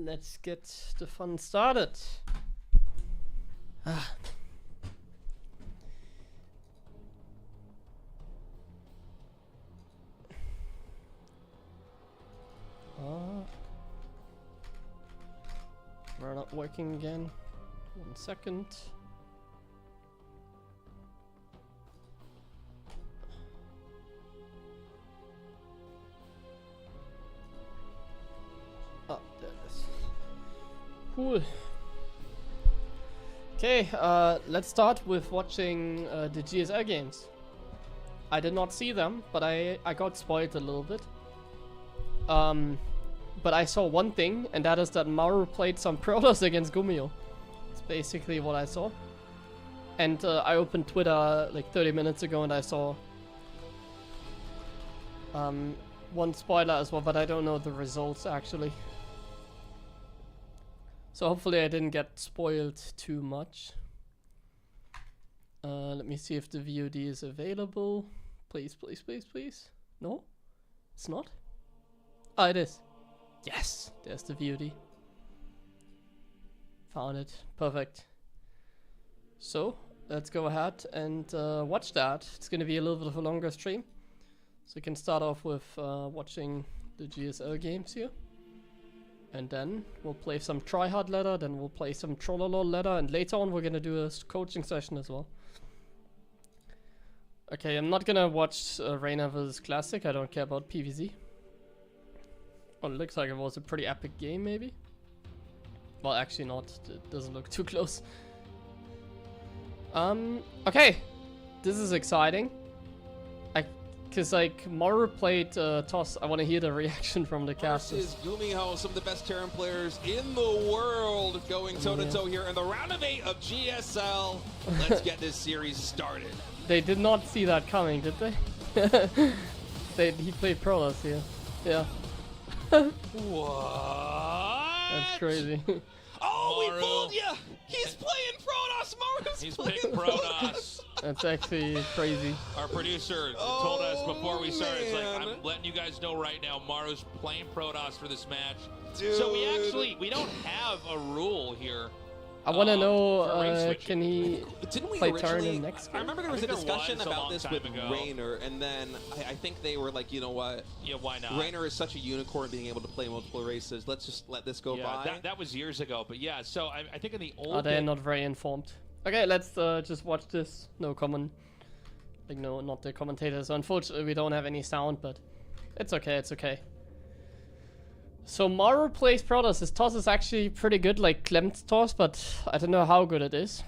let's get the fun started. Ah. We're not working again. 1 second. Oh, there it is. Cool. Okay, let's start with watching the GSL games. I did not see them, but I got spoiled a little bit. But I saw one thing, and that is that Maru played some Protoss against Gumiho. That's basically what I saw. And I opened Twitter like 30 minutes ago, and I saw one spoiler as well, but I don't know the results actually. So hopefully I didn't get spoiled too much. Let me see if the VOD is available. Please, please, please, please. No? It's not? Oh, it is. Yes, there's the VOD. Found it. Perfect. So, let's go ahead and watch that. It's going to be a little bit of a longer stream. So we can start off with watching the GSL games here. And then we'll play some tryhard ladder, then we'll play some trollolol ladder, and later on we're going to do a coaching session as well. Okay, I'm not going to watch Reynor vs Classic. I don't care about PvZ. Oh, it looks like it was a pretty epic game, maybe. Well, actually not. It doesn't look too close. Okay. This is exciting. Because, like, Maru played Toss. I want to hear the reaction from the casters. Gumiho, some of the best Terran players in the world, going toe-to-toe here in the round of 8 of GSL. Let's get this series started. They did not see that coming, did they? He played Protoss here. Yeah. What? That's crazy. Oh, Maru. we fooled you! He's playing Protoss! Maru's He's playing picked Protoss. That's actually crazy. Our producer told us before we started, it's like, man. I'm letting you guys know right now, Maru's playing Protoss for this match. Dude. So we don't have a rule here. I want to for know, range switching. can he Didn't we play Terran originally? in next I game? remember there was I a think there discussion was a about long this time with ago. Reynor, and then I think they were like, you know what? Yeah, why not? Reynor is such a unicorn, being able to play multiple races. Let's just let this go Yeah, by. that was years ago. But yeah, so I think in the old Oh, they're days- not very informed. Okay, let's just watch this. No comment. Like, no, not the commentators. Unfortunately, we don't have any sound, but it's okay, it's okay. So Maru plays Protoss. His toss is actually pretty good, like Clem's toss, but I don't know how good it is.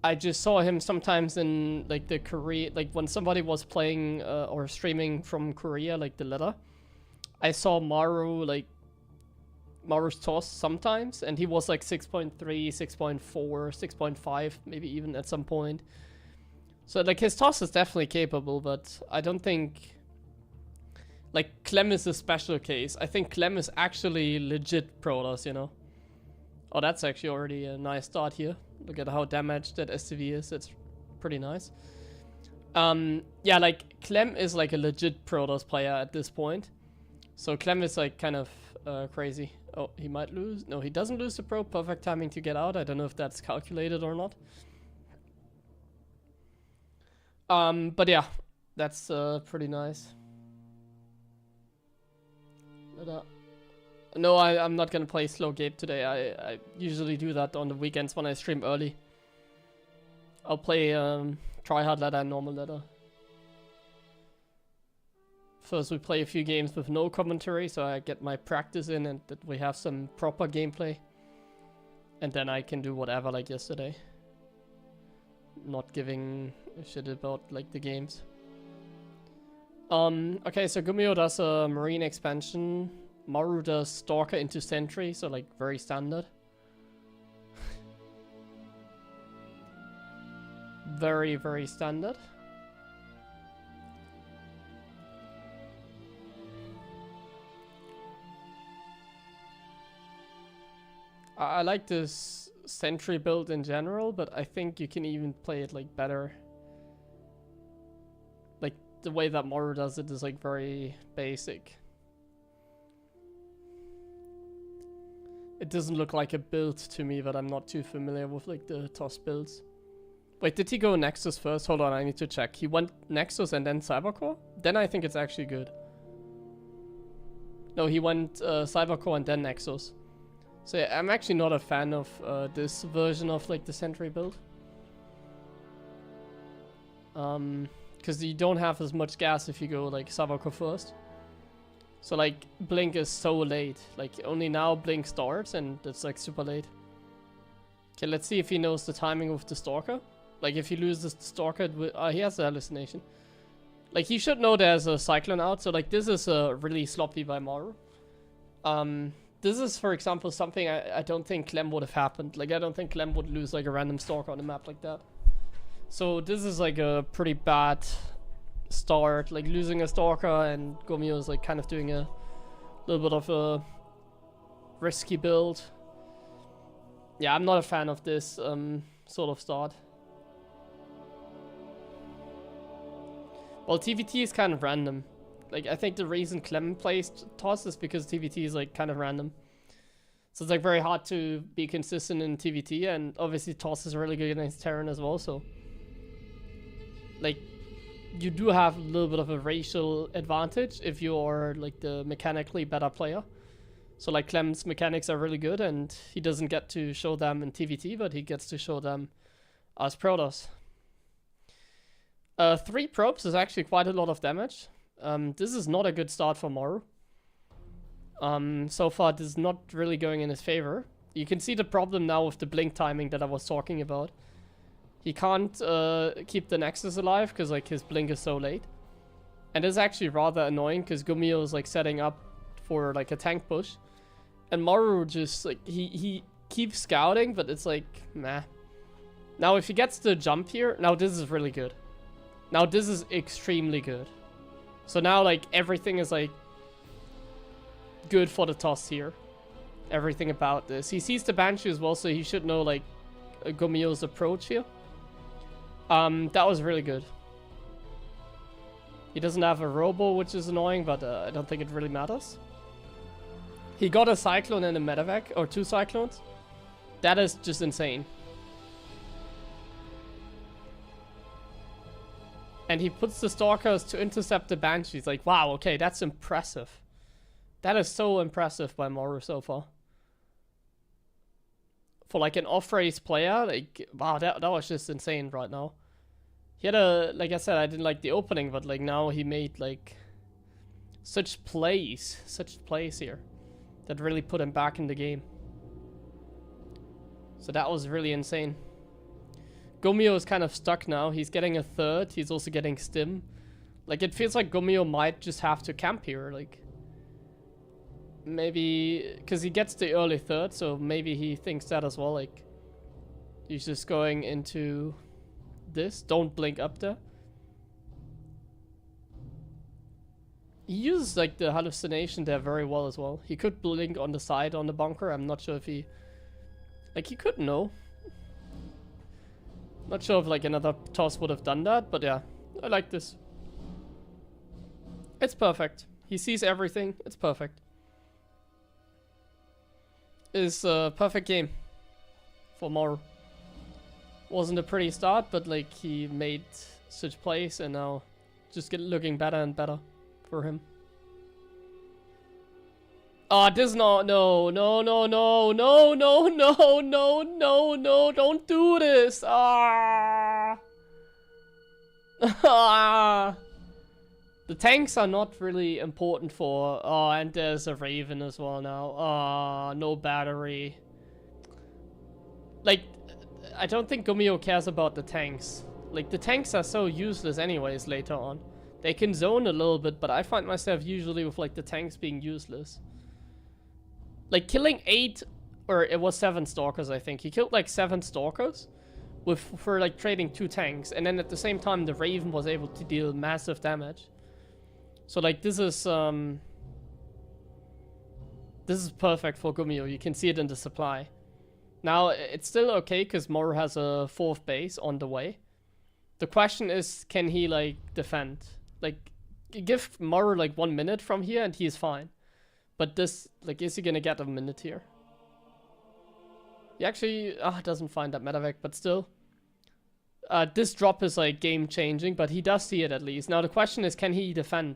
I just saw him sometimes in like the Korea, like when somebody was playing or streaming from Korea, like the letter. I saw Maru's toss sometimes, and he was like 6.3, 6.4, 6.5, maybe even at some point. So like his toss is definitely capable, but I don't think like Clem is a special case. I think Clem is actually legit Protoss, you know. Oh, that's actually already a nice start here. Look at how damaged that SCV is. It's pretty nice. Yeah, like Clem is like a legit Protoss player at this point. So Clem is like kind of crazy. Oh, he might lose. No, he doesn't lose the probe. Perfect timing to get out. I don't know if that's calculated or not. But yeah, that's pretty nice. No, I'm not gonna play slow game today. I usually do that on the weekends when I stream early. I'll play tryhard ladder and normal ladder. First we play a few games with no commentary, so I get my practice in and that we have some proper gameplay. And then I can do whatever like yesterday. Not giving a shit about like the games. Okay, so Gumiho does a Marine expansion. Maru does Stalker into Sentry, so like very standard. Very, very standard. I like this Sentry build in general, but I think you can even play it like better. Like the way that Maru does it is like very basic. It doesn't look like a build to me, but I'm not too familiar with like the toss builds. Wait, did he go Nexus first? Hold on, I need to check. He went Nexus and then Cybercore? Then I think it's actually good. No, he went Cybercore and then Nexus. So yeah, I'm actually not a fan of this version of like the Sentry build. Because you don't have as much gas if you go like Cybercore first. So like Blink is so late. Like only now Blink starts and it's like super late. Okay, let's see if he knows the timing of the Stalker. Like if he loses the Stalker, he has a hallucination. Like he should know there's a Cyclone out. So like this is really sloppy by Maru. This is, for example, something I don't think Clem would have happened. Like I don't think Clem would lose like a random Stalker on a map like that. So this is like a pretty bad start. Like losing a Stalker, and Gumiho is like kind of doing a little bit of a risky build. Yeah, I'm not a fan of this sort of start. Well, TVT is kind of random. Like, I think the reason Clem plays Toss is because TVT is, like, kind of random. So it's, like, very hard to be consistent in TVT, and obviously Toss is really good against Terran as well, so... Like, you do have a little bit of a racial advantage if you are, like, the mechanically better player. So, like, Clem's mechanics are really good, and he doesn't get to show them in TVT, but he gets to show them as Protoss. 3 probes is actually quite a lot of damage. This is not a good start for Maru. So far, this is not really going in his favor. You can see the problem now with the blink timing that I was talking about. He can't keep the Nexus alive because like his blink is so late. And it's actually rather annoying because Gumiho is like setting up for like a tank push. And Maru just like, he keeps scouting, but it's like, meh. Now if he gets the jump here, now this is really good. Now this is extremely good. So now like everything is like good for the toss here. Everything about this. He sees the Banshee as well, so he should know like Gumiho's approach here. That was really good. He doesn't have a Robo, which is annoying, but I don't think it really matters. He got a Cyclone and a Medevac, or 2 Cyclones. That is just insane. And he puts the Stalkers to intercept the Banshees. Like, wow, okay, that's impressive. That is so impressive by Maru so far. For like an off-race player, like, wow, that was just insane right now. He had a, like I said, I didn't like the opening, but like now he made like such plays here that really put him back in the game. So that was really insane. Gumiho is kind of stuck now. He's getting a 3rd. He's also getting stim. Like, it feels like Gumiho might just have to camp here. Like, maybe... Because he gets the early 3rd, so maybe he thinks that as well. Like, he's just going into this. Don't blink up there. He uses, like, the hallucination there very well as well. He could blink on the side on the bunker. I'm not sure if he... Like, he could know. Not sure if like another toss would have done that, but yeah, I like this. It's perfect. He sees everything. It's perfect. It's a perfect game for Maru. Wasn't a pretty start, but like he made such plays and now just looking better and better for him. Oh, this no, don't do this. Ah. The tanks are not really important for, oh, and there's a Raven as well now. Ah, no battery. Like, I don't think Gumiho cares about the tanks. Like, the tanks are so useless anyways later on. They can zone a little bit, but I find myself usually with like the tanks being useless. Like killing 8, or it was 7 Stalkers, I think. He killed like 7 Stalkers for like trading 2 tanks. And then at the same time, the Raven was able to deal massive damage. So like this is perfect for Gumiho. You can see it in the supply. Now it's still okay because Maru has a 4th base on the way. The question is, can he like defend? Like give Maru like 1 minute from here and he's fine. But this, like, is he gonna get a minute here? He actually doesn't find that medevac, but still. This drop is like game changing, but he does see it at least. Now the question is, can he defend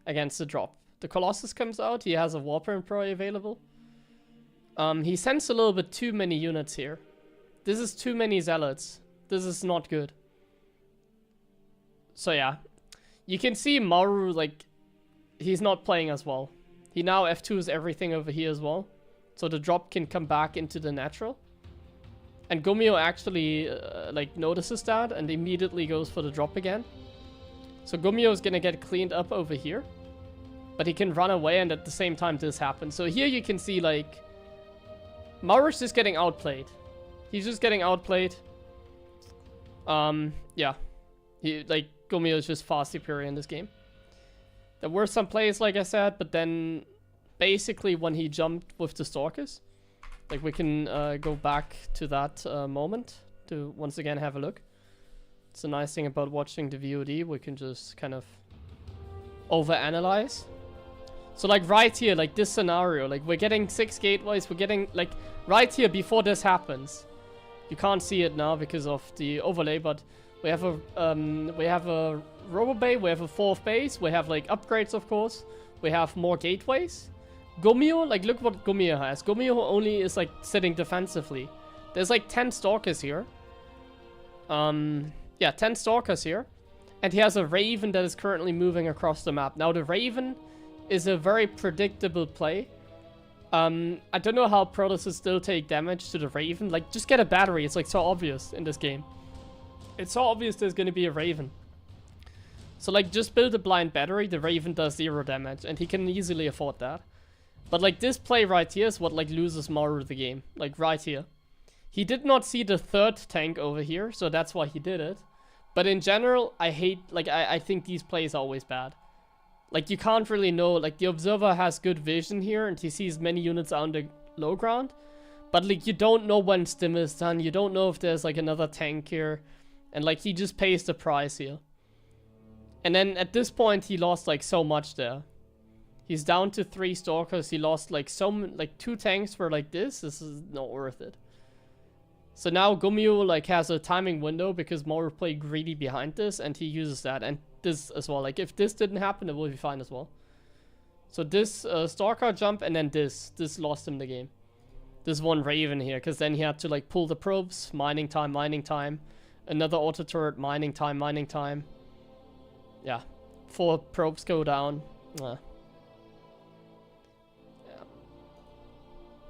against the drop? The Colossus comes out, he has a Warper Pro available. He sends a little bit too many units here. This is too many Zealots. This is not good. So yeah, you can see Maru, like, he's not playing as well. He now F2s everything over here as well. So the drop can come back into the natural. And Gumiho actually, like, notices that and immediately goes for the drop again. So Gumiho is gonna get cleaned up over here. But he can run away, and at the same time this happens. So here you can see, like, Maru's just getting outplayed. He's just getting outplayed. Yeah. Like, Gumiho is just far superior in this game. There were some plays, like I said, but then basically when he jumped with the Stalkers, like, we can go back to that moment to once again have a look. It's a nice thing about watching the VOD. We can just kind of overanalyze. So, like, right here, like, this scenario, like, we're getting 6 gateways. We're getting, like, right here before this happens. You can't see it now because of the overlay, but we have a robo bay. We have a 4th base. We have, like, upgrades, of course. We have more gateways. Gumiho, like, look what Gumiho has. Gumiho only is, like, sitting defensively. There's, like, 10 Stalkers here. Yeah, 10 Stalkers here. And he has a Raven that is currently moving across the map. Now, the Raven is a very predictable play. I don't know how Protoss still take damage to the Raven. Like, just get a battery. It's, like, so obvious in this game. It's so obvious there's going to be a Raven. So, like, just build a blind battery. The Raven does 0 damage, and he can easily afford that. But, like, this play right here is what, like, loses Maru the game. Like, right here. He did not see the 3rd tank over here, so that's why he did it. But in general, I hate, like, I think these plays are always bad. Like, you can't really know, like, the Observer has good vision here, and he sees many units on the low ground. But, like, you don't know when Stim is done, you don't know if there's, like, another tank here. And, like, he just pays the price here. And then, at this point, he lost, like, so much there. He's down to 3 Stalkers, he lost, like, 2 tanks for, like, this. This is not worth it. So now Gumiho, like, has a timing window because Maru played greedy behind this, and he uses that. And this as well. Like, if this didn't happen, it would be fine as well. So this Stalker jump, and then this lost him the game. This one Raven here, because then he had to, like, pull the probes. Mining time. Another auto turret, mining time. Yeah. 4 probes go down. Yeah.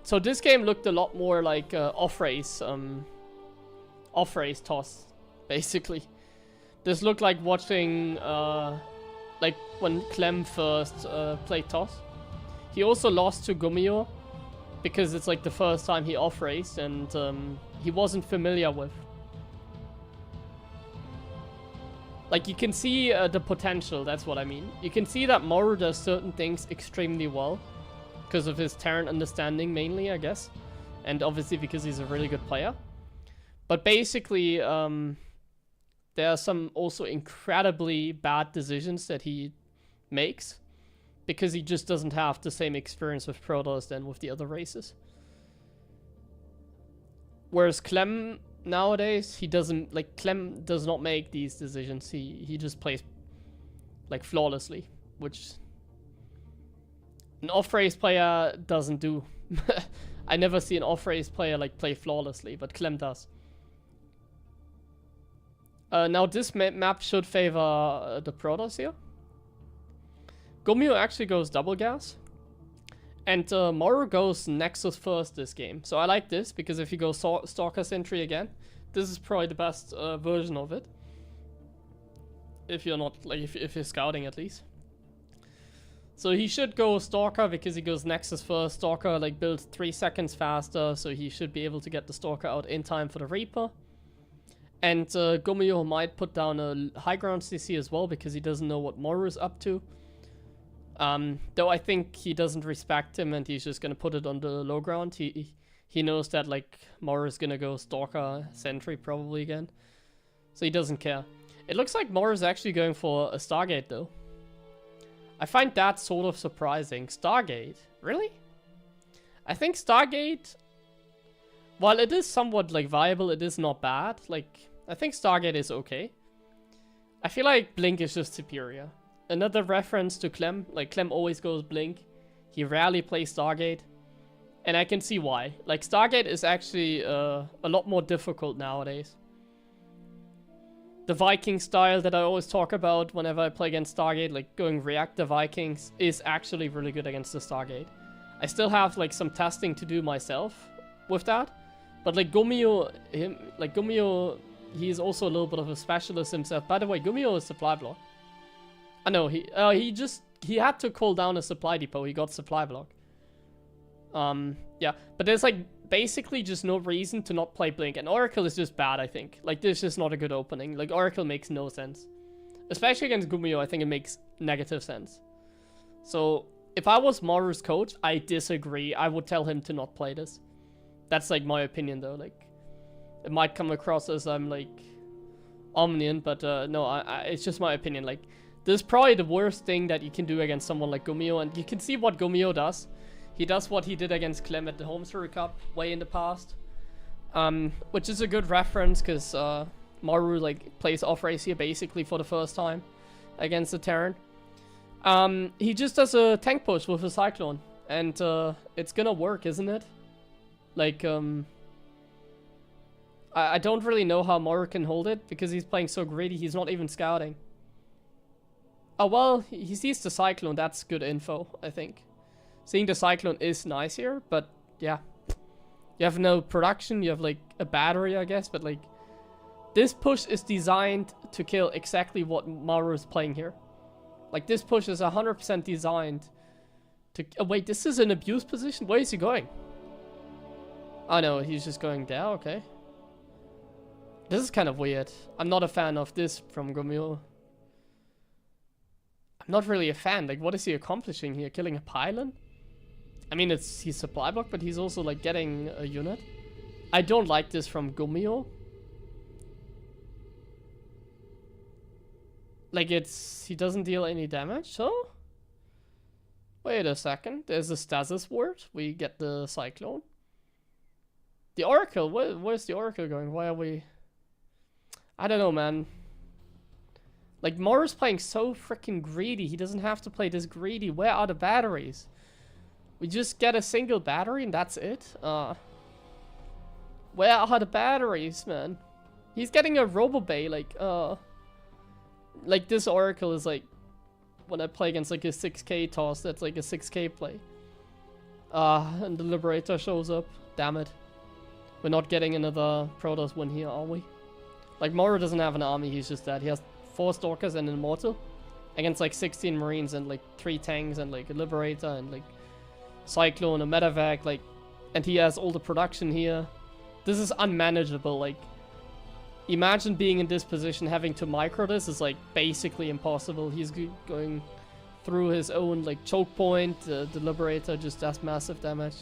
So this game looked a lot more like off-race toss, basically. This looked like watching, like, when Clem first played toss. He also lost to Gumiho, because it's, like, the first time he off-raced, and he wasn't familiar with. Like, you can see the potential, that's what I mean. You can see that Maru does certain things extremely well. Because of his Terran understanding, mainly, I guess. And obviously because he's a really good player. But basically, there are some also incredibly bad decisions that he makes. Because he just doesn't have the same experience with Protoss than with the other races. Whereas Clem, nowadays, he doesn't, like, Clem does not make these decisions. He just plays, like, flawlessly. Which an off-race player doesn't do. I never see an off-race player, like, play flawlessly, but Clem does. Now this map should favor the Protoss here. Gumiho actually goes double gas. And Maru goes Nexus first this game. So I like this, because if you go Stalker Sentry again, this is probably the best version of it. If you're not, like, if you're scouting at least. So he should go Stalker because he goes Nexus first. Stalker, like, builds 3 seconds faster, so he should be able to get the Stalker out in time for the Reaper. And Gumiho might put down a high ground CC as well because he doesn't know what Maru is up to. Though I think he doesn't respect him and he's just gonna put it on the low ground. He knows that, like, Maru is gonna go Stalker Sentry probably again. So he doesn't care. It looks like Maru is actually going for a Stargate though. I find that sort of surprising. Stargate? Really? I think Stargate... while it is somewhat like viable, it is not bad. Like, I think Stargate is okay. I feel like Blink is just superior. Another reference to Clem, like Clem always goes Blink. He rarely plays Stargate. And I can see why. Like, Stargate is actually a lot more difficult nowadays. The Viking style that I always talk about whenever I play against Stargate, like going reactor Vikings, is actually really good against the Stargate. I still have like some testing to do myself with that. But like Gumiho, he's also a little bit of a specialist himself. By the way, Gumiho is supply block. I know, he had to call down a supply depot. He got supply block. Yeah, but there's like basically just no reason to not play Blink, and Oracle is just bad, I think. Like, this is just not a good opening. Like, Oracle makes no sense. Especially against Gumiho, I think it makes negative sense. So, if I was Maru's coach, I disagree. I would tell him to not play this. That's like my opinion though. Like, it might come across as I'm like omniscient, but no, it's just my opinion. Like, this is probably the worst thing that you can do against someone like Gumiho, and you can see what Gumiho does. He does what he did against Clem at the Home Story Cup way in the past. Which is a good reference, because Maru like plays off-race here basically for the first time against the Terran. He just does a tank push with a Cyclone, and it's gonna work, isn't it? Like, I don't really know how Maru can hold it, because he's playing so greedy, he's not even scouting. Oh well, he sees the Cyclone, that's good info, I think. Seeing the Cyclone is nice here, but yeah. You have no production, you have like a battery, I guess, but like, this push is designed to kill exactly what Maru is playing here. Like, this push is 100% designed to... Oh, wait, this is an abuse position? Where is he going? Oh no, he's just going there, okay. This is kind of weird. I'm not a fan of this from Gumiho. I'm not really a fan. Like, what is he accomplishing here? Killing a pylon? I mean, he's supply block, but he's also like getting a unit. I don't like this from Gumiho. Like, he doesn't deal any damage, so? Wait a second. There's a stasis ward. We get the Cyclone. The Oracle. Where's the Oracle going? Why are we... I don't know, man. Like, Maru's playing so freaking greedy. He doesn't have to play this greedy. Where are the batteries? We just get a single battery and that's it? Where are the batteries, man? He's getting a Robobay, like this Oracle is like, when I play against like a 6k toss, that's like a 6k play. And the Liberator shows up. Damn it. We're not getting another Protoss win here, are we? Like, Maru doesn't have an army, he's just that. He has 4 Stalkers and an Immortal. Against like 16 Marines and like 3 tanks and like a Liberator and like Cyclone, a Medevac, like, and he has all the production here. This is unmanageable. Like, imagine being in this position, having to micro this is like basically impossible. He's going through his own like choke point. The Liberator just does massive damage.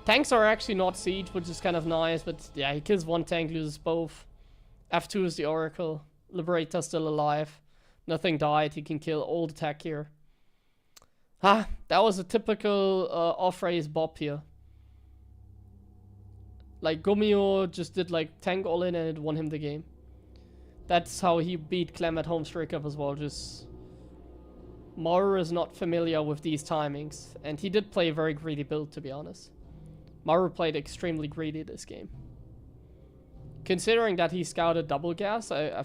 Tanks are actually not siege, which is kind of nice, but yeah, he kills 1 tank, loses both. F2 is the Oracle. Liberator still alive. Nothing died. He can kill all the tech here. Ah, that was a typical off-race bop here. Like, Gumiho just did like tank all in and it won him the game. That's how he beat Clem at Home Story Cup as well. Just Maru is not familiar with these timings, and he did play a very greedy build, to be honest. Maru played extremely greedy this game. Considering that he scouted double gas, I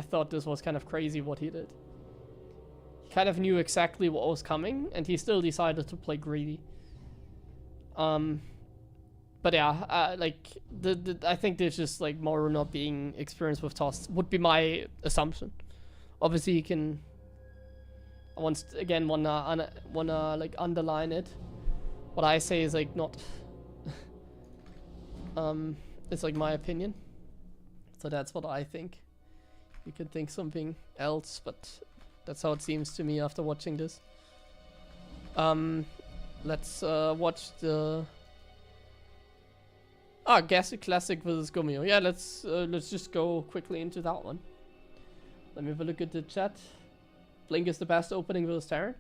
thought this was kind of crazy what he did. Kind of knew exactly what was coming, and he still decided to play greedy. But yeah, like, I think there's just like Maru not being experienced with toss would be my assumption. Obviously, he can. I once again wanna like underline it. What I say is like not. It's like my opinion. So that's what I think. You could think something else, but that's how it seems to me after watching this. Let's watch the Gassy Classic versus Gumiho. Yeah, let's just go quickly into that one. Let me have a look at the chat. Blink is the best opening versus Terran.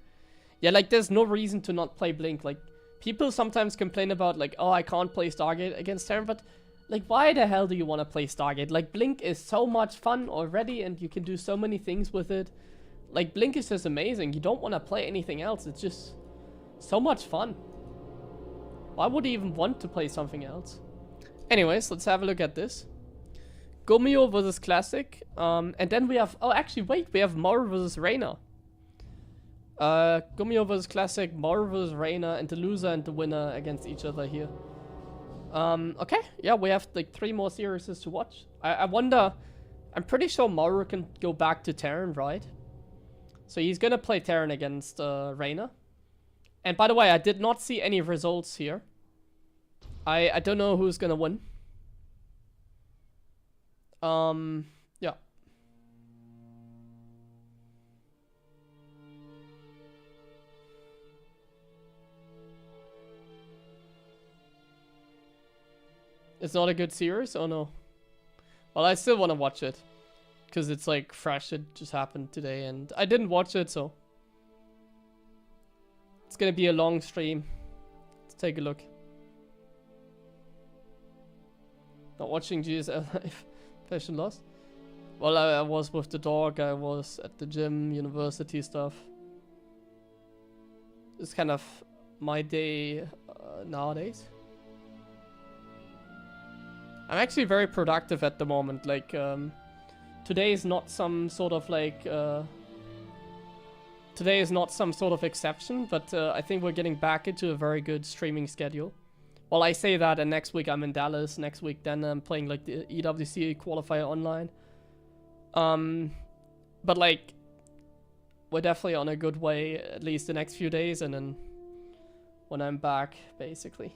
Yeah, like, there's no reason to not play Blink. Like, People sometimes complain about, like, oh, I can't play Stargate against Terran, but, like, why the hell do you want to play Stargate? Like, Blink is so much fun already, and you can do so many things with it. Like, Blink is just amazing. You don't want to play anything else. It's just so much fun. Why would you even want to play something else? Anyways, let's have a look at this. Gumiho versus Classic. And then we have... Oh, actually, wait. We have Maru versus Reynor. Gumiho versus Classic, Maru versus Reynor, and the loser and the winner against each other here. Okay. Yeah, we have, like, 3 more series to watch. I wonder... I'm pretty sure Maru can go back to Terran, right? So he's gonna play Terran against Reynor. And by the way, I did not see any results here. I don't know who's gonna win. Yeah. It's not a good series? Oh no. Well, I still want to watch it. Because it's like fresh, it just happened today and I didn't watch it, so... It's gonna be a long stream. Let's take a look. Not watching GSL live. Passion lost. Well, I was with the dog, I was at the gym, university stuff. It's kind of my day nowadays. I'm actually very productive at the moment, like, today is not some sort of, like, today is not some sort of exception, but I think we're getting back into a very good streaming schedule. Well, I say that, and next week I'm in Dallas, next week then I'm playing, like, the EWC qualifier online. But, like, we're definitely on a good way, at least the next few days, and then when I'm back, basically.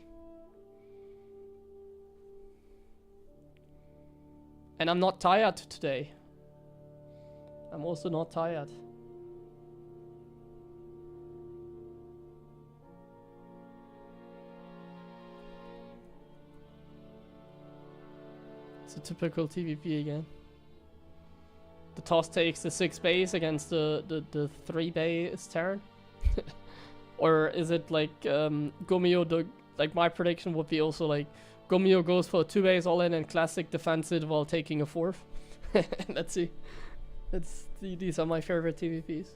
And I'm not tired today. I'm also not tired. It's a typical TVP again. The toss takes the 6 base against the 3 base Terran. Or is it like Gumiho, like my prediction would be also like Gumiho goes for a 2 base all in and Classic defends it while taking a 4th. Let's see. These are my favorite TVPs.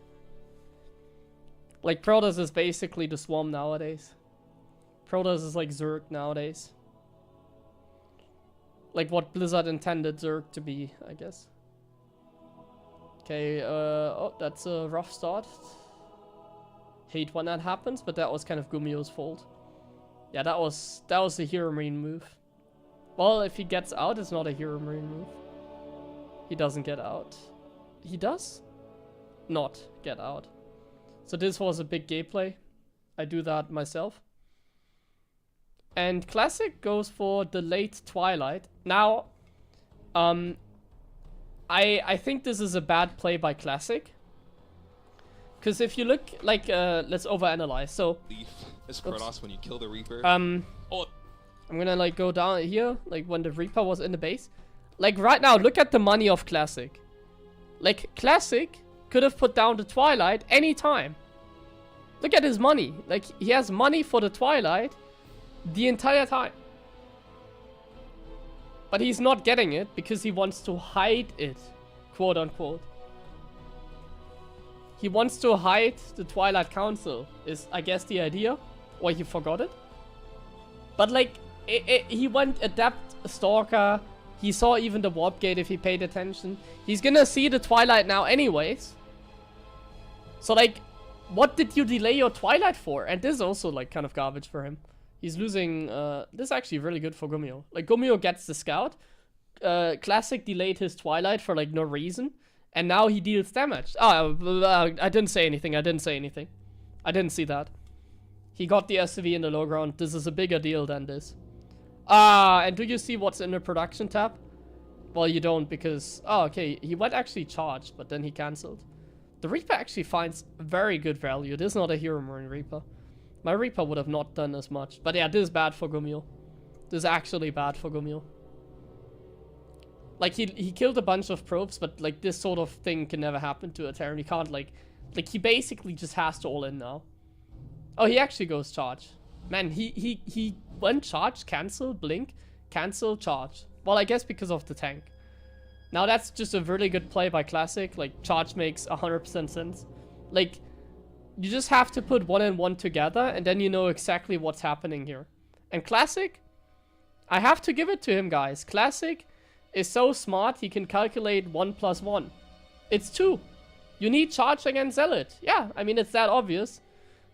Like Protoss is basically the Swarm nowadays. Protoss is like Zerg nowadays. Like what Blizzard intended Zerg to be, I guess. Okay, oh, that's a rough start. Hate when that happens, but that was kind of Gumiho's fault. Yeah, that was a HeroMarine move. Well, if he gets out, it's not a HeroMarine move. He doesn't get out. He does? Not get out. So this was a big gameplay. I do that myself. And Classic goes for the late Twilight. Now, I think this is a bad play by Classic. Because if you look, like, let's overanalyze. So, This Protoss when you kill the Reaper. I'm gonna, like, go down here, like, when the Reaper was in the base. Like, right now, look at the money of Classic. Like, Classic could have put down the Twilight anytime. Look at his money. Like, he has money for the Twilight the entire time. But he's not getting it because he wants to hide it, quote unquote. He wants to hide the Twilight Council, is I guess the idea. Or he forgot it. But like, he went Adept Stalker. He saw even the Warp Gate if he paid attention. He's gonna see the Twilight now anyways. So like, what did you delay your Twilight for? And this is also like kind of garbage for him. He's losing, this is actually really good for Gumiho. Like, Gumiho gets the scout. Classic delayed his Twilight for, like, no reason. And now he deals damage. Oh, I didn't say anything. I didn't see that. He got the SCV in the low ground. This is a bigger deal than this. And do you see what's in the production tab? Well, you don't because... Oh, okay. He went actually charged, but then he cancelled. The Reaper actually finds very good value. This is not a HeroMarine Reaper. My Reaper would have not done as much. But yeah, this is bad for Gumiho. This is actually bad for Gumiho. Like, he killed a bunch of probes, but, like, this sort of thing can never happen to a Terran. He can't, like, he basically just has to all in now. Oh, he actually goes charge. Man, he went charge, cancel, blink, cancel, charge. Well, I guess because of the tank. Now that's just a really good play by Classic. Like, charge makes 100% sense. Like, you just have to put 1 and 1 together, and then you know exactly what's happening here. And Classic, I have to give it to him, guys. Classic is so smart, he can calculate 1 plus 1. It's 2. You need charge against Zealot. Yeah, I mean, it's that obvious.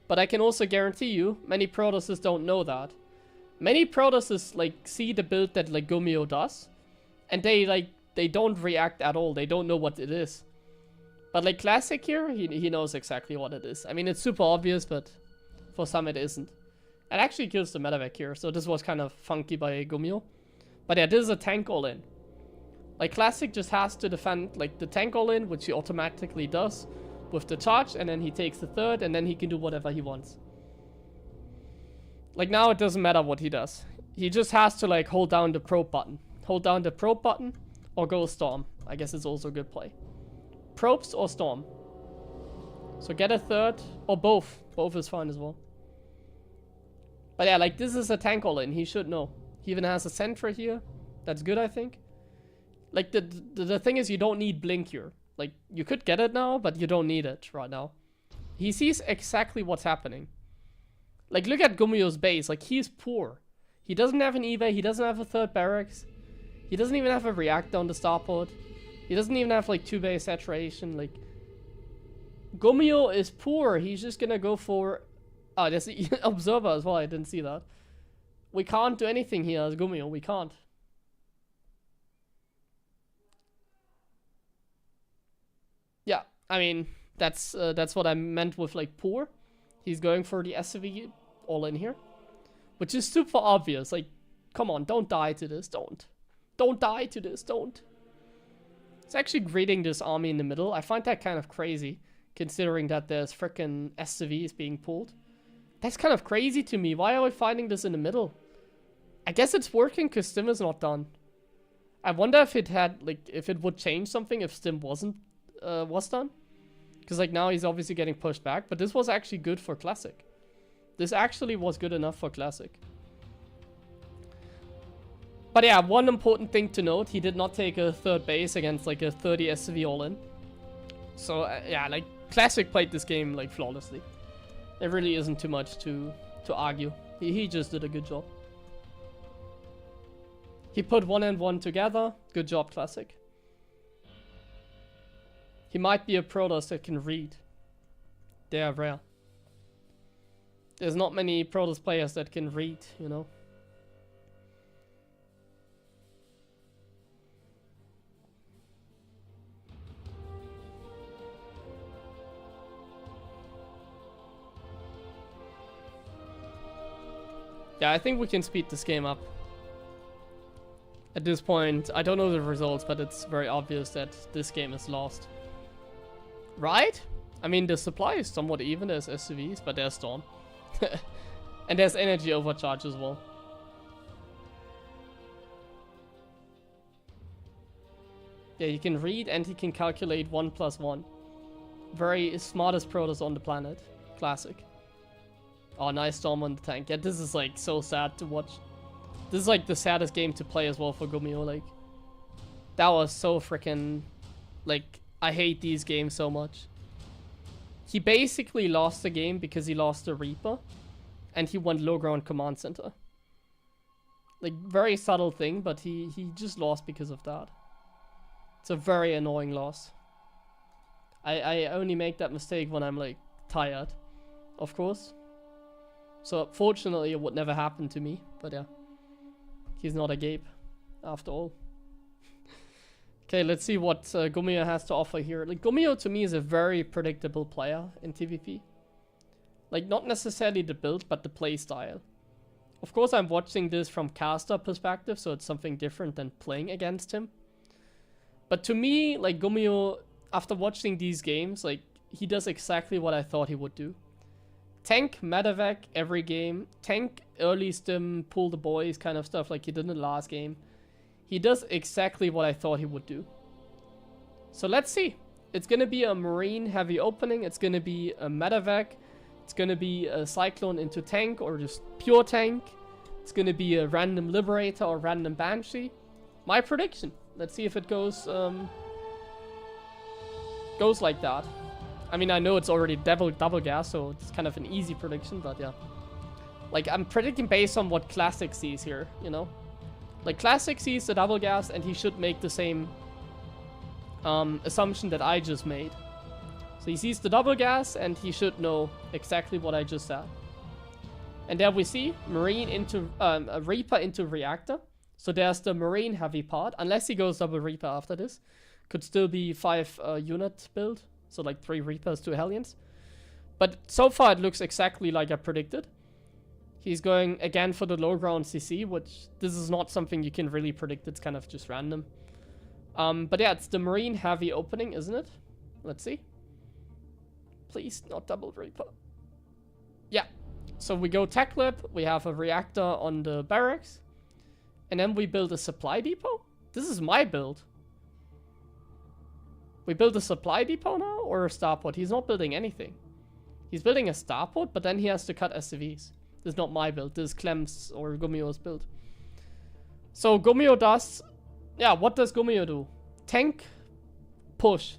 But I can also guarantee you, many Protosses don't know that. Many Protosses, like, see the build that, like, Gumiho does. And they don't react at all. They don't know what it is. But, like, Classic here, he knows exactly what it is. I mean, it's super obvious, but for some it isn't. It actually kills the medevac here, so this was kind of funky by Gumiho. But yeah, this is a tank all-in. Like, Classic just has to defend, like, the tank all-in, which he automatically does with the charge, and then he takes the third, and then he can do whatever he wants. Like, now it doesn't matter what he does. He just has to, like, hold down the probe button. Hold down the probe button, or go storm. I guess it's also a good play. Probes or storm. So get a third, or both. Both is fine as well. But yeah, like, this is a tank all-in. He should know. He even has a Sentry here. That's good, I think. Like, the thing is, you don't need blink here. Like, you could get it now, but you don't need it right now. He sees exactly what's happening. Like, look at Gumiho's base. Like, he's poor. He doesn't have an evac. He doesn't have a third barracks. He doesn't even have a reactor on the starport. He doesn't even have, like, 2 base saturation. Like, Gumiho is poor. He's just gonna go for... Oh, there's the observer as well. I didn't see that. We can't do anything here as Gumiho. We can't. Yeah, I mean, that's what I meant with, like, poor. He's going for the SCV all in here. Which is super obvious. Like, come on, don't die to this. Don't. Don't die to this. Don't. It's actually greeting this army in the middle. I find that kind of crazy, considering that there's frickin' SCVs being pulled. That's kind of crazy to me. Why are we finding this in the middle? I guess it's working because Stim is not done. I wonder if it had, like, if it would change something if Stim wasn't, was done. Because, like, now he's obviously getting pushed back. But this was actually good for Classic. This actually was good enough for Classic. But yeah, one important thing to note. He did not take a third base against, like, a 30 SCV all-in. So, yeah, like, Classic played this game, like, flawlessly. There really isn't too much to argue. He just did a good job. He put 1 and 1 together. Good job, Classic. He might be a Protoss that can read. They are rare. There's not many Protoss players that can read, you know. Yeah, I think we can speed this game up. At this point, I don't know the results, but it's very obvious that this game is lost. Right? I mean, the supply is somewhat even. There's SCVs, but there's Storm. And there's energy overcharge as well. Yeah, he can read and he can calculate 1 plus 1. Very smartest Protoss on the planet. Classic. Oh, nice Storm on the tank. Yeah, this is, like, so sad to watch. This is, like, the saddest game to play as well for Gumiho. Like, that was so freaking... Like, I hate these games so much. He basically lost the game because he lost the Reaper. And he went low ground command center. Like, very subtle thing, but he just lost because of that. It's a very annoying loss. I only make that mistake when I'm, like, tired. Of course. So, fortunately, it would never happen to me. But yeah. He's not a Gabe, after all. Okay, let's see what Gumiho has to offer here. Like, Gumiho, to me, is a very predictable player in TVP. Like, not necessarily the build, but the play style. Of course, I'm watching this from caster perspective, so it's something different than playing against him. But to me, like, Gumiho, after watching these games, like, he does exactly what I thought he would do. Tank medevac every game. Tank early stim, pull the boys kind of stuff like he did in the last game. He does exactly what I thought he would do. So let's see. It's going to be a Marine heavy opening. It's going to be a medevac It's gonna be a Cyclone into tank or just pure tank. It's gonna be a random Liberator or random Banshee. My prediction. Let's see if it goes like that. I mean, I know it's already double gas, so it's kind of an easy prediction, but yeah. Like, I'm predicting based on what Classic sees here, you know? Like, Classic sees the double gas, and he should make the same assumption that I just made. So he sees the double gas, and he should know exactly what I just said. And there we see Marine into a Reaper into Reactor. So there's the Marine heavy part, unless he goes double Reaper after this. Could still be 5 unit build, so like 3 Reapers, 2 Hellions. But so far it looks exactly like I predicted. He's going again for the low ground CC, which this is not something you can really predict, it's kind of just random. But yeah, it's the Marine heavy opening, isn't it? Let's see. Please, not double Reaper. Yeah. So we go Tech Lab, we have a Reactor on the barracks. And then we build a supply depot? This is my build. We build a supply depot now or a starport? He's not building anything. He's building a starport, but then he has to cut SCVs. This is not my build. This is Clem's or Gumiho's build. So Gumiho does... Yeah, what does Gumiho do? Tank push.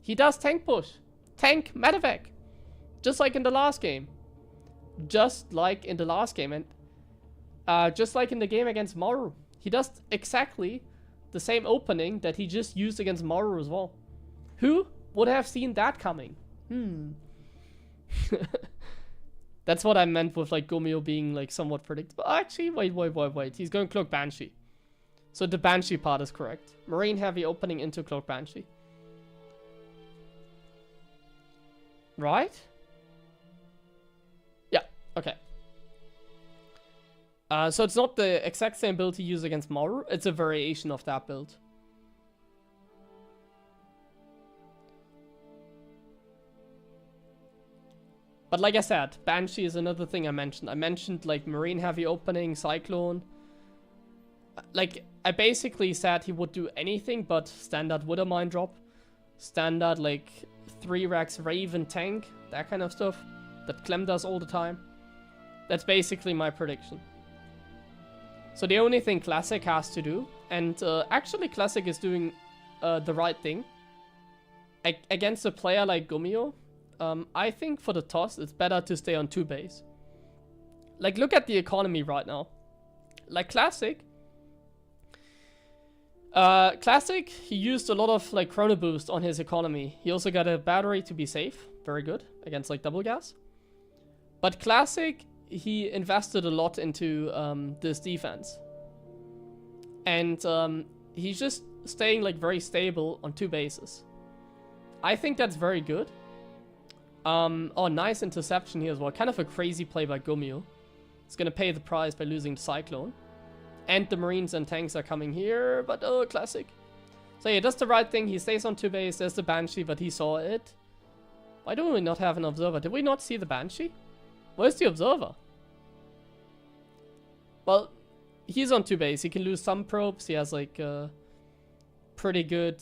He does tank push. Tank medevac. Just like in the last game. Just like in the last game. And just like in the game against Maru. He does exactly the same opening that he just used against Maru as well. Who would have seen that coming? That's what I meant with like Gumiho being like somewhat predictable. Actually, wait. He's going Cloak Banshee. So the Banshee part is correct. Marine heavy opening into Cloak Banshee. Right? Yeah, okay. So it's not the exact same build he used against Maru. It's a variation of that build. But like I said, Banshee is another thing I mentioned. I mentioned like Marine heavy opening, Cyclone. Like, I basically said he would do anything but standard Withermine drop. Standard like 3 racks Raven tank. That kind of stuff. That Clem does all the time. That's basically my prediction. So the only thing Classic has to do, and actually Classic is doing the right thing. Against a player like Gumiho, I think for the toss, it's better to stay on 2 base. Like, look at the economy right now. Like, Classic, he used a lot of, like, Chrono Boost on his economy. He also got a battery to be safe. Very good. Against, like, double gas. But Classic, he invested a lot into this defense. And he's just staying, like, very stable on 2 bases. I think that's very good. Oh, nice interception here as well. Kind of a crazy play by Gumiho. It's gonna pay the price by losing the Cyclone. And the Marines and tanks are coming here, but oh, Classic. So yeah, that's the right thing. He stays on 2 base. There's the Banshee, but he saw it. Why do we not have an Observer? Did we not see the Banshee? Where's the Observer? Well, he's on 2 base. He can lose some probes. He has like pretty good...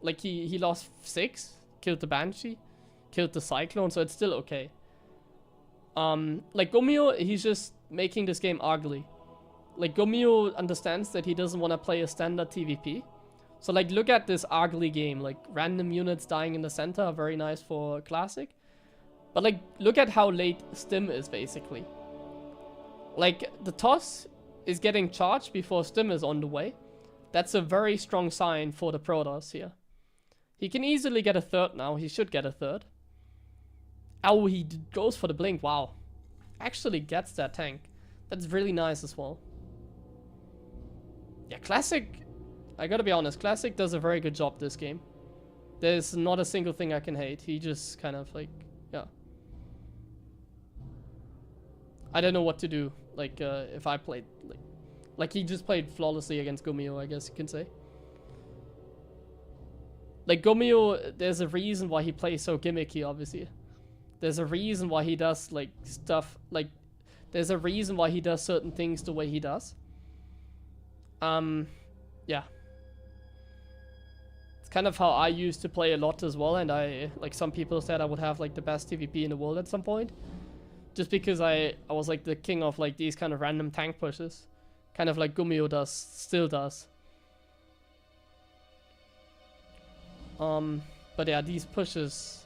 like he lost 6. Killed the Banshee. Killed the Cyclone, so it's still okay. Like Gumiho, he's just making this game ugly. Like Gumiho understands that he doesn't want to play a standard TVP. So like look at this ugly game. Like random units dying in the center are very nice for Classic. But like look at how late Stim is basically. Like the toss is getting charged before Stim is on the way. That's a very strong sign for the Protoss here. He can easily get a 3rd now. He should get a 3rd. Oh, he goes for the blink. Wow. Actually gets that tank. That's really nice as well. Yeah, Classic... I gotta be honest. Classic does a very good job this game. There's not a single thing I can hate. He just kind of like... Yeah. I don't know what to do. Like, if I played... Like he just played flawlessly against Gumiho, I guess you can say. Like, Gumiho, there's a reason why he plays so gimmicky, obviously. There's a reason why he does, like, stuff, like... There's a reason why he does certain things the way he does. Yeah. It's kind of how I used to play a lot as well, and like some people said I would have like the best TVP in the world at some point. Just because I was like the king of like these kind of random tank pushes. Kind of like Gumiho still does. But yeah, these pushes,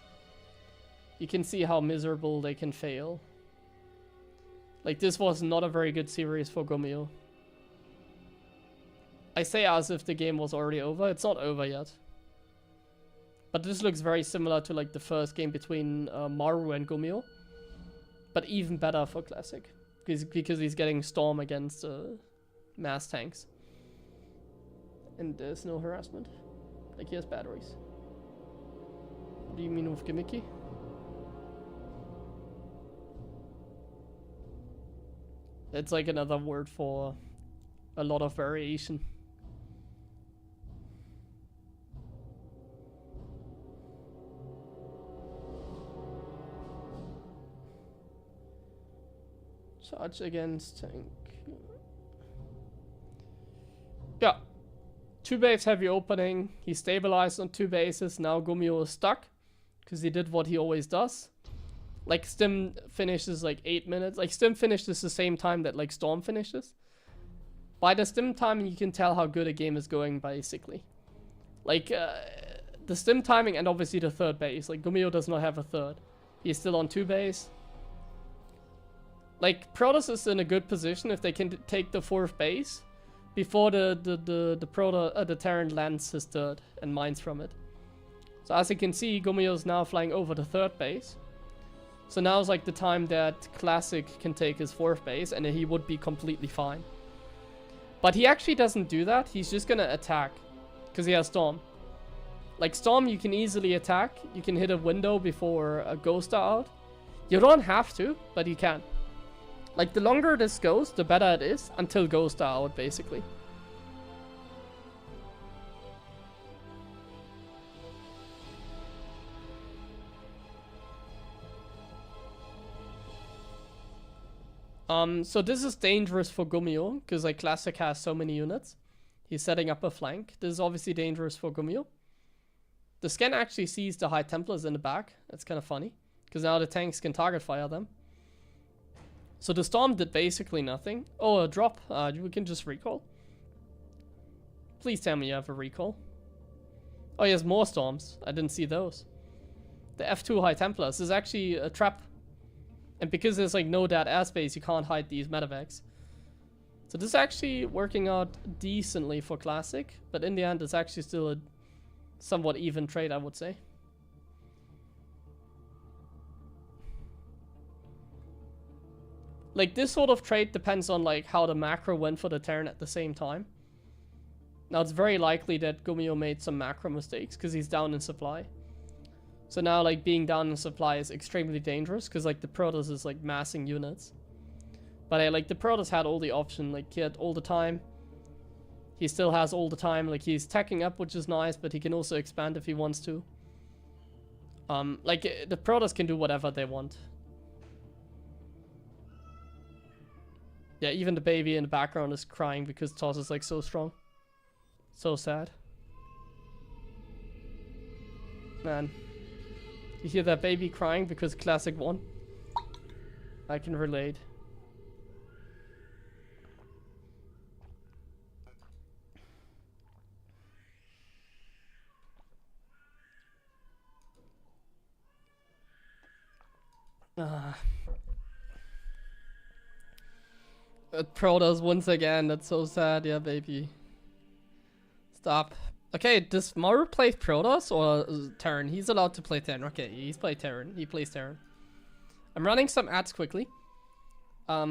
you can see how miserable they can fail. Like, this was not a very good series for Gumiho. I say as if the game was already over. It's not over yet. But this looks very similar to like the first game between Maru and Gumiho. But even better for Classic. Because he's getting Storm against mass tanks. And there's no harassment. Like, he has batteries. What do you mean with gimmicky? It's like another word for a lot of variation. Charge against tank. Yeah. 2 base heavy opening. He stabilized on 2 bases. Now Gumiho is stuck. Because he did what he always does. Like, Stim finishes like 8 minutes. Like, Stim finishes the same time that like Storm finishes. By the Stim timing, you can tell how good a game is going, basically. Like, the Stim timing and obviously the 3rd base. Like, Gumiho does not have a 3rd. He's still on 2 base. Like, Protoss is in a good position if they can take the 4th base before the Terran lands his 3rd and mines from it. So as you can see, Gumiho is now flying over the 3rd base. So now is like the time that Classic can take his 4th base and he would be completely fine. But he actually doesn't do that. He's just gonna attack because he has Storm. Like, Storm you can easily attack. You can hit a window before a Ghost are out. You don't have to, but you can. Like, the longer this goes, the better it is until Ghost are out, basically. So this is dangerous for Gumiho, because like Classic has so many units. He's setting up a flank. This is obviously dangerous for Gumiho. The scan actually sees the High Templars in the back. That's kind of funny, because now the tanks can target fire them. So the Storm did basically nothing. Oh, a drop. We can just recall. Please tell me you have a recall. Oh, he has more Storms. I didn't see those. The F2 High Templars is actually a trap. And because there's like no dead airspace, you can't hide these medevacs. So this is actually working out decently for Classic, but in the end it's actually still a somewhat even trade, I would say. Like, this sort of trade depends on like how the macro went for the Terran at the same time. Now it's very likely that Gumiho made some macro mistakes because he's down in supply. So now, like, being down in supply is extremely dangerous because, like, the Protoss is, like, massing units. But, like, the Protoss had all the option. Like, he had all the time. He still has all the time. Like, he's tacking up, which is nice, but he can also expand if he wants to. Like, the Protoss can do whatever they want. Yeah, even the baby in the background is crying because Toss is, like, so strong. So sad. Man. You hear that baby crying because Classic won? I can relate. Protoss once again, that's so sad, yeah, baby. Stop. Okay, does Maru play Protoss or Terran? He's allowed to play Terran. Okay, he's played Terran. He plays Terran. I'm running some ads quickly. By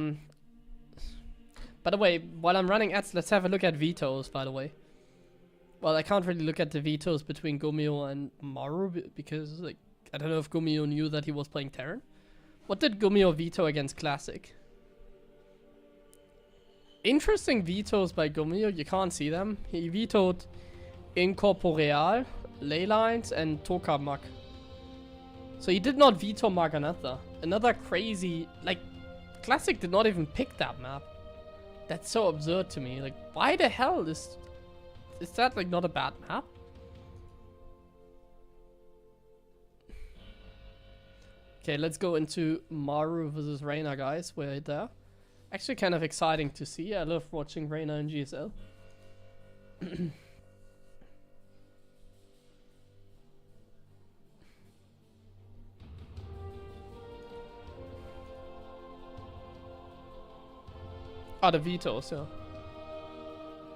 the way, while I'm running ads, let's have a look at vetoes, by the way. Well, I can't really look at the vetoes between Gumiho and Maru because, like, I don't know if Gumiho knew that he was playing Terran. What did Gumiho veto against Classic? Interesting vetoes by Gumiho. You can't see them. He vetoed Incorporeal, Leylines, and Tokamak. So he did not veto Marganatha. Another crazy... Like, Classic did not even pick that map. That's so absurd to me. Like, why the hell is that, like, not a bad map? Okay, let's go into Maru versus Reynor, guys. We're there. Actually kind of exciting to see. I love watching Reynor in GSL. Ah, the vetoes, yeah.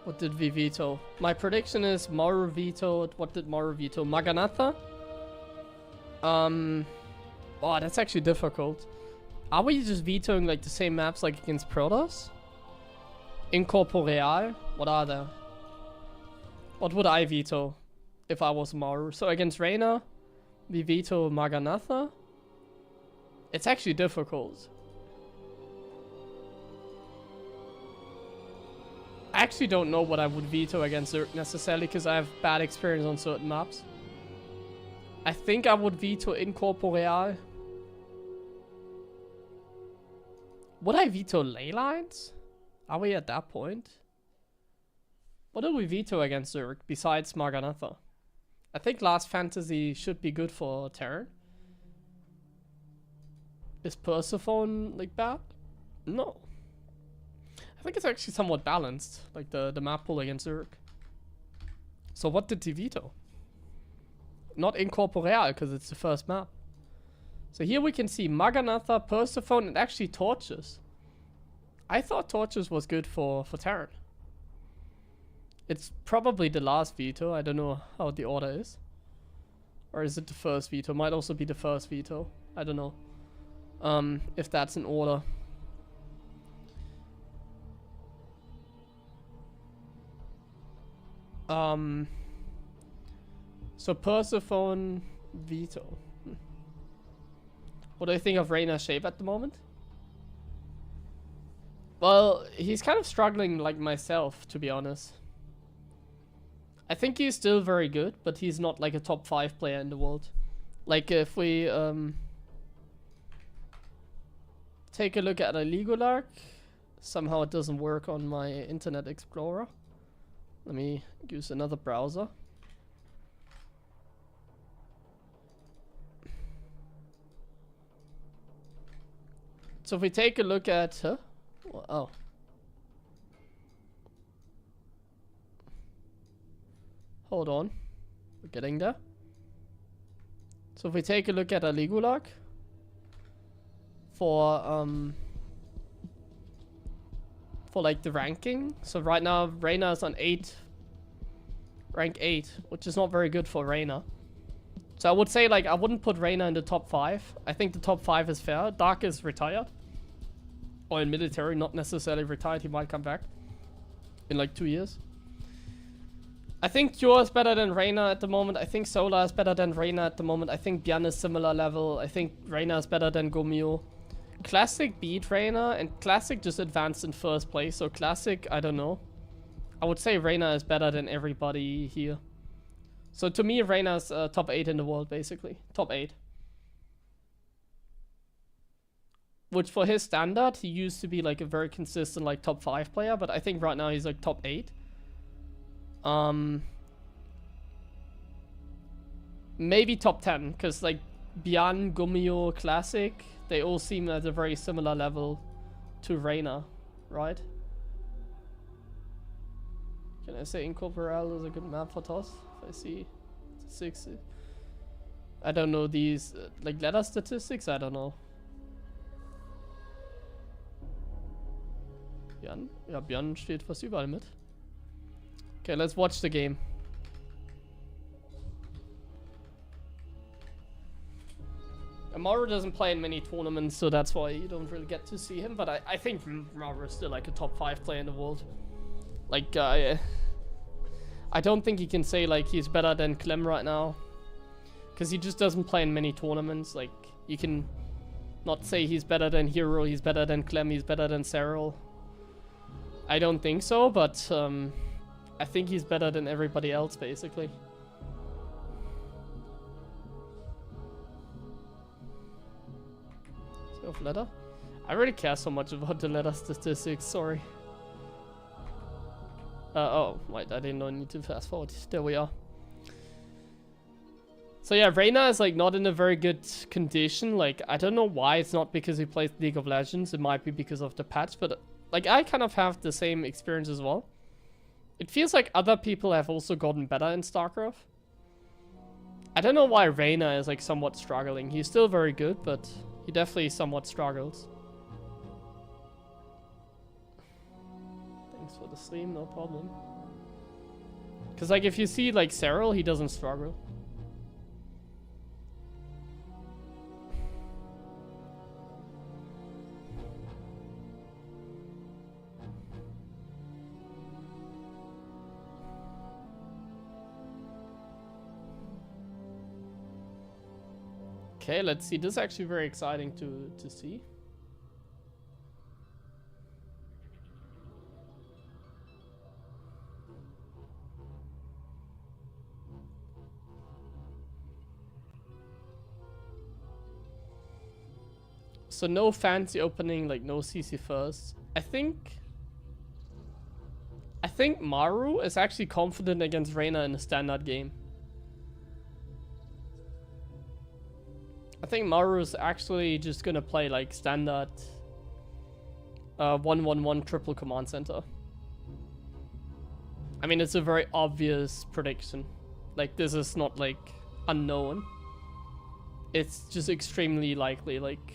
What did we veto? My prediction is Maru vetoed. What did Maru veto? Maganatha? Oh, that's actually difficult. Are we just vetoing like the same maps like against Protoss? Incorporeal? What are there? What would I veto if I was Maru? So against Reynor, we veto Maganatha. It's actually difficult. I actually don't know what I would veto against Zerg necessarily because I have bad experience on certain maps. I think I would veto Incorporeal. Would I veto ley lines? Are we at that point? What do we veto against Zerg besides Maganatha? I think Last Fantasy should be good for Terran. Is Persephone like bad? No. I think it's actually somewhat balanced, like the map pool against Zerg. So what did he veto? Not Incorporeal, because it's the first map. So here we can see Maganatha, Persephone, and actually Torches. I thought Torches was good for Terran. It's probably the last veto. I don't know how the order is. Or is it the first veto? Might also be the first veto. I don't know. If that's in order. So Persephone veto. What do you think of Reynor's shape at the moment? Well, he's kind of struggling like myself, to be honest. I think he's still very good, but he's not like a top 5 player in the world. Like if we take a look at a Legolark, somehow it doesn't work on my Internet Explorer. Let me use another browser. So if we take a look at... Oh. Hold on. We're getting there. So if we take a look at a Legolark for like the ranking. So right now Reynor is on 8. Rank 8, which is not very good for Reynor. So I would say like I wouldn't put Reynor in the top 5. I think the top 5 is fair. Dark is retired. Or in military, not necessarily retired. He might come back in like 2 years. I think Cure is better than Reynor at the moment. I think Solar is better than Reynor at the moment. I think Byan is similar level. I think Reynor is better than Gumiho. Classic beat Reynor, and Classic just advanced in first place. So Classic, I don't know. I would say Reynor is better than everybody here. So to me, Reynor is top 8 in the world, basically. Top 8. Which for his standard, he used to be like a very consistent like top 5 player. But I think right now he's like top 8. Maybe top 10. Because like Byan, Gumiho, Classic, they all seem at a very similar level to Reynor, right? Can I say Incorporeal is a good map for TOS? If I see 6. I don't know these like ladder statistics, I don't know. Byan? Ja, Byan steht fast überall mit. Okay, let's watch the game. Maru doesn't play in many tournaments, so that's why you don't really get to see him. But I think Maru is still like a top 5 player in the world. Like, I don't think you can say like he's better than Clem right now. Because he just doesn't play in many tournaments. Like, you can not say he's better than Hero, he's better than Clem, he's better than Cyril. I don't think so, but I think he's better than everybody else, basically. Of ladder? I really care so much about the ladder statistics, sorry. Oh, wait, I didn't know I need to fast forward. There we are. So yeah, Reynor is like not in a very good condition. Like, I don't know why. It's not because he plays League of Legends. It might be because of the patch, but like I kind of have the same experience as well. It feels like other people have also gotten better in StarCraft. I don't know why Reynor is like somewhat struggling. He's still very good, but he definitely somewhat struggles. Thanks for the stream, no problem. Because like if you see like Cyril, he doesn't struggle. Okay, let's see. This is actually very exciting to see. So no fancy opening, like no CC first. I think Maru is actually confident against Reynor in a standard game. I think Maru is actually just gonna play like standard 1-1-1 triple command center. I mean, it's a very obvious prediction. Like, this is not like unknown. It's just extremely likely. Like,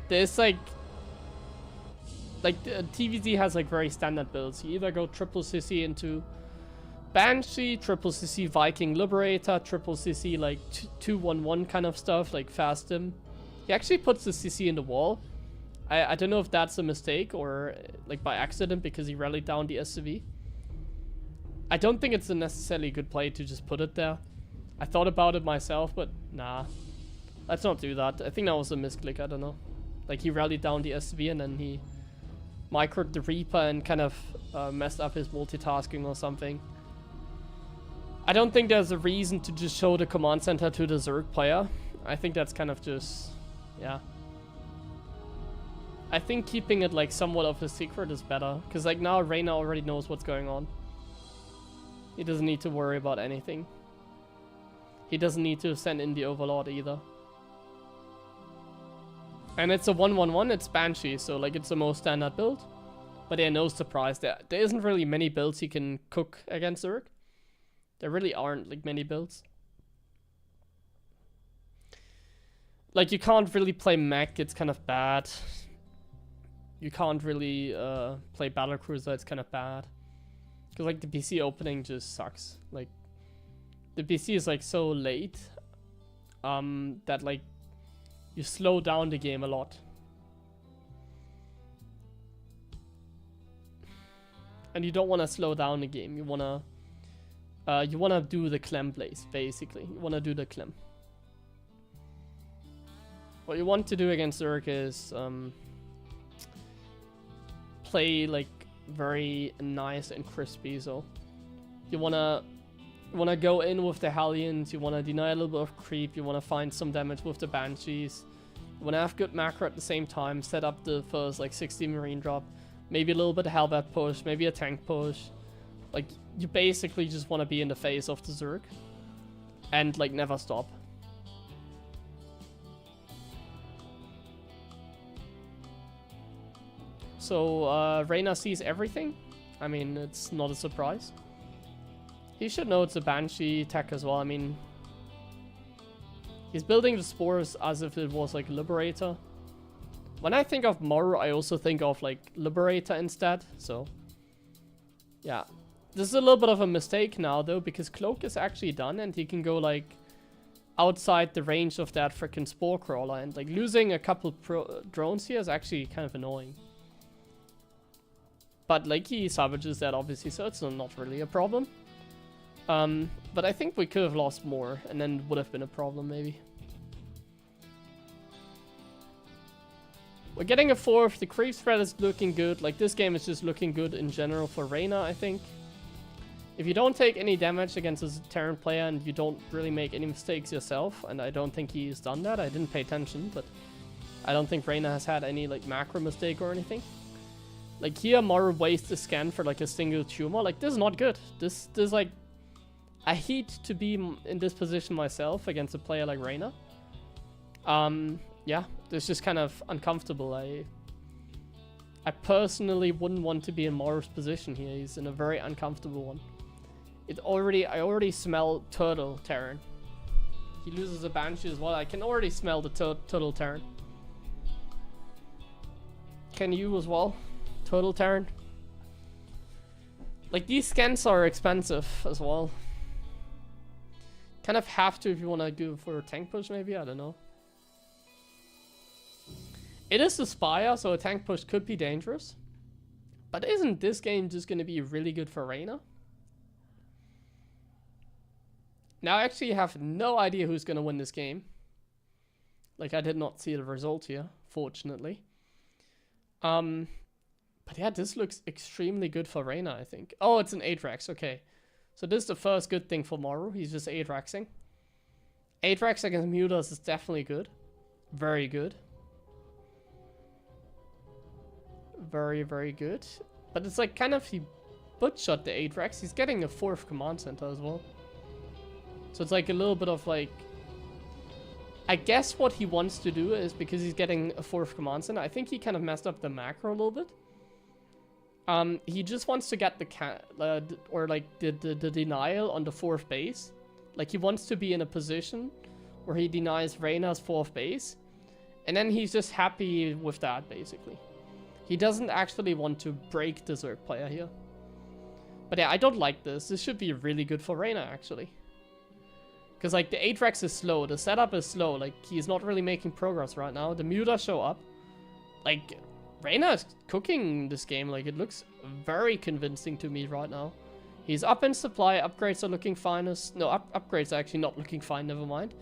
there's like TVZ has like very standard builds. You either go triple CC into Banshee, triple CC Viking Liberator, triple CC like 2-1-1 kind of stuff, like fast him. He actually puts the CC in the wall. I don't know if that's a mistake or like by accident because he rallied down the SCV. I don't think it's a necessarily good play to just put it there. I thought about it myself, but nah. Let's not do that. I think that was a misclick, I don't know. Like he rallied down the SCV and then he microed the Reaper and kind of messed up his multitasking or something. I don't think there's a reason to just show the command center to the Zerg player. I think that's kind of just, yeah. I think keeping it like somewhat of a secret is better. Because like now Reynor already knows what's going on. He doesn't need to worry about anything. He doesn't need to send in the Overlord either. And it's a 1-1-1, it's Banshee, so like it's the most standard build. But yeah, no surprise. There isn't really many builds he can cook against Zerg. There really aren't like many builds. Like you can't really play mech, it's kind of bad. You can't really play Battlecruiser, it's kind of bad. Because like the PC opening just sucks. Like the PC is like so late that like you slow down the game a lot. And you don't want to slow down the game. You wanna do the clem blaze, basically. You wanna do the clem. What you want to do against Zerg is play like very nice and crispy. So you wanna go in with the Hellions. You wanna deny a little bit of creep. You wanna find some damage with the Banshees. You wanna have good macro at the same time. Set up the first like 60 Marine drop. Maybe a little bit of Hellbat push. Maybe a tank push. Like you basically just wanna be in the face of the Zerg and like never stop. So Reynor sees everything. I mean, it's not a surprise. He should know it's a Banshee tech as well. I mean, he's building the spores as if it was like Liberator. When I think of Maru, I also think of like Liberator instead. So, yeah. This is a little bit of a mistake now though, because Cloak is actually done and he can go like outside the range of that freaking Spore Crawler. And like losing a couple drones here is actually kind of annoying. But like he salvages that obviously, so it's not really a problem. But I think we could have lost more and then would have been a problem maybe. We're getting a 4th. The creep spread is looking good. Like this game is just looking good in general for Reynor, I think. If you don't take any damage against a Terran player and you don't really make any mistakes yourself, and I don't think he's done that. I didn't pay attention, but I don't think Reynor has had any like macro mistake or anything. Like here, Maru wastes the scan for like a single tumor. Like this is not good. This like, I hate to be in this position myself against a player like Reynor. Yeah, it's just kind of uncomfortable. I personally wouldn't want to be in Maru's position here. He's in a very uncomfortable one. I already smell turtle Terran. He loses a Banshee as well. I can already smell the turtle Terran. Can you as well? Turtle Terran. Like these scans are expensive as well. Kind of have to if you want to go for a tank push maybe, I don't know. It is the Spire, so a tank push could be dangerous. But isn't this game just going to be really good for Reynor? Now I actually have no idea who's going to win this game. Like I did not see the result here, fortunately. But yeah, this looks extremely good for Reynor, I think. Oh, it's an 8-Rex, okay. So this is the first good thing for Maru. He's just 8-Rexing. 8-Rex against Mutas is definitely good. Very good. Very, very good. But it's like kind of he butt-shot the 8-Rex. He's getting a 4th command center as well. So it's like a little bit of like... I guess what he wants to do is, because he's getting a 4th command center, I think he kind of messed up the macro a little bit. He just wants to get the the denial on the 4th base. Like he wants to be in a position where he denies Reynor's 4th base. And then he's just happy with that, basically. He doesn't actually want to break the Zerg player here. But yeah, I don't like this. This should be really good for Reynor, actually. Because, like, the 8-Rex is slow. The setup is slow. Like, he's not really making progress right now. The Muta show up. Like, Reynor is cooking this game. Like, it looks very convincing to me right now. He's up in supply. Upgrades are looking fine. No, upgrades are actually not looking fine. Never mind.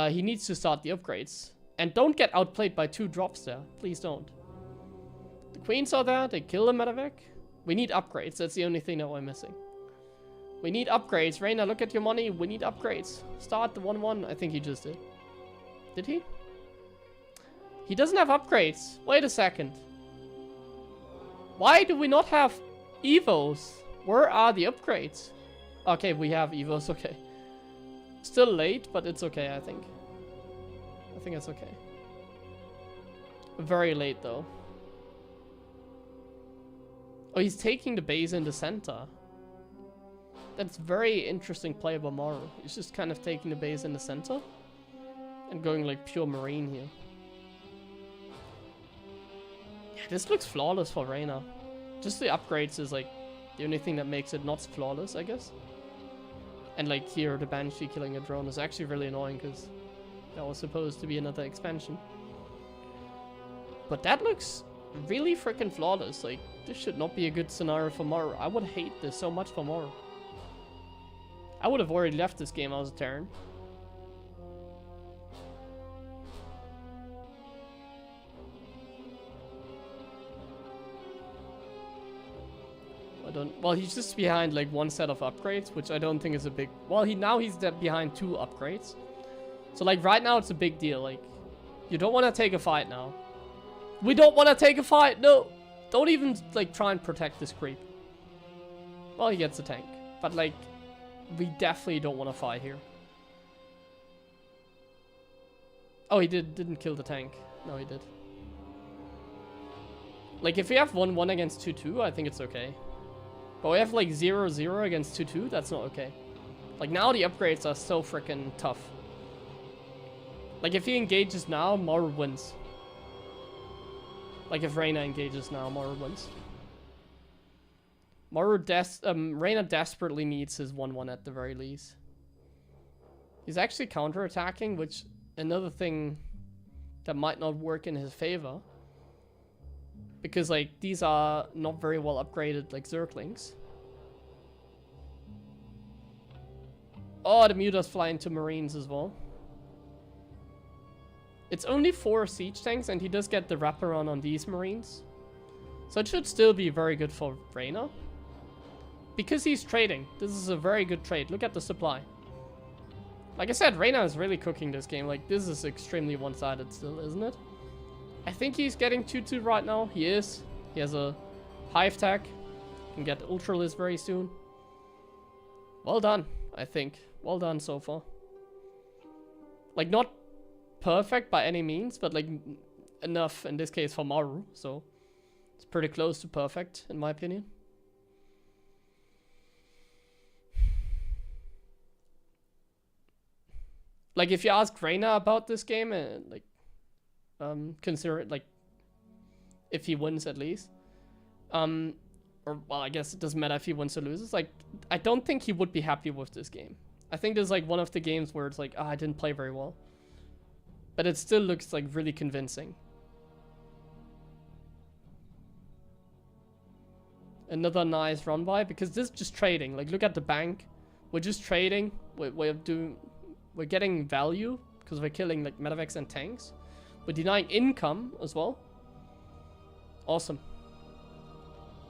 He needs to start the upgrades. And don't get outplayed by 2 drops there. Please don't. The Queens are there. They kill the Medevac. We need upgrades. That's the only thing that we're missing. We need upgrades. Reynor, look at your money. We need upgrades. Start the 1-1. I think he just did. Did he? He doesn't have upgrades. Wait a second. Why do we not have Evos? Where are the upgrades? Okay, we have Evos. Okay. Still late, but it's okay, I think. I think it's okay. Very late, though. Oh, he's taking the base in the center. That's very interesting play by Maru. He's just kind of taking the base in the center and going like pure marine here. Yeah, this looks flawless for Reynor. Just the upgrades is like the only thing that makes it not flawless, I guess. And like here, the Banshee killing a drone is actually really annoying because that was supposed to be another expansion. But that looks really freaking flawless. Like, this should not be a good scenario for Maru. I would hate this so much for Maru. I would have already left this game as a Terran. Well, he's just behind like 1 set of upgrades, which I don't think is a big... Well, he's behind 2 upgrades. So like right now it's a big deal. Like, you don't want to take a fight now. We don't want to take a fight. No, don't even like try and protect this creep. Well, he gets a tank, but like we definitely don't want to fight here. Oh, he didn't kill the tank. No, he did. Like if we have 1-1 against 2-2, I think it's okay. But we have like 0-0 against 2-2. That's not okay. Like now the upgrades are so freaking tough. Like if he engages now, Maru wins. Like if Reynor engages now, Maru wins. Reynor desperately needs his 1-1 at the very least. He's actually counter-attacking, which another thing that might not work in his favor. Because like these are not very well upgraded like Zerglings. Oh, the Mutas fly into Marines as well. It's only 4 siege tanks, and he does get the wraparound on these Marines. So it should still be very good for Reynor. Because he's trading. This is a very good trade. Look at the supply. Like I said, Reynor is really cooking this game. Like, this is extremely one-sided still, isn't it? I think he's getting 2-2 right now. He is. He has a Hive Tech. Can get Ultralis very soon. Well done, I think. Well done so far. Like, not perfect by any means, but like enough in this case for Maru, so it's pretty close to perfect in my opinion. Like, if you ask Reynor about this game and like consider it like if he wins at least, or well, I guess it doesn't matter if he wins or loses. Like, I don't think he would be happy with this game. I think this is like one of the games where it's like, I didn't play very well, but it still looks like really convincing. Another nice run by, because this is just trading. Like, look at the bank. We're just trading. We're getting value because we're killing like medevacs and tanks. We're denying income as well. Awesome.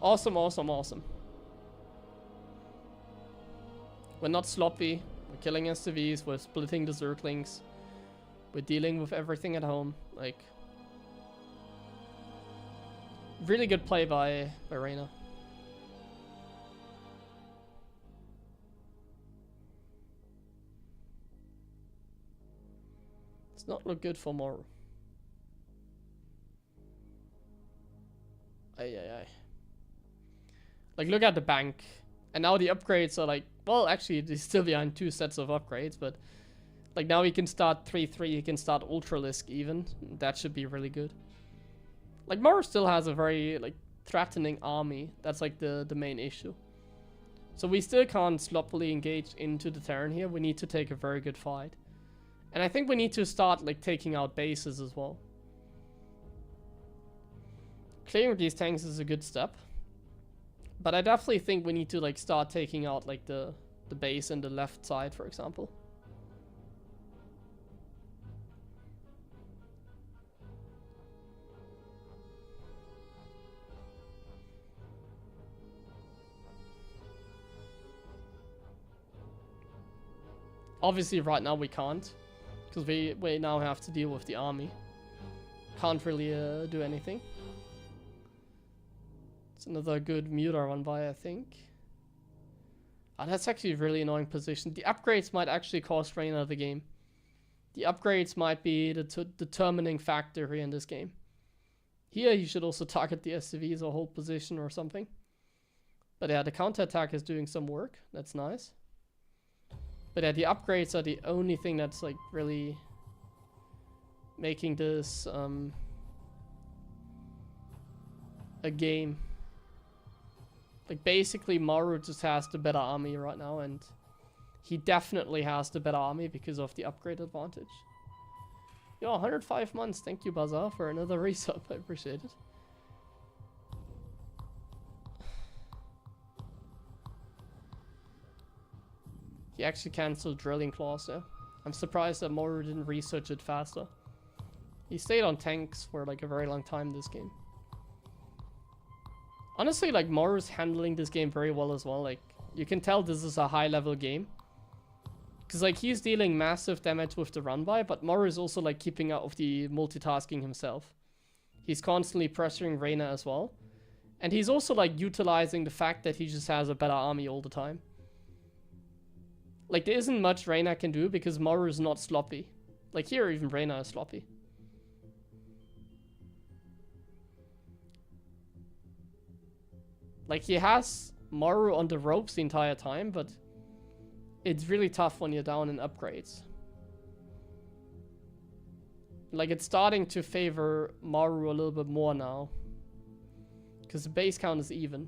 Awesome, awesome, awesome. We're not sloppy. We're killing SCVs. We're splitting the Zerglings. We're dealing with everything at home. Like, really good play by Reynor. It's not look good for Maru. Ay. Like, look at the bank. And now the upgrades are like, well, actually, they're still behind 2 sets of upgrades, but like now he can start 3-3, he can start Ultralisk even. That should be really good. Like, Maru still has a very like threatening army. That's like the main issue. So we still can't sloppily engage into the Terran here. We need to take a very good fight. And I think we need to start like taking out bases as well. Clearing these tanks is a good step. But I definitely think we need to like start taking out like the base in the left side, for example. Obviously right now we can't, because we now have to deal with the army. Can't really do anything. It's another good muter one by, I think. Ah, that's actually a really annoying position. The upgrades might actually cost Reynor the game. The upgrades might be the determining factor here in this game. Here he should also target the SCVs or hold position or something. But yeah, the counterattack is doing some work. That's nice. But yeah, the upgrades are the only thing that's like really making this a game. Like, basically Maru just has the better army right now, and he definitely has the better army because of the upgrade advantage. Yo, 105 months. Thank you, Bazaar, for another resub. I appreciate it. He actually cancelled Drilling Claws, yeah. I'm surprised that Maru didn't research it faster. He stayed on tanks for like a very long time this game. Honestly, like, Maru's handling this game very well as well. Like, you can tell this is a high-level game. Because, like, he's dealing massive damage with the run-by, but Maru is also, like, keeping up with the multitasking himself. He's constantly pressuring Reynor as well. And he's also, like, utilizing the fact that he just has a better army all the time. Like, there isn't much Reynor can do because Maru is not sloppy. Like, here, even Reynor is sloppy. Like, he has Maru on the ropes the entire time, but it's really tough when you're down in upgrades. Like, it's starting to favor Maru a little bit more now. Because the base count is even.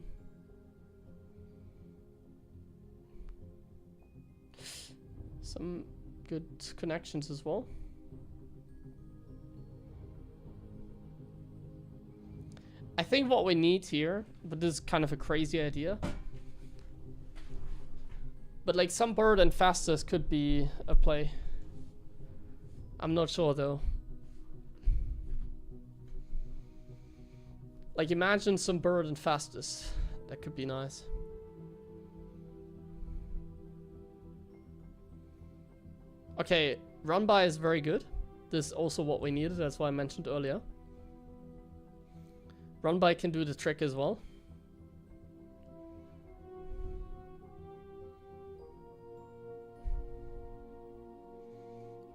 Some good connections as well. I think what we need here, but this is kind of a crazy idea, but like some bird and fastest could be a play. I'm not sure though. Like, imagine some bird and fastest. That could be nice. Okay, run by is very good. This is also what we needed, that's why I mentioned earlier. Run by can do the trick as well.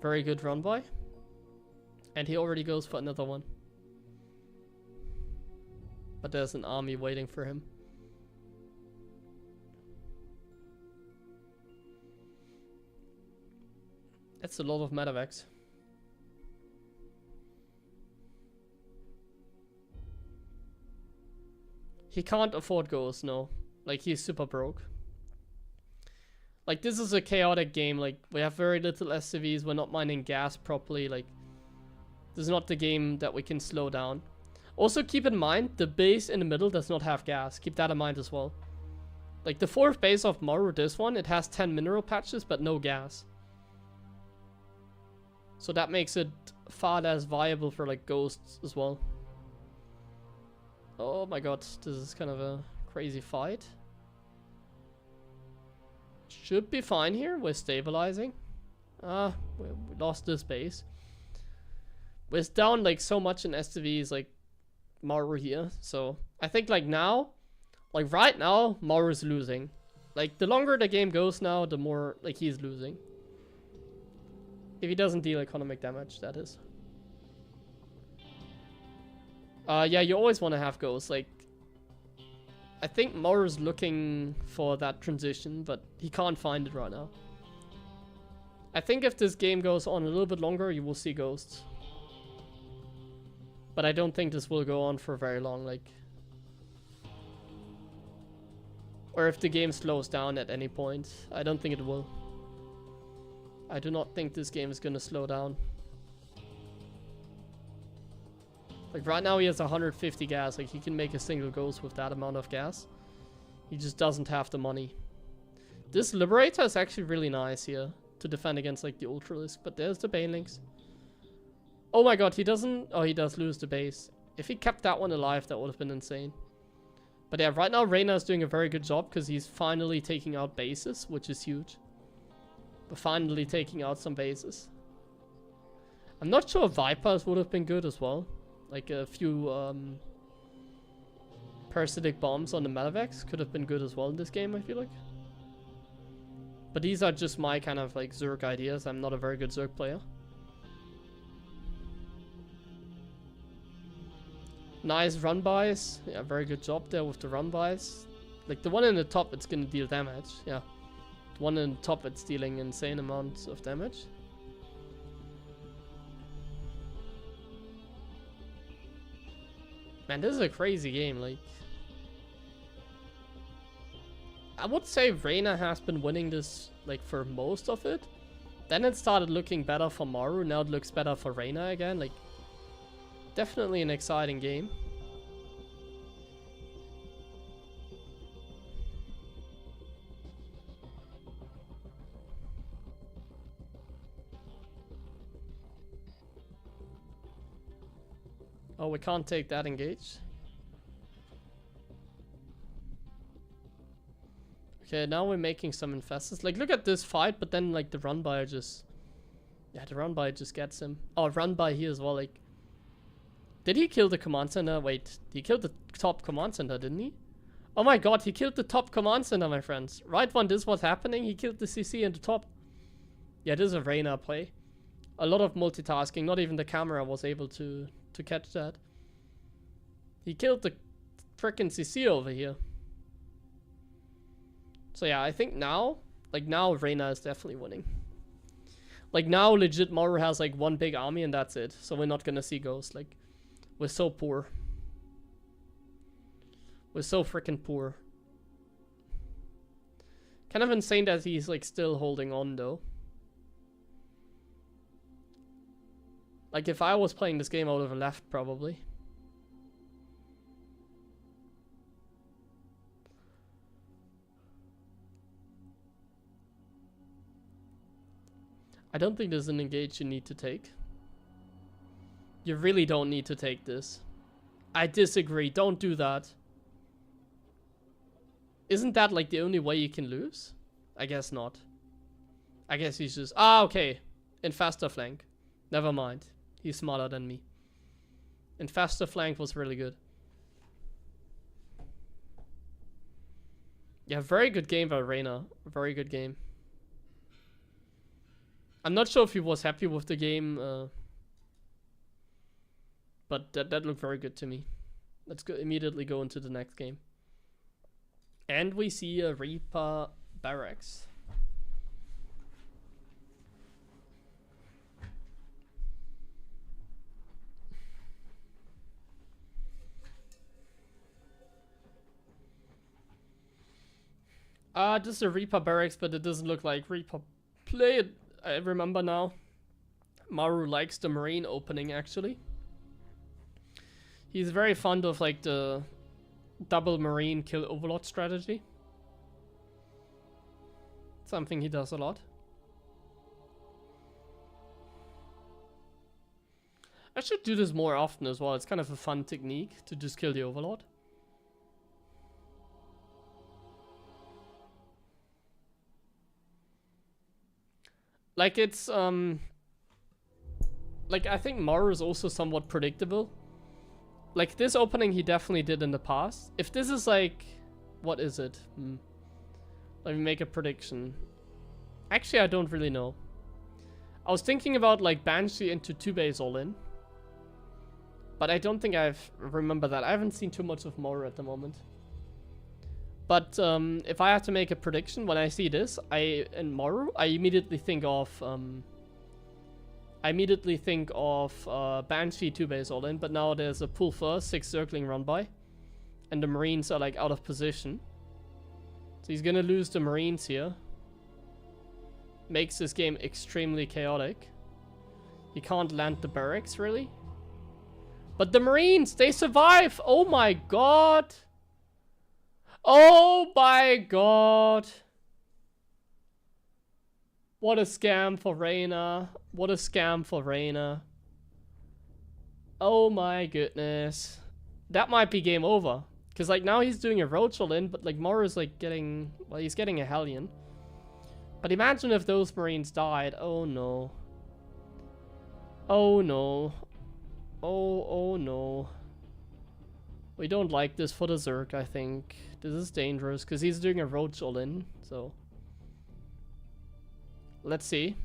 Very good run by. And he already goes for another one. But there's an army waiting for him. That's a lot of medevacs. He can't afford ghosts, no. Like, he's super broke. Like, this is a chaotic game. Like, we have very little SCVs. We're not mining gas properly. Like, this is not the game that we can slow down. Also, keep in mind, the base in the middle does not have gas. Keep that in mind as well. Like, the fourth base of Maru, this one, it has 10 mineral patches, but no gas. So that makes it far less viable for, like, ghosts as well. Oh my god, this is kind of a crazy fight. Should be fine here. We're stabilizing. We lost this base. We're down like so much in SCVs, like Maru here. So I think like now, like right now, Maru's losing. Like the longer the game goes now, the more like he's losing. If he doesn't deal economic damage, that is. Yeah, you always want to have ghosts. Like, I think Maru's looking for that transition, but he can't find it right now. I think if this game goes on a little bit longer, you will see ghosts. But I don't think this will go on for very long, like... Or if the game slows down at any point. I don't think it will. I do not think this game is gonna slow down. Like right now he has 150 gas, like he can make a single ghost with that amount of gas. He just doesn't have the money. This Liberator is actually really nice here to defend against like the Ultralisk, but there's the Banelings. Oh my god, he doesn't... Oh, he does lose the base. If he kept that one alive, that would have been insane. But yeah, right now Reynor is doing a very good job because he's finally taking out bases, which is huge. But finally taking out some bases. I'm not sure Vipers would have been good as well. Like a few parasitic bombs on the medevacs could have been good as well in this game, I feel like. But these are just my kind of like Zerg ideas. I'm not a very good Zerg player. Nice run-bys. Yeah, very good job there with the run-bys. Like the one in the top, it's gonna deal damage. Yeah. The one in the top, it's dealing insane amounts of damage. Man, this is a crazy game, like... I would say Reynor has been winning this, like, for most of it. Then it started looking better for Maru, now it looks better for Reynor again, like... Definitely an exciting game. Oh, we can't take that engage. Okay, now we're making some infestors. Like, look at this fight, but then, like, the run-by just... Yeah, the run-by just gets him. Oh, run-by here as well, like... Did he kill the command center? Wait, he killed the top command center, didn't he? Oh my god, he killed the top command center, my friends. Right when this was happening, he killed the CC in the top. Yeah, this is a Reynor play. A lot of multitasking, not even the camera was able to catch that. He killed the frickin' CC over here. So yeah, I think now, like now Reynor is definitely winning. Like now legit Maru has like one big army and that's it. So we're not gonna see ghosts. Like we're so poor. We're so freaking poor. Kind of insane that he's like still holding on though. Like if I was playing this game I would have left probably. I don't think there's an engage you need to take. You really don't need to take this. I disagree. Don't do that. Isn't that like the only way you can lose? I guess not. I guess he's just... Ah, okay. In faster flank. Never mind. He's smarter than me. And faster flank was really good. Yeah, very good game by Reynor. Very good game. I'm not sure if he was happy with the game, but that looked very good to me. Let's immediately go into the next game. And we see a Reaper Barracks. This is a Reaper Barracks, but it doesn't look like Reaper play it. I remember now. Maru likes the Marine opening, actually. He's very fond of like the double Marine kill Overlord strategy. Something he does a lot. I should do this more often as well. It's kind of a fun technique to just kill the Overlord. Like it's like I think Maru is also somewhat predictable. Like this opening he definitely did in the past. If this is like, what is it? Let me make a prediction. Actually, I don't really know. I was thinking about like Banshee into 2-base all in. But I don't think remember that. I haven't seen too much of Maru at the moment. But if I had to make a prediction when I see this, in Maru, I immediately think of Banshee 2-base all in, but now there's a pull first, 6 circling run by, and the Marines are like out of position. So he's gonna lose the Marines here. Makes this game extremely chaotic. He can't land the barracks really. But the Marines, they survive! Oh my god! Oh my god! What a scam for Reynor. What a scam for Reynor. Oh my goodness. That might be game over. Because like now he's doing a roach all in, but like Maru's like getting, well, he's getting a Hellion. But imagine if those Marines died. Oh no. Oh no. Oh no. We don't like this for the Zerg, I think. This is dangerous because he's doing a roach all in, so. Let's see.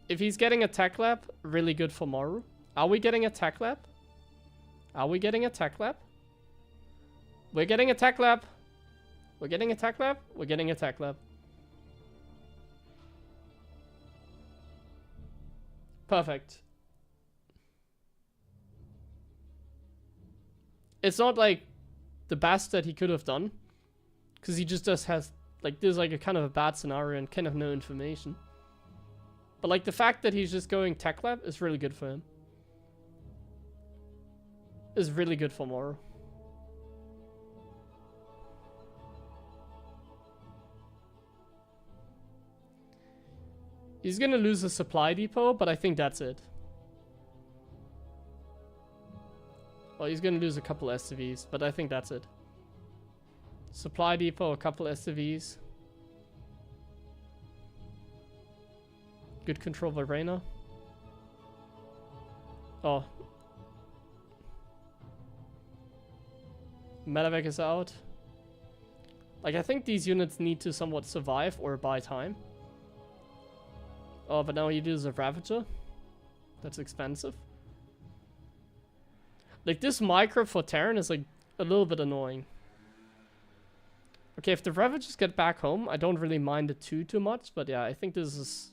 If he's getting a tech lab, really good for Maru. Are we getting a tech lab? Are we getting a tech lab? We're getting a tech lab. We're getting a tech lab. We're getting a tech lab. Perfect. It's not like the best that he could have done, because he just has like there's like a kind of a bad scenario and kind of no information. But like the fact that he's just going tech lab is really good for him. Is really good for Maru. He's gonna lose a supply depot, but I think that's it. Well, he's gonna lose a couple SCVs, but I think that's it. Supply depot, a couple SCVs. Good control by Reynor. Oh. Medevac is out. Like, I think these units need to somewhat survive or buy time. Oh, but now he does a Ravager. That's expensive. Like, this micro for Terran is, like, a little bit annoying. Okay, if the Ravagers get back home, I don't really mind it too much. But yeah, I think this is...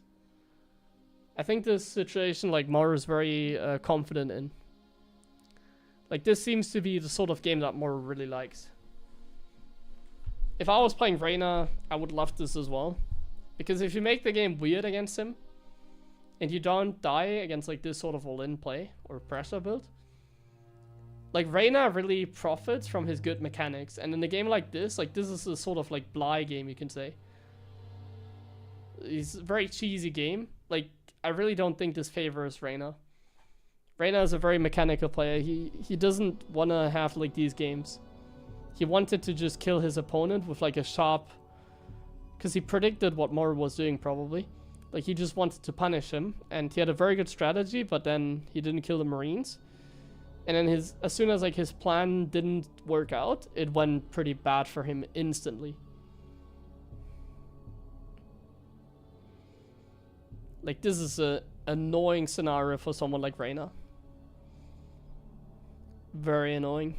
I think this situation, like, Maru is very confident in. Like, this seems to be the sort of game that Maru really likes. If I was playing Reynor, I would love this as well. Because if you make the game weird against him, and you don't die against, like, this sort of all-in play, or pressure build, like, Reynor really profits from his good mechanics. And in a game like this is a sort of, like, Bly game, you can say. It's a very cheesy game. Like, I really don't think this favors Reynor. Reynor is a very mechanical player. He doesn't want to have, like, these games. He wanted to just kill his opponent with, like, a sharp... Because he predicted what Maru was doing, probably. Like, he just wanted to punish him. And he had a very good strategy, but then he didn't kill the Marines. And then as soon as, like, his plan didn't work out, it went pretty bad for him instantly. Like, this is a annoying scenario for someone like Reynor. Very annoying.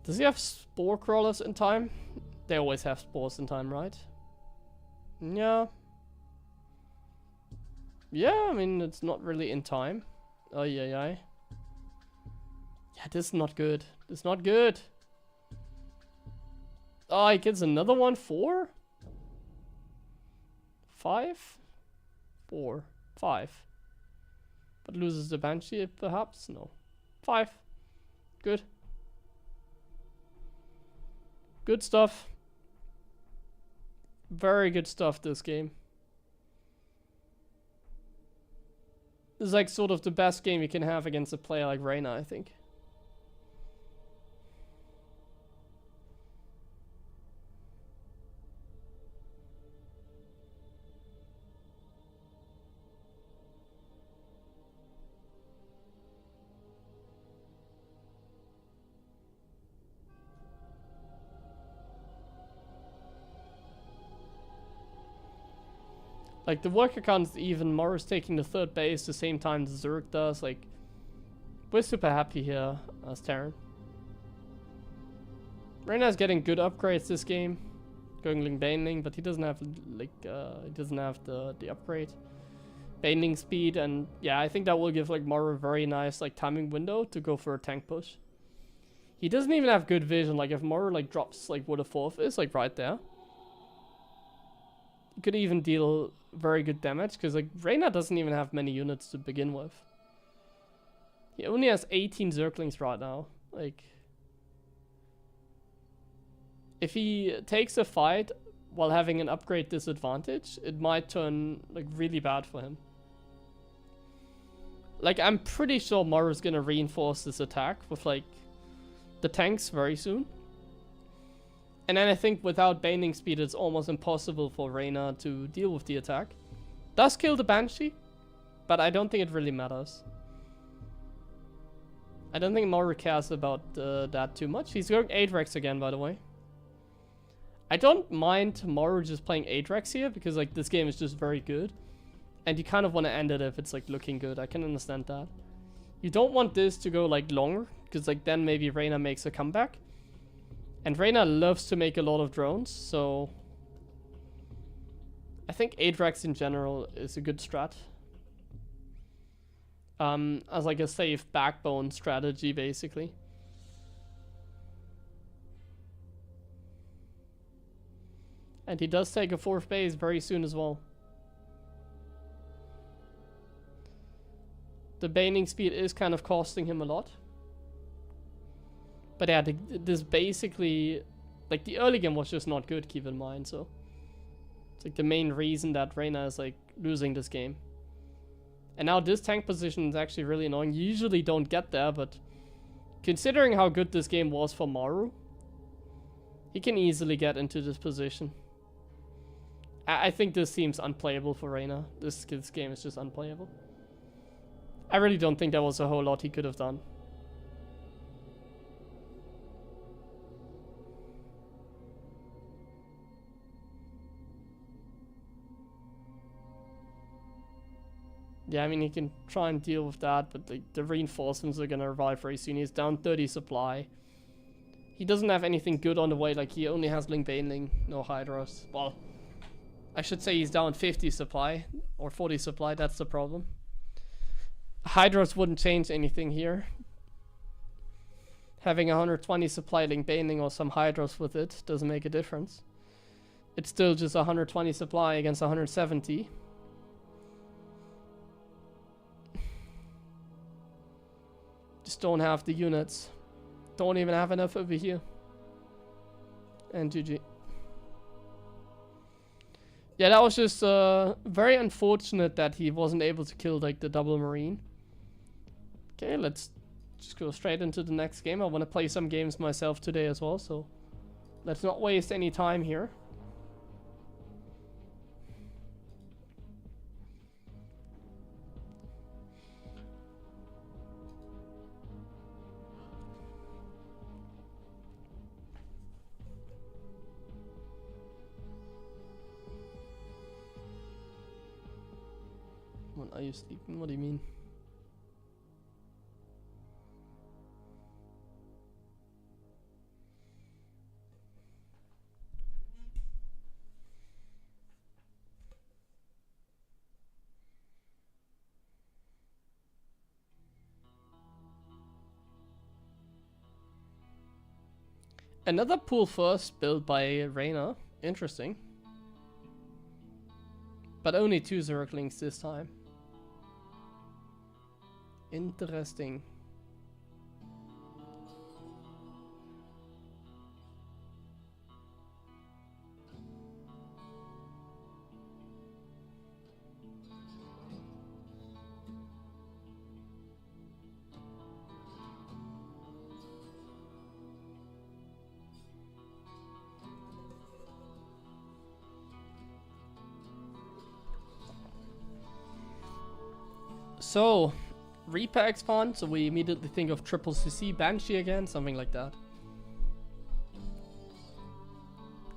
Does he have spore crawlers in time? They always have spores in time, right? Yeah. Yeah, I mean, it's not really in time. Oh, yeah. Yeah, this is not good. This is not good. Oh, he gets another one. 4? 5? 4. 5. But loses the Banshee, perhaps? No. 5. Good. Good stuff. Very good stuff, this game. This is like sort of the best game you can have against a player like Reynor, I think. Like, the worker count's even. Maru's taking the 3rd base the same time Zerg does. Like, we're super happy here as Terran. Reynor's getting good upgrades this game. Going Baneling, but he doesn't have, like, he doesn't have the upgrade. Baneling speed, and yeah, I think that will give, like, Maru a very nice, like, timing window to go for a tank push. He doesn't even have good vision. Like, if Maru, like, drops, like, what a 4th is, like, right there. He could even deal very good damage, because like Reynor doesn't even have many units to begin with. He only has 18 Zerglings right now. Like, if he takes a fight while having an upgrade disadvantage, it might turn like really bad for him. Like, I'm pretty sure Maru's gonna reinforce this attack with like the tanks very soon. And then I think without Baneling speed, it's almost impossible for Reynor to deal with the attack. Does kill the Banshee, but I don't think it really matters. I don't think Maru cares about that too much. He's going 8 Rex again, by the way. I don't mind Maru just playing 8 Rex here, because like this game is just very good. And you kind of want to end it if it's like looking good. I can understand that. You don't want this to go like longer, because like then maybe Reynor makes a comeback. And Reynor loves to make a lot of drones, so I think 8 Rex in general is a good strat. As like a safe backbone strategy, basically. And he does take a 4th base very soon as well. The Baneling speed is kind of costing him a lot. But yeah, this basically, like the early game was just not good, keep in mind, so. It's like the main reason that Reynor is like losing this game. And now this tank position is actually really annoying. You usually don't get there, but considering how good this game was for Maru, he can easily get into this position. I think this seems unplayable for Reynor. This game is just unplayable. I really don't think there was a whole lot he could have done. Yeah, I mean, he can try and deal with that, but like, the reinforcements are gonna arrive very soon. He's down 30 supply. He doesn't have anything good on the way, like he only has Baneling, no Hydras. Well, I should say he's down 50 supply, or 40 supply, that's the problem. Hydras wouldn't change anything here. Having 120 supply Baneling or some Hydras with it doesn't make a difference. It's still just 120 supply against 170. Just don't have the units. Don't even have enough over here. And GG. Yeah, that was just very unfortunate that he wasn't able to kill like the double marine. Okay, let's just go straight into the next game. I want to play some games myself today as well, so let's not waste any time here. When are you sleeping? What do you mean? Another pool first built by Reynor. Interesting. But only 2 Zerglings this time. Interesting. So, repack spawn, so we immediately think of triple CC Banshee again, something like that.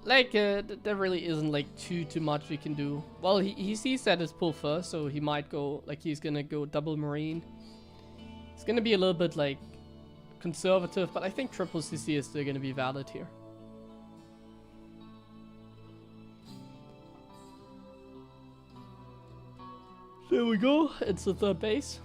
Like, there really isn't like too much we can do. Well, he sees that it's pull first, so he might go, like he's gonna go double Marine. It's gonna be a little bit like conservative, but I think triple CC is still gonna be valid here. There we go, it's the third base.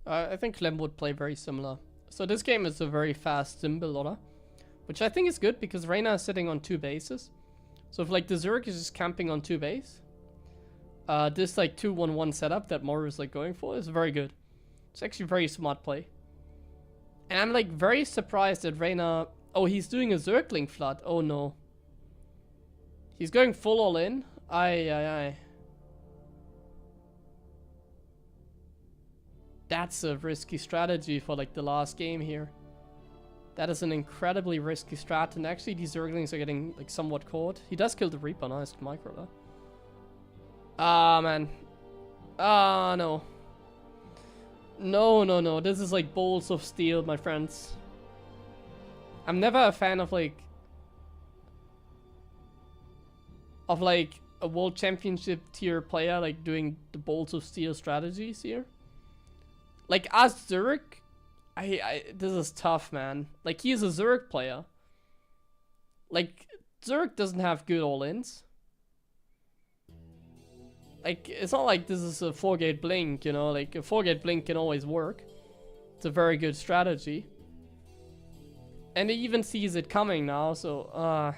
I think Clem would play very similar. So this game is a very fast sim build order, which I think is good because Reynor is sitting on 2 bases. So if like the Zerg is just camping on 2 base, this like 2-1-1 setup that Maru is like going for is very good. It's actually very smart play. And I'm like very surprised that Reynor... Oh, he's doing a Zergling flood. Oh no. He's going full all in. Aye. That's a risky strategy for like the last game here. That is an incredibly risky strat, and actually these Zerglings are getting like somewhat caught. He does kill the Reaper, nice micro though. Ah man. Ah no. No. This is like balls of steel, my friends. I'm never a fan of like a world championship tier player like doing the balls of steel strategies here. Like as Zerg, this is tough, man. Like he's a Zerg player. Like Zerg doesn't have good all-ins. Like it's not like this is a 4-gate blink, you know. Like a 4-gate blink can always work. It's a very good strategy. And he even sees it coming now, so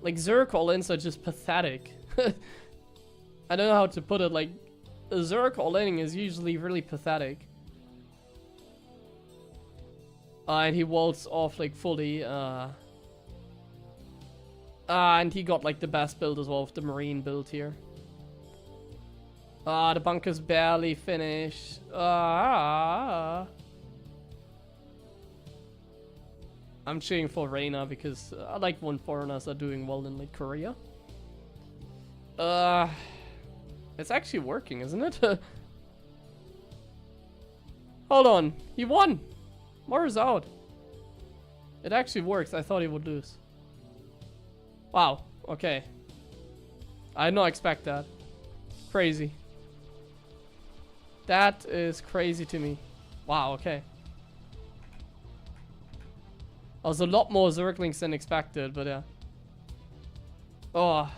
like Zerg all-ins are just pathetic. I don't know how to put it. Like a Zerg all-in is usually really pathetic. And he waltz off like fully. And he got like the best build as well of the Marine build here. The bunker's barely finished. I'm cheering for Reynor because I like when foreigners are doing well in like Korea. It's actually working, isn't it? Hold on, he won! Maru's out. It actually works, I thought he would lose. Wow, okay. I did not expect that. Crazy. That is crazy to me. Wow, okay. I was a lot more Zerglings than expected, but yeah. Oh.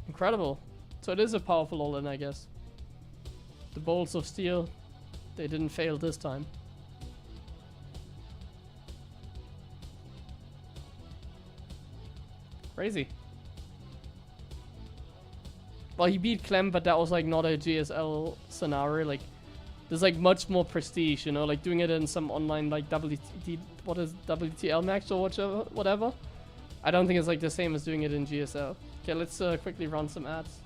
Incredible. So it is a powerful all-in, I guess. The bolts of steel, they didn't fail this time. Crazy. Well, he beat Clem, but that was like not a GSL scenario. Like, there's like much more prestige, you know, like doing it in some online like WTL max or whatever. I don't think it's like the same as doing it in GSL. Okay, let's quickly run some ads.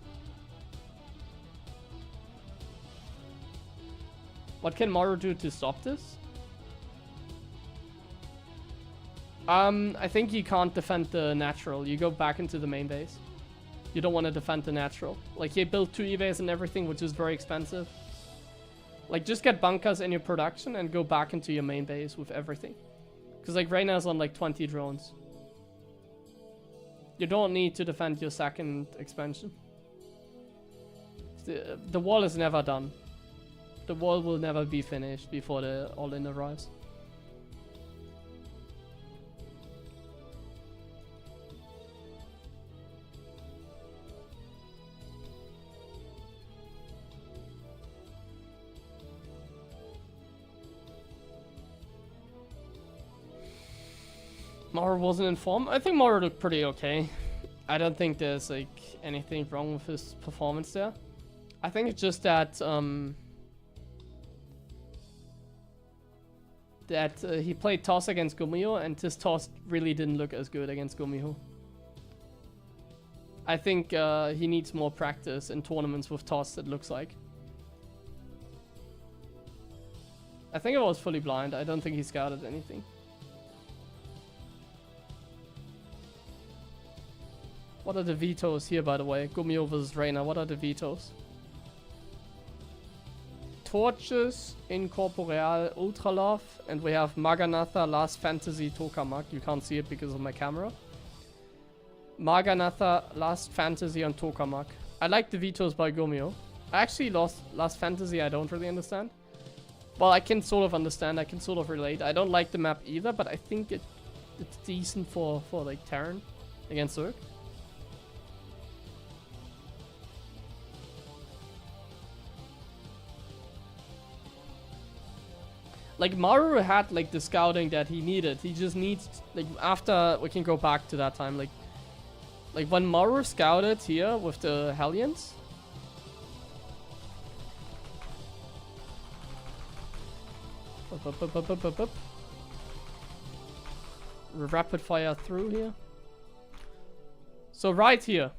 What can Maru do to stop this? I think you can't defend the natural. You go back into the main base. You don't want to defend the natural. Like, he built 2 evays and everything, which is very expensive. Like, just get bunkers in your production and go back into your main base with everything. Because, like, Reynor's on, like, 20 drones. You don't need to defend your second expansion. The wall is never done. The wall will never be finished before the all-in arrives. Maru wasn't informed. I think Maru looked pretty okay. I don't think there's like anything wrong with his performance there. I think it's just that he played toss against Gumiho, and his toss really didn't look as good against Gumiho. I think he needs more practice in tournaments with toss, it looks like. I think I was fully blind. I don't think he scouted anything. What are the vetoes here, by the way? Gumiho versus Reynor. What are the vetoes? Torches, Incorporeal, Ultralove, and we have Maganatha, Last Fantasy, Tokamak. You can't see it because of my camera. Maganatha, Last Fantasy, and Tokamak. I like the vetoes by Gumiho. I actually lost Last Fantasy, I don't really understand. Well, I can sort of understand, I can sort of relate. I don't like the map either, but I think it's decent for like Terran against Zerg. Like, Maru had, like, the scouting that he needed. He just needs, like, after, we can go back to that time, like when Maru scouted here with the Hellions. Rapid fire through here. So right here.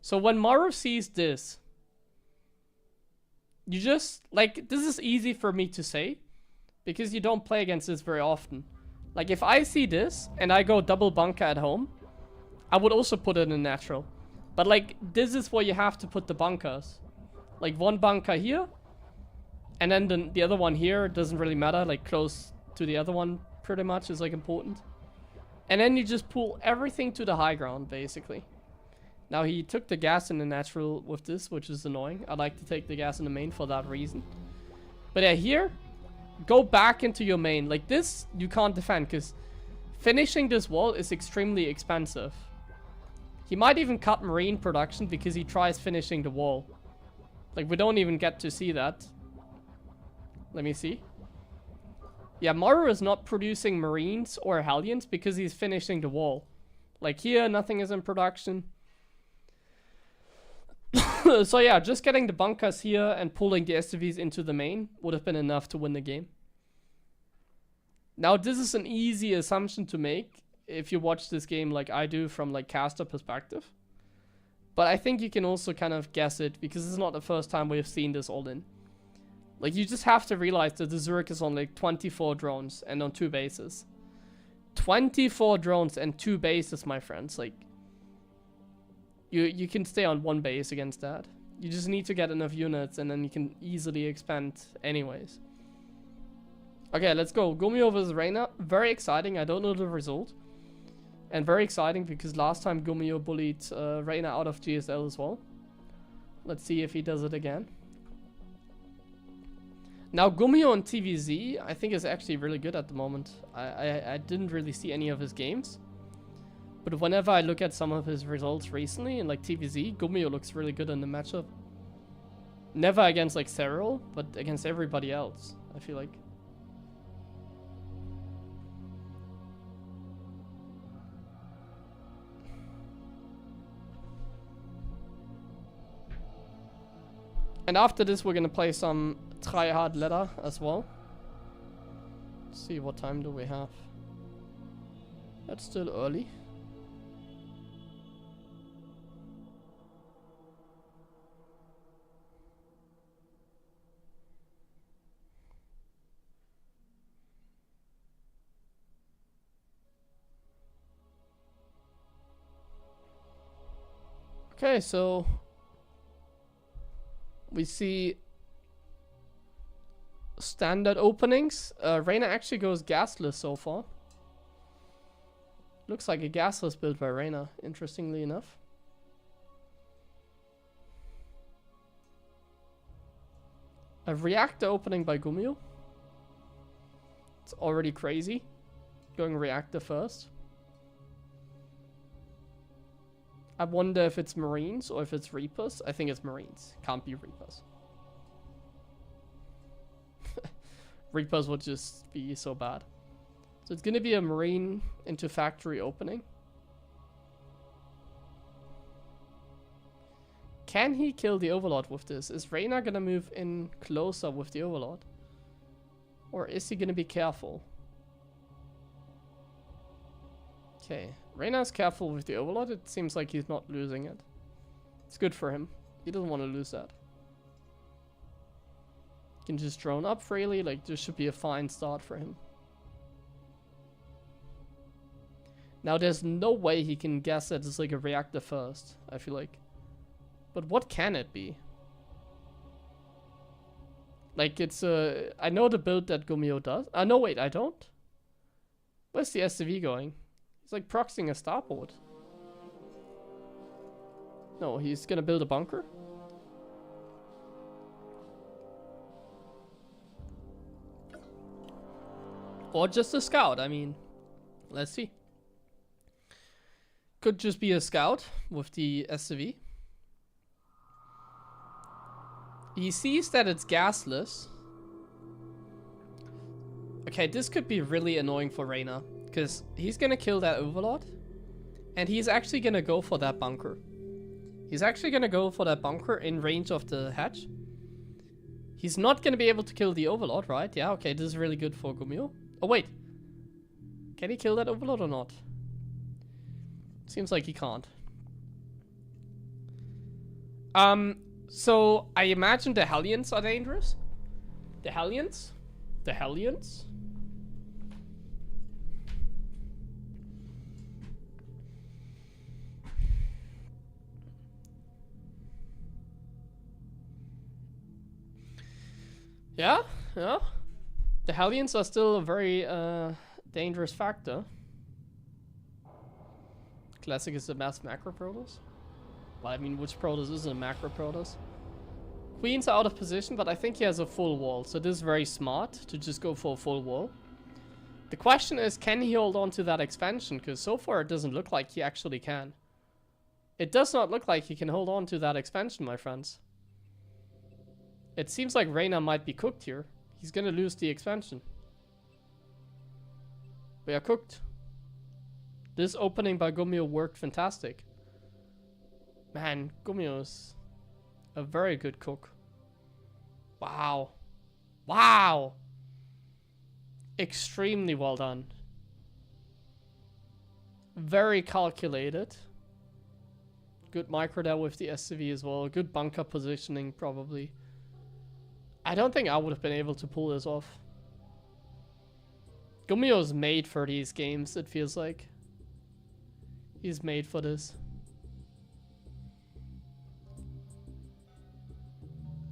So when Maru sees this, you just, like, this is easy for me to say, because you don't play against this very often. Like, if I see this, and I go double bunker at home, I would also put it in natural. But, like, this is where you have to put the bunkers. Like, one bunker here, and then the other one here, doesn't really matter, like, close to the other one, pretty much, is, like, important. And then you just pull everything to the high ground, basically. Now, he took the gas in the natural with this, which is annoying. I like to take the gas in the main for that reason. But yeah, here, go back into your main. Like this, you can't defend, because finishing this wall is extremely expensive. He might even cut Marine production because he tries finishing the wall. Like, we don't even get to see that. Let me see. Yeah, Maru is not producing Marines or Hellions because he's finishing the wall. Like here, nothing is in production. So yeah, just getting the bunkers here and pulling the SCVs into the main would have been enough to win the game. Now, this is an easy assumption to make if you watch this game like I do from like caster perspective. But I think you can also kind of guess it, because it's not the first time we've seen this all in. Like, you just have to realize that the Zerg is on like 24 drones and on 2 bases. 24 drones and 2 bases, my friends. Like, you can stay on 1 base against that. You just need to get enough units and then you can easily expand anyways. Okay, let's go. Gumiho versus Reynor. Very exciting. I don't know the result. And very exciting because last time Gumiho bullied Reynor out of GSL as well. Let's see if he does it again. Now, Gumiho on TVZ, I think, is actually really good at the moment. I didn't really see any of his games. But whenever I look at some of his results recently in like TVZ, Gumiho looks really good in the matchup. Never against like Cyril, but against everybody else, I feel like. And after this, we're gonna play some try-hard ladder as well. Let's see, what time do we have? That's still early. Okay, so we see standard openings. Reynor actually goes gasless so far. Looks like a gasless build by Reynor, interestingly enough. A reactor opening by Gumiho. It's already crazy. Going reactor first. I wonder if it's Marines or if it's Reapers. I think it's Marines. Can't be Reapers. Reapers would just be so bad. So it's gonna be a Marine into factory opening. Can he kill the Overlord with this? Is Reynor gonna move in closer with the Overlord? Or is he gonna be careful? Okay, Reynor's careful with the Overlord. It seems like he's not losing it. It's good for him. He doesn't want to lose that. He can just drone up freely. Like, this should be a fine start for him. Now, there's no way he can guess that it's like a reactor first, I feel like. But what can it be? Like, it's a... I know the build that Gumiho does. No, wait, I don't. Where's the SCV going? He's like proxying a starport. No, he's gonna build a bunker. Or just a scout, I mean. Let's see. Could just be a scout with the SCV. He sees that it's gasless. Okay, this could be really annoying for Reynor. Because he's gonna kill that Overlord. And he's actually gonna go for that bunker. He's actually gonna go for that bunker in range of the hatch. He's not gonna be able to kill the Overlord, right? Yeah, okay, this is really good for Gumiho. Oh, wait. Can he kill that Overlord or not? Seems like he can't. So I imagine the Hellions are dangerous. The Hellions? The Hellions? Yeah, yeah. The Hellions are still a very dangerous factor. Classic is the mass macro Protoss. Well, I mean, which Protoss isn't a macro Protoss? Queen's out of position, but I think he has a full wall, so this is very smart to just go for a full wall. The question is, can he hold on to that expansion? Because so far it doesn't look like he actually can. It does not look like he can hold on to that expansion, my friends. It seems like Reynor might be cooked here. He's gonna lose the expansion. We are cooked. This opening by Gumiho worked fantastic. Man, Gumiho is a very good cook. Wow. Wow! Extremely well done. Very calculated. Good micro there with the SCV as well. Good bunker positioning, probably. I don't think I would have been able to pull this off. Gumiho's made for these games, it feels like. He's made for this.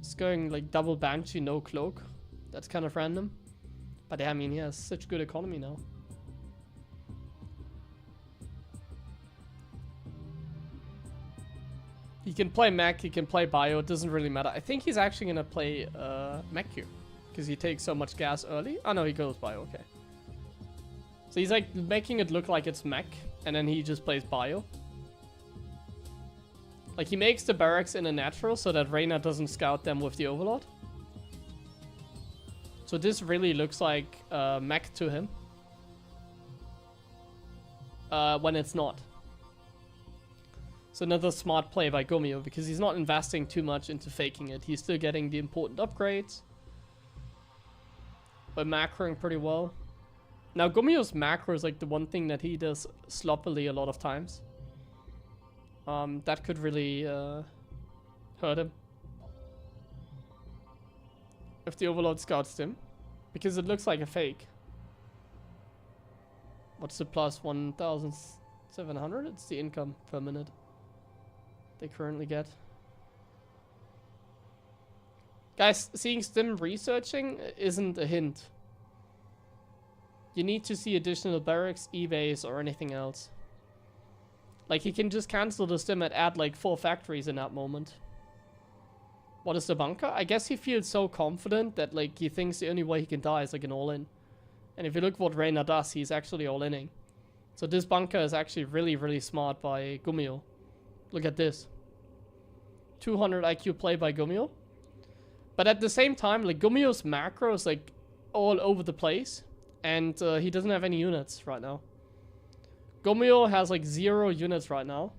It's going like double Banshee, no cloak. That's kind of random. But yeah, I mean, he has such good economy now. He can play mech, he can play bio, it doesn't really matter. I think he's actually gonna play mech here. Because he takes so much gas early. Oh no, he goes bio, okay. So he's like making it look like it's mech, and then he just plays bio. Like he makes the barracks in a natural so that Reynor doesn't scout them with the Overlord. So this really looks like mech to him. When it's not. So another smart play by Gumiho, because he's not investing too much into faking it. He's still getting the important upgrades. But macroing pretty well. Now Gumiho's macro is like the one thing that he does sloppily a lot of times. That could really hurt him. If the Overlord scouts him. Because it looks like a fake. What's the plus 1,700? It's the income per minute. they currently get. Guys, seeing Stim researching isn't a hint. You need to see additional barracks, eBays, or anything else. Like, he can just cancel the Stim and add like 4 factories in that moment. What is the bunker? I guess he feels so confident that like he thinks the only way he can die is like an all-in. And if you look what Reynor does, he's actually all-inning. So this bunker is actually really, really smart by Gumiho. Look at this. 200 IQ play by Gumiho. But at the same time, like, Gumiho's macro is like all over the place. And he doesn't have any units right now. Gumiho has like 0 units right now.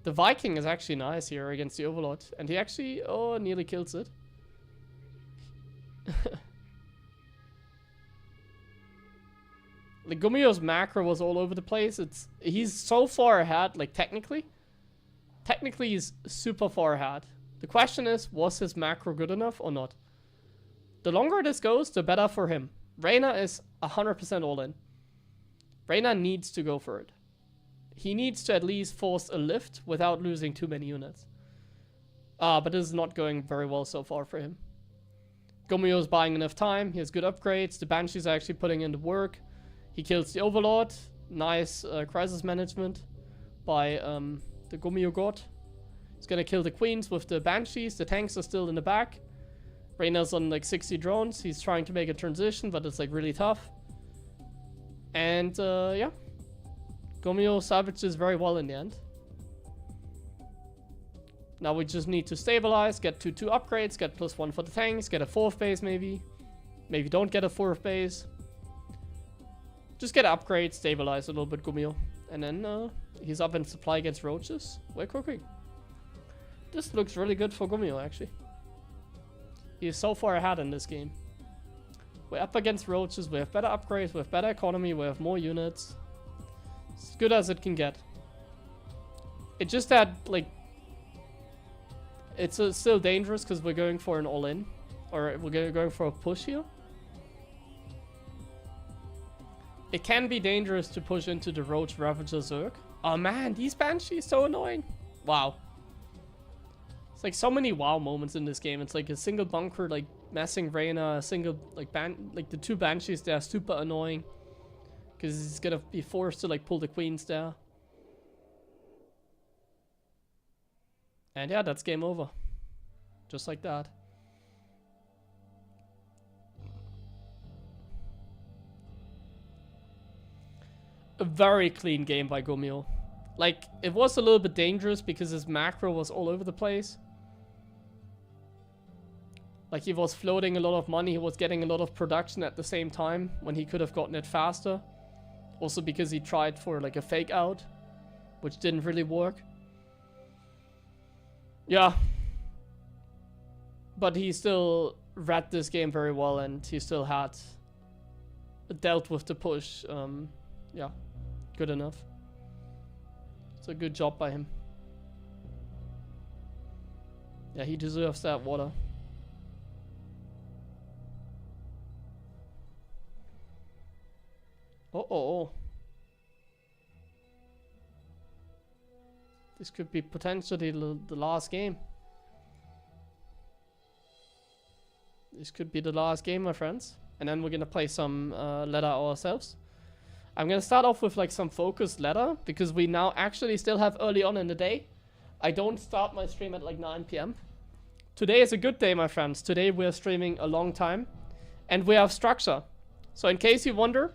The Viking is actually nice here against the Overlord. And he actually, oh, nearly kills it. Like, Gumiho's macro was all over the place. He's so far ahead, like, technically. Technically, he's super far ahead. The question is, was his macro good enough or not? The longer this goes, the better for him. Reynor is 100% all in. Reynor needs to go for it. He needs to at least force a lift without losing too many units. But this is not going very well so far for him. Gumiho is buying enough time. He has good upgrades. The Banshees are actually putting in the work. He kills the Overlord. Nice crisis management by the Gumiho god. He's gonna kill the Queens with the Banshees. The tanks are still in the back. Reynor's on like 60 drones. He's trying to make a transition, but it's like really tough. And yeah. Gumiho salvages very well in the end. Now we just need to stabilize, get 2 upgrades, get +1 for the tanks, get a 4th base maybe. Maybe don't get a 4th base. Just get an upgrade, stabilize a little bit Gumiho. And then he's up in supply against roaches. We're cooking. This looks really good for Gumiho actually. He is so far ahead in this game. We're up against roaches, we have better upgrades, we have better economy, we have more units. It's as good as it can get. It just that, like, it's still dangerous because we're going for an all-in. Or we're going for a push here. It can be dangerous to push into the Roach Ravager Zerg. Oh man, these Banshees so annoying. Wow. It's like so many wow moments in this game. It's like a single bunker like messing Reynor, a single like the 2 Banshees, they're super annoying. Because he's gonna be forced to like pull the Queens there. And yeah, that's game over. Just like that. A very clean game by Gumiho. Like, it was a little bit dangerous because his macro was all over the place. Like, he was floating a lot of money, he was getting a lot of production at the same time when he could have gotten it faster. Also because he tried for like a fake out, which didn't really work. Yeah. But he still read this game very well and he still had dealt with the push. Yeah, good enough. It's a good job by him. Yeah, he deserves that water. Oh. This could be potentially the last game. This could be the last game, my friends. And then we're gonna play some ladder ourselves. I'm gonna start off with like some focused ladder because we now actually still have early on in the day. I don't start my stream at like 9 PM. Today is a good day, my friends. Today we're streaming a long time and we have structure. So in case you wonder,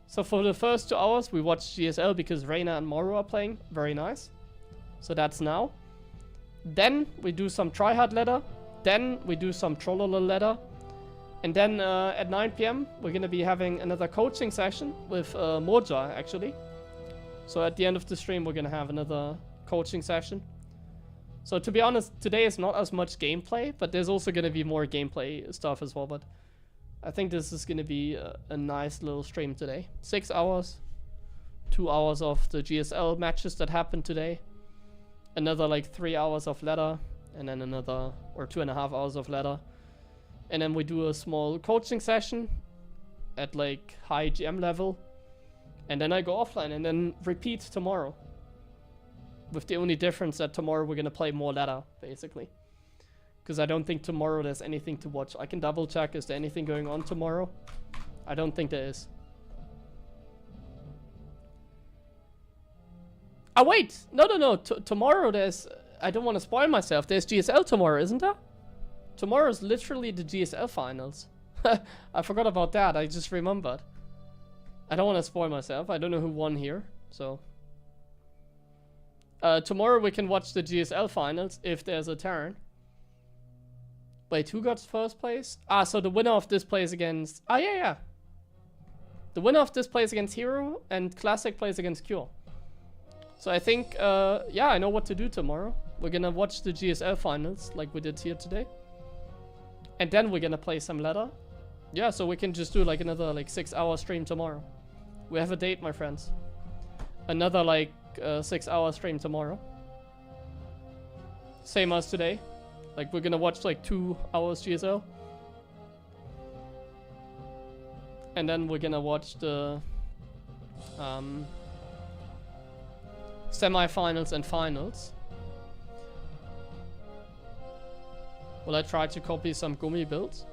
so for the first 2 hours we watched GSL because Reynor and Maru are playing. Very nice. So that's now. Then we do some tryhard ladder. Then we do some trollolol ladder. And then at 9 PM, we're going to be having another coaching session with Moja, actually. So at the end of the stream, we're going to have another coaching session. So to be honest, today is not as much gameplay, but there's also going to be more gameplay stuff as well. But I think this is going to be a nice little stream today. 6 hours, 2 hours of the GSL matches that happened today. Another like 3 hours of ladder, and then another, or 2.5 hours of ladder. And then we do a small coaching session at like high GM level. And then I go offline and then repeat tomorrow. With the only difference that tomorrow we're gonna play more ladder, basically. Because I don't think tomorrow there's anything to watch. I can double check, is there anything going on tomorrow? I don't think there is. Oh wait! No. Tomorrow there's... I don't want to spoil myself. There's GSL tomorrow, isn't there? Tomorrow's literally the GSL finals. I forgot about that. I just remembered. I don't want to spoil myself. I don't know who won here, so... tomorrow we can watch the GSL finals if there's a turn. Wait, who got first place? Ah, so the winner of this plays against... Ah, yeah. The winner of this plays against Hero, and Classic plays against Cure. So I think, yeah, I know what to do tomorrow. We're gonna watch the GSL finals, like we did here today. And then we're gonna play some ladder. Yeah, so we can just do like another like 6-hour stream tomorrow. We have a date, my friends. Another like 6-hour stream tomorrow. Same as today. Like we're gonna watch like 2 hours GSL. And then we're gonna watch the semi-finals and finals. Will I try to copy some Gumi builds?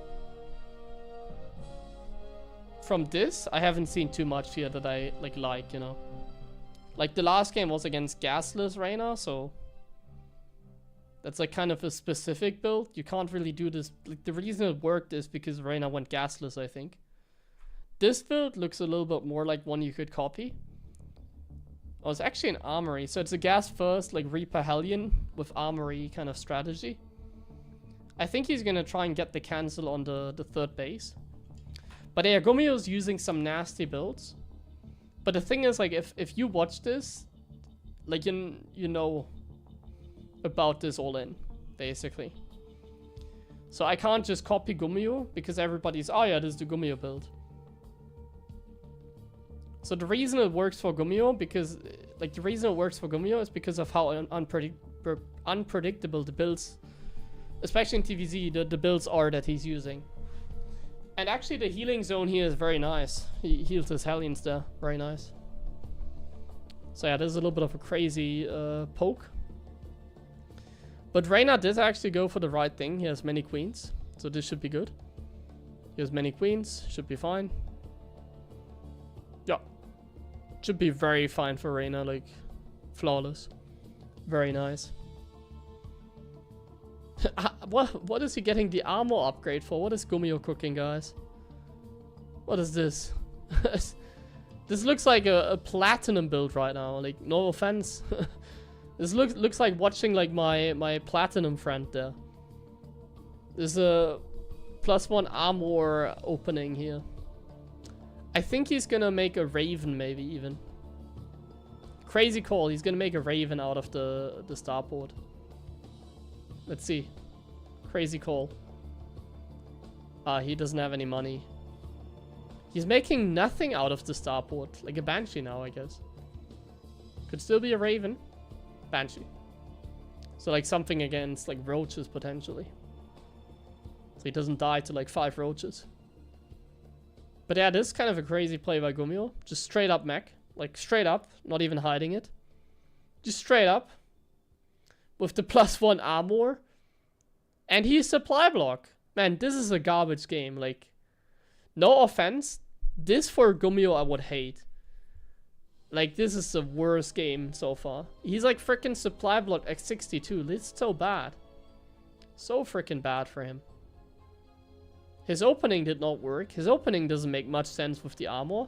From this, I haven't seen too much here that I like, you know. Like the last game was against Gasless Reynor, so that's like kind of a specific build. You can't really do this. Like the reason it worked is because Reynor went Gasless, I think. This build looks a little bit more like one you could copy. Oh, it's actually an armory. So it's a gas first, like Reaper Hellion with armory kind of strategy. I think he's gonna try and get the cancel on the third base. But yeah, Gumiho's using some nasty builds. But the thing is, like, if you watch this, like, you know about this all in, basically. So I can't just copy Gumiho because everybody's, oh yeah, this is the Gumiho build. So the reason it works for Gumiho, because, like, the reason it works for Gumiho is because of how unpredictable the builds, especially in TVZ, the builds are that he's using. And actually the healing zone here is very nice. He heals his Hellions there. Very nice. So yeah, there's a little bit of a crazy poke. But Reynor did actually go for the right thing. He has many queens. So this should be good. He has many queens. Should be fine. Yeah. Should be very fine for Reynor. Like, flawless. Very nice. What is he getting the armor upgrade for? What is Gumiho cooking, guys? What is this? This looks like a platinum build right now. Like, no offense. This looks like watching like my platinum friend there. There's a +1 armor opening here. I think he's gonna make a Raven, maybe even. Crazy call. He's gonna make a Raven out of the starport. Let's see. Crazy call. He doesn't have any money. He's making nothing out of the starport. Like a Banshee now, I guess. Could still be a Raven. Banshee. So like something against like roaches potentially. So he doesn't die to like 5 roaches. But yeah, this is kind of a crazy play by Gumiho. Just straight up mech. Like straight up. Not even hiding it. Just straight up. With the +1 armor. And he's supply block. Man, this is a garbage game. Like, no offense. This for Gumiho I would hate. Like, this is the worst game so far. He's like freaking supply block at 62. It's so bad. So freaking bad for him. His opening did not work. His opening doesn't make much sense with the armor.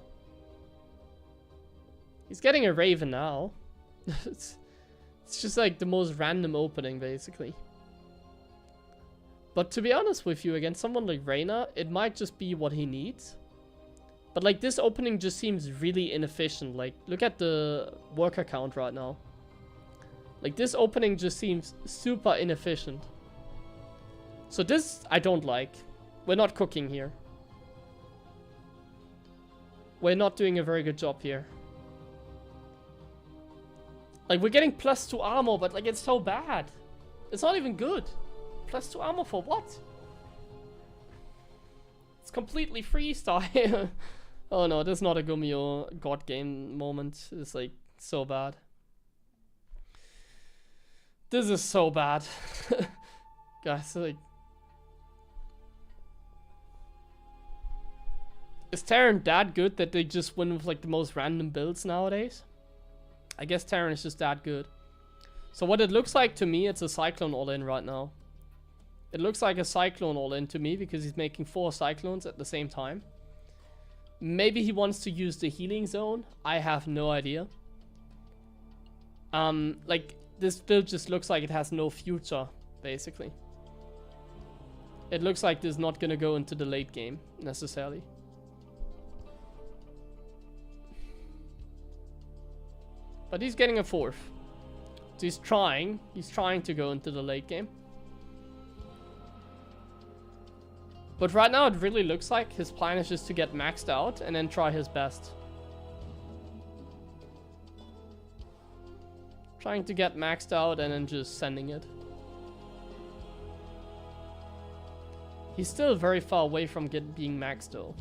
He's getting a Raven now. It's just like the most random opening, basically. But to be honest with you, against someone like Reynor, it might just be what he needs. But like this opening just seems really inefficient. Like, look at the worker count right now. Like this opening just seems super inefficient. So this I don't like. We're not cooking here. We're not doing a very good job here. Like, we're getting +2 armor, but like, it's so bad. It's not even good. +2 armor for what? It's completely freestyle. Oh no, this is not a Gumiho God game moment. It's like, so bad. This is so bad. Guys, like... Is Terran that good that they just win with like the most random builds nowadays? I guess Terran is just that good. So what it looks like to me, it's a Cyclone all-in right now. It looks like a Cyclone all-in to me because he's making 4 Cyclones at the same time. Maybe he wants to use the healing zone. I have no idea. Like, this build just looks like it has no future, basically. It looks like this is not gonna go into the late game, necessarily. But he's getting a 4th. So he's trying to go into the late game. But right now it really looks like his plan is just to get maxed out and then try his best. Trying to get maxed out and then just sending it. He's still very far away from being maxed though.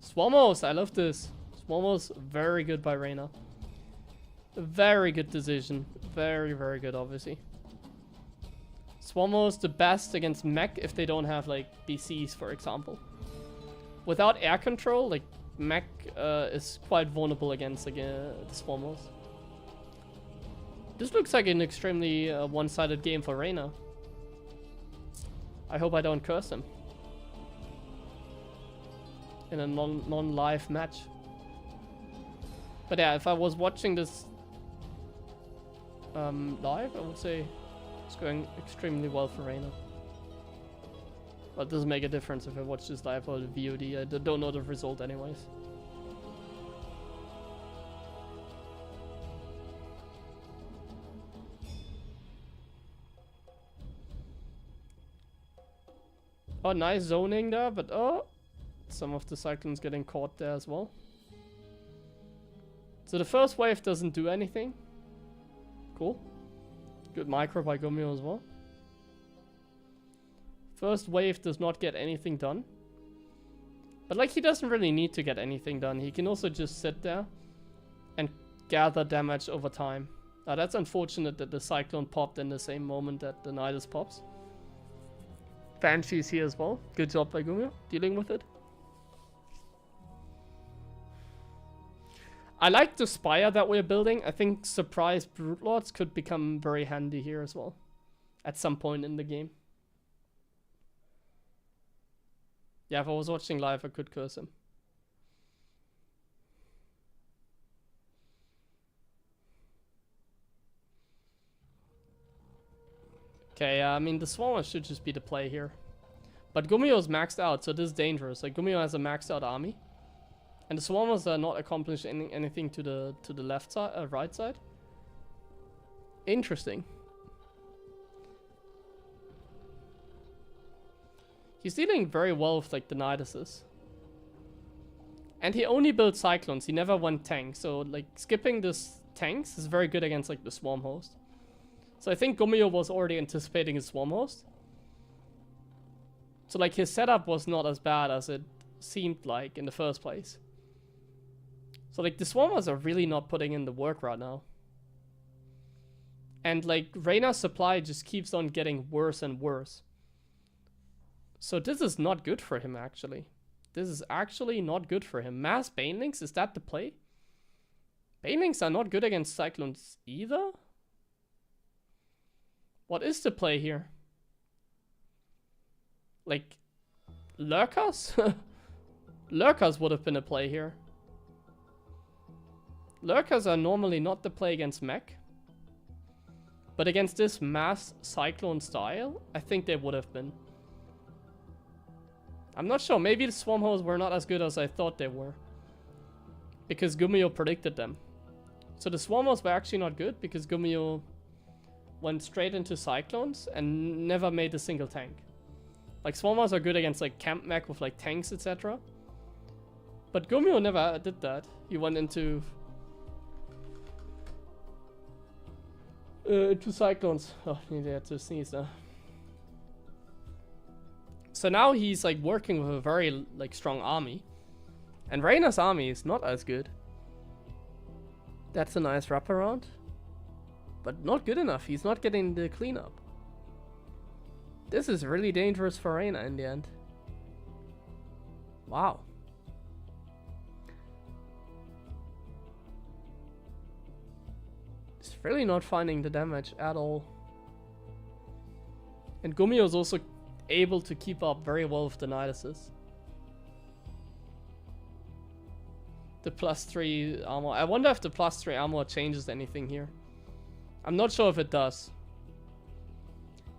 Swarmos, I love this. Swarmos, very good by Reynor. Very good decision. Very, very good, obviously. Swarmos the best against mech if they don't have, like, BCs, for example. Without air control, like, mech is quite vulnerable against, like, the Swarmos. This looks like an extremely one-sided game for Reynor. I hope I don't curse him in a non-live match. But yeah, if I was watching this live, I would say it's going extremely well for Reynor. But it doesn't make a difference if I watch this live or the VOD. I don't know the result anyways. Oh, nice zoning there, but oh, some of the Cyclones getting caught there as well. So the first wave doesn't do anything. Cool. Good micro by Gumiho as well. First wave does not get anything done. But like, he doesn't really need to get anything done. He can also just sit there and gather damage over time. Now that's unfortunate that the Cyclone popped in the same moment that the Nidus pops. Banshee's here as well. Good job by Gumiho dealing with it. I like the Spire that we're building. I think Surprise Broodlords could become very handy here as well. At some point in the game. Yeah, if I was watching live, I could curse him. Okay, I mean, the Swarmer should just be the play here. But Gumiho's maxed out, so this is dangerous. Like, Gumiho has a maxed out army. And the Swarmers are not accomplishing anything to the left side, right side. Interesting. He's dealing very well with like the Niduses. And he only built Cyclones, he never went tank. So like skipping this tanks is very good against like the Swarm host. So I think Gumiho was already anticipating his Swarm host. So like his setup was not as bad as it seemed like in the first place. So like the Swarmers are really not putting in the work right now. And like Reynor's supply just keeps on getting worse and worse. So this is not good for him actually. This is actually not good for him. Mass Banelings, is that the play? Banelings are not good against Cyclones either? What is the play here? Like Lurkers? Lurkers would have been a play here. Lurkers are normally not the play against mech. But against this mass Cyclone style, I think they would have been. I'm not sure, maybe the Swarm hosts were not as good as I thought they were. Because Gumiho predicted them. So the Swarm hosts were actually not good because Gumiho went straight into Cyclones and never made a single tank. Like Swarm hosts are good against like camp mech with like tanks, etc. But Gumiho never did that. He went into Cyclones. Oh, I needed to sneeze there. So now he's like working with a very like strong army. And Reynor's army is not as good. That's a nice wraparound. But not good enough. He's not getting the cleanup. This is really dangerous for Reynor in the end. Wow. He's really not finding the damage at all. And Gumiho is also able to keep up very well with the Night Assist. The +3 armor. I wonder if the +3 armor changes anything here. I'm not sure if it does.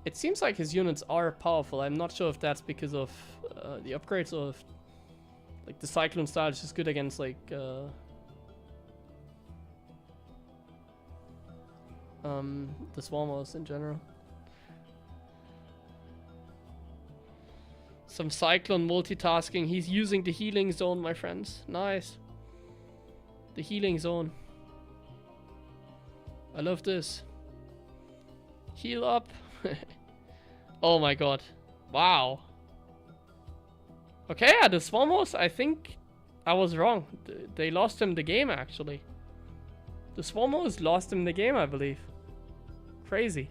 It seems like his units are powerful. I'm not sure if that's because of the upgrades or if like the Cyclone style is just good against like the Swarmers in general. Some Cyclone multitasking. He's using the healing zone, my friends. Nice. The healing zone. I love this. Heal up. Oh my god. Wow. Okay, yeah, the Swarmos, I think I was wrong. They lost him the game, actually. The Swarmos lost him the game, I believe. Crazy.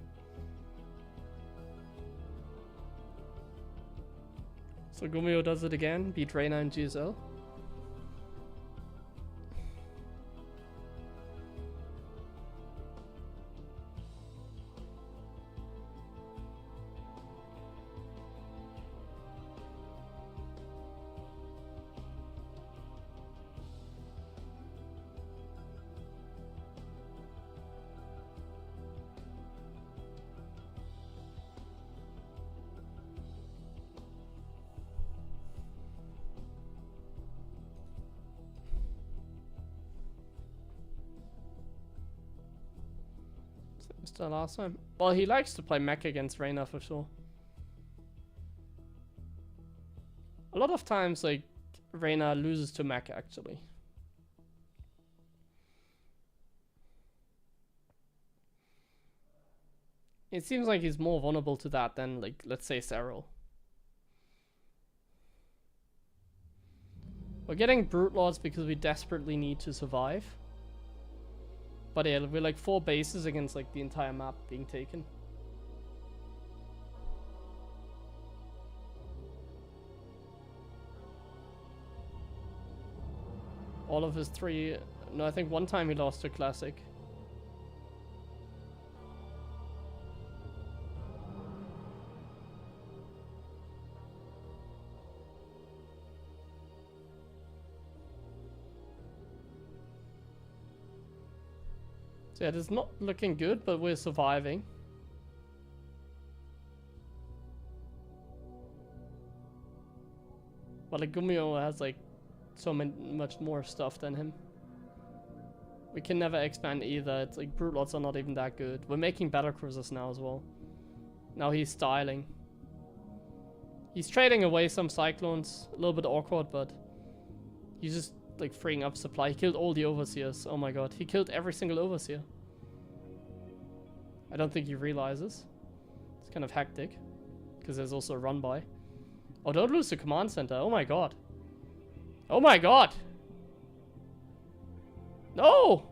So Gumiho does it again, beat Reynor and GSL. The last time. Well, he likes to play mech against Reynor for sure. A lot of times, like, Reynor loses to mech actually. It seems like he's more vulnerable to that than, like, let's say Cyril. We're getting Brute Lords because we desperately need to survive. But yeah, we're like 4 bases against like the entire map being taken. All of his 3... No, I think one time he lost to Classic. So yeah, it's not looking good, but we're surviving. But like Gumiho has like so much more stuff than him. We can never expand either. It's like Brute Lords are not even that good. We're making battle cruisers now as well. Now he's styling. He's trading away some Cyclones. A little bit awkward, but he's just like freeing up supply. He killed all the Overseers. Oh my god. He killed every single Overseer. I don't think he realizes. It's kind of hectic. Because there's also a run by. Oh, don't lose the command center. Oh my god. Oh my god. No!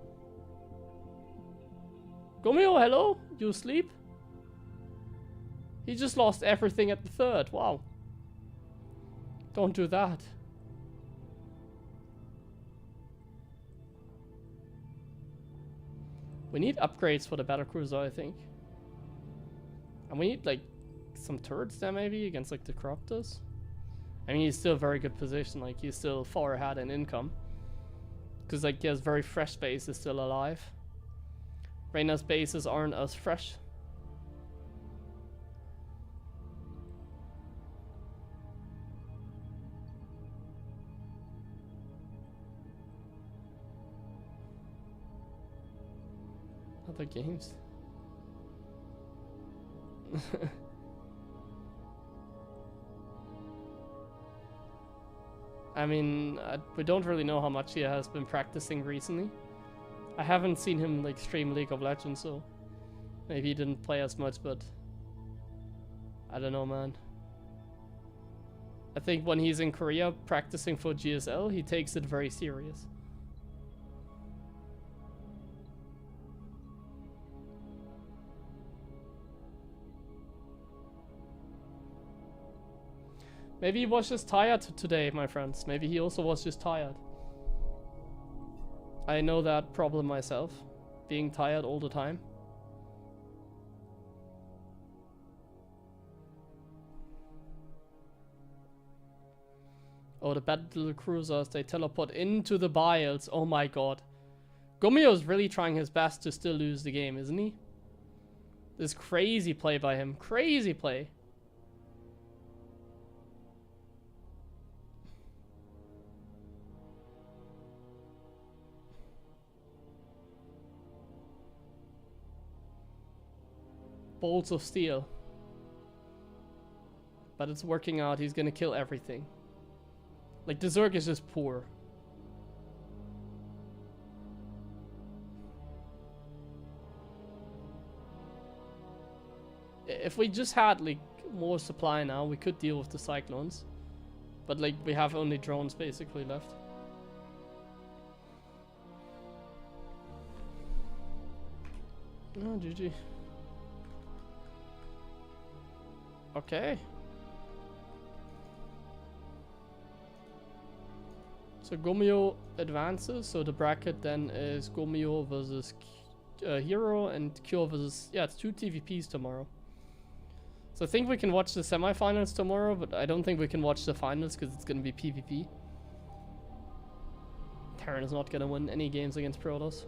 Gumiho, hello? You asleep? He just lost everything at the 3rd. Wow. Don't do that. We need upgrades for the battlecruiser, I think. And we need like some turrets there maybe against like the Corruptors. I mean, he's still a very good position. Like he's still far ahead in income. Because like he has very fresh bases still alive. Reynor's bases aren't as fresh. Other games. I mean, we don't really know how much he has been practicing recently. I haven't seen him like stream League of Legends, so maybe he didn't play as much, but I don't know, man. I think when he's in Korea practicing for GSL, he takes it very serious. Maybe he was just tired today, my friends. Maybe he also was just tired. I know that problem myself. Being tired all the time. Oh, the battle cruisers, they teleport into the biles. Oh my god. Gumiho's really trying his best to still lose the game, isn't he? This crazy play by him. Crazy play. Bolts of steel. But it's working out. He's gonna kill everything. Like, the Zerg is just poor. If we just had, like, more supply now, we could deal with the cyclones. But, like, we have only drones basically left. Oh, GG. Okay. So Gumiho advances, so the bracket then is Gumiho versus Hero and Kyo versus... Yeah, it's 2 TVPs tomorrow. So I think we can watch the semifinals tomorrow, but I don't think we can watch the finals because it's going to be PvP. Terran is not going to win any games against Protoss.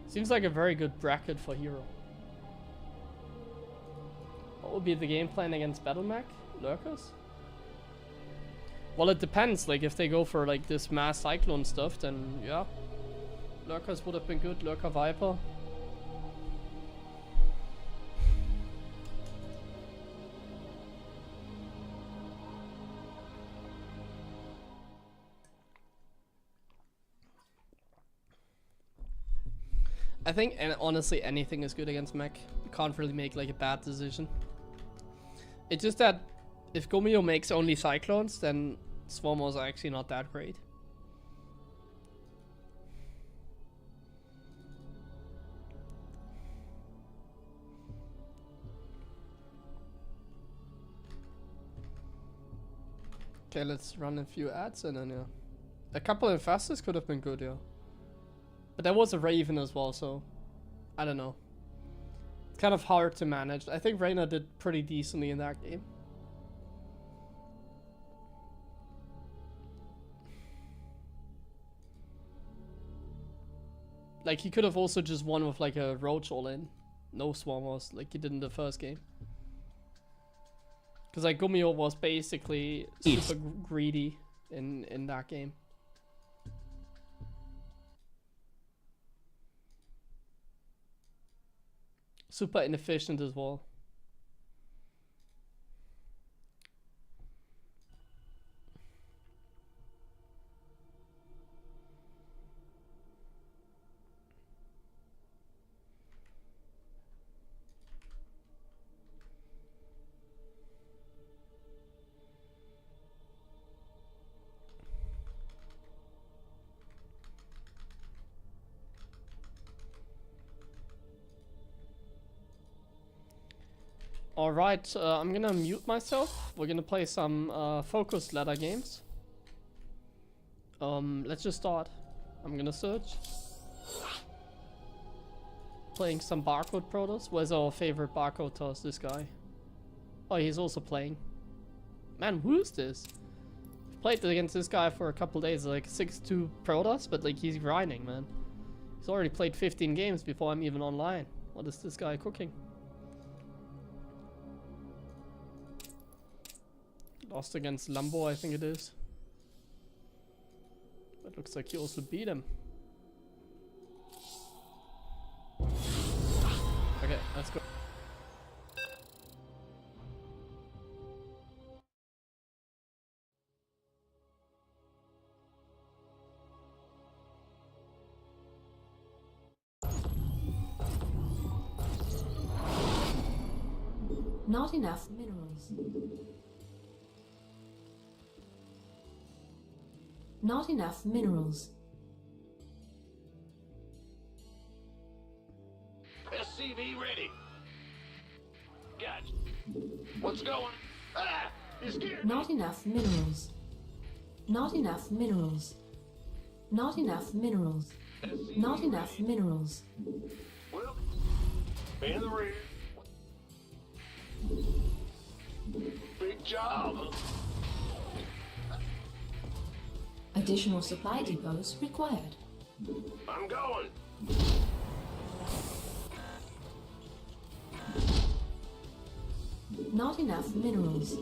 Seems like a very good bracket for Hero. What would be the game plan against Battlemech? Lurkers? Well, it depends. Like, if they go for like this mass cyclone stuff, then yeah. Lurkers would have been good. Lurker Viper. I think, and honestly, anything is good against mech. You can't really make like a bad decision. It's just that if Gumiho makes only cyclones, then Swarmers are actually not that great. Okay, let's run a few ads and then yeah. A couple of Infestors could have been good, yeah. But there was a Raven as well, so I don't know. It's kind of hard to manage. I think Reynor did pretty decently in that game. Like, he could have also just won with like a Roach all in. No Swarmers, like he did in the first game. Because like Gumiho was basically super greedy in that game. Super inefficient as well. Alright, I'm gonna mute myself. We're gonna play some focused ladder games. Let's just start. I'm gonna search. Playing some barcode Protoss. Where's our favorite barcode toss? This guy. Oh, he's also playing. Man, who is this? Played against this guy for a couple days, like 6-2 Protoss, but like he's grinding, man. He's already played 15 games before I'm even online. What is this guy cooking? Lost against Lambo, I think it is. But looks like he also beat him. Okay, let's go. Not enough minerals. Not enough minerals. SCV ready. Gotcha. What's going? Ah! He's scared. Not enough minerals. Not enough minerals. Not enough minerals. SCV Not enough ready. minerals. Well, in the rear. Big job. Additional supply depots required. I'm going. Not enough minerals.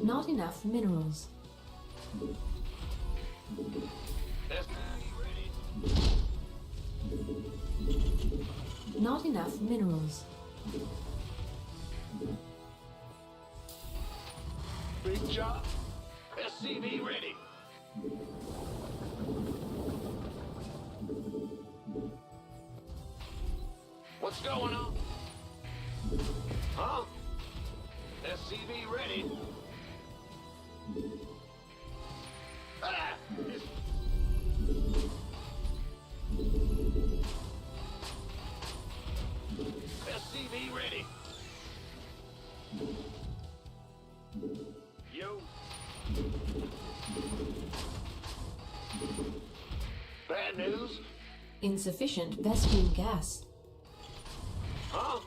Not enough minerals. SCV ready. Not enough minerals. Big job. SCV ready. What's going on? Huh? SCV ready. Ah! SCV ready. Yo. Bad news? Insufficient Vespene gas. Huh?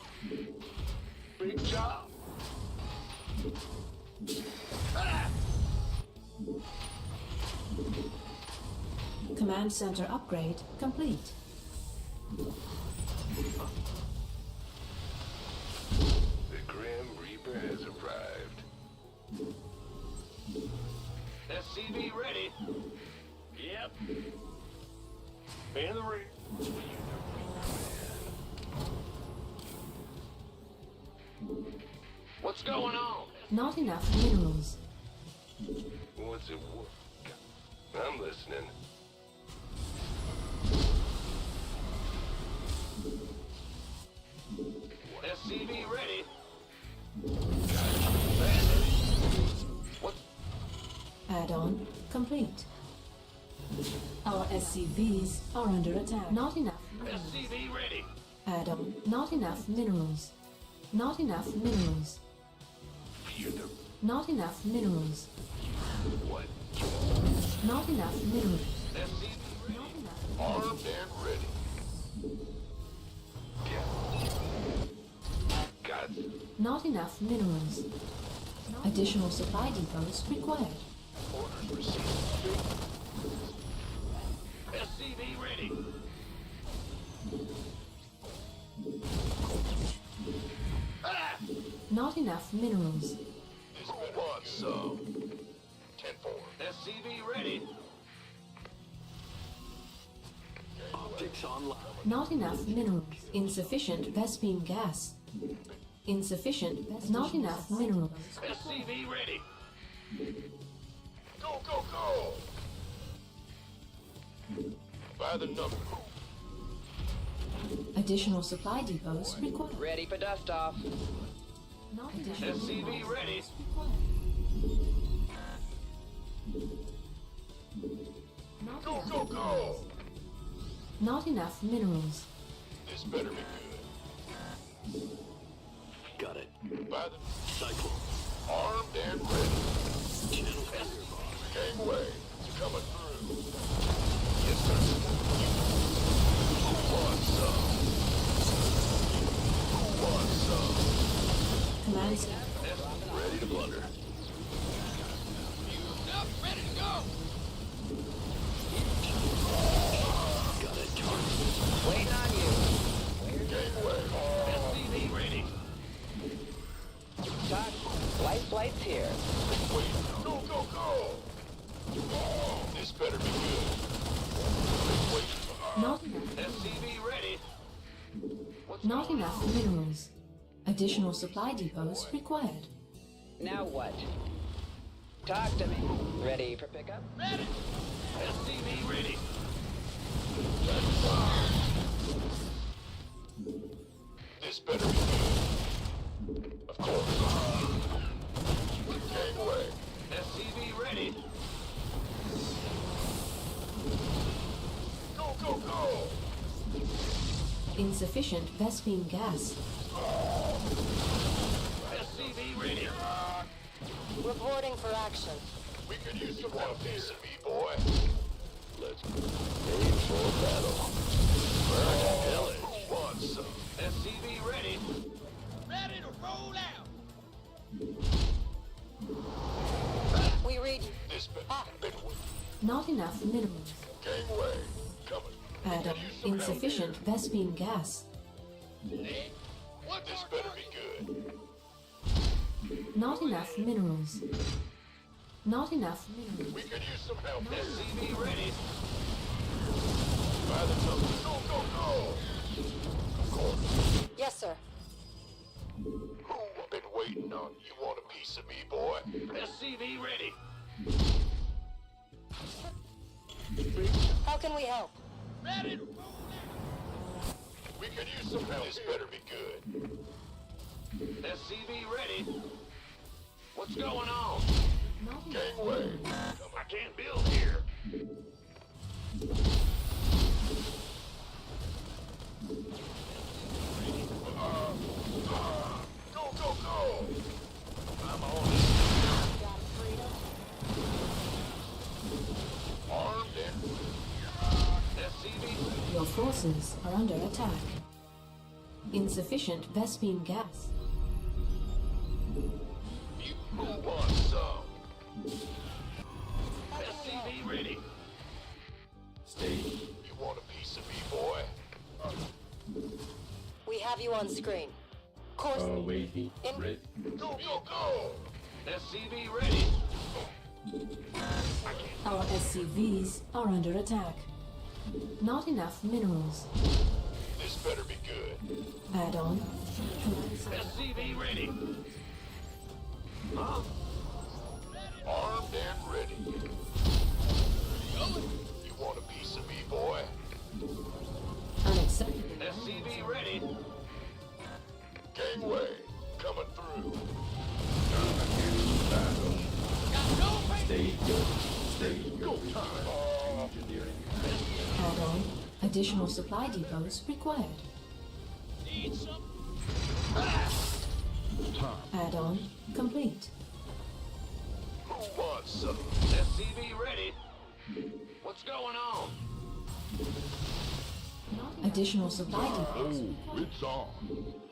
Big job. Ah! Command center upgrade complete. The Grim Reaper has arrived. SCV ready. Yep. In the rear. What's going on? Not enough minerals. What's it work? I'm listening. SCV ready. What? Add-on complete. Our SCVs are under attack. Not enough minerals. SCV ready. Add-on. Not enough minerals. Not enough minerals. Fear the Not enough minerals. what? Not enough minerals. SCV ready. Not enough. Armed and ready. Yeah. Got Not enough minerals. Additional supply depots required. orders received. SCV ready. Ah! Not enough minerals. Who wants some? 10-4. SCV ready. Optics online. Not enough minerals. Insufficient Vespene gas. Insufficient. Not enough minerals. SCV ready. Go, go, go! By the number. Additional supply depots required. Ready for dust off. Not additional SCV supplies ready. required. Not Go, enough. go, go! Not enough minerals. This better be good. Got it. By the cycle. Armed and ready. Channel clear, boss. Gangway. Coming through. Yes, sir. Who wants some? Who wants some? Command center. Ready to blunder. Up, ready to go. Got it, target. Waiting on you. Gangway. SCV ready. Doc, light flight's here. Wait. Go, go, go! This better be good. Wait. Not enough. SCV ready. What's Not going enough on? minerals. Additional supply depots required. Now what? Talk to me. Ready for pickup? Ready. SCV ready. This better be good. Of course. Gangway. SCV ready. Go, go, go! Insufficient Vespine gas. SCV ready. Reporting for action. We could use some help here, me boy. Let's aim for battle. Burn pillage. Who wants some? SCV ready. Ready to roll out. We read. This been Not enough minerals. gangway. Coming. Add-on. Insufficient Vespine gas. What? This better be good. Not enough minerals. Not enough minerals. We could use some help. SCV ready. By the time. Go, go, go! Of course. Yes, sir. Who I've been waiting on? You want a piece of me, boy? SCV ready. How can we help? Ready to roll out. We could use some help. This better be good. SCV ready. What's going on? Gangway. I can't build here. Go, go, go! I'm on it. Armed and SCV. Your forces are under attack. Insufficient Vespine gas. You want some? SCV ready. Stay. You want a piece of me, boy? We have you on screen. Course. Waiting. In- Ready. Go, go, go! SCV ready. Our SCVs are under attack. Not enough minerals. This better be good. Add-on. SCV ready. Huh? Armed and ready. You want a piece of me, boy? Unacceptable. SCV ready. Gangway coming through. Stay good. Stay good. Engineering. Add-on. Additional supply depots required. Need some? Add-on complete. Who wants some? SCV ready. What's going on? Additional supply depots. It's on.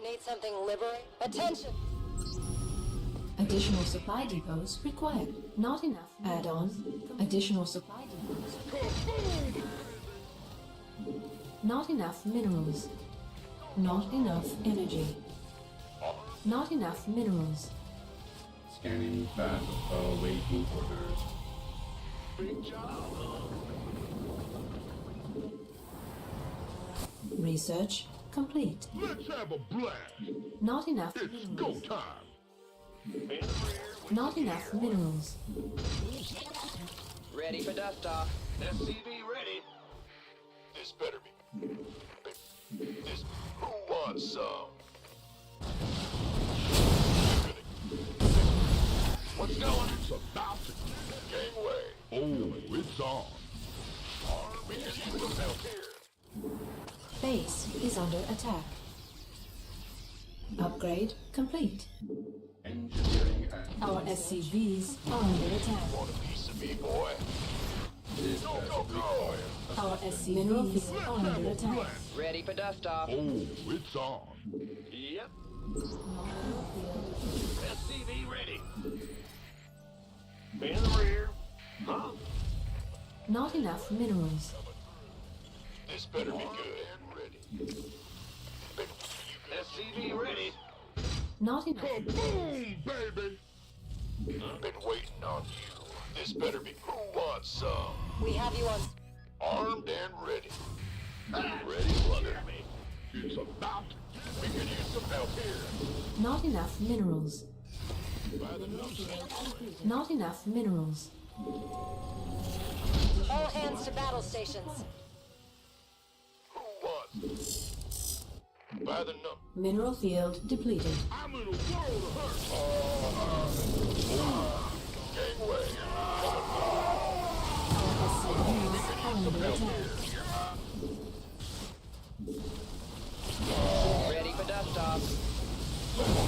Need something liberate? Attention! Additional supply depots required. Not enough. Add-on. Additional supply depots. Not enough minerals. Not enough energy. Not enough minerals. Scanning battle. Awaiting orders. Big job. Research complete. Let's have a blast. Not enough It's go minerals. time. Not enough minerals. Ready for dust-off. SCV ready. This better be. This. Who wants some? What's going? It's about to. Gangway. Oh, it's on. We can use some help here. Base is under attack. Upgrade complete. Engineering and Our SCVs are under attack. Want a piece of me, boy? this Go, has go, go! required. Our SCVs are under attack. Ready for dust-off. Oh, it's on. Yep. SCV ready. In the rear. Huh? Not enough minerals. This better be good and ready. SCV ready. Not enough. Boom, baby. Been waiting on you. This better be. Who wants some? We have you on... Armed and ready. Ready, brother. It's about. We can use some help here. Not enough minerals. Not enough minerals. All hands to battle stations. Who wants? By the number. Mineral field depleted. I'm in a world of hurt. Gangway. Our SCVs are under attack. off.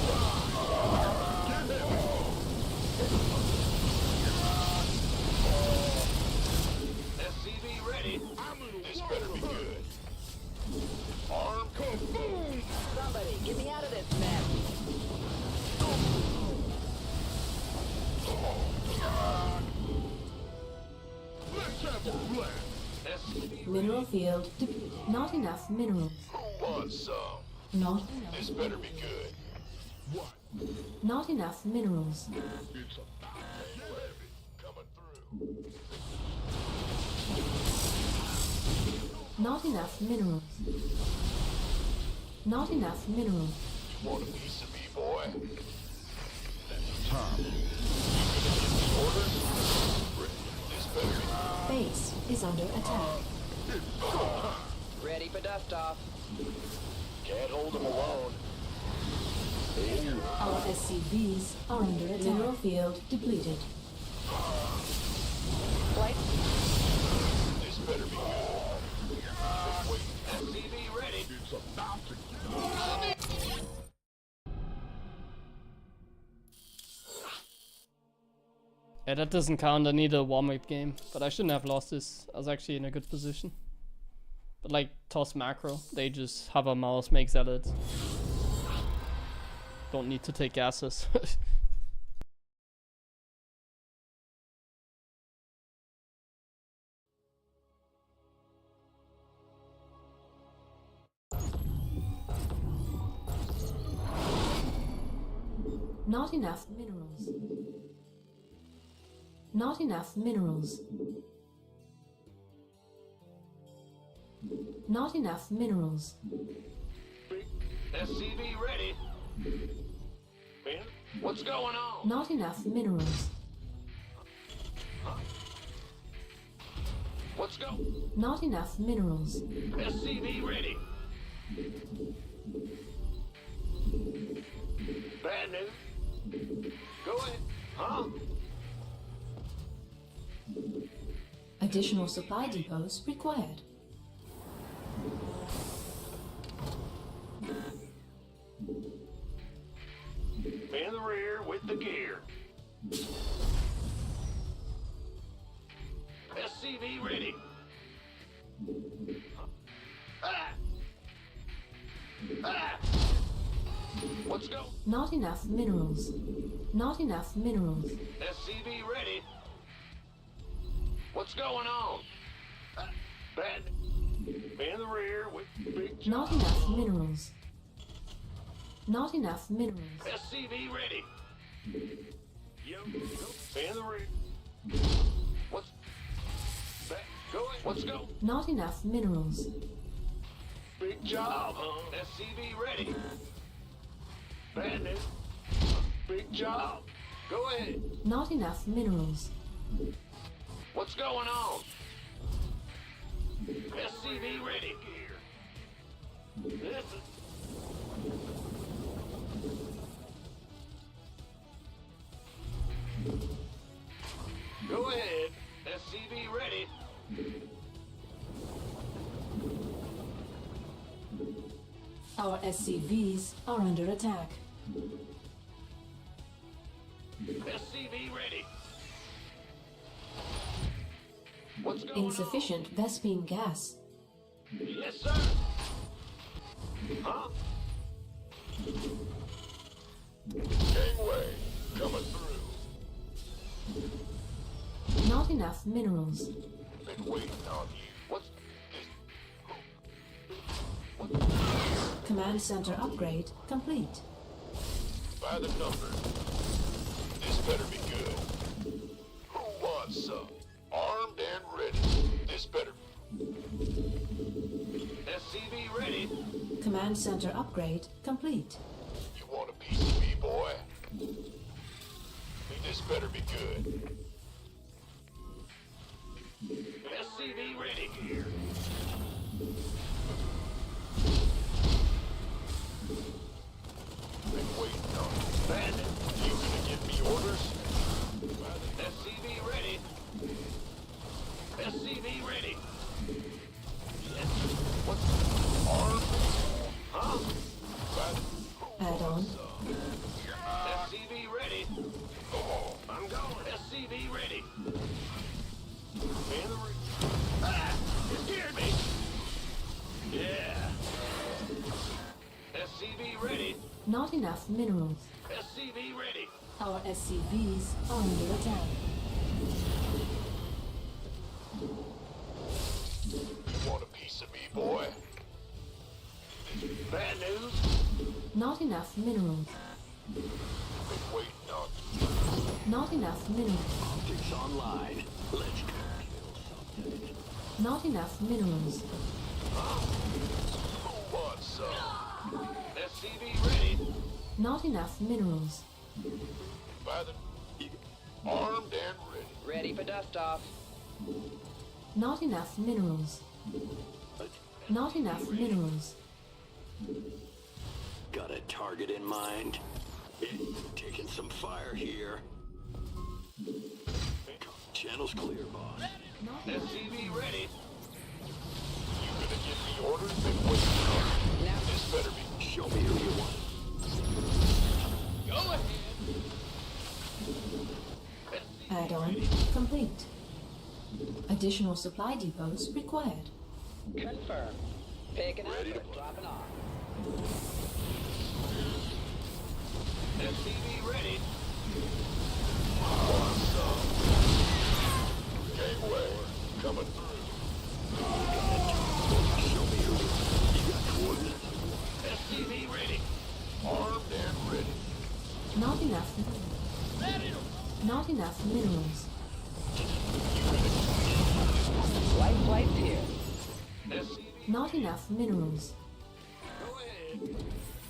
SCV ready. This better be good. Arm boom. Somebody, get me out of this mess. Let's have a blast. SCV Mineral field. Not enough minerals. who wants some? Not This enough. better be good. Not enough minerals. It's about heavy coming through. Not enough minerals. Not enough minerals. You want a piece of me, boy? That's time. Orders? This better be Base is under attack. Ready for dust off. Can't hold them alone. Our SCVs are under attack. Mineral field depleted. Flight. This better be good. Wait, SCV ready. it's about to get. Yeah, that doesn't count. I need a warm-up game, but I shouldn't have lost this. I was actually in a good position. But like, toss macro. They just have a mouse, make zealots. Don't need to take gases. Not enough minerals. Not enough minerals. Not enough minerals. SCV ready. Ben, what's going on? Not enough minerals. Let's go. Not enough minerals. SCV ready. Bad news. Go ahead. Huh? Additional supply depots required. In the rear with the gear. SCV ready. Ah! Ah! Let's go. Not enough minerals. Not enough minerals. SCV ready. What's going on? Bad. In the rear with big Not enough minerals. Not enough minerals. SCV ready. Yo, in the rear. What's back? Go ahead. Let's go. Not enough minerals. Big job. SCV ready. Bad news. Big job. Go ahead. Not enough minerals. What's going on? SCV ready. This is. Go ahead. SCV ready. Our SCVs are under attack. SCV ready. What's going Insufficient Vespine gas. on? Yes, sir. Huh? Gangway coming through. Not enough minerals. Been waiting on you. What's Command center upgrade complete. by the numbers? This better be good. Who wants some? Armed and ready. This better. SCV ready. Command center upgrade complete. You want a piece of me, boy? This better be good. SCV ready. Been waiting on you. Bandit. You gonna give me orders? SCV ready. SCV ready. Yes. What's Armed? huh? By the Add-on. SCV ready. I'm going. SCV ready. It scared me. Yeah. SCV ready. Not enough minerals. SCV ready. Our SCVs are under attack. You want a piece of me, boy? Bad news. Not enough minerals. Been waiting on. Not enough minerals. Optics online. Let's go. Not enough minerals. Who wants some? SCV ready. Not enough minerals. By the armed and ready. Ready for dust off. Not enough minerals. Not enough minerals. Got a target in mind. Taking some fire here. Channel's clear, boss. SCV ready. You gonna give me orders? Been waiting on. Now This better be. Show me who you want. Go ahead. Add-on complete. Additional supply depots required. confirm. Picking up and dropping off. SCV ready. Gateway coming through. Show me who you got coordinates. SCV ready. Armed and ready. Not enough. Not enough minerals. Life flight's here. SCV. Not enough minerals. Go ahead.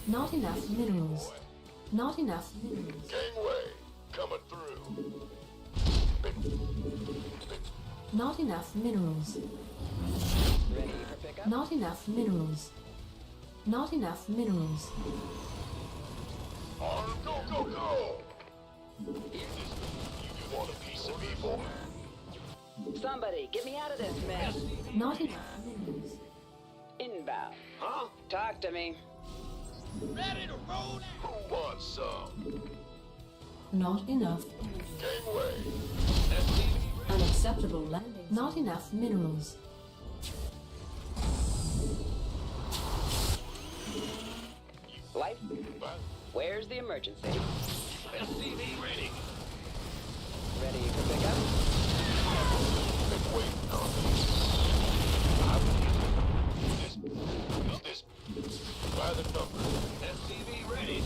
Not enough minerals. Not enough minerals. Gangway coming through. Not enough minerals. Ready for pickup? Not enough minerals. Not enough minerals. Arm, go, go, go! You want a piece of me, boy? Somebody, get me out of this mess. Not enough minerals. Inbound. Huh? Talk to me. Ready to roll out. Who wants some? Not enough. Gangway. SCV ready. Unacceptable landing. Not enough minerals. Life, Back. where's the emergency? SCV ready. Ready for pickup? Been waiting on this. By the number. SCV ready.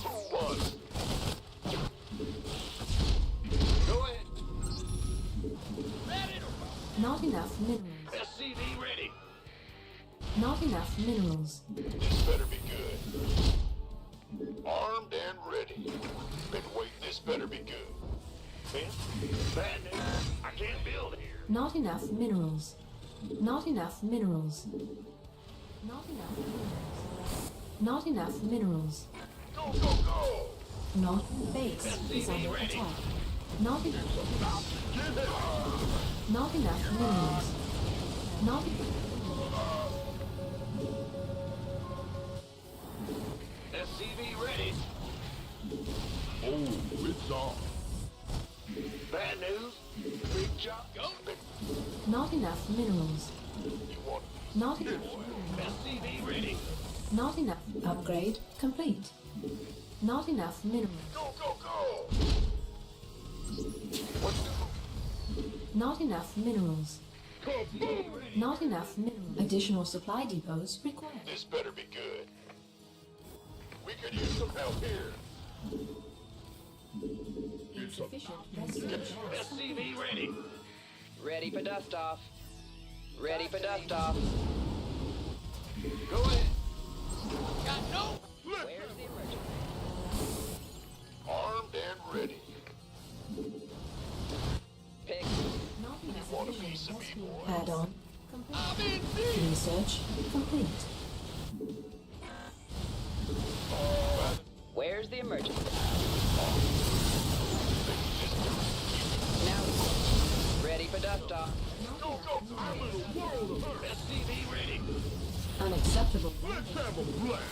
Who wants? Go ahead. Ready to roll. Not enough minerals. SCV ready. Not enough minerals. This better be good. Armed and ready. Been waiting. This better be good. Bad news. I can't build here. Not enough minerals. Not enough minerals. Not enough minerals. Not enough minerals. Go, go, go! Not base is under attack. Not enough. Not enough minerals. Not SCV ready. Oh, it's on. Bad news. Big job. Go. not enough minerals. You want Not enough minerals. SCV ready. Not enough. Upgrade complete. Not enough minerals. Go, go, go! What's Not enough minerals. Not enough minerals. Additional supply depots required. this better be good. We could use some help here. Insufficient rescue gas. SCV ready. Ready for dust off. Ready for dust off. Go ahead. Got no. Where's the emergency? Armed and ready. Pick. Not enough Want a minerals. piece of me, boy? Add-on complete. I'm in deep. Research complete. Where's the emergency? Now. Ready for dust off. Go, go, go! SCV ready. Unacceptable. Let's have a blast.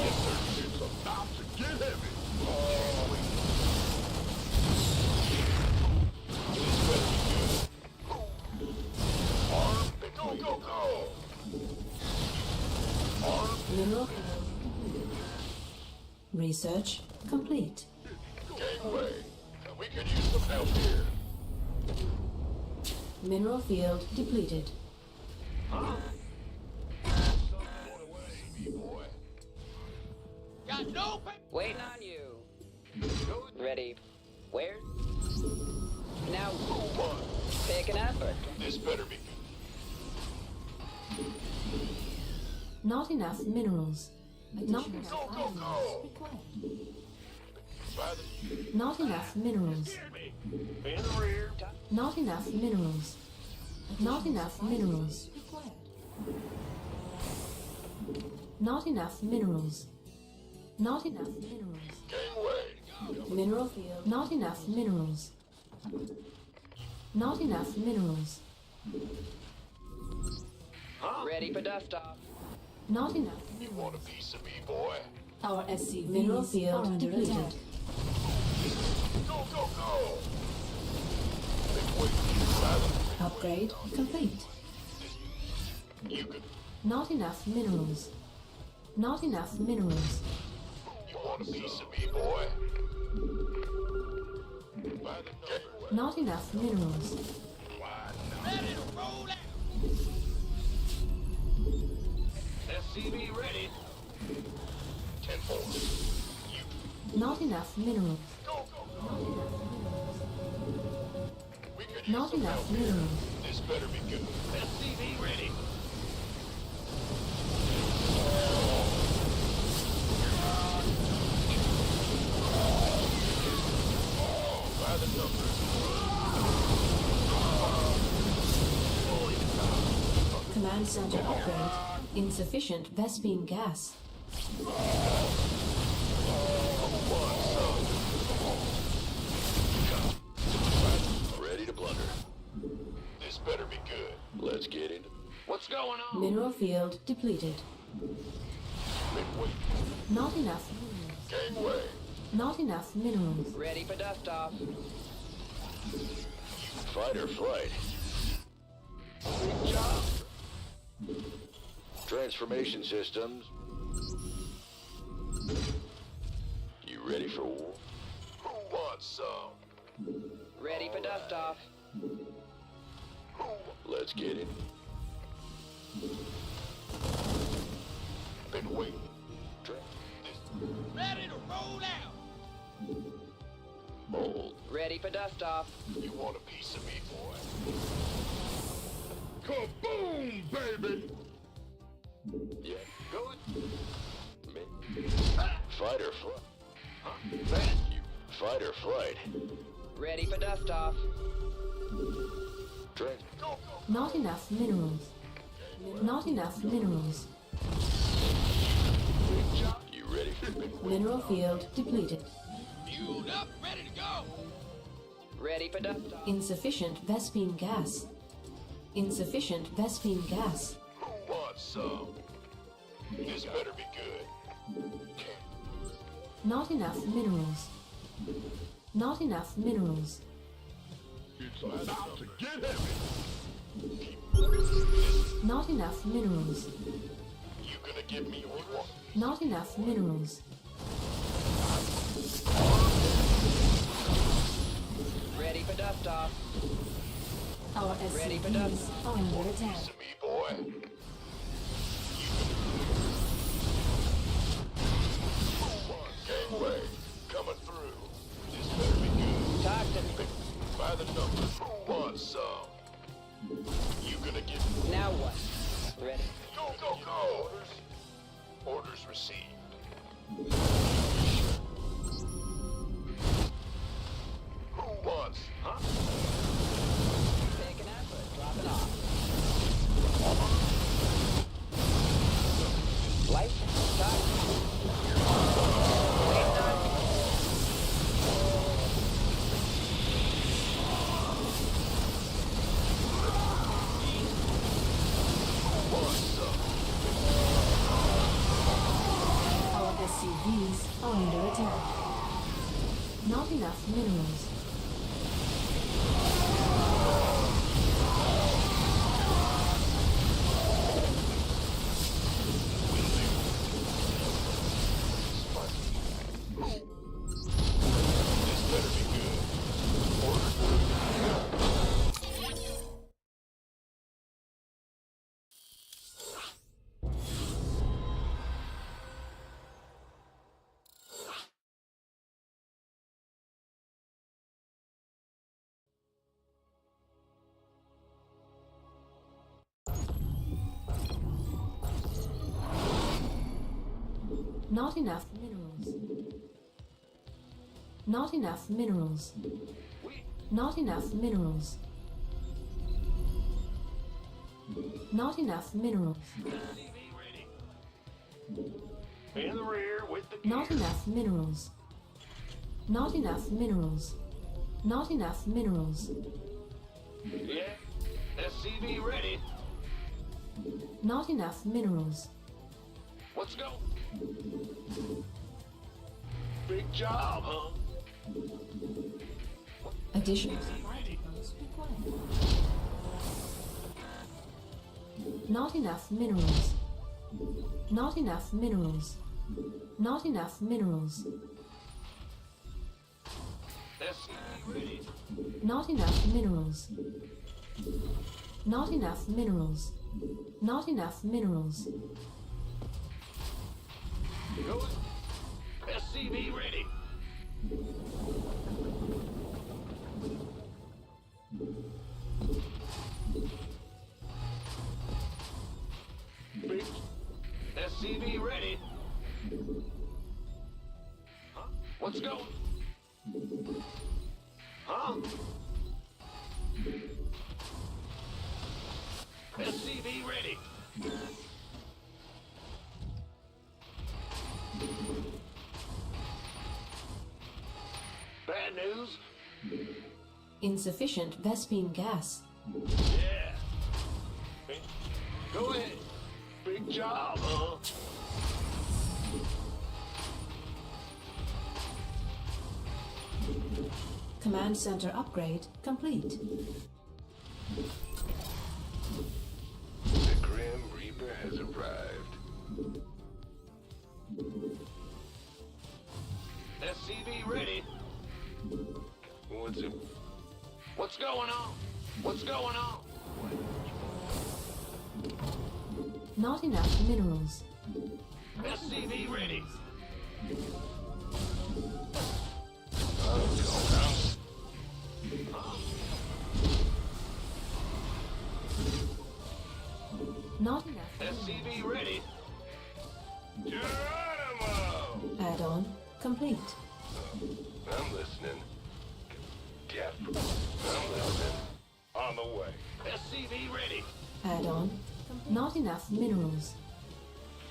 Yes, sir. It's about to get heavy. This better be good. Arm and go, go, go. Arm. Mineral field. Research complete. Gangway. We could use some help here. Mineral field depleted. Boy. Got no pa- Waiting on you. Ready. Where? Now, pick an effort. This better be good. Not enough minerals. Not enough Go, go, items go. required. By the Not enough minerals. in the rear. Not enough minerals. Not enough minerals required. Not enough minerals. Not enough minerals. Gangway. Mineral field. Not enough minerals. Not enough minerals. Ready for dust off. Not enough Want a minerals. piece of me, boy? Our SCVs mineral field depleted. Go, go, go. Big wait. Silent. Upgrade complete. You can. Not enough minerals. Not enough minerals. You want a piece of me, boy? By the number. Not enough minerals. Why not? Ready to roll out. SCV ready. 10-4. You Not enough minerals. go, go. We could use Not some enough help here. minerals. This better be good. SCV ready. By the numbers. Command center upgrade. Insufficient Vespine gas. Ready to blunder. This better be good. Let's get into. What's going on? Mineral field depleted. Big wait. Not enough minerals. Gangway. Not enough minerals. Ready for dust off. Fight or flight. Big job. Transformation systems. You ready for war? Who wants some? Ready for dust off. Let's get it. Been waiting. Ready to roll out. Hold. Ready for dust off. You want a piece of me, boy? Kaboom, baby! Yeah, go it. Me. Fight or flight. Huh? Thank you. Fight or flight. Ready for dust off. Go, go. Not enough minerals. Not enough minerals. Big job. You ready? Mineral field depleted. Fueled up, ready to go. Ready for dust off. Insufficient Vespine gas. Insufficient Vespine gas. Who wants some? This better be good. Not enough minerals. Not enough minerals. It's about to get heavy. Not enough minerals. You gonna give me what you want? Not enough minerals. Ready for dust off. Our Ready for SCVs dust. are under attack. Piece of me, boy. Gangway, coming through. This better be good. Talk to me. By the numbers, who wants some? You gonna give me? Now what? Ready. Go, go, go! Orders received. Who wants? Huh? Take an effort. Drop it off. Light. Talk. Waiting on you. Who wants are under attack. Not enough minerals. This better be good. Not enough minerals. Not enough minerals. Not enough minerals. Not enough minerals. In the rear with the Not enough minerals. Not enough minerals. Not enough minerals. Yeah. SCV ready. Not enough minerals. Let's go. Big job, huh? Additional supply depots required. Not enough minerals. Not enough minerals. Not enough minerals. SCV ready. Not enough minerals. Not enough minerals. Not enough minerals. Go. SCV ready. Big SCV ready. Huh? Let's go. Huh? SCV ready. Bad news? Insufficient Vespine gas. Yeah. Go ahead. Big job, huh? Command center upgrade complete. The Grim Reaper has arrived. SCV ready. What's going on? What's going on? Not enough minerals. SCV ready. Not enough. SCV ready. Geronimo! Add-on complete. I'm listening. Jeff, I'm listening. On the way. SCV ready. Add-on. Not enough minerals.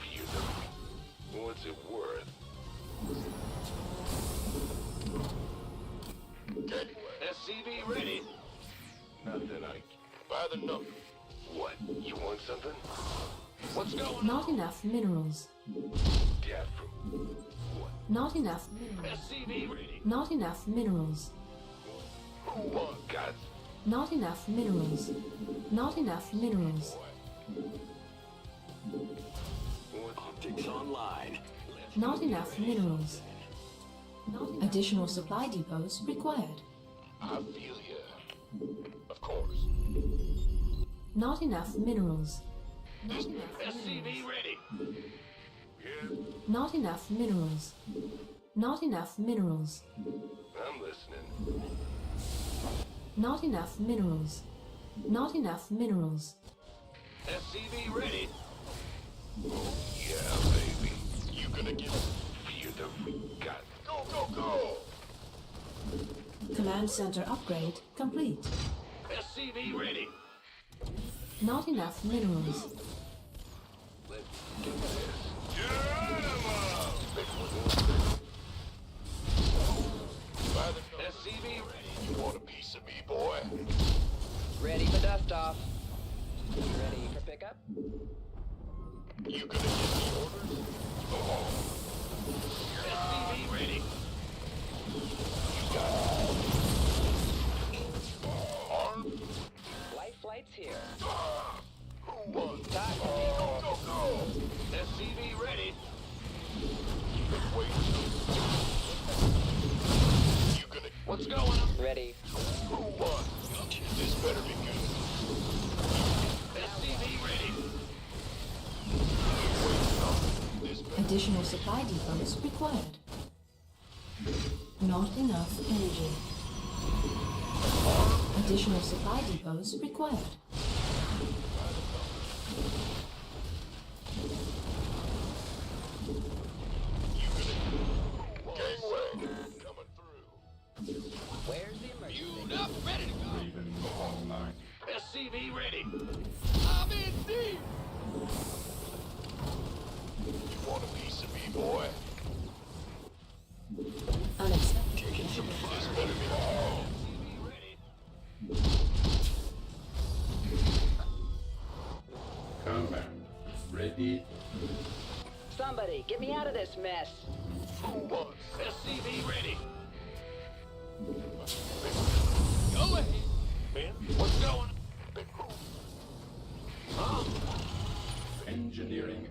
Beautiful. What's it worth? SCV ready. Nothing I... By the number. What? You want something? What's going on? Not enough minerals. Jeff, what? Not enough minerals. SCV ready. Not enough minerals. Who won? God. Not enough minerals. Not enough minerals. Optics online. Not enough minerals. Additional supply depots required. I feel ya. Of course. Not enough minerals. Not enough SCV minerals. ready. Yeah, Not enough minerals. Not enough minerals. I'm listening. Not enough minerals. Not enough minerals. SCV ready. Oh yeah, baby. You gonna get beautiful. Got go, go, go. Command center upgrade complete. SCV ready. Not enough minerals. Let's do this. Geronimo! SCV ready. You want a piece of me, boy? Ready for dust off. Ready for pickup? You gonna give me orders? Oh. SCV ready. Life flight's here. Who wants? Talk to me. Go, go! SCV ready. Wait. You gonna... What's going on? Ready. Who wants? This better be good. SCV ready. This better... Additional supply depots required. Not enough energy. Additional supply depots required. Gangway coming through. Where's the emergency? Queued up, ready to go. Raven online. SCV ready. I'm in deep. You want a piece of me, boy? Unexpected. Taking some fire. This better be SCV ready. Command ready. Somebody, get me out of this mess. Who wants? SCV ready. Go ahead. Man, What's going on? Engineering.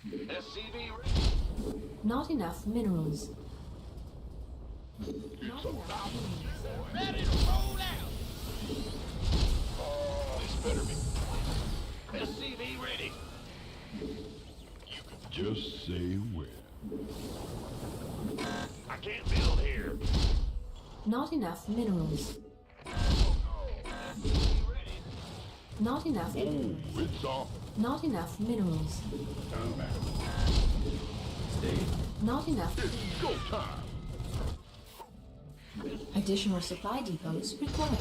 SCV ready. Not enough minerals. Not enough minerals. Ready to roll out. This better be... SCV ready. You can just say when. I can't build here. Not enough minerals. Not enough minerals. It's off. Not enough minerals. Command. Stay. Not enough. It's go time. Additional supply depots required.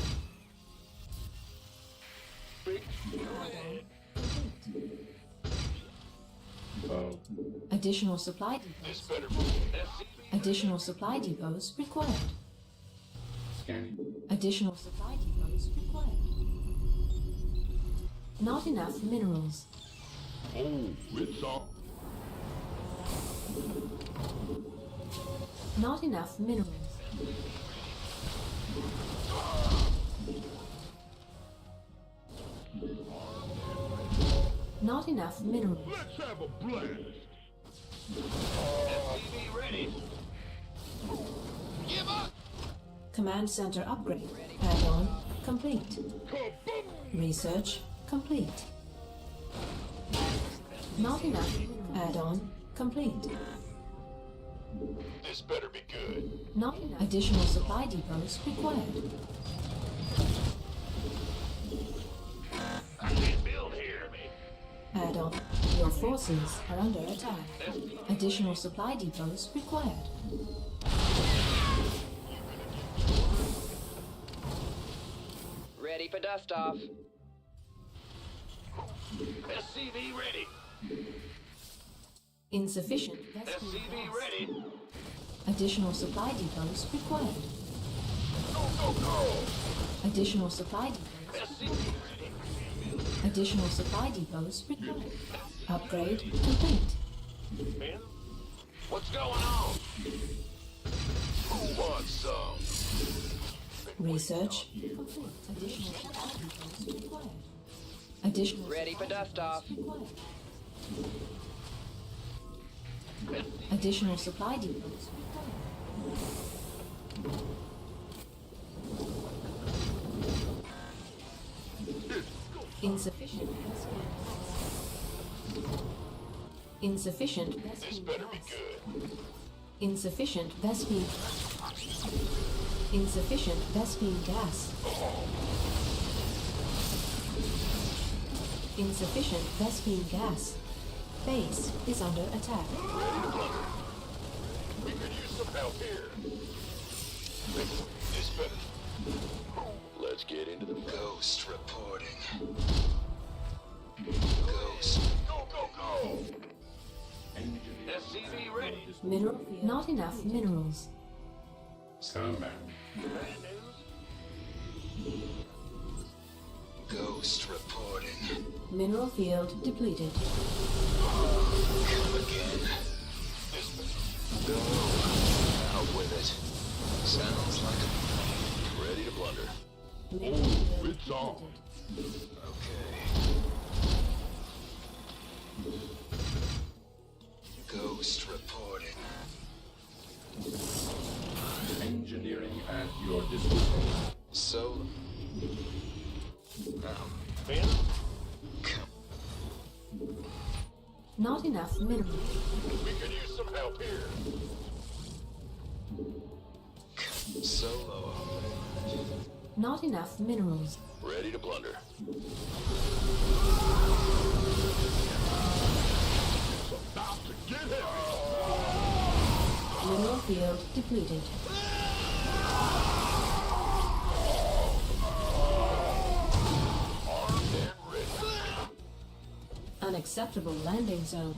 Bow. Additional supply depots. This better be... SCV Additional supply depots required. Scanning. Additional supply depots required. Not enough minerals. Oh, it's off. Not enough minerals. Not enough minerals. Let's have a blast. SCV ready. Give up. Command center upgrade. Add-on complete. Kaboom! Research complete. Not enough. Add-on complete. This better be good. Not enough. Additional supply depots required. I can't build here. Add-on. Your forces are under attack. Additional supply depots required. Ready for dust off. SCV ready. Insufficient vessel SCV gas. ready. Additional supply depots required. Go, go, go! Additional supply depots. SCV ready. Additional supply depots required. Upgrade complete. Man, What's going on? who wants some? Research complete. Additional supply depots required. Additional Ready for dust off. required. Additional supply depots required. Insufficient vessel gas. Insufficient This vessel better be gas. good. Insufficient Vespine. Insufficient Vespine gas. Insufficient Vespine gas. Base is under attack. We could use some help here. This better. Let's get into the ghost reporting. Ghost. Go, go, go! SCV ready. Mineral field. Not enough minerals. Command. Ghost reporting. Mineral field depleted. Come again. This better. Go. Out with it. Sounds like a... Ready to blunder. Mineral It's on. Okay. Ghost reporting. Engineering at your disposal. So... Not enough minerals. We could use some help here. Solo. Not enough minerals. Ready to blunder. It's about to get heavy. Mineral field depleted. Armed and ready. Unacceptable landing zone.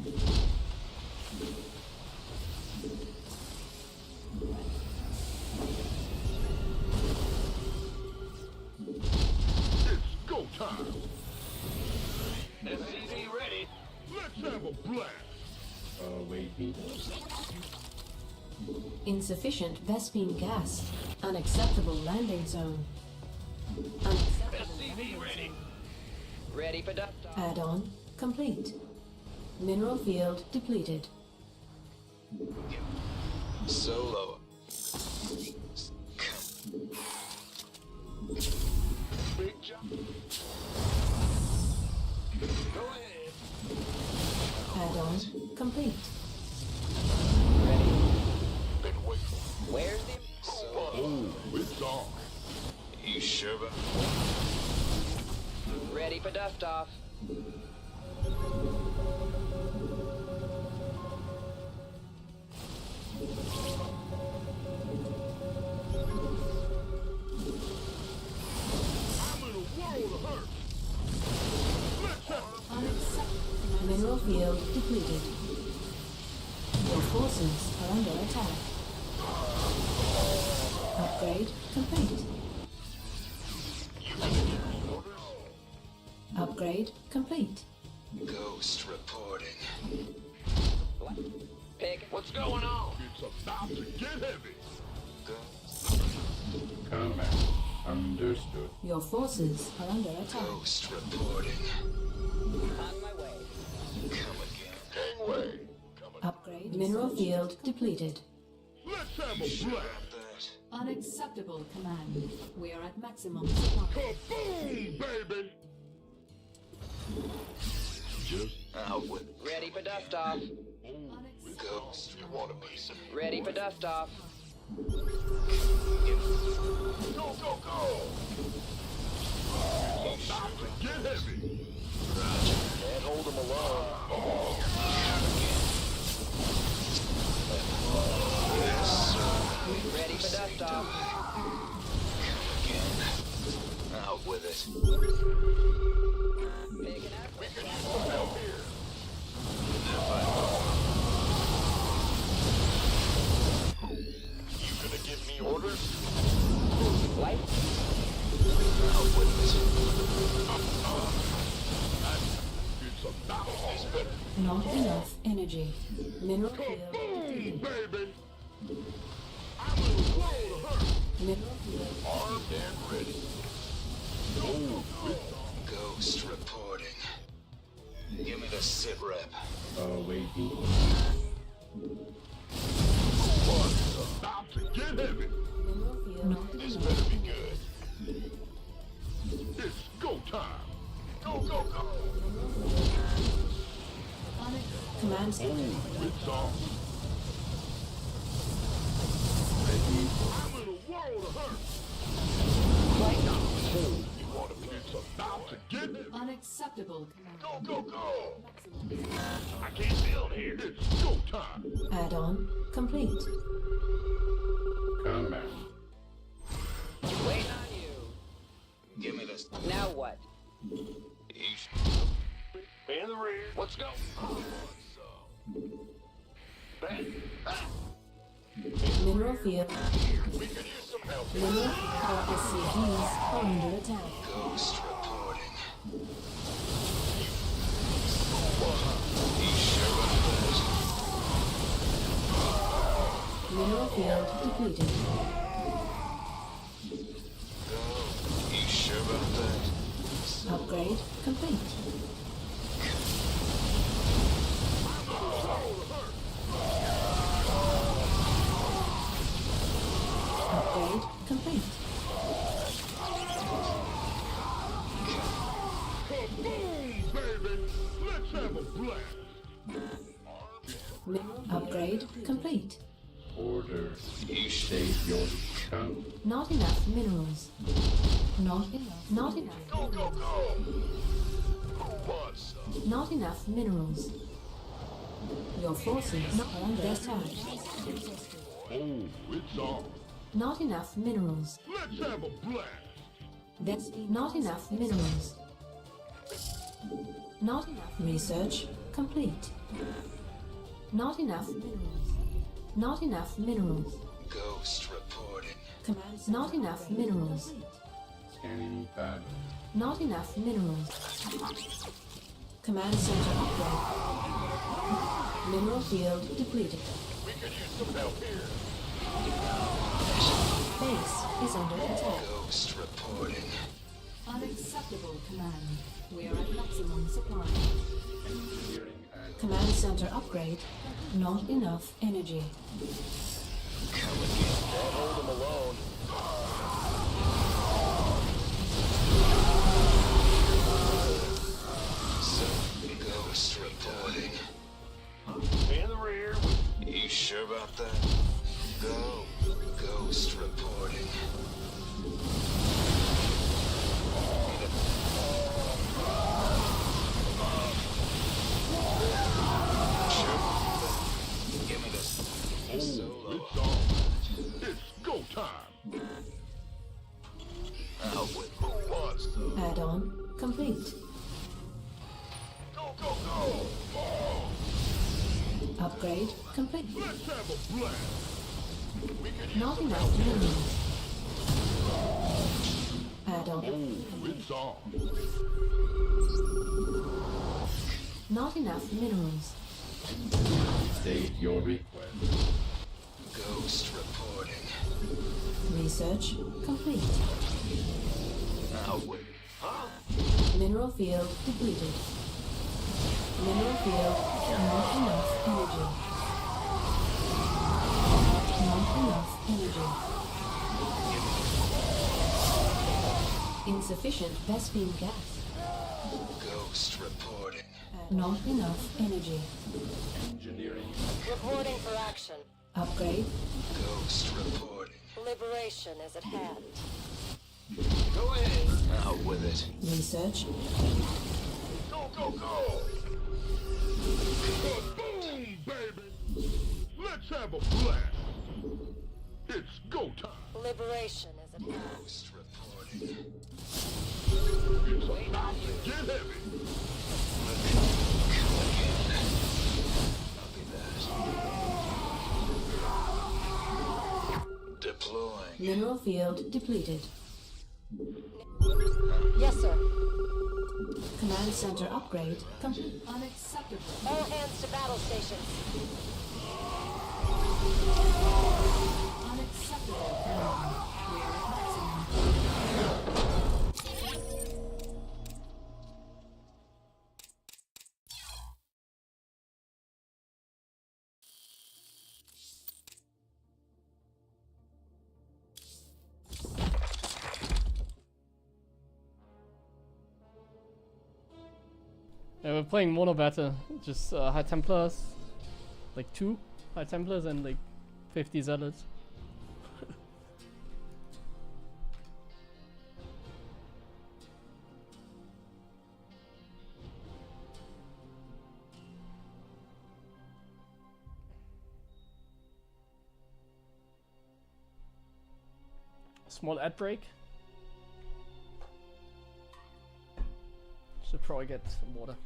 It's go time. SCV ready. Let's have a blast. Wait, me. Insufficient Vespine gas. Unacceptable landing zone. Unacceptable landing zone. Ready for duck off. Add-on complete. Mineral field depleted. Solo. Big jump. Go ahead. Add-on complete. Been waiting. Where's the... Oh, it's on. You sure about Ready for dust off. I'm in a world of hurt. Let's have Unacceptable. Mineral field depleted. Your forces are under attack. Upgrade complete. Upgrade complete. Ghost reporting. Pick. What's going on? It's about to get heavy. Ghost. Combat. Understood. Your forces are under attack. Ghost reporting. On my way. Come again. Gangway. Coming. Upgrade. Mineral field depleted. Let's have a blast. Unacceptable command. We are at maximum supply. Kaboom, baby. Just out with Ready for dust off. Ghost. You want a piece of me? Ready for dust off. Go, go, go! About to get heavy. Can't hold him alone. Yes, sir. Ready for dust off. Again. Out with it. Picking up. We can use some help here. You gonna give me orders? Light. Out with it. It's about this better. Not enough energy. Mineral field Kaboom, depleted. baby! I'm in a world of hurt. Mineral field Armed and ready. Oh, Ghost reporting. Give me the sit rep. Wait, me. It's about to get heavy. Mineral field not This enough. better be good. It's go time. Go, go, go. Command center. It's on. Ready. I'm in a world of hurt. You want to be? It's about to get heavy. Unacceptable command. Go, go, go. I can't build here. It's go time. Add-on complete. Combat. Waiting on you. Give me this. Now what? East. In the rear. Let's go. Bang. Ah. Mineral field. We can use some help here. Mineral power SCVs are under attack. Ghost reporting. You sure about Mineral field depleted. You sure about that? Upgrade complete. Upgrade complete. Kaboom, baby! Let's have a blast! Upgrade complete. Order. You State your count. Not enough minerals. Not enough. Not enough. Go, go, go! Who wants some? Not enough minerals. Your forces are under attack. Oh, it's on. Not enough minerals. Let's have a blast! That's not enough minerals. Not enough. Research complete. Not enough minerals. Not enough minerals. Ghost reporting. Commands. Not enough minerals. Scanning battle. Not enough minerals. Command center upgrade. Mineral field depleted. We could use some help here. Base is under attack. Ghost reporting. Unacceptable command. We are at maximum supply. Engineering and Command center upgrade. Not enough energy. Come again. Don't hold him alone. So, ghost reporting. In the rear. You sure about that? Go. Ghost reporting. Give me this. Solo. It's on. It's go time. Out with who wants them. Add-on complete. Go, go, go! Upgrade complete. Let's have a blast. We could use Not some enough help here. minerals. Add-on. Oh, it's on. Not enough minerals. state your request. Ghost reporting. Research complete. Out with it. Huh? Mineral field depleted. Mineral field not enough energy. Not enough energy. Insufficient Vespine gas. Ghost reporting. Not enough energy. Engineering. Reporting for action. Upgrade. Ghost reporting. Liberation is at hand. Go ahead. Out with it. Research. Go, go, go! Boom, baby. Let's have a blast. It's go time. Liberation is at hand. Ghost reporting. It's about to get heavy. Come again. Copy that. Deploying. Mineral field depleted. Yes, sir. Command center upgrade complete. Unacceptable. All hands to battle stations. Unacceptable. Yeah, we're playing mono battle, just High Templars, like 2 High Templars and like 50 Zealots. Small ad break. Should probably get some water.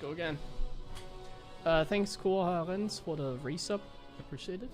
go again. Thanks, Koharens, for the resub. Appreciate it.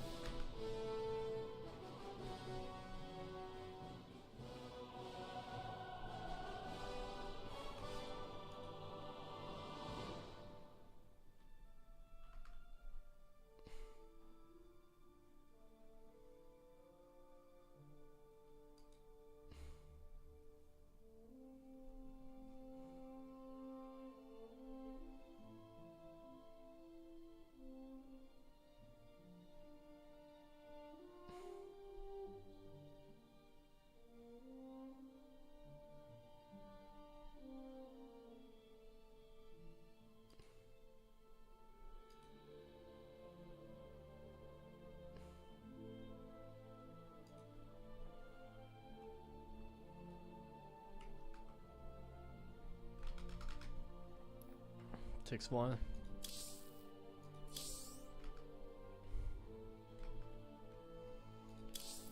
Takes a while.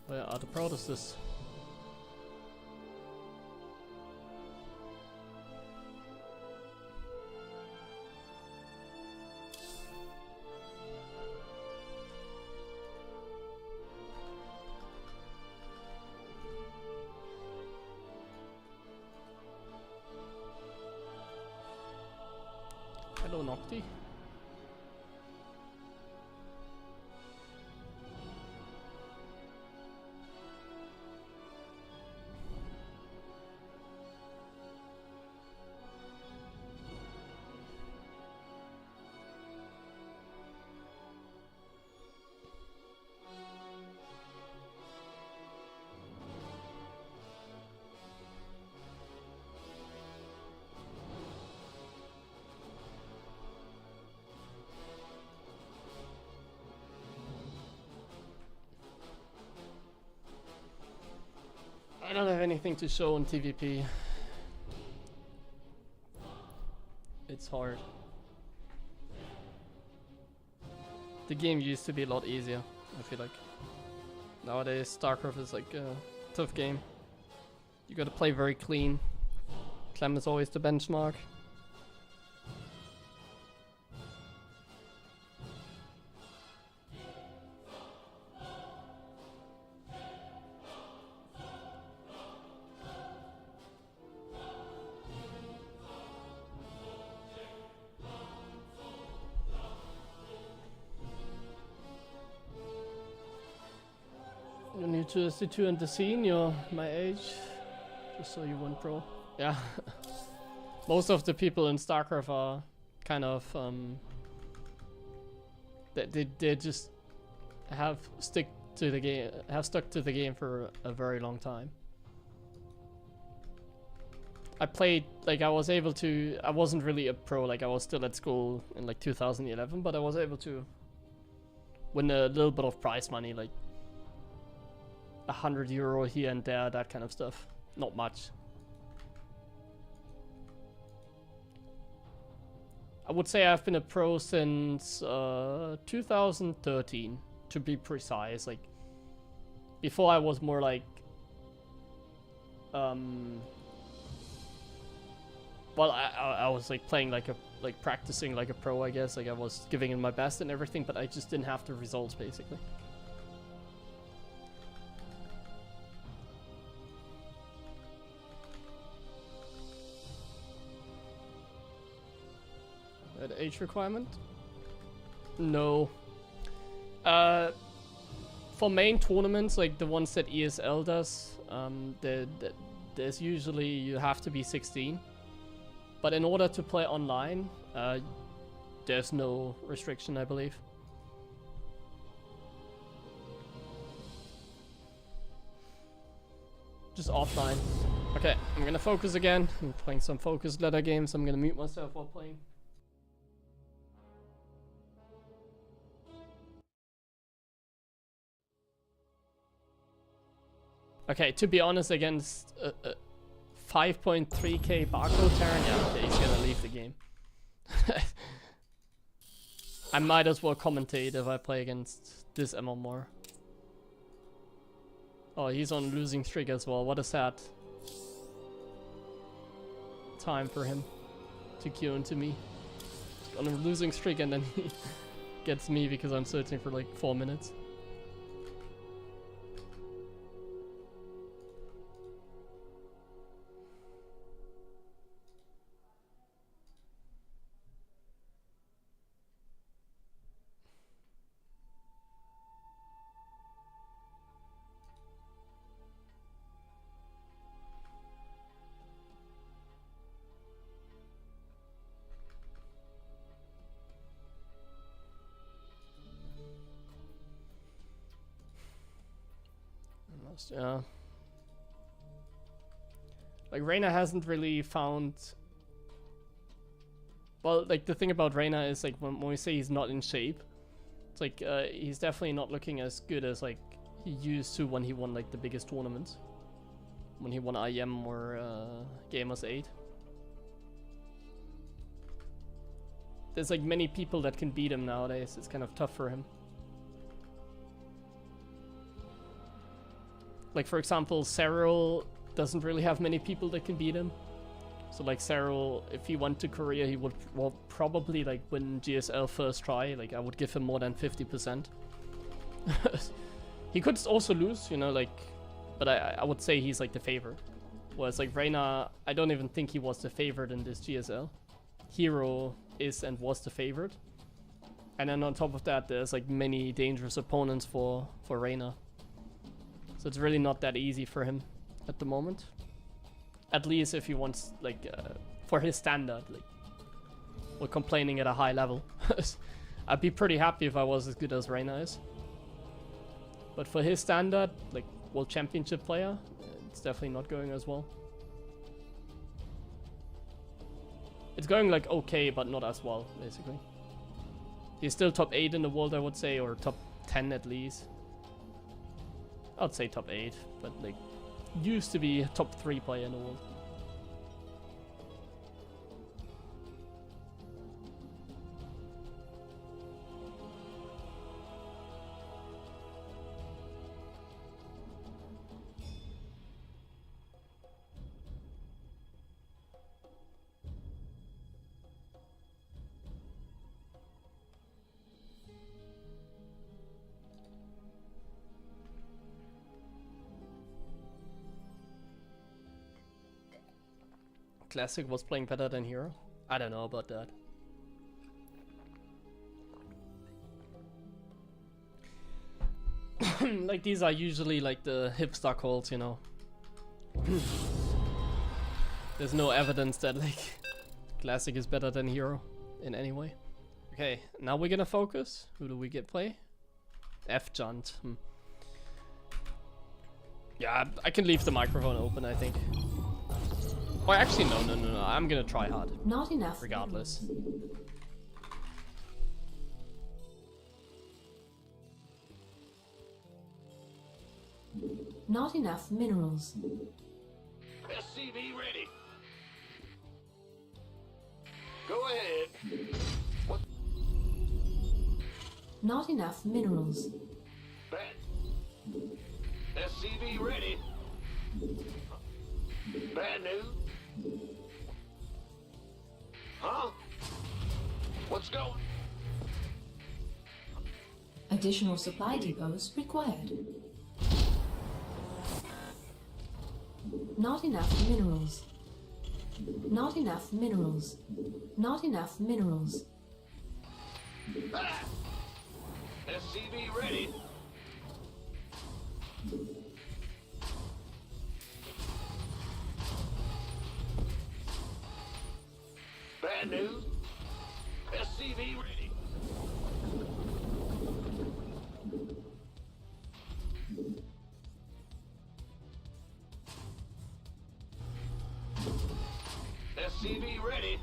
Where are the protesters? Hello, Nocti. I don't have anything to show on TVP. It's hard. The game used to be a lot easier, I feel like. Nowadays, StarCraft is like a tough game. You gotta play very clean. Clem is always the benchmark. You're new to SC2 and the scene, you're my age. Just so you went pro. Yeah. Most of the people in StarCraft are kind of they just have stuck to the game for a very long time. I played, like, I wasn't really a pro, like I was still at school in like 2011, but I was able to win a little bit of prize money, like €100 here and there, that kind of stuff. Not much. I would say I've been a pro since 2013, to be precise. Like, before I was more like, well, I was like playing like practicing like a pro, I guess. Like I was giving it my best and everything, but I just didn't have the results basically. The age requirement? No. For main tournaments, like the ones that ESL does, there's usually you have to be 16. But in order to play online, there's no restriction, I believe. Just offline. Okay, I'm gonna focus again. I'm playing some focused ladder games. I'm gonna mute myself while playing. Okay, to be honest, against 5.3k barcode Terran, yeah, okay, he's gonna leave the game. I might as well commentate if I play against this MMR. Oh, he's on losing streak as well. What a sad time for him to queue into me. on a losing streak and then he gets me because I'm searching for like 4 minutes. Yeah. Like, Reynor hasn't really found... Well, like, the thing about Reynor is, like, when we say he's not in shape, it's like, he's definitely not looking as good as, like, he used to when he won, like, the biggest tournaments. When he won IM or Gamers 8. There's, like, many people that can beat him nowadays. It's kind of tough for him. Like, for example, Cyril doesn't really have many people that can beat him. So, like, Cyril, if he went to Korea, he would probably, like, win GSL first try. Like, I would give him more than 50%. He could also lose, you know, like... But I would say he's, like, the favorite. Whereas, like, Reynor, I don't even think he was the favorite in this GSL. Hero is and was the favorite. And then on top of that, there's, like, many dangerous opponents for Reynor. So it's really not that easy for him at the moment. At least if he wants, like, for his standard, like, we're complaining at a high level. I'd be pretty happy if I was as good as Reynor is. But for his standard, like, World Championship player, it's definitely not going as well. It's going, like, okay, but not as well, basically. He's still top 8 in the world, I would say, or top 10 at least. I'd say top 8, but like, used to be a top 3 player in the world. Classic was playing better than Hero? I don't know about that. Like, these are usually like the hipster calls, you know. There's no evidence that like Classic is better than Hero in any way. Okay, now we're gonna focus. Who do we get play? F-Junt. Yeah, I can leave the microphone open, I think. Oh, actually, no. I'm gonna try hard. Not enough. Regardless. Not enough minerals. SCV ready. Go ahead. What? Not enough minerals. Bet. SCV ready. Bad news? Huh? What's going? Additional supply depots required. Not enough minerals. Not enough minerals. Not enough minerals. Ah! SCV ready. Bad news. SCV ready. SCV ready.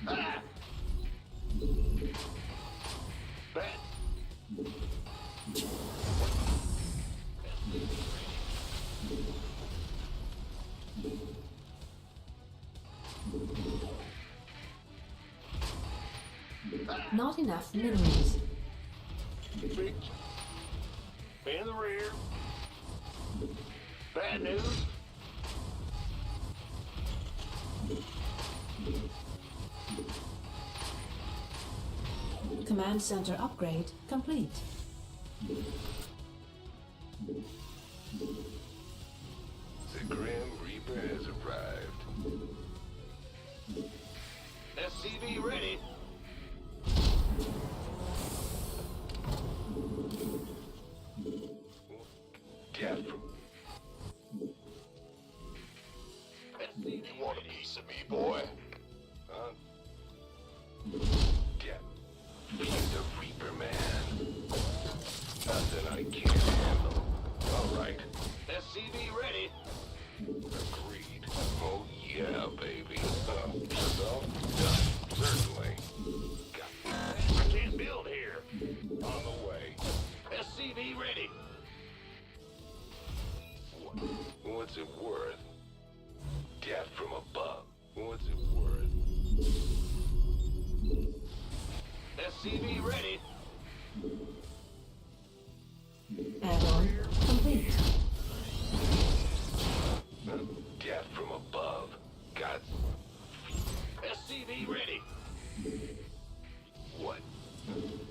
Ah! Bad. Not enough minerals. Big. In the rear. Bad news. Command center upgrade complete. The Grim Reaper has arrived. SCV ready. Death. SCV You want a piece of me, boy? Huh? Death. He's the Reaper man. Nothing I can't handle. All right. SCV ready. Agreed. Oh yeah, baby. So? Certainly. I can't build here. On the way. SCV ready. What's it worth? Death from above. What's it worth? SCV ready. Add-on complete. Death from above. God. SCV ready. What?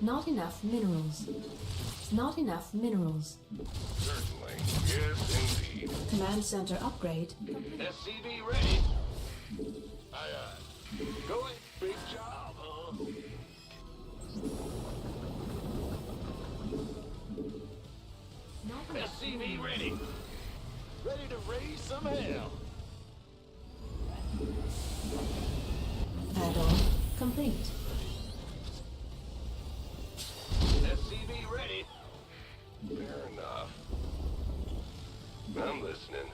Not enough minerals. Not enough minerals. Certainly. Yes, indeed. Command center upgrade. SCV ready. Aye. Going. Big job, huh? Not enough SCV ready. Ready to raise some hell. Add-on complete. SCV ready. Fair enough. I'm listening.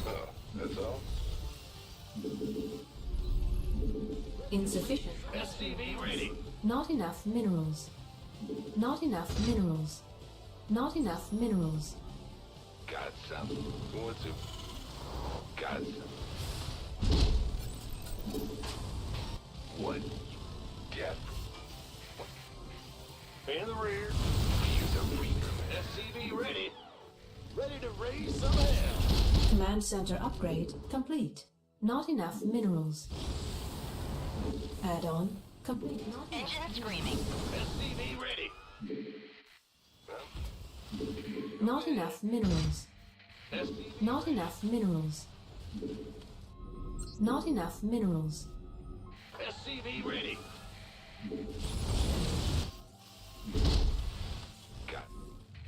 Oh, that's all? Insufficient. SCV ready. Not enough minerals. Not enough minerals. Not enough minerals. Got some. What's it? Got some. What? Death. In the rear. He's a Reaper man. SCV ready. Ready to raise some hell. Command center upgrade complete. Not enough minerals. Add-on complete. Not enough. Engine screaming. SCV ready. Not enough minerals. SCV Not enough minerals. Not enough minerals. SCV ready. Got.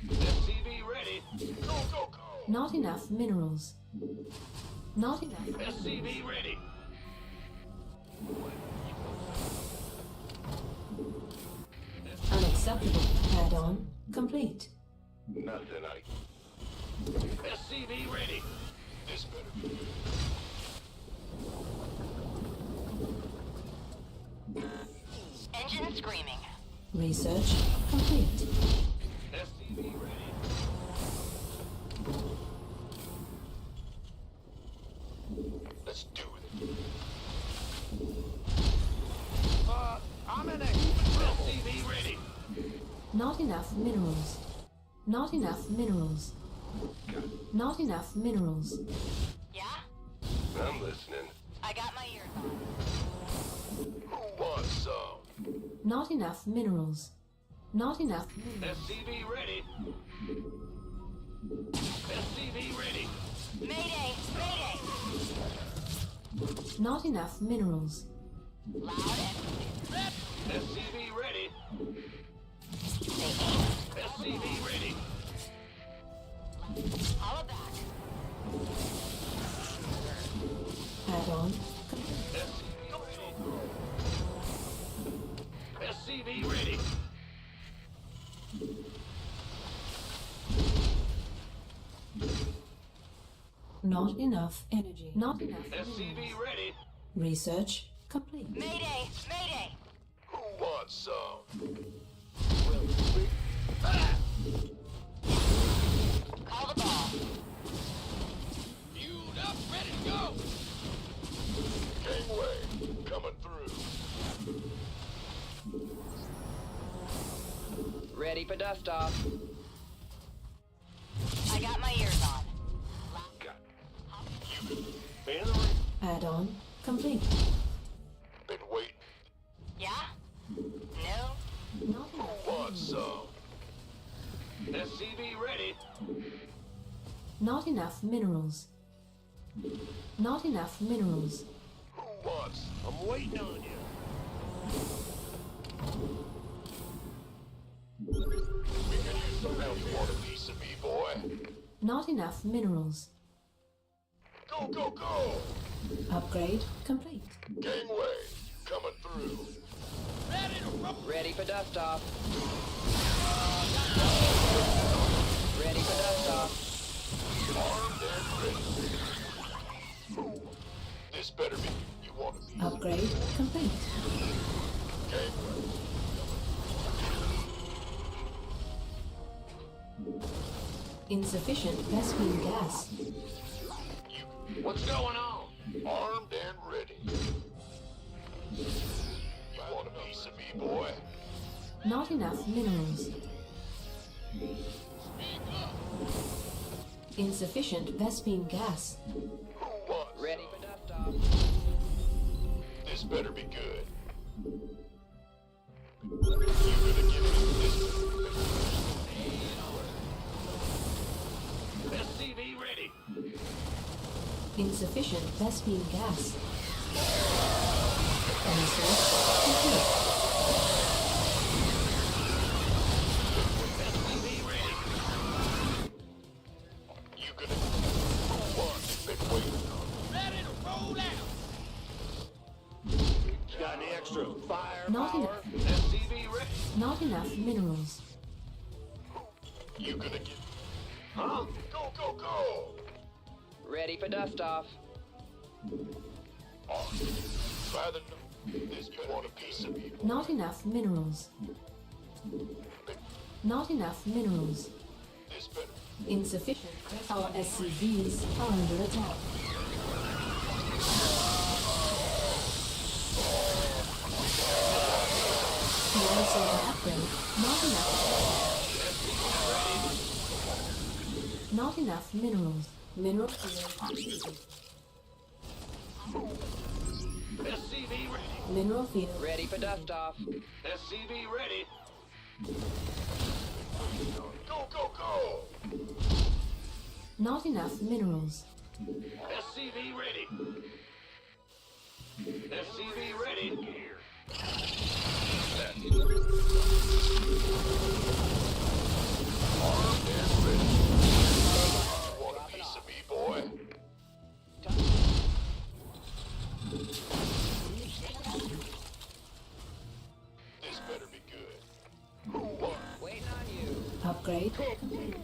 SCV ready. Go, go, go! Not enough minerals. Not enough. SCV ready. Unacceptable. Add-on complete. Nothing I. SCV ready. This better be. Engine screaming. Research complete. SCV ready. Let's do it. I'm in a heap of trouble. SCV ready. Not enough minerals. Not enough minerals. Not enough minerals. Yeah? I'm listening. I got my ears on. Who wants some? Not enough minerals. Not enough minerals. SCV ready. SCV ready. Mayday! Mayday! Not enough minerals. Loud and clear. SCV ready. They aim. SCV ready. Holla back. Add-on SCV ready. SCV ready. not enough energy. Not enough SCV minerals. ready. Research complete. Mayday! Mayday! Who wants some? Call the ball. Fueled up, ready to go. Gangway, coming through. Ready for dust off. I got my ears on. Got Add-on complete. been waiting. Yeah? No wants some? SCV ready. Not enough minerals. Not enough minerals. Who wants? I'm waiting on you. We can use some help. You want a piece of me, boy? Not enough minerals. Go, go, go! Upgrade complete. Gangway, coming through. Ready for dust off. Ready for dust off. Armed and ready. This better be. You want a piece? Upgrade complete. Gangway. Insufficient Vespine gas. What's going on? Armed and ready. You want a piece of me, boy? Not enough minerals. Insufficient Vespine gas. Who wants? Ready for dust off. This better be good. You gonna give me this? SCV ready. Insufficient Vespine gas. Research complete. SCV ready. You gonna? Who wants? Been waiting on. Ready to roll out. Got any extra fire? Not enough. SCV ready. Not enough minerals. You gonna get? Huh? Go, go, go! Ready for dust off. Rather no. This better want a piece of me. Not enough minerals. Not enough minerals. This better. Insufficient. Our SCVs are under attack. Water server upgrade. Not enough. Not enough minerals. Mineral field completed. SCV ready. Mineral field. Ready for dust off. SCV ready. Go, go, go! Not enough minerals. SCV ready. SCV ready. Armed and ready. You want a piece of me, boy? This better be good. Who won? Waiting on you. Upgrade.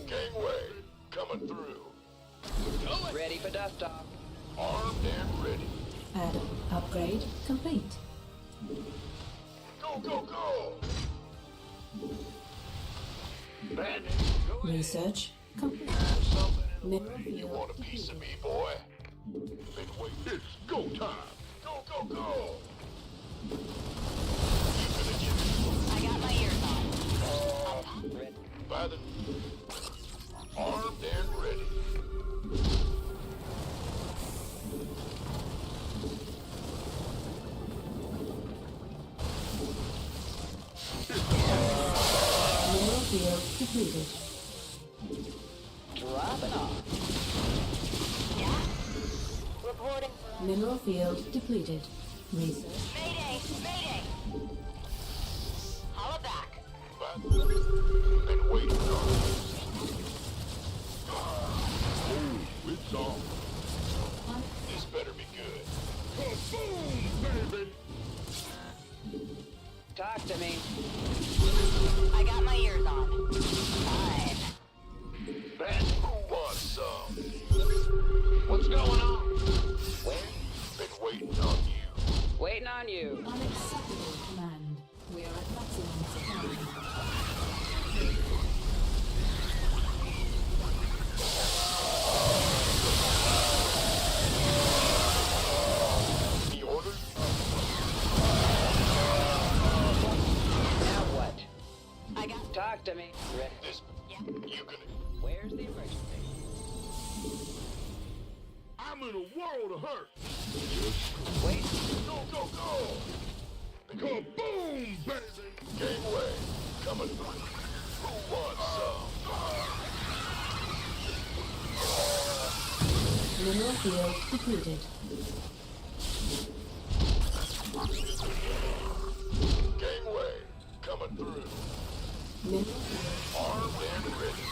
Gangway, coming through. Ready for dust off. Armed and ready. Add upgrade complete. Go, go, go! Bandit, go ahead. Research complete. Something in the Mineral way. You field want a piece of me, boy? Been waiting. It's go time. Go, go, go! You gonna get me? I got my ears on. Ready. By the... Armed and ready. Mineral field depleted. Dropping off. Yeah? Reporting for Mineral field depleted. Research. Mayday! Mayday! Holla back. By the... Been waiting on. Oh, it's on. This better be good. Boom, baby! Talk to me. I got my ears on. Fine. Bandit, who wants some? What's going on? Where? Been waiting on you. Waiting on you. Unacceptable command. We are at maximum supply. The orders? Now what? I got. Talk to me. Ready. This... Yeah. You gonna... Where's the emergency? I'm in a world of hurt. Wait. Go, go, go! Kaboom, baby! Gangway, Coming through. Who wants some? Mineral field depleted. Gangway. Coming through. Mineral Armed and ready.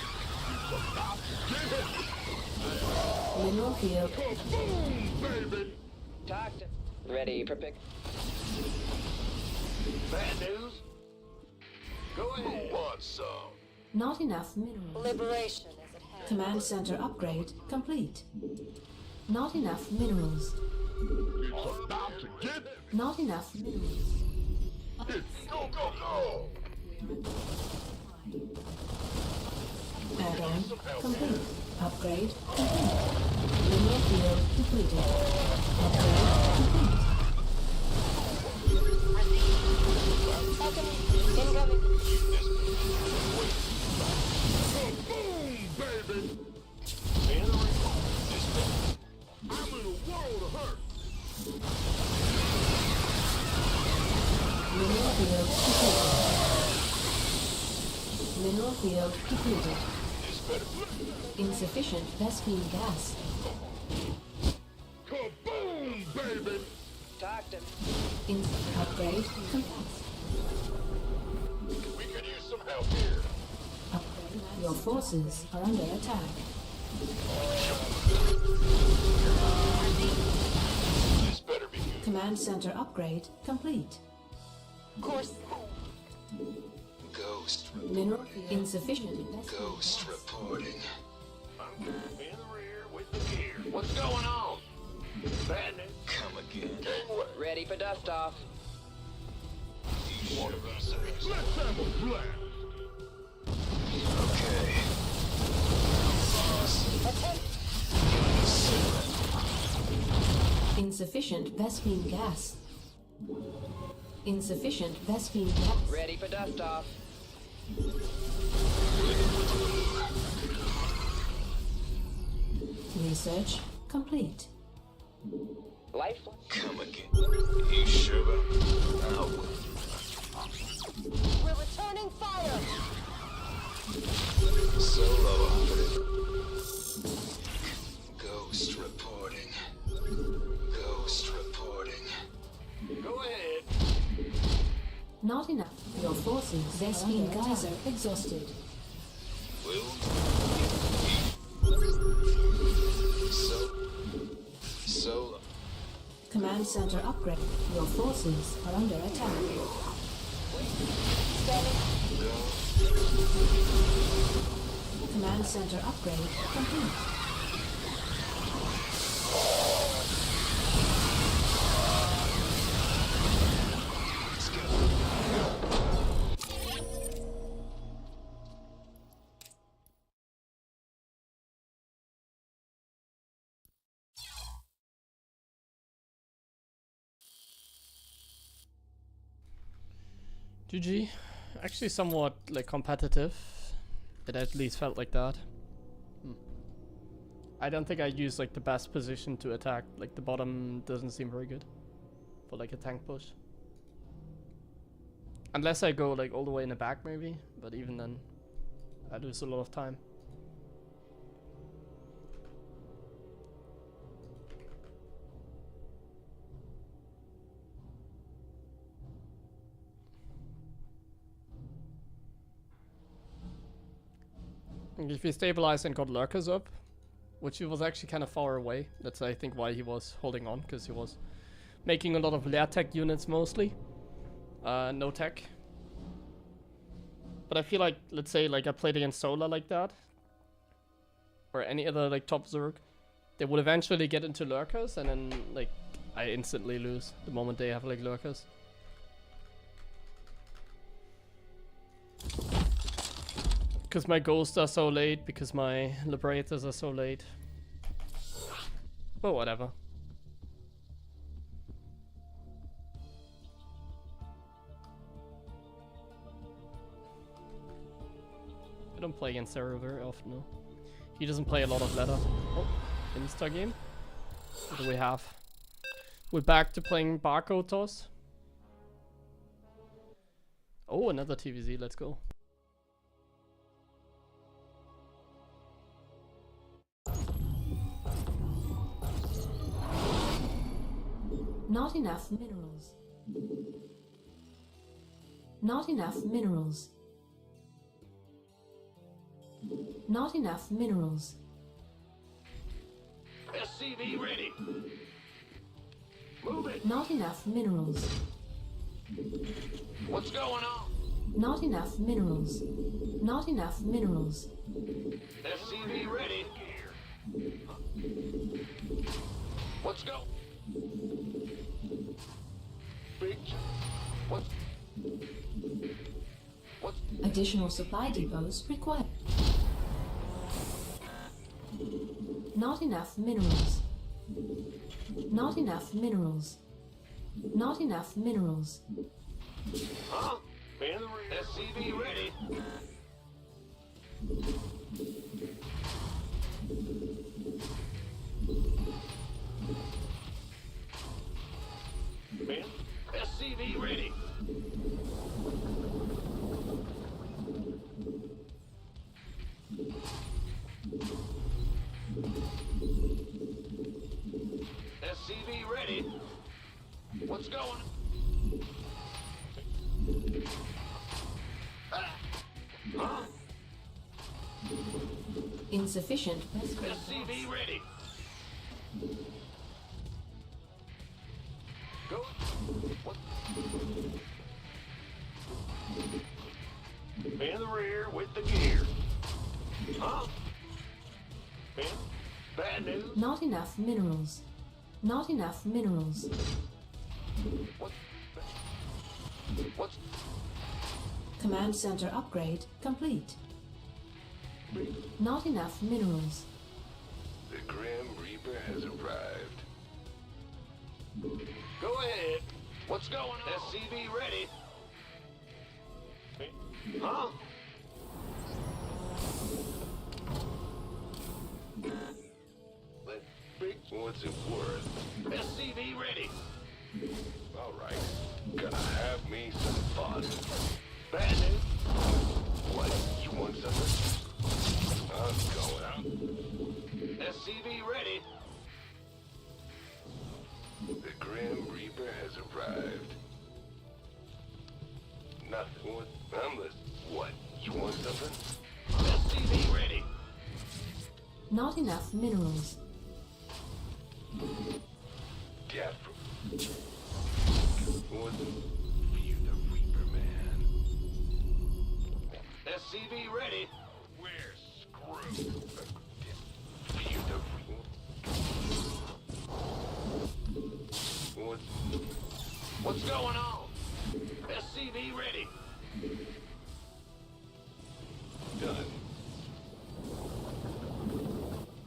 Mineral field. Kaboom, baby! Talk to me. Ready for pick. Bad news? Go ahead. Who wants some? Not enough minerals. Liberation is at hand. Command center upgrade complete. Not enough minerals. It's about to get Not enough minerals. It's go, go, go! Add-on complete. Upgrade complete. Mineral field depleted. Upgrade complete. Incoming. kaboom, baby! I'm in a world of hurt. Mineral field depleted. Mineral field depleted. Insufficient Vespine gas. Kaboom, baby! Talk to me. Upgrade complete. We could use some help here. Upgrade. Your forces are under attack. This better be good. Command center upgrade complete. Course. Ghost. Mineral field insufficient Vespine Ghost gas. reporting. I'm in the rear with the gear. What's going on? Bad news. Come again. Gangway. Ready for dust off. You want to be some Let's have a blast! Okay. Insufficient Vespine gas. Insufficient Vespine gas. Ready for dust off. Research complete. Lifeline. Come again. You sure about it? We're returning fire. Solo operative. Ghost reporting. Ghost reporting. Go ahead. Not enough. Your forces Vespine geyser exhausted. Will. Solo. Command center upgrade. Your forces are under attack. Command center upgrade complete. Let's go. GG. Actually somewhat like competitive. It at least felt like that. I don't think I used like the best position to attack. Like the bottom doesn't seem very good for like a tank push. Unless I go like all the way in the back maybe, but even then I lose a lot of time. If he stabilized and got lurkers up, which he was actually kind of far away, that's I think why he was holding on, because he was making a lot of lair tech units mostly, no tech. But I feel like, let's say like I played against Solar like that, or any other like top Zerg, they would eventually get into lurkers, and then like I instantly lose the moment they have like lurkers. Because my ghosts are so late, because my liberators are so late. But whatever. I don't play against Zero very often, no. He doesn't play a lot of ladder. Oh, insta game. What do we have? We're back to playing barcode toss. Oh, another TVZ. Let's go. Not enough minerals. Not enough minerals. Not enough minerals. SCV ready. Move it. Not enough minerals. What's going on? Not enough minerals. Not enough minerals. SCV ready. Let's go. Big. What? Additional supply depots required. Not enough minerals. Not enough minerals. Not enough minerals. Huh? SCV ready. SCV ready. SCV ready. What's going? Huh? Insufficient. SCV ready. Go. What? In the rear with the gear. Huh? In? Bad news? Not enough minerals. Not enough minerals. What? What's... Command center upgrade complete. Not enough minerals. The Grim Reaper has arrived. Go ahead. What's going on? SCV ready. Huh? What's it worth? SCV ready. All right. Gonna have me some fun. Bad news. What? You want something? I'm going out. SCV ready. The Grim Reaper has arrived. Nothing. What? I'm listening. What? You want something? SCV ready. Not enough minerals. Death. What? You the Reaper man. SCV ready. We're screwed. You the Reaper. What's going on? SCV ready. Done.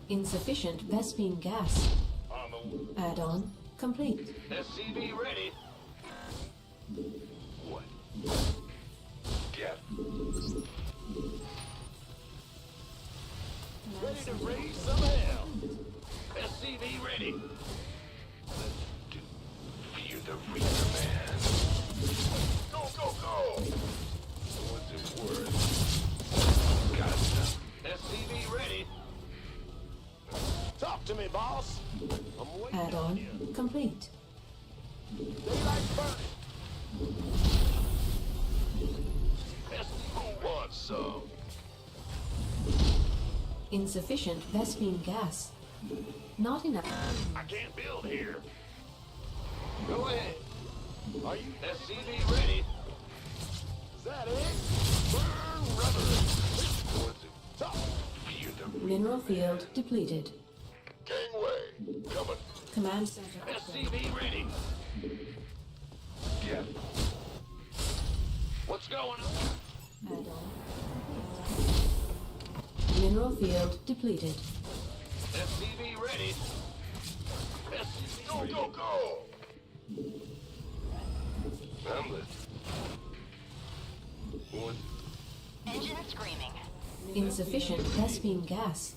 Insufficient Vespine gas. Add-on complete. SCV ready. What? Death. Ready to raise some hell. SCV ready. Let's do Fear the Reaper man. Go, go, go! What's it worth? Got some. SCV ready. Talk to me, boss. I'm waiting. Add-on complete. Daylight burning. Who wants some? Insufficient Vespine gas. Not enough. I can't build here. Go ahead. Are you SCV ready? Is that it? Burn rubber. What's it? Talk. Fear the Mineral field depleted. Gangway, coming. Command center upgrade. SCV ready. Yeah. What's going on? Add-on. Mineral field depleted. SCV ready. SCV go, go, go! I'm listening. What? Engine screaming. Insufficient Vespine gas.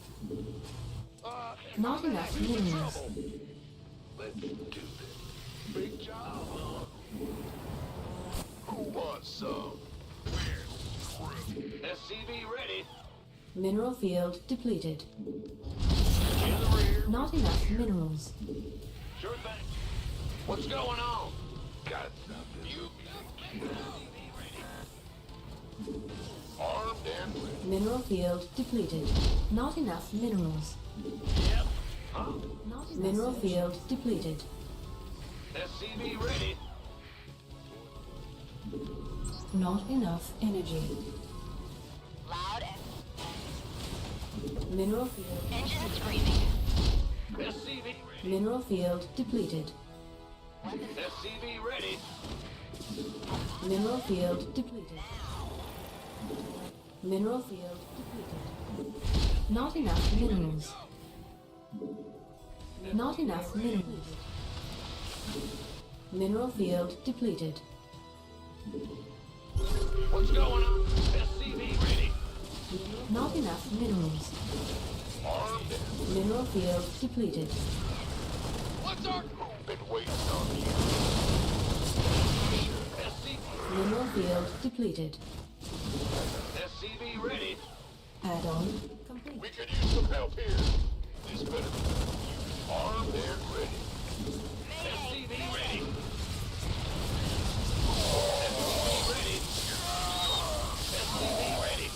Not enough minerals. Let's do this. Big job. Who wants some? SCV ready. Mineral field depleted. In the rear. Not enough minerals. Sure thing. What's going on? Got something. You armed and ready. Mineral field depleted. Not enough minerals. Yep. Huh? Not enough mineral field depleted. SCV ready. Not enough energy. Loud and Mineral field. engine screaming. SCV ready. Mineral field depleted. SCV ready. Mineral field depleted. Mineral field depleted. Not enough minerals. Not enough minerals. Mineral field depleted. What's going on? SCV ready. Not enough minerals. Armed and Mineral field depleted. what's our been waiting on you? SCV. Mineral field depleted. SCV ready. Add-on complete. We could use some help here. This better be armed and ready. SCV ready. SCV ready. SCV ready.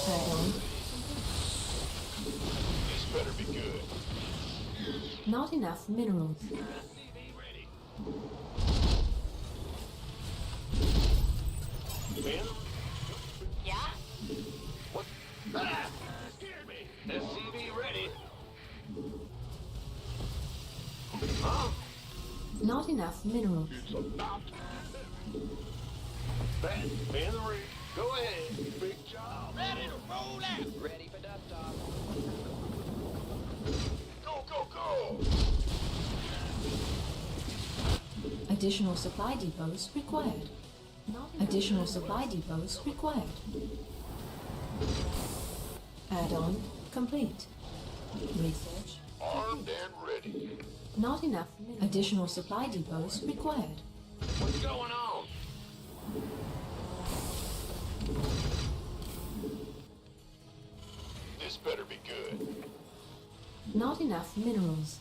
Add-on. This better be good. Not enough minerals. SCV ready. Man, Yeah? what? Ah! Scared me. SCV ready. Huh? Not enough minerals. It's about that in the ring. Go ahead. Big job. Ready to roll out. Ready for dust off. Go, go, go. Additional supply depots required. Additional supply depots required. Add-on complete. Research. Armed and ready. Not enough additional supply depots required. What's going on? This better be good. Not enough minerals.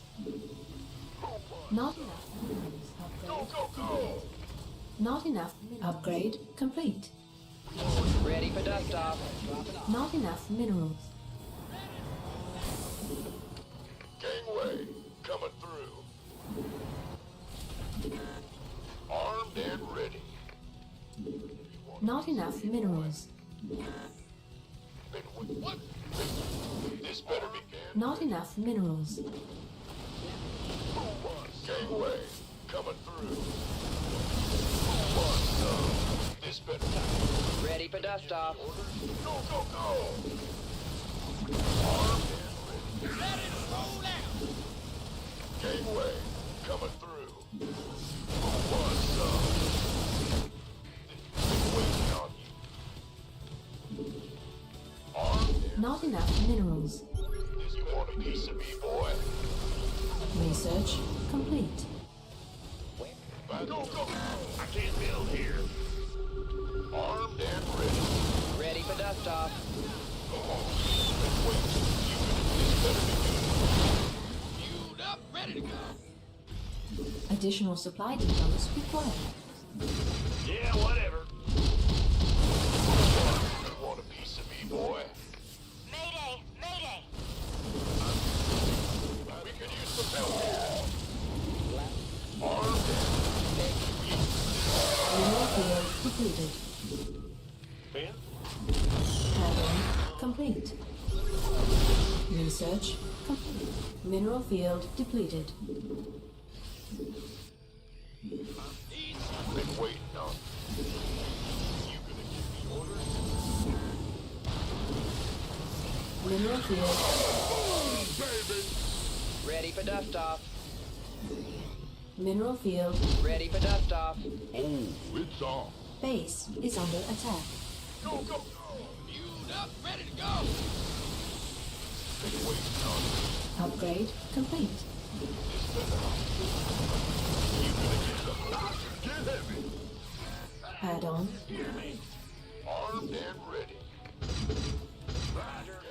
Not enough minerals. Go, Upgrade. go, go. Not enough. Upgrade complete. Ready for dust off. Not enough minerals. Gangway coming through. Armed and ready. Not enough minerals. Been what? This better be good. Not enough minerals. Gangway coming through. This better Ready for dust off. go, go, go. Armed and ready. Gangway coming through. What's up? Been waiting on you. Armed and Not enough minerals. you want a piece of me, boy? Research complete. Go, go, go. I can't build here. Armed and ready. Ready for dust off. Been waiting. This better be good. Queued up, ready to go. Additional supply depots required. Yeah, whatever. You want a piece of me, boy? Mayday! Mayday! We could use some help here. Armed Mineral field depleted. and Add-on complete. Research complete. Mineral field depleted. been waiting on you. You gonna give me orders? Mineral field. Ready for dust off. Mineral field. Ready for dust off. Oh, it's on. Base is under attack. Go, go, go. Queued up, ready to go. Been waiting on you. Upgrade complete. Get heavy. Add-on. Armed and ready.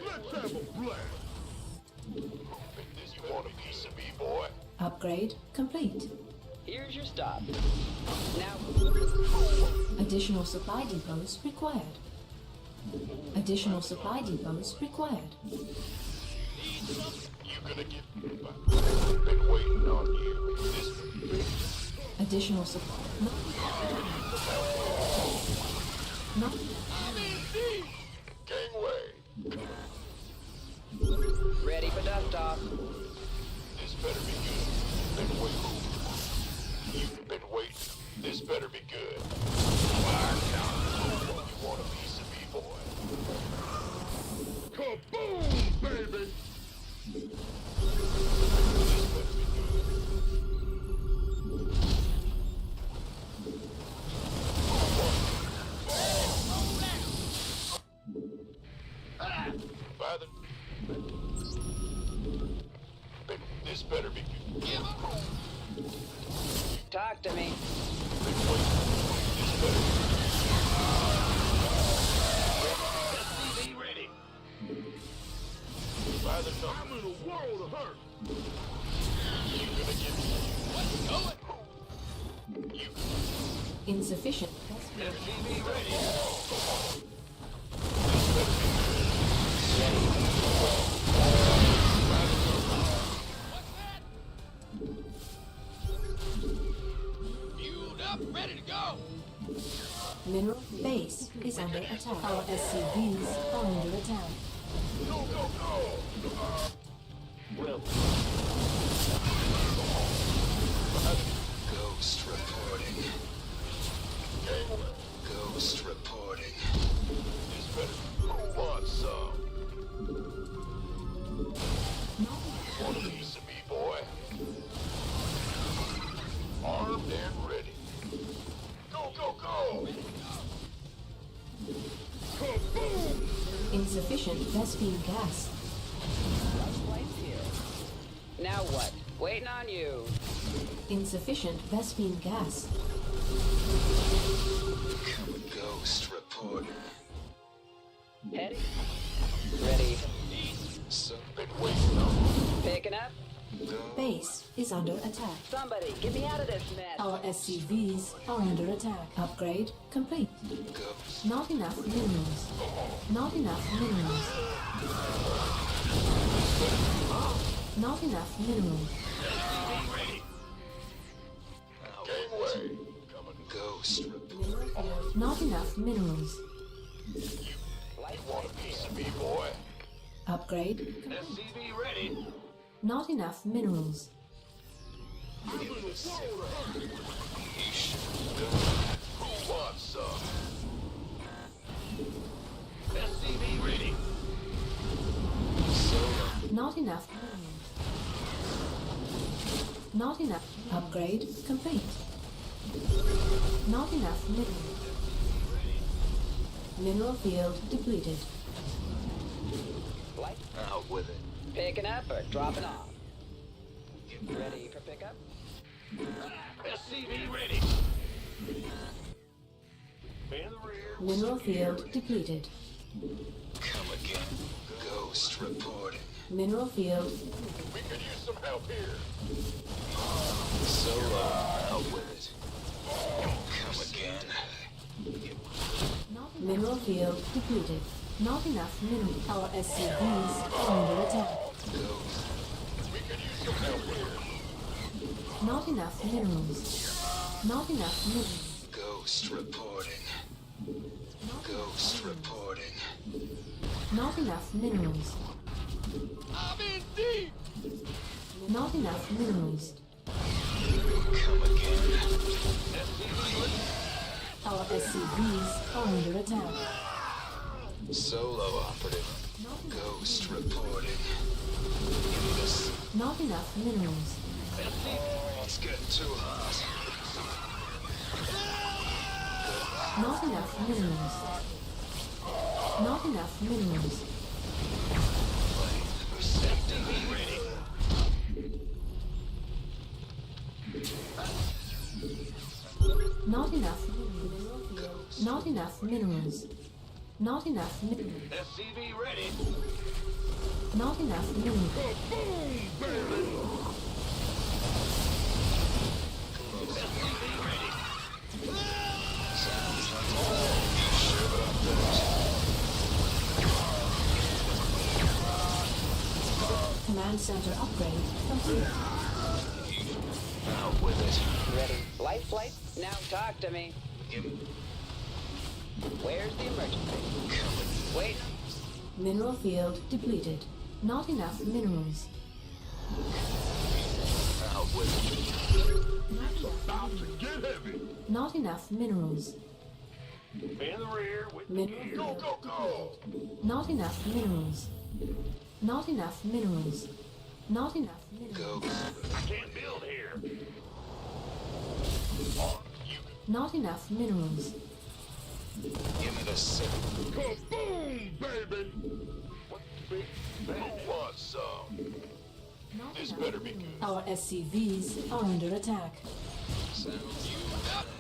Let's have a blast. You want a piece of me, boy? Upgrade complete. Here's your stop. Now, Additional supply depots required. Additional supply depots required. You gonna get... Been waiting on you. Additional supply. Not Gangway. ready for dust off. This better be good. Been waiting. You've been waiting. This better be good. You want a piece of me, boy? Kaboom, baby! This better be good. By the... This better be good. Talk to me. SCV ready. By the time I'm in a world of hurt. You gonna get me? What's going? You insufficient. SCV ready. Fueled up, ready to go. Mineral base is under attack. Our SCVs are under attack. Go, go, go! Ghost reporting. Gangway. Ghost reporting. This better. Who wants some? Want a piece of me, boy? Armed and ready. Go, go, go! Kaboom! Insufficient Vespine gas. Now what? Waiting on you. Insufficient Vespine gas. Ghost reporting. Heading. Ready. So Been waiting on. Picking up. Base is under attack. Somebody, get me out of this mess. Our SCVs are under attack. Upgrade complete. ghost. Not enough minerals. Not enough minerals. Not enough minerals. Gangway. Ghost reporting. Not enough minerals. Want a piece of me, boy? Upgrade. SCV ready. Not enough minerals. I'm in a world of hurt. Who wants some? SCV ready. Not enough minerals. Not enough. Upgrade complete. Not enough minerals. Mineral field depleted. Light. Out with it. Picking up or dropping off. Ready for pickup. SCV ready. In the rear. Mineral field depleted. Come again. Ghost reporting. Mineral field. We could use some help here. Solo. Out with it. Come again. Mineral field depleted. Not enough mineral. Our SCVs are under attack. Ghost. We could use some help here. Not enough minerals. Not enough minerals. Ghost reporting. Ghost reporting. Not enough minerals. I'm in deep. Not enough minerals. Come again. Our SCVs are under attack. Solo operative. Ghost reporting. This. Not enough minerals. It's getting too hot. Not enough minerals. Not enough minerals. Not enough mineral field. Not enough minerals. Not enough minerals. SCV ready. Not enough minerals. SCV ready. Command center upgrade complete. Out with it. Ready. Life flight? Now talk to me. Where's the emergency? Wait. Mineral field depleted. Not enough minerals. Out with it. It's about to get heavy. Not enough minerals. In the rear with Mineral the go, field go, go. Not enough minerals. Not enough minerals. Not enough minerals. I can't build here. Not enough minerals. Give me the sick. Kaboom, baby. What the big man wants some? Not This enough better be minerals. good. Our SCVs are under attack. Sounds you.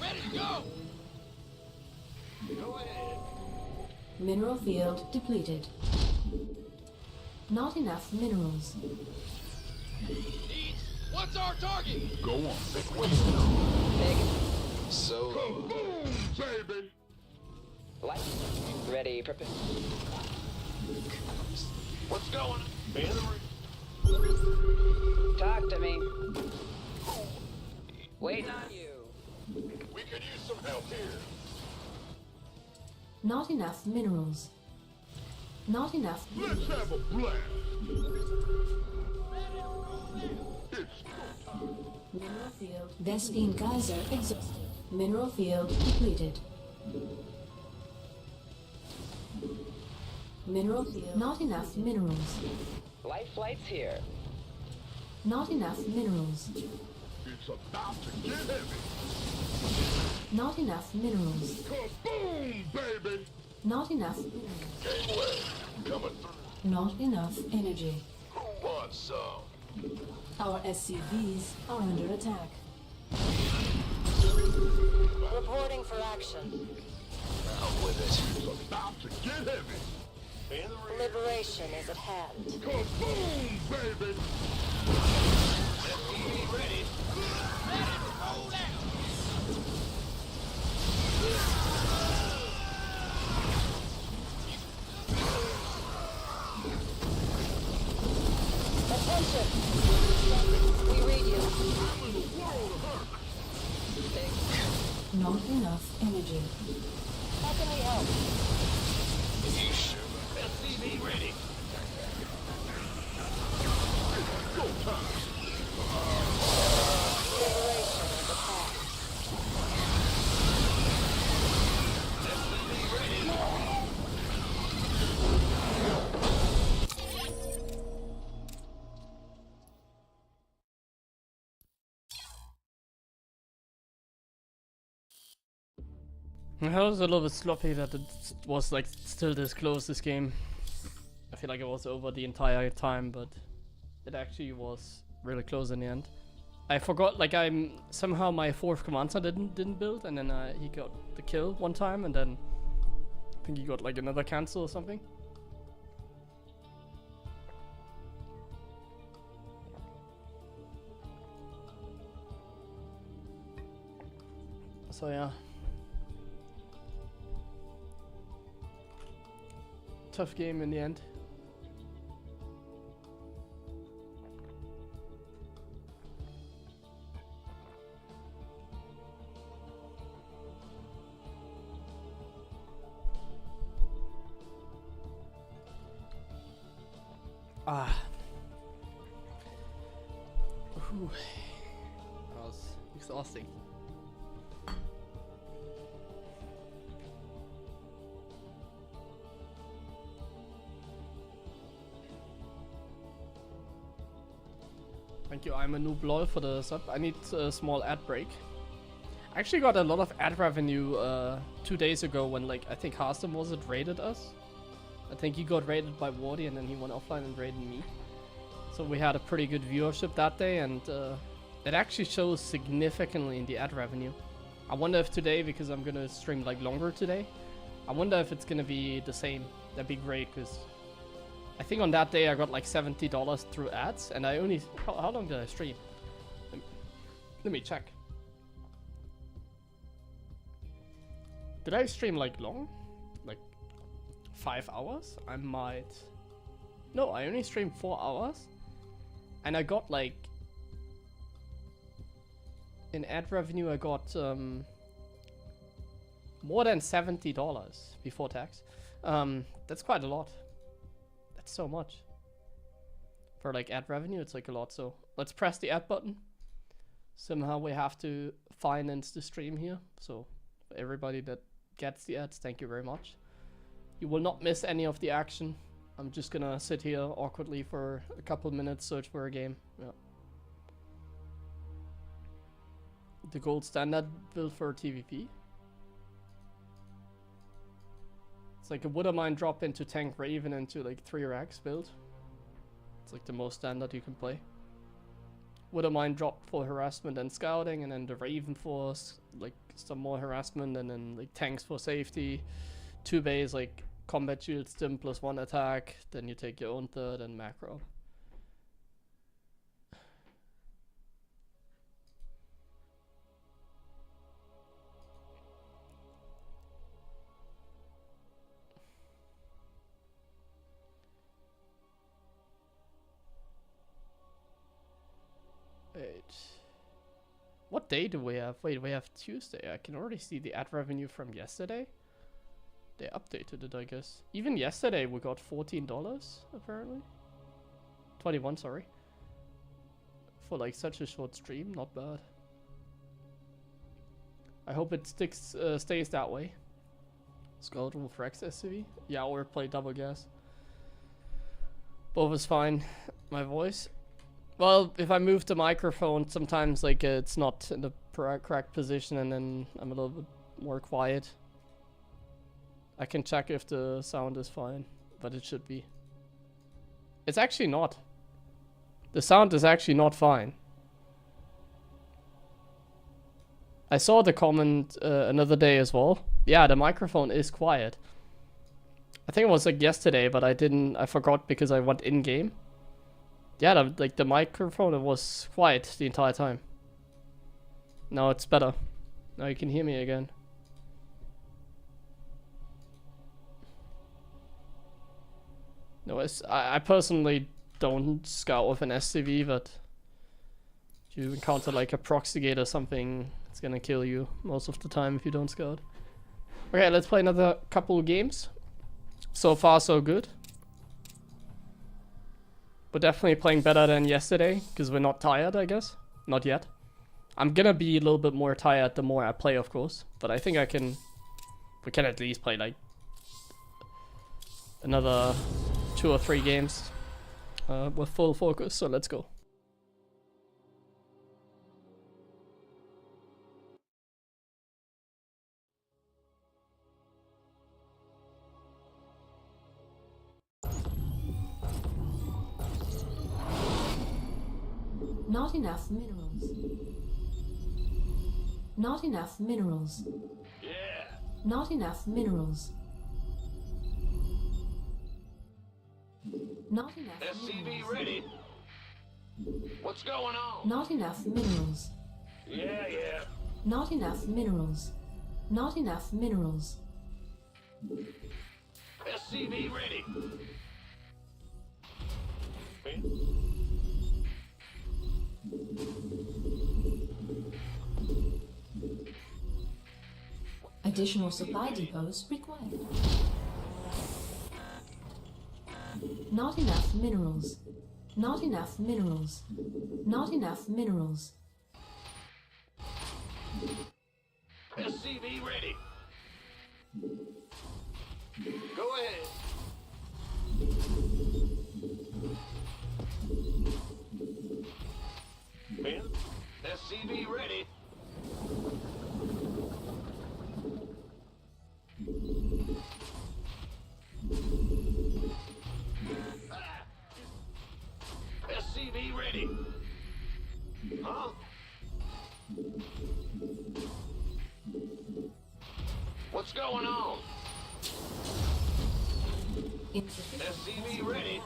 Ready to go! Go ahead. Mineral field depleted. Not enough minerals. Needs. What's our target? Go on. Big. So Kaboom, baby. Life. Ready. Prepare. What's going? In the rear. Talk to me. Waiting on you. We could use some help here. Not enough minerals. Not enough. Let's have a blast. It's Mineral field. Vespine geyser exhausted. Mineral field depleted. Mineral field. Not enough minerals. Life flight's here. Not enough minerals. It's about to get heavy. Not enough minerals. Kaboom, baby. Not enough minerals. Gateway coming through. Not enough energy. Who wants some? Our SCVs are under attack. Reporting for action. Out with it. It's about to get heavy. In the rear. Liberation is at hand. Kaboom, baby. SCV ready. Roll out! Attention! We read you. I'm in a world of hurt. Not enough energy. How can we help? You sure? SCV ready. Go time. Liberation is at hand. SCV ready. I was a little bit sloppy that it was like still this close, this game. I feel like it was over the entire time, but it actually was really close in the end. I forgot, like somehow my fourth commander didn't build, and then he got the kill one time, and then I think he got like another cancel or something. So yeah. Tough game in the end. Whew. That was exhausting. Thank you, I'm a noob lol for the sub. I need a small ad break. I actually got a lot of ad revenue 2 days ago when, like, I think Harston was it raided us. I think he got raided by Wardy and then he went offline and raided me. So we had a pretty good viewership that day, and it actually shows significantly in the ad revenue. I wonder if today, because I'm gonna stream like longer today, I wonder if it's gonna be the same. That'd be great, because I think on that day I got like $70 through ads, and I only... How long did I stream? Let me check. Did I stream like long? Like 5 hours? I might... No, I only streamed 4 hours. And I got like... In ad revenue I got more than $70 before tax. That's quite a lot. That's so much. For like ad revenue, it's like a lot. So let's press the ad button. Somehow we have to finance the stream here. So for everybody that gets the ads, thank you very much. You will not miss any of the action. I'm just gonna sit here awkwardly for a couple minutes, search for a game. Yeah. The gold standard build for TVP. It's like a Woodermine drop into Tank Raven into like 3 racks build. It's like the most standard you can play. Woodermine drop for harassment and scouting, and then the Raven for like some more harassment, and then like tanks for safety. 2 bays like combat shield stim plus 1 attack, then you take your own third and macro. Wait. What day do we have? Wait, we have Tuesday. I can already see the ad revenue from yesterday. They updated it, I guess. Even yesterday we got $14, apparently. 21, sorry. For like such a short stream, not bad. I hope it stays that way. Scout Wolf Rex SCV? Yeah, or play double gas. Both is fine. My voice? Well, if I move the microphone, sometimes like it's not in the correct position, and then I'm a little bit more quiet. I can check if the sound is fine, but it should be. It's actually not. The sound is actually not fine. I saw the comment another day as well. Yeah, the microphone is quiet. I think it was like yesterday, but I forgot because I went in game. Yeah, like the microphone, it was quiet the entire time. Now it's better. Now you can hear me again. No, I personally don't scout with an SCV, but if you encounter like a proxy gate or something, it's gonna kill you most of the time if you don't scout. Okay, let's play another couple of games. So far, so good. We're definitely playing better than yesterday, because we're not tired, I guess. Not yet. I'm gonna be a little bit more tired the more I play, of course. But I think we can at least play like another 2 or 3 games with full focus, so let's go. Not enough minerals. Not enough minerals. Yeah. Not enough minerals. Not enough SCV minerals. ready. What's going on? Not enough minerals. Yeah. Not enough minerals. Not enough minerals. SCV ready. Additional supply depots required. Not enough minerals. Not enough minerals. Not enough minerals. SCV ready. Go ahead. Ben, SCV ready. SCV ready. Huh? going on? Insufficient SCV ready.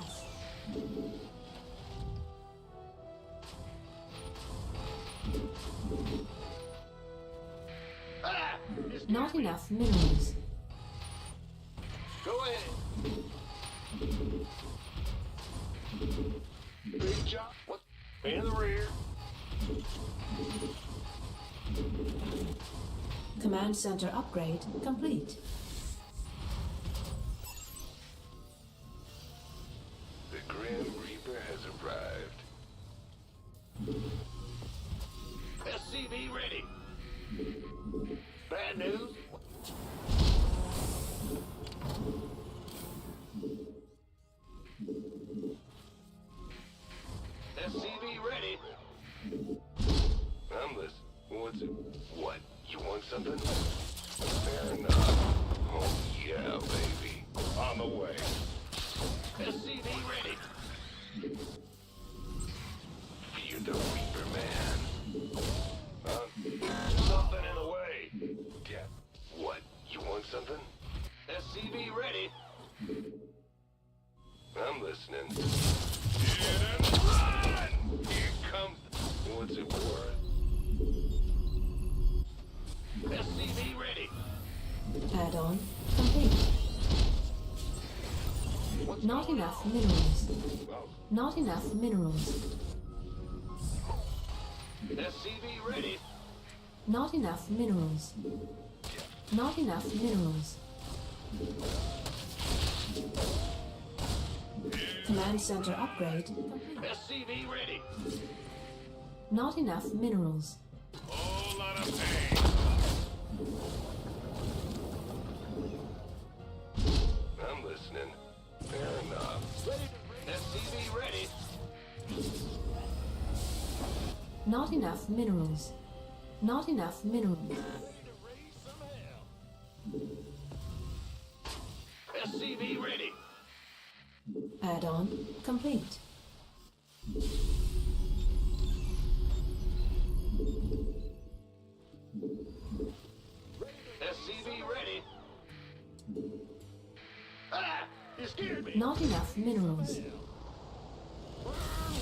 Ah! Not enough minerals. Go ahead. Big job. What? In the rear. Command center upgrade complete. The Grim Reaper has arrived. SCV ready. Bad news. SCV ready. I'm listening. What's it? What? You want something? Fair enough. Oh yeah, baby. On the way. SCV ready. You're the Reaper, man. Something in the way. Yeah. What? You want something? SCV ready. I'm listening. Get and run! Here comes. What's it worth? SCV ready. Add-on complete. Not enough minerals. Not enough minerals. SCV ready. Not enough minerals. Not enough minerals. Command center upgrade complete. SCV ready. Not enough minerals. Whole lot of pain. I'm listening. Fair enough. SCV ready. Not enough minerals. Not enough minerals. SCV ready. Add-on complete. SCV ready. Ah! You scared me. Not enough minerals.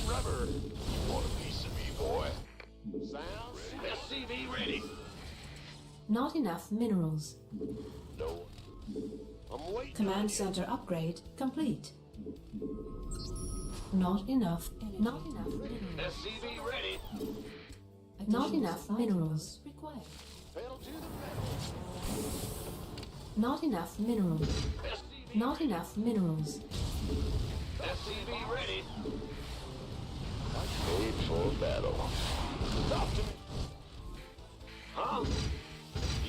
Rubber. Want a piece of me, boy? Sounds. SCV ready. Not enough minerals. No. I'm waiting. Command center upgrade complete. Not enough. Not enough minerals. SCV ready. Not enough minerals required. Pedal to the metal. Not enough minerals. SCV. Not enough minerals. SCV ready. Made for battle. Talk to me. Huh?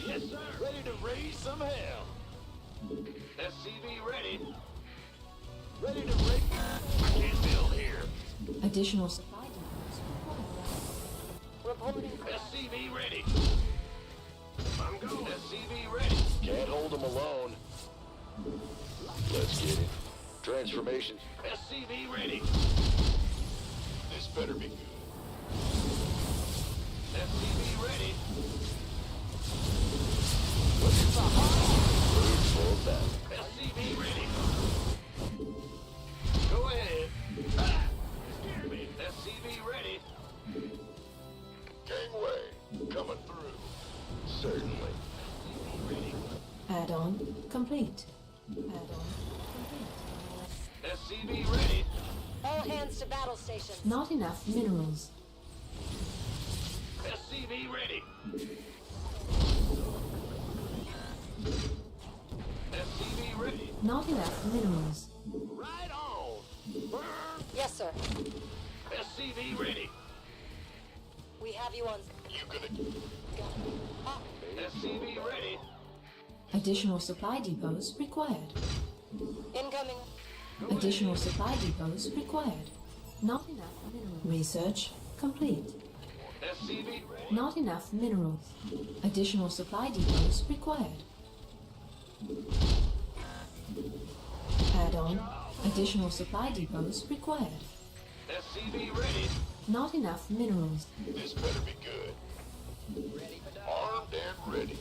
Yes, sir. Ready to raise some hell. SCV ready. Ready to raise. I can't build here. Additional supply depots required. Reporting. SCV ready. I'm going. SCV ready. Can't hold them alone. Let's get it. Transformation. SCV ready. This better be good. SCV ready. Made for battle. SCV ready. Go ahead. Ah! You scared me. SCV ready. Gangway, coming through. Certainly. SCV ready. Add-on complete. Add-on complete. SCV ready. All hands to battle stations. Not enough minerals. SCV ready. SCV ready. Not enough minerals. Right on. Burn. Yes, sir. SCV ready. We have you on. You gonna Ah, SCV ready. Additional supply depots required. incoming. Additional supply depots required. Not enough minerals. Research complete. SCV ready. Not enough minerals. Additional supply depots required. Add-on. Additional supply depots required. SCV ready. Not enough minerals. This better be good. Armed and ready.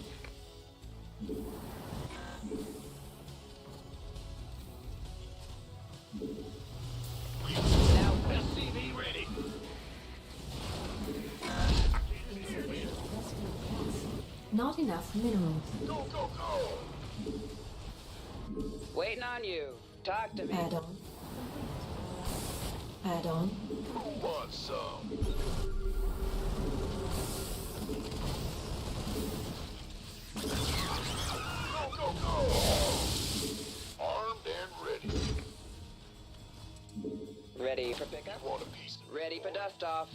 Not enough minerals. Go, go, go! Waiting on you. Talk to me. Add-on. Add-on. Who wants some? Go, go, go! Armed and ready. Ready for pickup? Want a piece of Ready for dust off.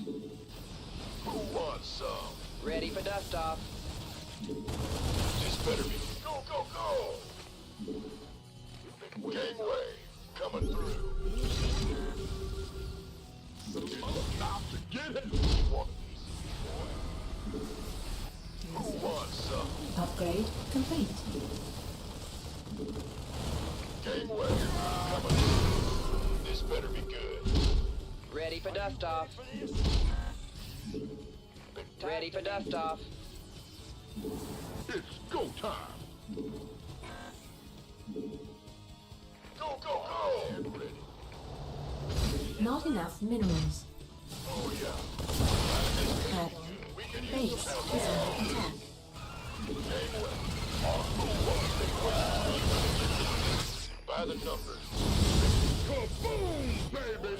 Who wants some? Ready for dust off. This better be. Go, go, go! Gangway, coming through. Stop to get it! You want a piece of me, boy? Who wants some? Upgrade complete. Gangway, coming through. This better be good. Ready for dust off. Ready for dust off. It's go time! Go, go, go! And ready. Not enough minerals. Oh, yeah. Add-on. We can use Base some help. is under attack. Gangway. By the numbers. Kaboom, baby!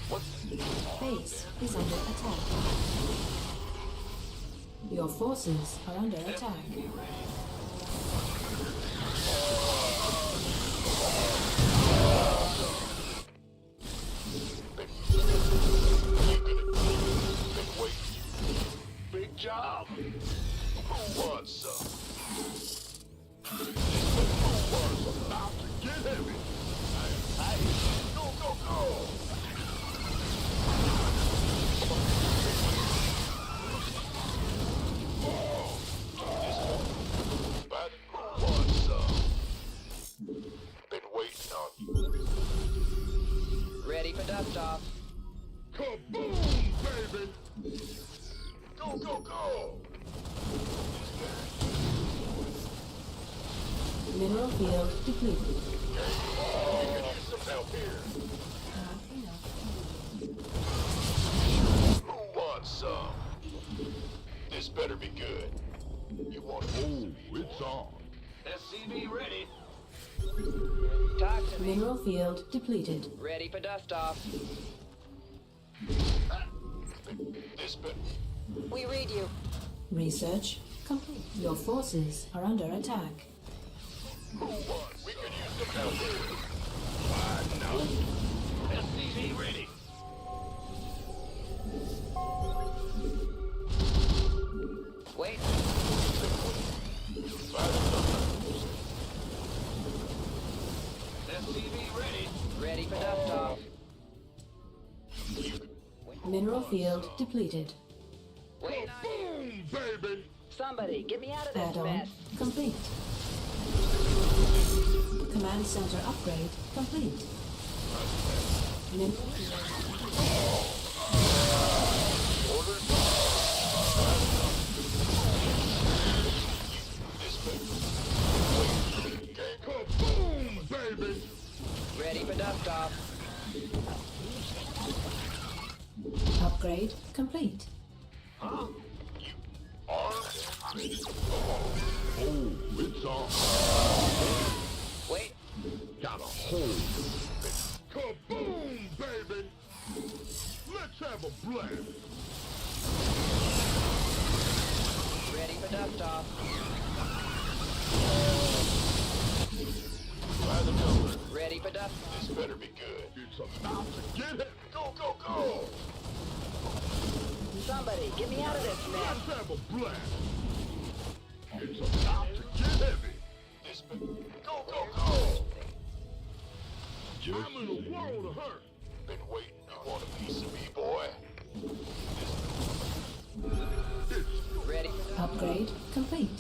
What? Base is under attack. Your forces are under attack. Big job. Who wants some? Who wants some? About to get heavy. Go, go, go! But who wants some? Been waiting on you. Ready for dust off. Kaboom, baby! Go, go, go! Mineral field depleted. We can use some help here. Not enough. Who wants some? This better be good. You want it? Oh, it's on. SCV ready. Talk to me. Mineral field depleted. Ready for dust off. This better. We read you. Research complete. Your forces are under attack. Who wants? We could use some help here. No. SCV ready. Wait. SCV ready. Ready for dust off. Mineral field depleted. Waiting on you. Boom, baby. Somebody, get me out of this Add-on mess. complete. Command center upgrade complete. Mineral Orders. This better. Kaboom, baby. Ready for dust off. upgrade complete. Huh? You armed and ready. Oh, it's on. Wait. Got a hold. Kaboom, baby! Let's have a blast. Ready for dust off. By the number. Ready for dust. This better be good. It's about to get it. Go, go, go! Somebody, get me out of this mess. Let's have a blast. It's about to get heavy. This better. Go, go, go! I'm in a world of hurt. Been waiting. You want a piece of me, boy? Ready for dust. Upgrade complete.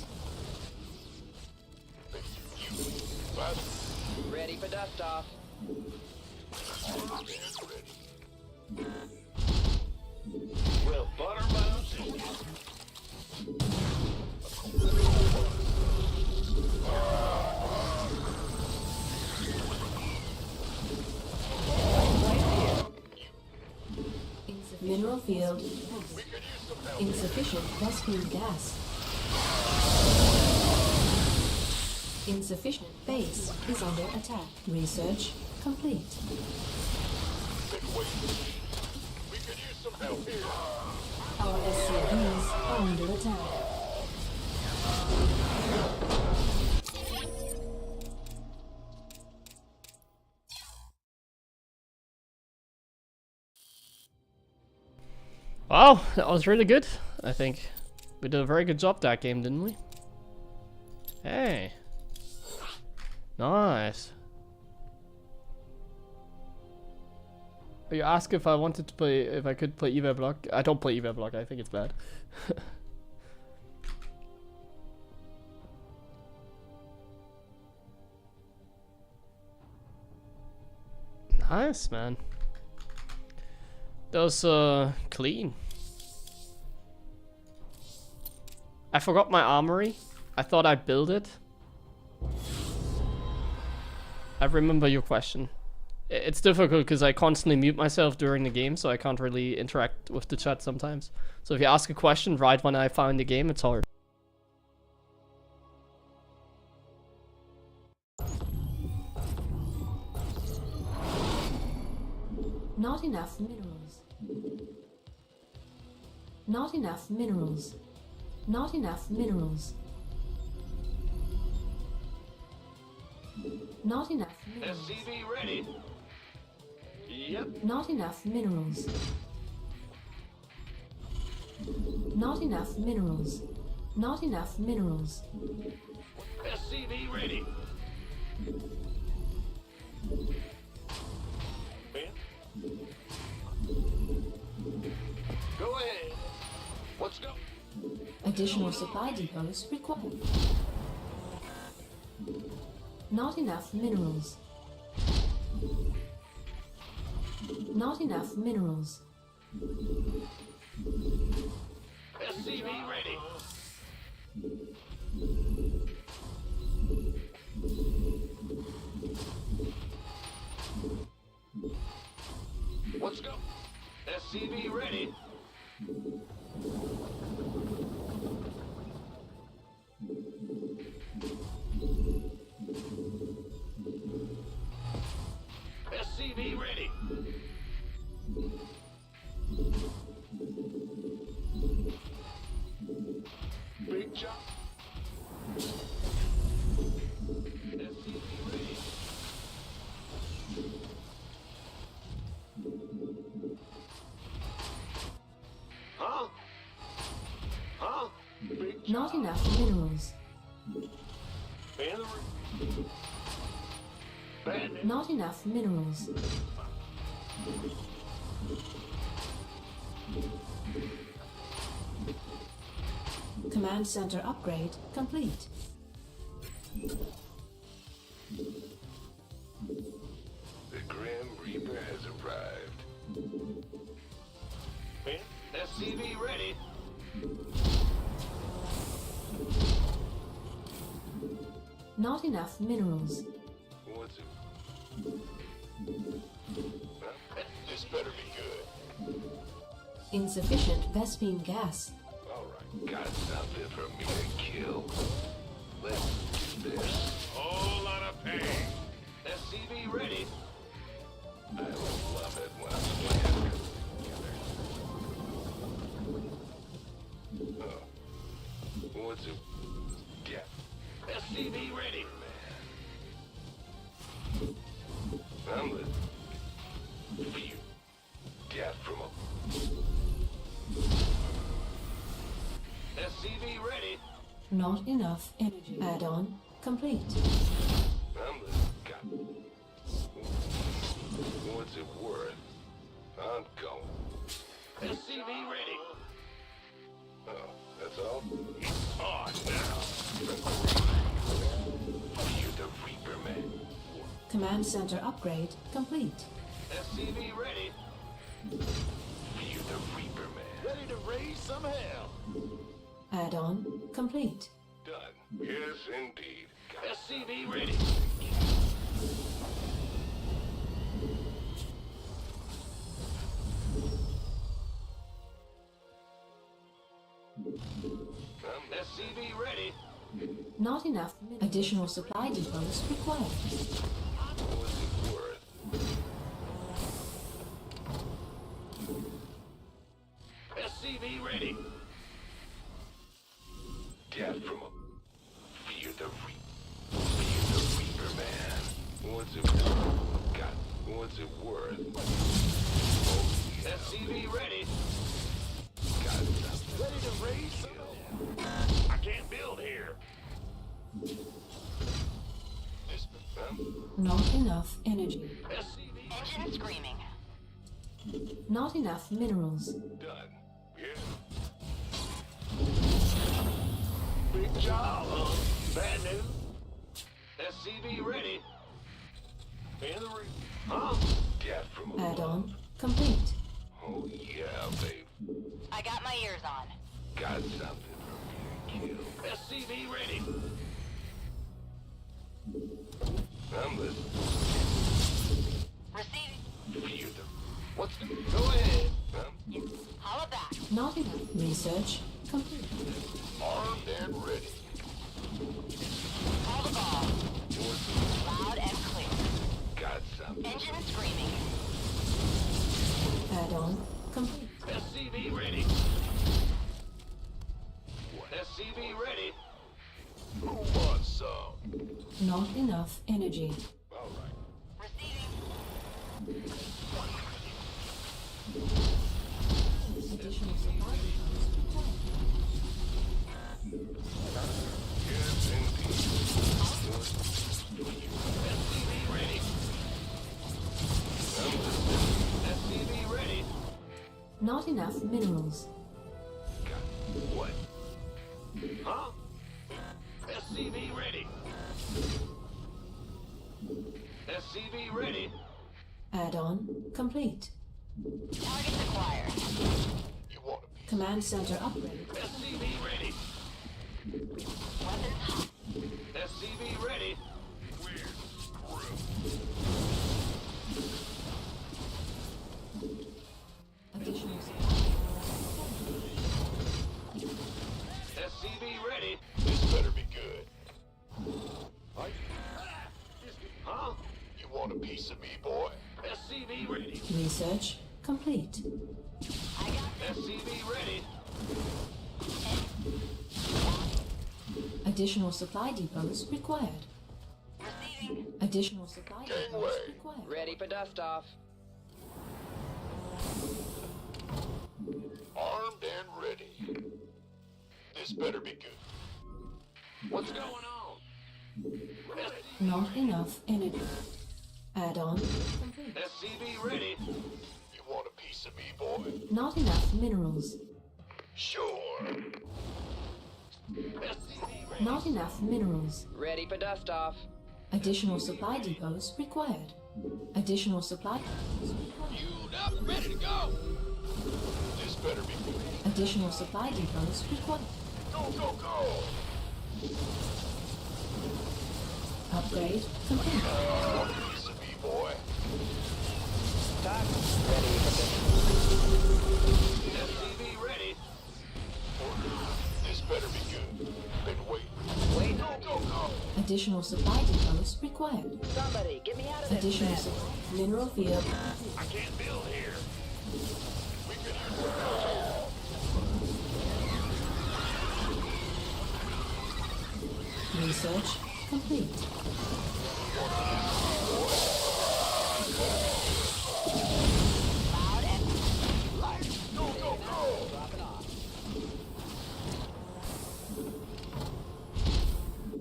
Ready for dust off. Well, Buttermouse. Mineral field. We could Insufficient Vespine gas. Insufficient base is under attack. Research complete. Been waiting. We could use some help here. Our SCVs are under attack. Wow, that was really good, I think. We did a very good job that game, didn't we? Hey. Nice. You asked if I wanted to play, if I could play Evo Block. I don't play Evo Block, I think it's bad. Nice, man. That was clean. I forgot my armory. I thought I'd build it. I remember your question. It's difficult because I constantly mute myself during the game, so I can't really interact with the chat sometimes. So if you ask a question right when I find the game, it's hard. Not enough minerals. Not enough minerals. Not enough minerals. Not enough minerals. SCV ready. Yep. Not enough minerals. Not enough minerals. Not enough minerals. SCV ready. Go ahead. Let's go. Additional supply depots required. Not enough minerals. Not enough minerals. SCV ready. Let's go. SCV ready. SCV ready. Big jump. SCV ready. Huh? Huh? Big jump. Not enough minerals. Bandit. Not enough minerals. Command center upgrade complete. The Grim Reaper has arrived. SCV ready. Not enough minerals. What's it? This better be good. Insufficient Vespine gas. Alright, got something for me to kill. Let's do this. Whole lot of pain. SCV ready. I love it when I'm playing. What's it? Yeah. SCV ready. I'm the few death from a SCV ready. Not enough energy. Add-on complete. I'm the guy. What's it worth? I'm going. SCV ready. Oh, that's all? It's on now. You're the Reaper, man. Command center upgrade complete. SCV ready. You're the Reaper, man. Ready to raise some hell. Add-on complete. Done. Yes, indeed. SCV ready. SCV ready. Not enough. Additional supply depots required. What's it worth? SCV ready. Death from a... Fear the Reaper, man. What's it worth? God, what's it worth? Oh, yeah. SCV ready. Got something. Ready to raise some. I can't build here. This, Not enough energy. SCV Engine screaming. Not enough minerals. done. Yeah. big job, huh? Bad news. SCV ready. In the ring. Huh? Death from a... Add-on complete. Oh, yeah, babe. I got my ears on. Got something for me to kill. SCV ready. I'm listening. Receiving. Fear the... What's the... Go ahead. Holla back. Not enough research complete. Armed and ready. Call the ball. Loud and clear. Got something. Engine screaming. Add-on complete. SCV ready. SCV ready. Who wants some? Not enough energy. All right. Receiving. Additional supply depots required. Yes, indeed. SCV ready. I'm listening. SCV ready. Not enough minerals. Got what? Huh? SCV ready. SCV ready. Add-on complete. Target acquired. You want a piece? Command center upgrade. SCV ready. Weapons hot. SCV ready. Additional supply. SCV ready. This better be good. Huh? You want a piece of me, boy? SCV ready. Research complete. I got SCV ready. Additional supply depots required. receiving. Additional supply depots Gangway. required. Ready for dust off. Armed and ready. This better be good. What's going on? Not enough energy. Add-on complete. SCV ready. You want a piece of me, boy? Not enough minerals. Sure. SCV ready. Not enough minerals. Ready for dust off. Additional supply depots required. Additional supply depots required. Queued up, ready to go. This better be good. Additional supply depots required. Go, go, go! Upgrade complete. You want a piece of me, boy? Talk. Ready for SCV ready. This better be good. Been waiting. Wait. Go, go, go! Additional supply depots required. Somebody, get me out of this Additional mess. mineral field. I can't build here. We can use some help here. Research complete. Loud and Go, go, go! Dropping off.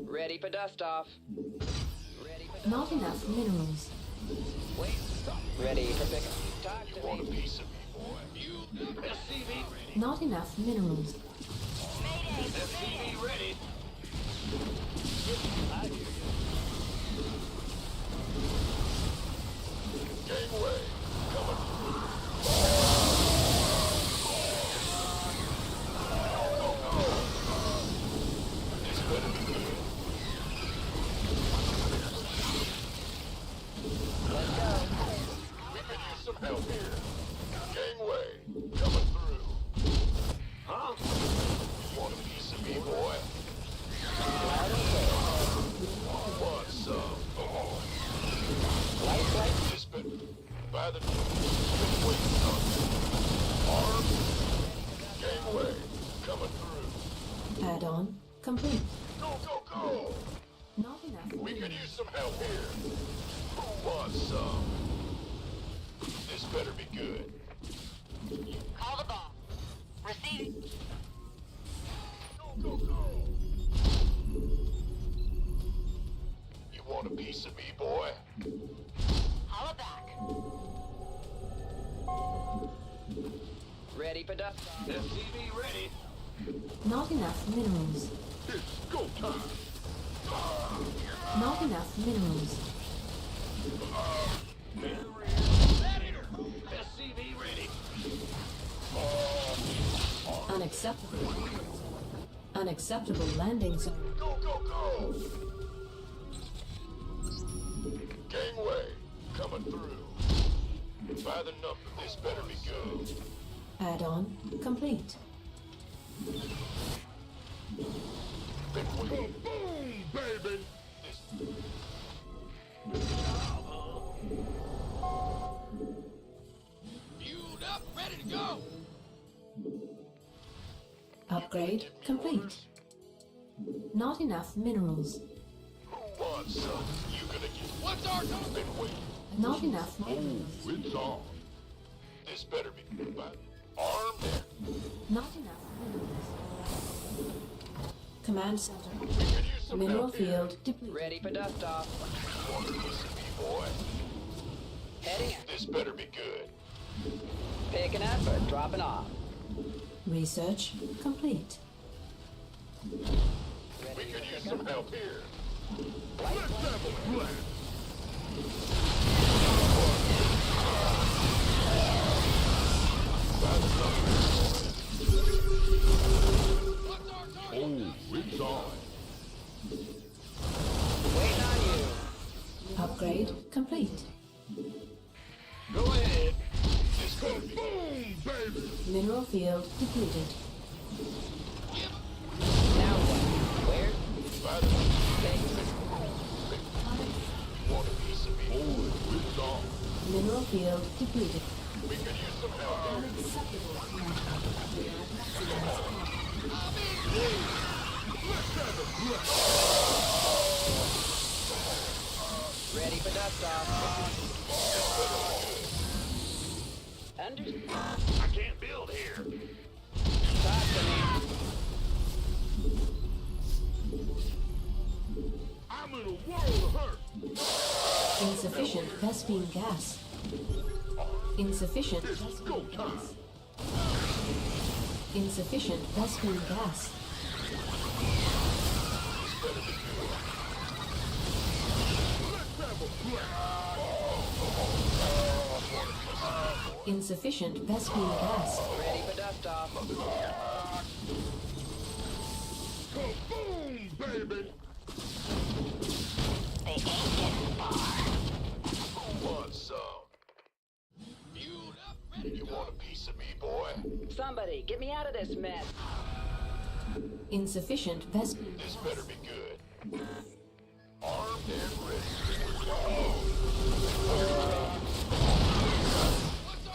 Ready for dust off. Ready for Not enough minerals. Wait. Ready for pickup. Talk You to want a me. piece of me, boy? SCV ready. Not enough minerals. mayday. SCV ready. Gangway. Coming through. Go, go, go! This better be good. We could use some help here. Gangway. Coming through. Huh? You want a piece of me, boy? help here? Who wants some? This better be good. Call the ball. Receive. Go, go, go! You want a piece of me, boy? Holla back. Ready for dust off. SCV ready. Not enough minerals. It's go time! Not enough minerals. SCV ready. Unacceptable. Unacceptable landing zone. Go, go, go! Gangway, coming through. By the number, this better be good. Add-on complete. Been waiting. Boom, baby! Fueled up, ready to go. Upgrade complete. Not enough minerals. Who wants some? You gonna get What's our total? been waiting. Not enough minerals. It's on. This better be by armed and Not enough minerals. Command center. we could use some Mineral help here. field depleted. Ready for dust off. Want a piece of me, boy? Heading out. This better be good. Picking up or dropping off. Research complete. We could use some help here. Let's have a blast. Oh, it's on. Waiting on you. Upgrade complete. Go ahead. This better be boom, baby. Mineral field depleted. Now what? Where? By the Thanks. want a piece of me? Oh, it's on. Mineral field depleted. We could use some help here. Ready for dust off. Under. I can't build here. Talk to me. I'm in a world of hurt. Insufficient Vespine gas. Insufficient It's go Vespine time. gas. Insufficient Vespine gas. Let's have a blast. Insufficient Vespine gas. Ready for dust off. Boom, baby. They ain't getting far. Who wants some? Fueled up, ready to You go. want a piece of me, boy? Somebody, get me out of this mess. Insufficient Vespine This gas. better be good. Armed and ready.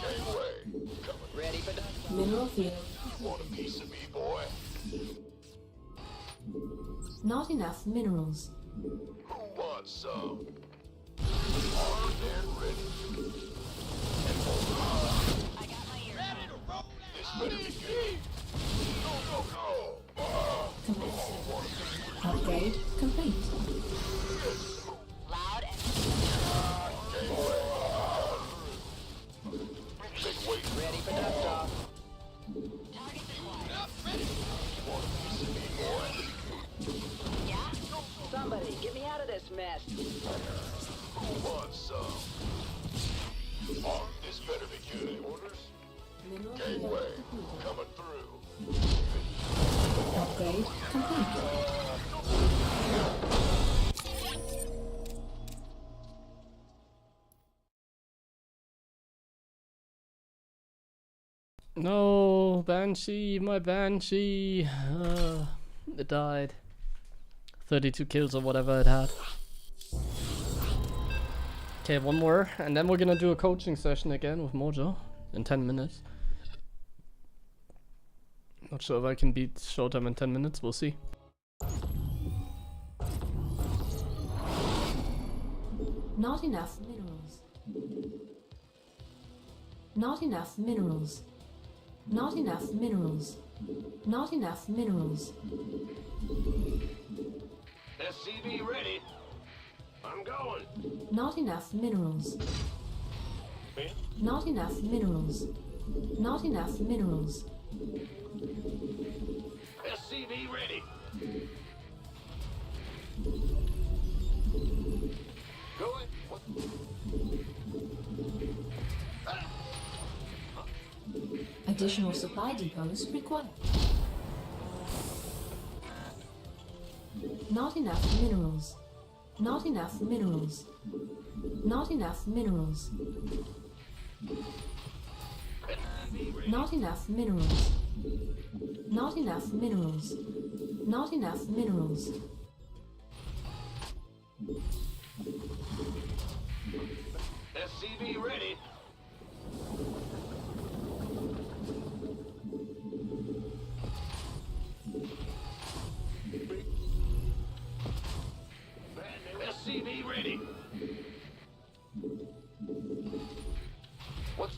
Gangway, coming. Ready for dust off. Mineral field. Want a piece of me, boy? Not enough minerals. Who wants some? Armed and ready. I got my ears Ready to roll This out. better be good. Go, go, go! Command center. Upgrade complete. loud and Gangway. Big weight. Ready for dust off. target Fueled acquired. up, ready to go. Want a piece of me, boy? Yeah? Somebody, get me out of this mess. Who wants some? This better be good. Orders? Mineral field Gangway, depleted. coming through. Upgrade complete. No, Banshee, my Banshee. It died. 32 kills or whatever it had. Okay, one more, and then we're gonna do a coaching session again with Mojo in 10 minutes. Not sure if I can beat Showtime in 10 minutes, we'll see. Not enough minerals. Not enough minerals. Not enough minerals. Not enough minerals. SCV ready. I'm going. Not enough minerals. Not enough minerals. Not enough minerals. SCV ready. Going. Additional supply depots required. Not enough minerals. Not enough minerals. Not enough minerals. Not enough minerals. Not enough minerals. Not enough minerals. SCV ready. SCV ready. What's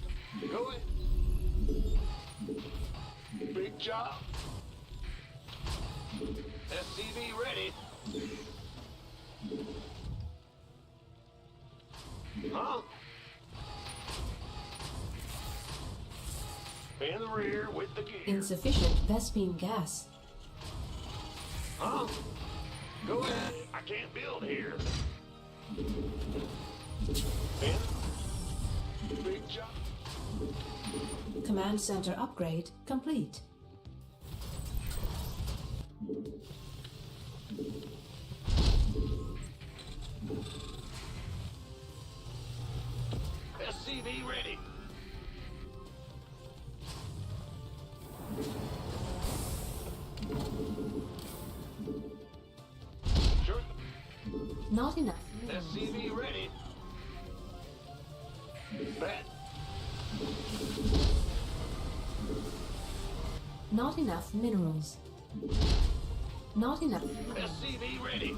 going? Big job. SCV ready. Huh? In the rear with the gear. Insufficient Vespine gas. Huh? Go ahead. I can't build here. In. Big job. Command center upgrade complete. SCV ready. Sure. Not enough minerals. SCV ready. Bet. Not enough minerals. Not enough minerals. SCV ready.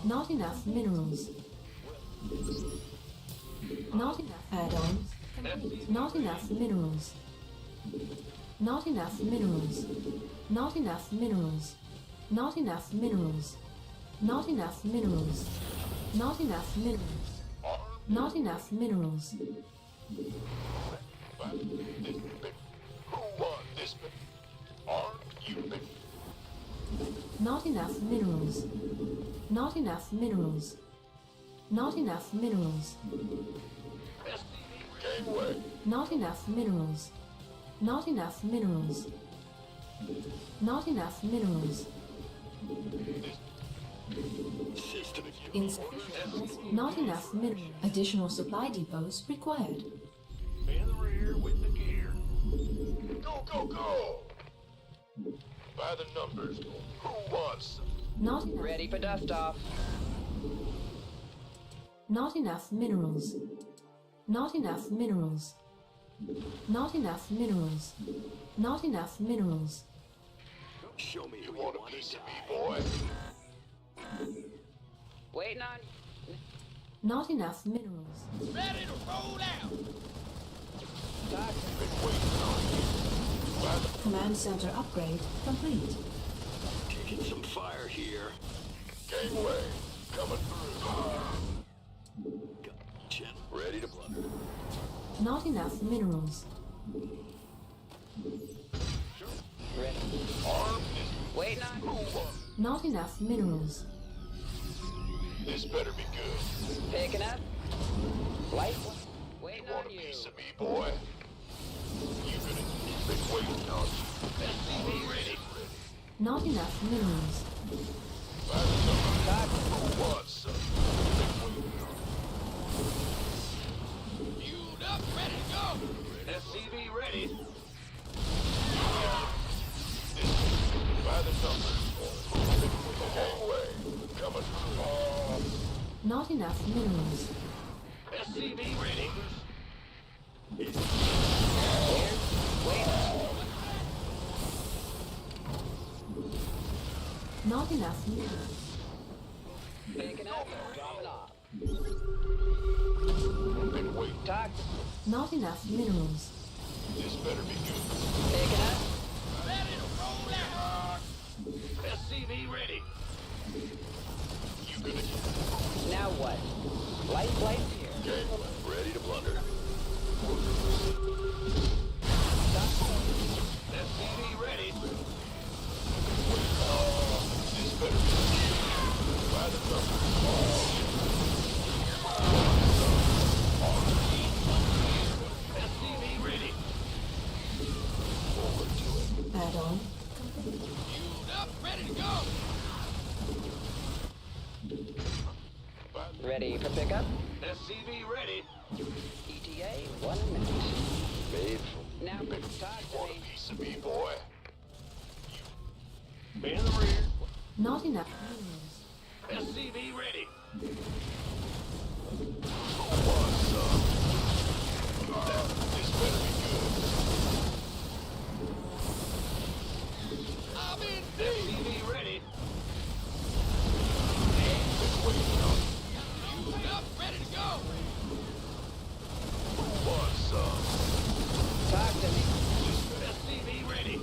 Not enough minerals. Not enough add-ons. Not enough minerals. Not enough minerals. Not enough minerals. Not enough minerals. Not enough minerals. Not enough minerals. Not enough minerals. Who won this bit? Aren't you bit? Not enough minerals. Not enough minerals. Not enough minerals. Gangway. Not enough minerals. Not enough minerals. Not enough minerals. System Insufficient. Not enough minerals. Additional supply depots required. In the rear with the gear. Go, go, go! By the numbers. Who wants some? Not enough. Ready for dust off. Not enough minerals. Not enough minerals. Not enough minerals. Not enough minerals. Show me you want a piece of me, boy. Waiting on. Not enough minerals. Ready to roll out. Been waiting on you. By the Command center upgrade complete. taking some fire here. Gangway. Coming through. Chin. Ready to blunder. Not enough minerals. Ready. Armed. Waiting on. Who wants? Not enough minerals. This better be good. Picking up. Light. Waiting You want on a you. piece of me, boy? You gonna been waiting on you. SCV ready. Not enough minerals. By the numbers. Who wants some? Been waiting on Fueled up, ready to go. SCV ready. By the numbers. Gangway. Coming through. Not enough minerals. SCV ready. Not enough minerals. Picking up or dropping off. Been waiting. Talk. Not enough minerals. This better be good. Picking up. Ready to roll out. SCV ready. You gonna get Now what? Light flight here. game. Ready to plunder. SCV ready. This better be good. By the numbers. SCV ready. Forward to it. Add-on. Queued up, ready to go. Ready for pickup? SCV ready. ETA 1 minute. Made Now talk to want me. a piece of me, boy. In the rear. Not enough minerals. SCV ready. This better be good. I'm in SCV ready. Been waiting on Queued up, ready to go. what's up. Talk to me. SCV ready.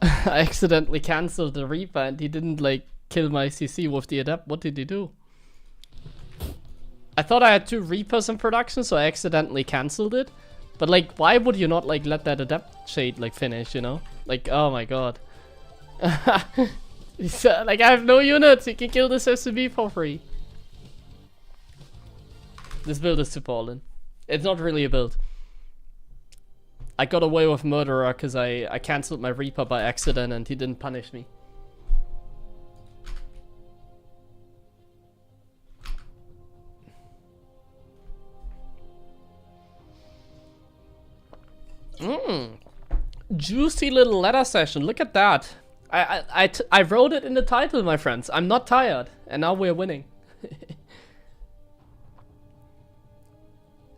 I accidentally cancelled the Reaper and he didn't like kill my CC with the Adept. What did he do? I thought I had 2 Reapers in production, so I accidentally cancelled it. But like, why would you not like let that Adept shade like finish, you know? Like, oh my god. Like, I have no units, he can kill this SCB for free. This build is too ballin'. It's not really a build. I got away with Murderer because I cancelled my Reaper by accident and he didn't punish me. Juicy little letter session. Look at that. I wrote it in the title, my friends. I'm not tired. And now we're winning.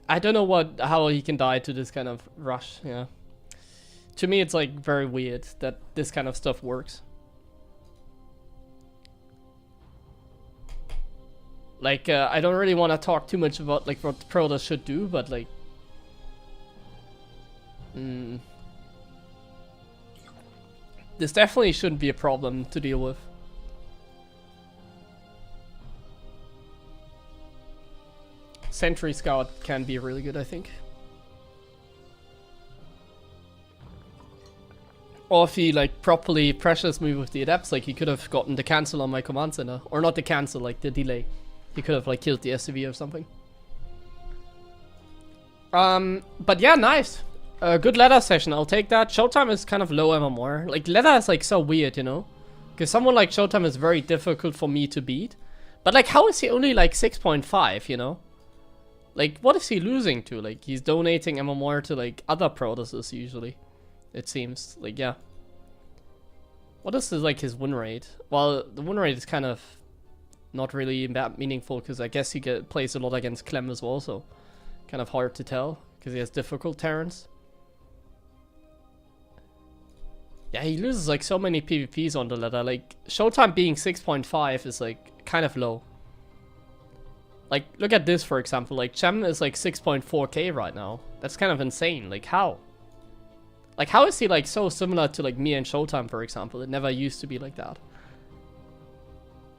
I don't know how he can die to this kind of rush, yeah. To me, it's like very weird that this kind of stuff works. Like, I don't really want to talk too much about like what Protoss should do, but like... This definitely shouldn't be a problem to deal with. Sentry Scout can be really good, I think. Or if he like properly pressures me with the Adepts, like he could have gotten the cancel on my command center. Or not the cancel, like the delay. He could have like killed the SCV or something. But yeah, nice. Good ladder session, I'll take that. Showtime is kind of low MMR. Like ladder is like so weird, you know? Because someone like Showtime is very difficult for me to beat. But like how is he only like 6.5, you know? Like, what is he losing to? Like, he's donating MMR to, like, other Protosses, usually. It seems. Like, yeah. What is, like, his win rate? Well, the win rate is kind of not really that meaningful, because I guess he plays a lot against Clem as well, so kind of hard to tell, because he has difficult Terrans. Yeah, he loses, like, so many PvPs on the ladder. Like, Showtime being 6.5 is, like, kind of low. Like, look at this, for example. Like, Chem is like 6.4k right now. That's kind of insane. Like, how? Like, how is he, like, so similar to, like, me and Showtime, for example? It never used to be like that.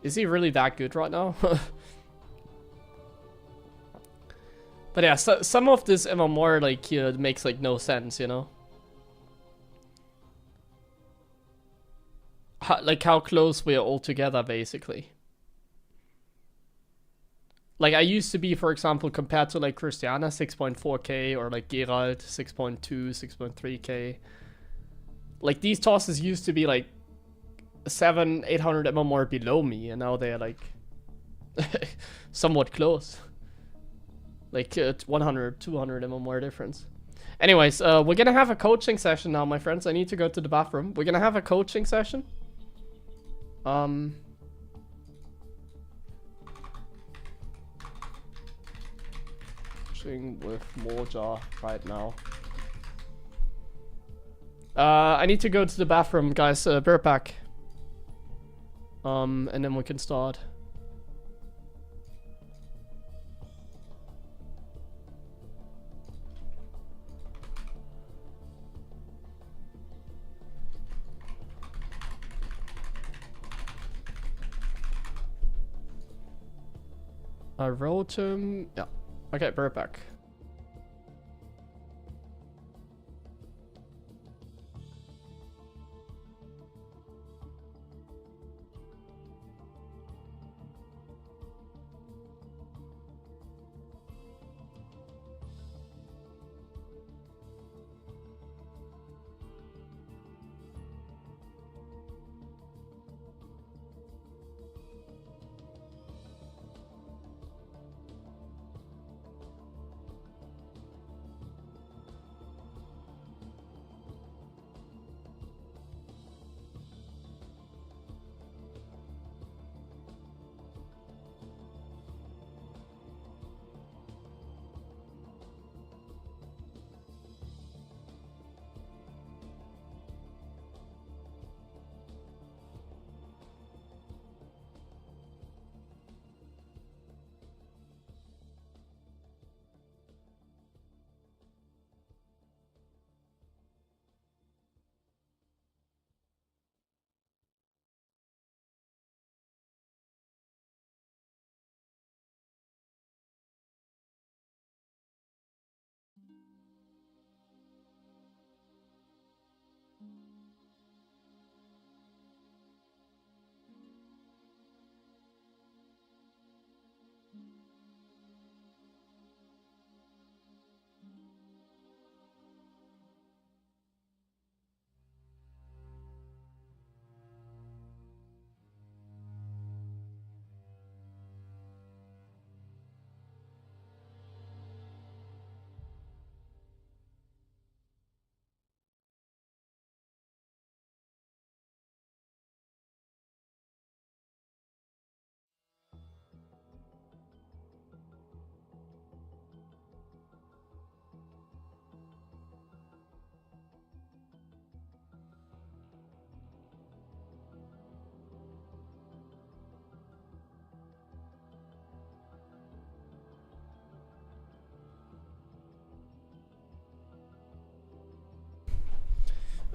Is he really that good right now? But yeah, so, some of this MMR, like, here makes, like, no sense, you know? Like, how close we are all together, basically. Like, I used to be, for example, compared to, like, Christiana, 6.4k, or, like, Geralt, 6.2, 6.3k. Like, these tosses used to be, like, 700, 800 MMR below me, and now they're, like, somewhat close. Like, 100, 200 MMR difference. Anyways, we're gonna have a coaching session now, my friends. I need to go to the bathroom. We're gonna have a coaching session. With Moja right now. I need to go to the bathroom, guys. Be right back. And then we can start. I wrote him. Yeah. Okay, be right back.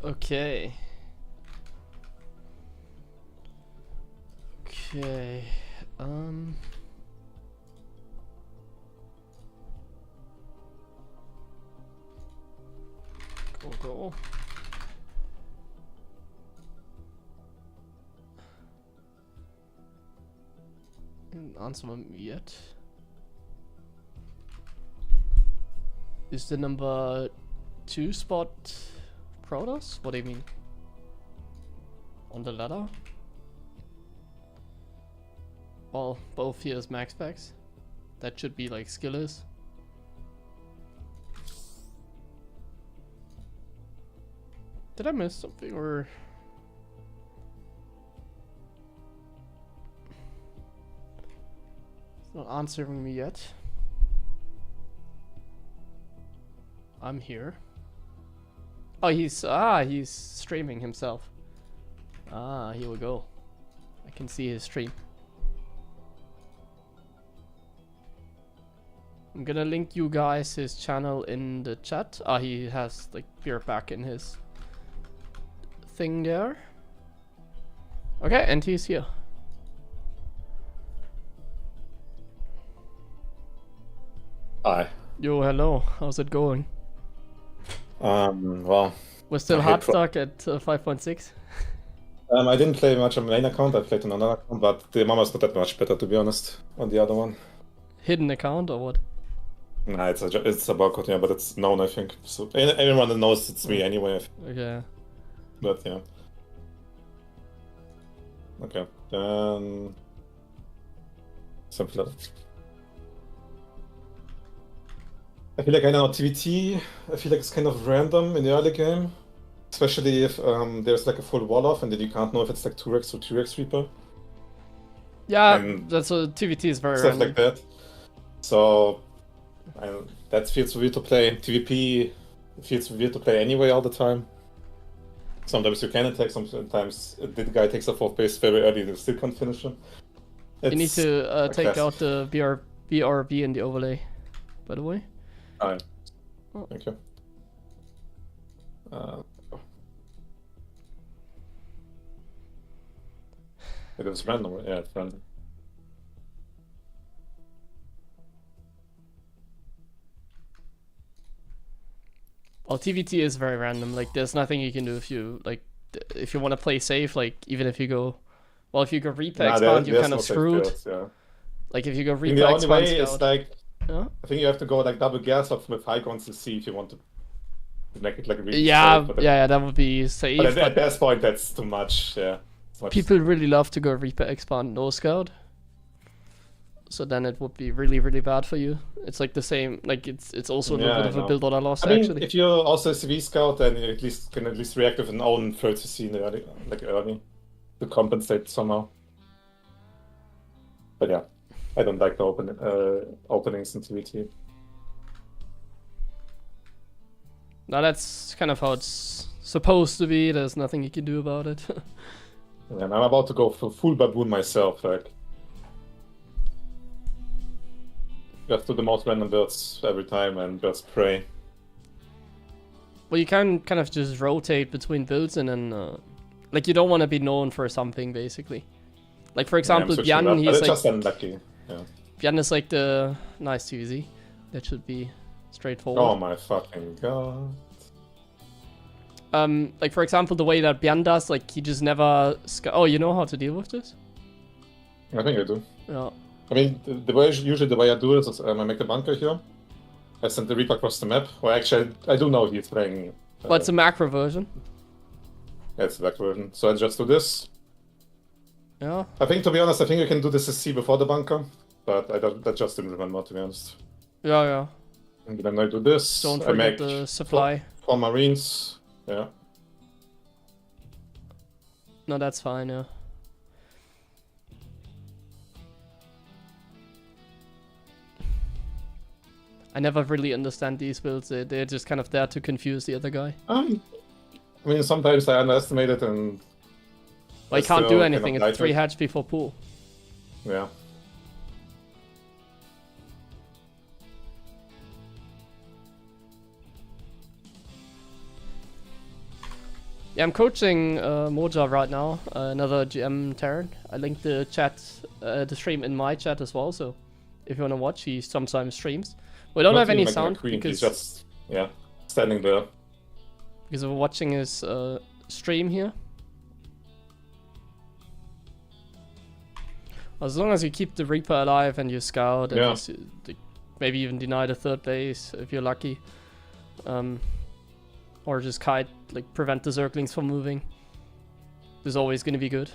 Okay. Okay. Go. Didn't answer them yet. Is the number 2 spot Protoss? What do you mean? On the ladder? Well, both here is max specs. That should be like skillers. Did I miss something or? It's not answering me yet. I'm here. Oh, he's streaming himself. Ah, here we go. I can see his stream. I'm gonna link you guys his channel in the chat. Ah, he has like beer back in his thing there. Okay, and he's here. Hi. Yo, hello. How's it going? Well, We're still hard stuck at 5.6. I didn't play much on my main account. I played on another account, but the mama's not that much better, to be honest, on the other one. Hidden account or what? Nah, it's a bug, yeah, but it's known, I think. So everyone knows it's me anyway. Okay. But yeah. Okay. Then simpler. I feel like I know TVT. I feel like it's kind of random in the early game, especially if there's like a full wall off, and then you can't know if it's like 2x or 2x Reaper. Yeah, and that's what TVT is very stuff random. like that. So that feels weird to play. TVP feels weird to play anyway all the time. Sometimes you can attack, sometimes the guy takes a 4th base very early, and still can't finish him. You need It's to a take classic. out the BRB in the overlay, by the way. Alright. Oh. Thank you. It was random, yeah, it's random. Well, TVT is very random. Like, there's nothing you can do if you like, if you want to play safe. Like, even if you go, well, if you go Reaper expand, you're kind of screwed. Safe builds, yeah. Like, if you go I Reaper think the only expand, way is scout. like, Yeah? I think you have to go like double gas up with high guns to see if you want to make it like really Yeah, safe, but yeah, that would be safe. But at this point, that's too much. Yeah. It's much People really love to go Reaper expand no scout. So then it would be really, really bad for you. It's like the same, like it's also a little Yeah, bit of I a know. build on a loss, I mean, actually. if you're also a CV scout, then you can at least react with an own 30C in the early to compensate somehow. But yeah, I don't like the openings in TVT. Now that's kind of how it's supposed to be. There's nothing you can do about it. And I'm about to go for full baboon myself. Like, just do the most random builds every time and just pray. Well, you can kind of just rotate between builds and then, like, you don't want to be known for something, basically. Like, for example, Yeah, Bjan, he's it's like... just unlucky. Yeah. Bjan is like the... Nice TVZ. That should be straightforward. Oh my fucking god. Like, for example, the way that Bjan does, like, he just never... Oh, you know how to deal with this? I think I do. Yeah. I mean, usually the way I do it is I make a bunker here. I send the Reaper across the map. Well, actually, I do know he's playing... Well, it's a macro version. Yeah, it's the back version. So I just do this. Yeah. I think, to be honest, I think you can do this as C before the bunker. But I just didn't remember, to be honest. Yeah, yeah. And then I do this. Don't I forget make the supply. four Marines. Yeah. No, that's fine, yeah. I never really understand these builds. They're just kind of there to confuse the other guy. I mean, sometimes I underestimate it and... Well, I can't do anything. It's 3 hatch before pool. Yeah. Yeah, I'm coaching Moja right now, another GM Terran. I linked the chat, the stream in my chat as well, so if you want to watch, he sometimes streams. We don't have any sound because... He's just, yeah, standing there. Because we're watching his stream here. As long as you keep the Reaper alive and you scout, and just, maybe even deny the 3rd base if you're lucky. Or just kite, like prevent the Zerglings from moving. There's always going to be good.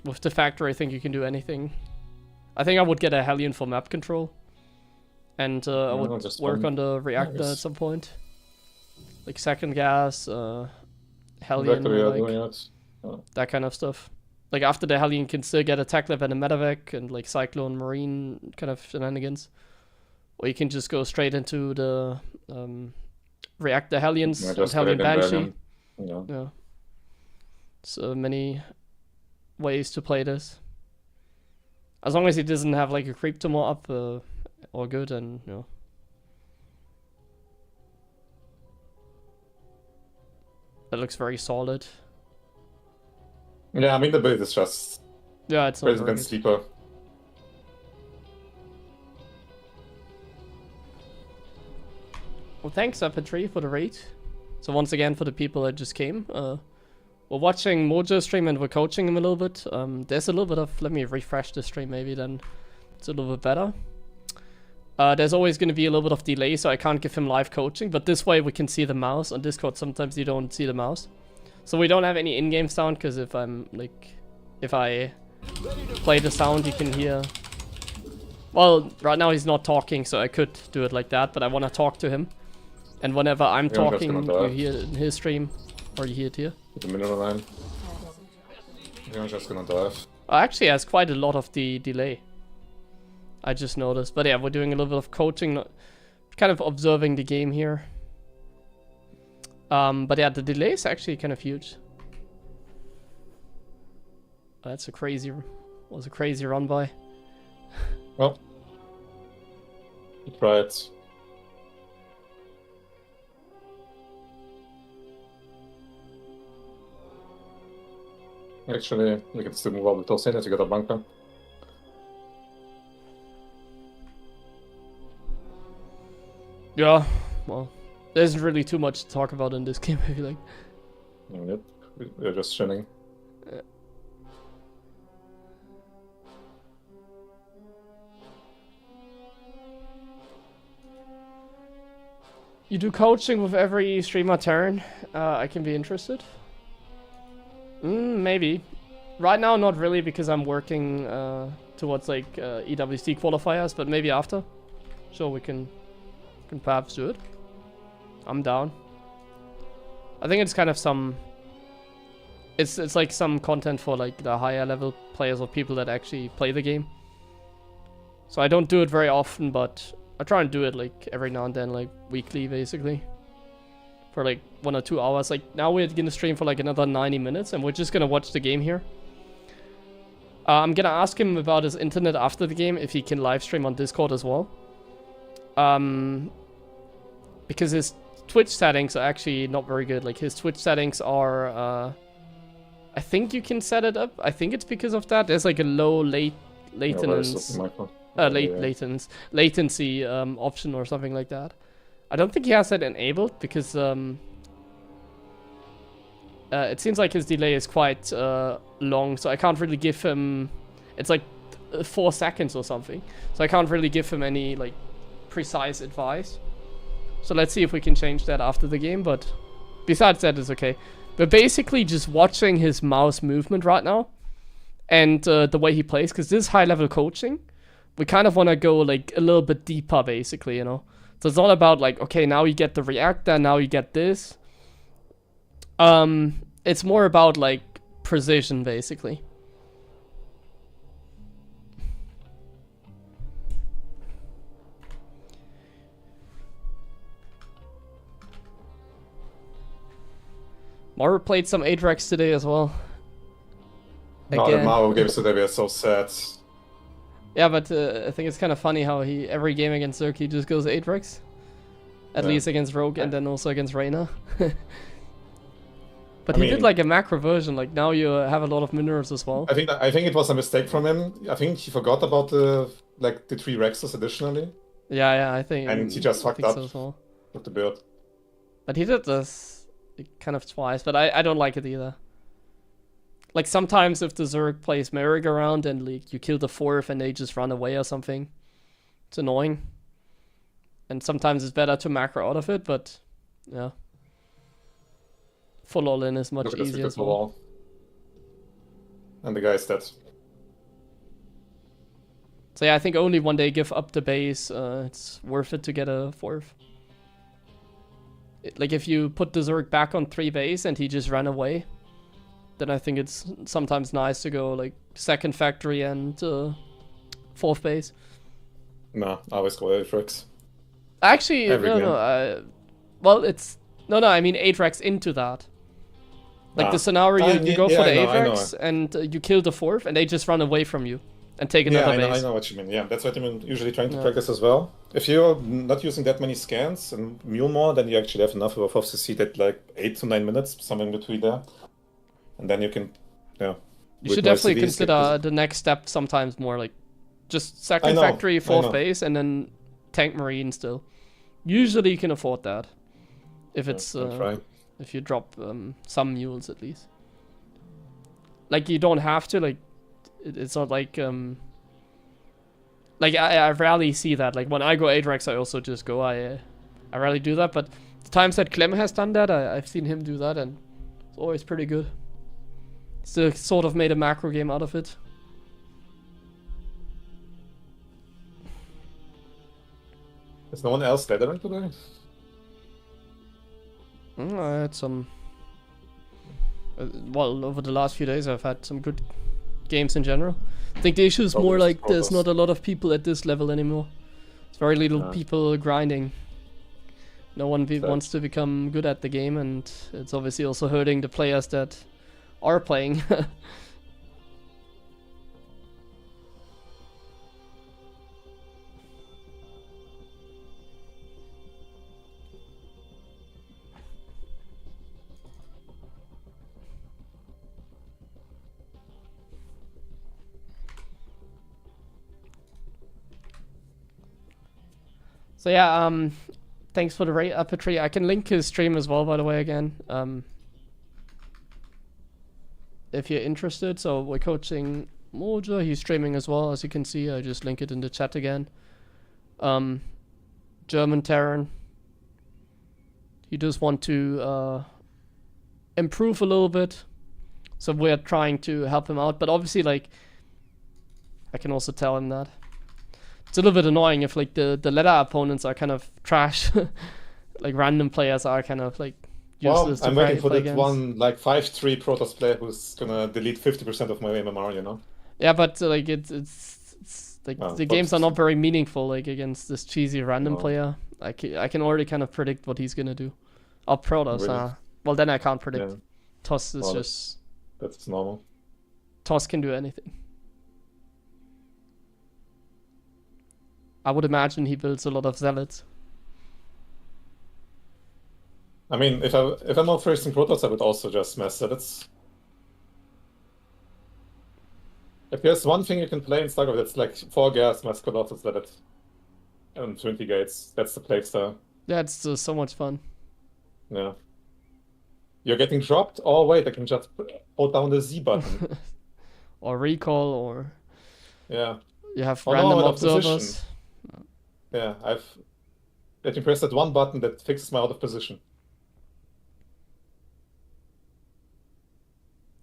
With the Factor, I think you can do anything. I think I would get a Hellion for map control. And I would work on the reactor at some point. Like 2nd gas, Hellion, like, that kind of stuff. Like after the Hellion can still get attack lab and a medevac and like Cyclone Marine kind of shenanigans. Or you can just go straight into the reactor Hellions and Hellion Banshee. Yeah. So many ways to play this. As long as he doesn't have like a creep tumor up, all good, and you know. That looks very solid. Yeah, I mean the build is just... Yeah, it's not President Sleeper. Well, thanks, Appetry, for the raid. So once again, for the people that just came, we're watching Mojo stream and we're coaching him a little bit. There's a little bit of... Let me refresh the stream, maybe then it's a little bit better. There's always going to be a little bit of delay, so I can't give him live coaching. But this way we can see the mouse. On Discord, sometimes you don't see the mouse. So we don't have any in-game sound, because if I'm, like... If I play the sound, you can hear... Well, right now he's not talking, so I could do it like that, but I want to talk to him. And whenever I'm talking, you hear it in his stream, or you hear it here. The mineral line. I'm just gonna dive. Actually, has quite a lot of the delay. I just noticed. But yeah, we're doing a little bit of coaching, kind of observing the game here. But yeah, the delay is actually kind of huge. That's a crazy, was a crazy run by. Well, try it. Actually, we can still move out with those in as you got a bunker. Yeah, well, there isn't really too much to talk about in this game, I feel like. Yep, we're just chilling. Yeah. You do coaching with every streamer turn. I can be interested. Maybe. Right now, not really, because I'm working towards like EWC qualifiers, but maybe after. So we can perhaps do it. I'm down. I think it's kind of some... It's like some content for like the higher level players or people that actually play the game. So I don't do it very often, but I try and do it like every now and then, like weekly basically. For like 1 or 2 hours. Like now we're gonna stream for like another 90 minutes and we're just gonna watch the game here. I'm gonna ask him about his internet after the game, if he can live stream on Discord as well. Because his Twitch settings are actually not very good. Like his Twitch settings are, I think you can set it up. I think it's because of that. There's like a low latency option or something like that. I don't think he has that enabled because it seems like his delay is quite long, so I can't really give him. It's like 4 seconds or something, so I can't really give him any like precise advice. So let's see if we can change that after the game, but besides that, it's okay. We're basically just watching his mouse movement right now and the way he plays, because this is high-level coaching. We kind of want to go like a little bit deeper, basically, you know. So it's all about like, okay, now you get the reactor, now you get this. It's more about like precision, basically. Maru played some Atrax today as well. No, the Maru games today were so sad. Yeah, but I think it's kind of funny how he every game against Zerk he just goes Atrax. At least against Rogue and then also against Reynor. But he did like a macro version, like now you have a lot of minerals as well. I think it was a mistake from him. I think he forgot about the 3 Rexes additionally. Yeah, I think. And he just fucked up so as well. with the build. But he did this kind of twice, but I don't like it either. Like sometimes if the Zerg plays merry-go-round and like you kill the 4th and they just run away or something, it's annoying. And sometimes it's better to macro out of it, but yeah. Full all-in is much easier as well. And the guy is dead. So yeah, I think only when they give up the base, it's worth it to get a 4th. Like if you put the Zerg back on 3 base and he just ran away, then I think it's sometimes nice to go like 2nd factory and 4th base. No, I always go Atrax. Actually, no. Well, it's I mean Atrax into that. Like the scenario, you go for the Atrax and you kill the 4th, and they just run away from you and take another base. I know what you mean. Yeah, that's what I'm usually trying to practice as well. If you're not using that many scans and mule more, then you actually have enough of CC that like 8 to 9 minutes, somewhere in between there, and then you can, You should definitely consider the next step sometimes more like just 2nd factory, 4th base, and then tank marine still. Usually you can afford that if it's if you drop some mules at least. Like you don't have to, like it's not like I rarely see that. Like when I go Atrax I also just go. I rarely do that, but the times that Clem has done that, I've seen him do that and it's always pretty good. Still sort of made a macro game out of it. Is no one else tethering today? I had some... well, over the last few days I've had some good games in general. I think the issue is more like there's not a lot of people at this level anymore. It's very little people grinding. No one wants to become good at the game, and it's obviously also hurting the players that are playing. So yeah, thanks for the rate, Uppertree. I can link his stream as well, by the way, again. If you're interested. So we're coaching Moja, he's streaming as well, as you can see. I just link it in the chat again. German Terran. He does want to improve a little bit. So we're trying to help him out. But obviously, like, I can also tell him that. It's a little bit annoying if like the ladder opponents are kind of trash. Like random players are kind of like useless. Well, I'm waiting for that one like 5-3 Protoss player who's gonna delete 50% of my MMR, you know? Yeah, but like it's like the games are not very meaningful like against this cheesy random player. I can already kind of predict what he's gonna do. Oh, Protoss, Really? well then I can't predict. Yeah. Toss is Well, just... That's normal. Toss can do anything. I would imagine he builds a lot of zealots. I mean, if I'm not facing Protoss, I would also just mess zealots. If there's one thing you can play in StarCraft, it's like 4 gas, mass Colossus, zealot, and 20 gates. That's the playstyle. Yeah, it's so much fun. Yeah. You're getting dropped? Oh wait, I can just hold down the Z button. Or recall, or... Yeah. You have Oh, random no, observers. position. Yeah, I can press that one button that fixes my out of position.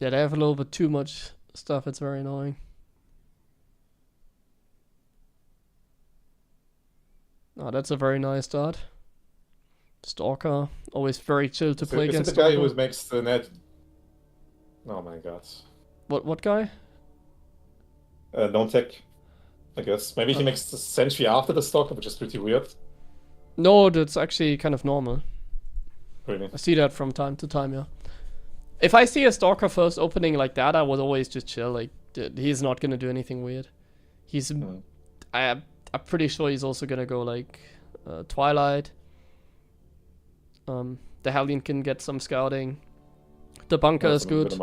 Yeah, they have a little bit too much stuff. It's very annoying. Oh, that's a very nice start. Stalker, always very chill to play against. Is it the guy who makes the net? Oh my god. What guy? Don't tech, I guess. Maybe he makes the Sentry after the Stalker, which is pretty weird. No, that's actually kind of normal. Really? I see that from time to time, yeah. If I see a Stalker first opening like that, I would always just chill. Like, he's not gonna do anything weird. He's... I'm pretty sure he's also gonna go, like, Twilight. The Hellion can get some scouting. The bunker is good.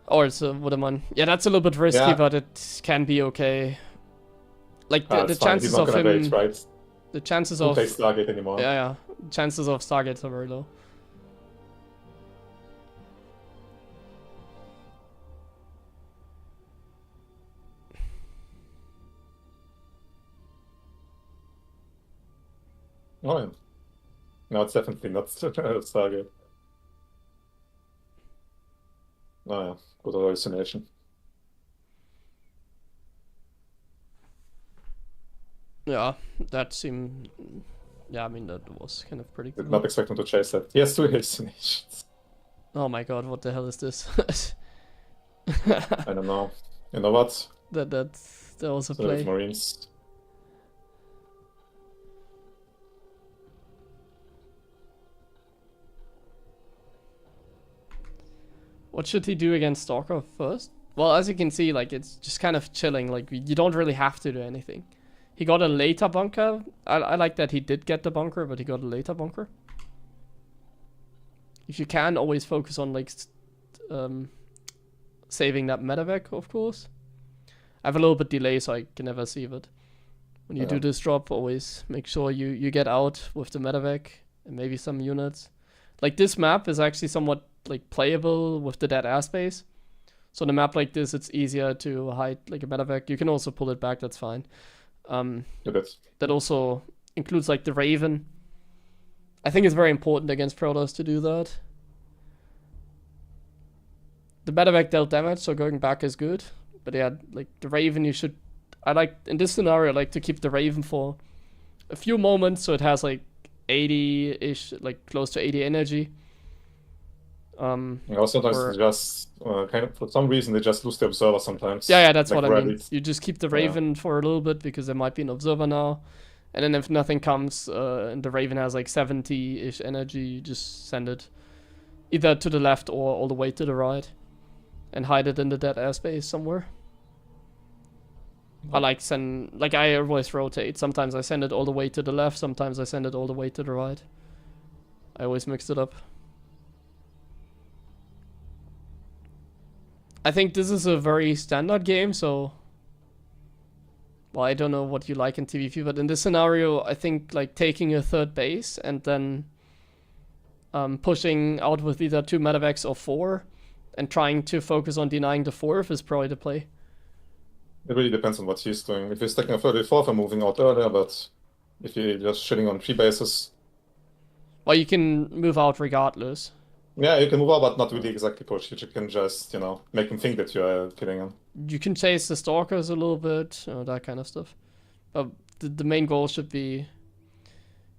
Or it's a Wooderman. Yeah, that's a little bit risky, but it can be okay. Like, the chances of him... Wait, right? The chances Don't of... play Stargate anymore. Yeah. Chances of Stargates are very low. Oh yeah. No, it's definitely not Stargate. Oh yeah, good hallucination. Yeah, that seemed... Yeah, I mean, that was kind of predictable. Did not expect him to chase that. He has 2 hallucinations. Oh my god, what the hell is this? I don't know. You know what? That was a play. Marines. What should he do against Stalker first? Well, as you can see, like, it's just kind of chilling. Like, you don't really have to do anything. He got a later bunker. I like that he did get the bunker, but he got a later bunker. If you can, always focus on, like, saving that medevac, of course. I have a little bit delay, so I can never see it. When you do this drop, always make sure you get out with the medevac and maybe some units. Like, this map is actually somewhat, like, playable with the dead airspace. So on a map like this, it's easier to hide, like, a medevac. You can also pull it back, that's fine. That also includes, like, the Raven. I think it's very important against Protoss to do that. The medevac dealt damage, so going back is good. But yeah, like, the Raven, you should... in this scenario, I like to keep the Raven for a few moments, so it has, like, 80-ish, like, close to 80 energy. Sometimes they just kind of, for some reason, they just lose the observer sometimes. Yeah, that's like what I mean. You just keep the Raven for a little bit because there might be an observer now, And then if nothing comes and the Raven has like 70-ish energy, you just send it either to the left or all the way to the right. And hide it in the dead airspace somewhere. I I always rotate. Sometimes I send it all the way to the left, sometimes I send it all the way to the right. I always mix it up. I think this is a very standard game, so... Well, I don't know what you like in TVP, but in this scenario, I think like taking a third base and then pushing out with either 2 medevacs or 4 and trying to focus on denying the 4th is probably the play. It really depends on what he's doing. If he's taking a 34th, I'm moving out earlier, but if you're just shitting on 3 bases... Well, you can move out regardless. Yeah, you can move out, but not really exactly push. You can just, you know, make him think that you're killing him. You can chase the stalkers a little bit, that kind of stuff. But the main goal should be...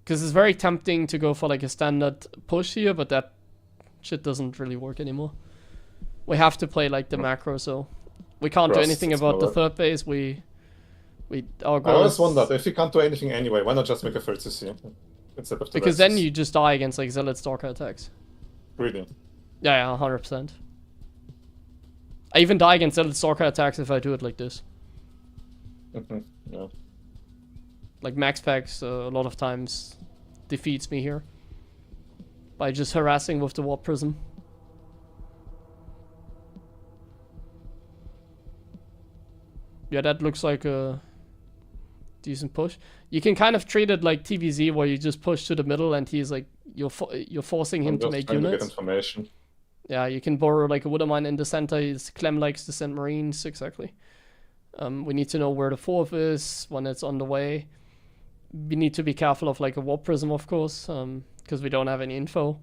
Because it's very tempting to go for like a standard push here, but that shit doesn't really work anymore. We have to play like the macro, so... We can't do anything about the third base, our goal I always wondered, if you can't do anything anyway, why not just make a 30C? Instead of the because then you just die against like Zealot Stalker attacks. Really? Yeah, 100%. I even die against Zealot Stalker attacks if I do it like this. Yeah. Like max packs a lot of times defeats me here. By just harassing with the Warp Prism. Yeah, that looks like a decent push. You can kind of treat it like TVZ, where you just push to the middle and he's like, you're forcing him to make units. To get information. Yeah, you can borrow like a Woodermine in the center. Clem likes to send Marines, exactly. We need to know where the 4th is, when it's on the way. We need to be careful of like a Warp Prism, of course, because we don't have any info.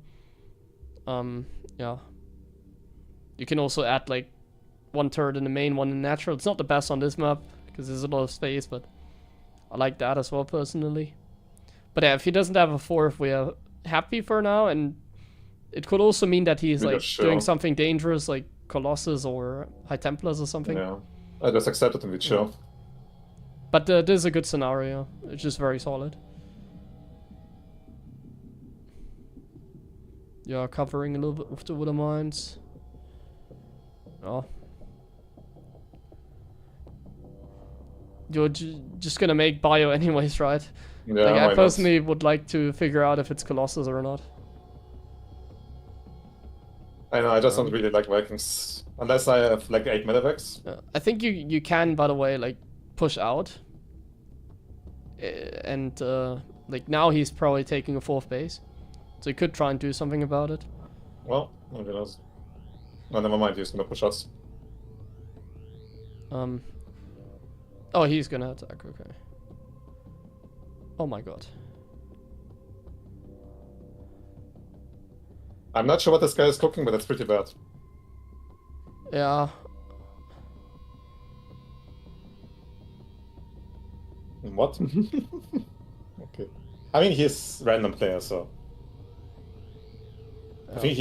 Yeah. You can also add like 1 turret in the main, 1 in natural. It's not the best on this map, because there's a lot of space, but I like that as well, personally. But yeah, if he doesn't have a 4th, we are happy for now, and it could also mean that he's like doing something dangerous, like Colossus or High Templars or something. Yeah, I just accepted him with chill. But this is a good scenario. It's just very solid. Yeah, covering a little bit with the Woodermines. Oh. You're just gonna make bio anyways, right? Yeah, like, I personally would like to figure out if it's Colossus or not. I know, I just don't really like Vikings. Unless I have like 8 medevacs. I think you can, by the way, like push out. And like now he's probably taking a 4th base. So you could try and do something about it. Well, nobody knows. No, never mind, he's gonna push us. Oh, he's gonna attack, okay. Oh my god. I'm not sure what this guy is cooking, but that's pretty bad. Yeah. What? Okay. I mean, he's random player, so... I think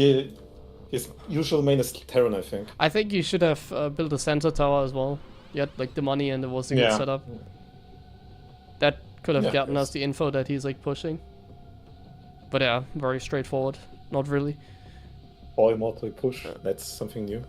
his usual main is Terran, I think. I think you should have built a center tower as well. You had like the money and it was a good setup. That could have gotten us the info that he's like pushing. But yeah, very straightforward. Not really. All immortal push, that's something new.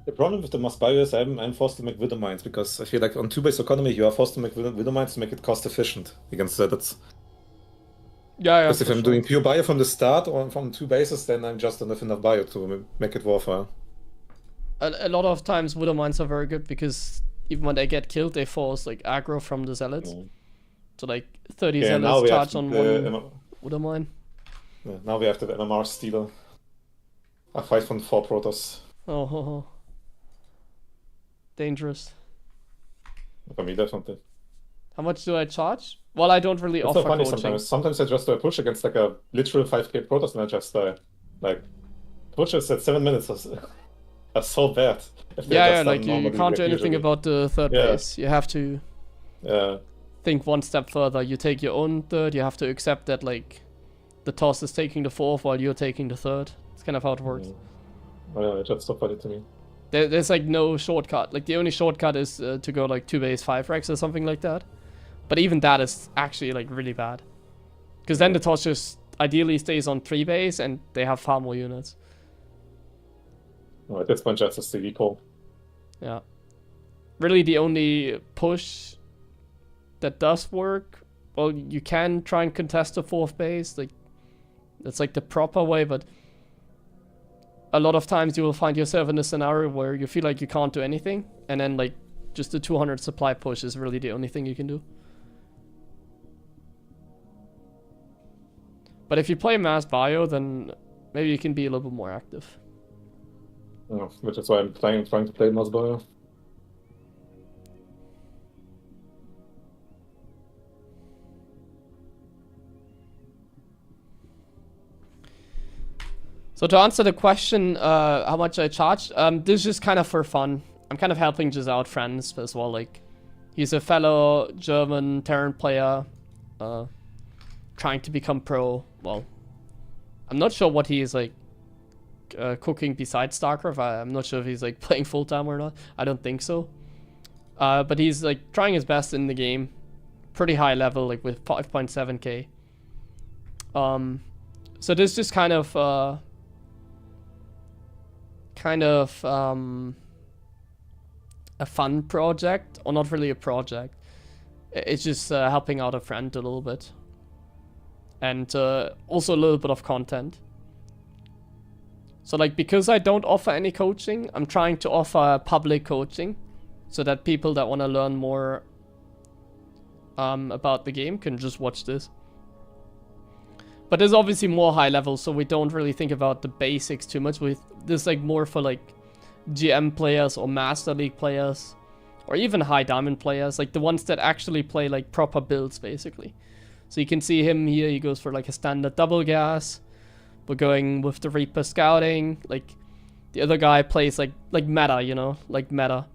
The problem with the Must Bio is I'm forced to make Widow Mines, because I feel like on 2-base economy you are forced to make Widow Mines to make it cost efficient against that. Yeah, because if I'm doing pure bio from the start or from 2 bases, then I'm just enough bio to make it worthwhile. A lot of times Widow Mines are very good, because even when they get killed, they force like aggro from the Zealots. So like 30 Zealots charge on one Widow Mine. Yeah, now we have the MMR stealer. A fight from 4 Protoss. Oh. Dangerous. For me, definitely. How much do I charge? Well, I don't really offer funny coaching. Sometimes I just do a push against like a literal 5k Protoss and I just like push is at 7 minutes. are so bad. If they're Yeah, just like done you normally, can't do like, anything usually. about the third Yeah. base. You have to Yeah. think one step further. You take your own third. You have to accept that like the toss is taking the fourth while you're taking the third. It's kind of how it works. Oh, yeah, that's so funny to me. There's like no shortcut. Like the only shortcut is to go like 2 base 5 rex or something like that. But even that is actually like really bad. Because then the toss just ideally stays on 3 base and they have far more units. Oh, at this point, just a CV pull. Yeah. Really the only push that does work, well, you can try and contest the 4th base. Like that's like the proper way, but a lot of times you will find yourself in a scenario where you feel like you can't do anything, and then like just the 200 supply push is really the only thing you can do. But if you play mass bio, then maybe you can be a little bit more active. Oh, which is why I'm trying to play Mass Bio. So to answer the question, how much I charge, this is just kind of for fun. I'm kind of helping just out friends as well. Like, he's a fellow German Terran player, trying to become pro. Well, I'm not sure what he is like cooking besides StarCraft. I'm not sure if he's like playing full time or not. I don't think so. But he's like trying his best in the game, pretty high level, like with 5.7k. So this is just kind of a fun project, or not really a project. It's just helping out a friend a little bit, and also a little bit of content. So like, because I don't offer any coaching, I'm trying to offer public coaching, so that people that want to learn more about the game can just watch this. But there's obviously more high level, so we don't really think about the basics too much. With this, like more for like GM players or Master League players, or even high diamond players, like the ones that actually play like proper builds, basically. So you can see him here. He goes for like a standard double gas. We're going with the Reaper scouting. Like the other guy plays like meta, you know, like meta.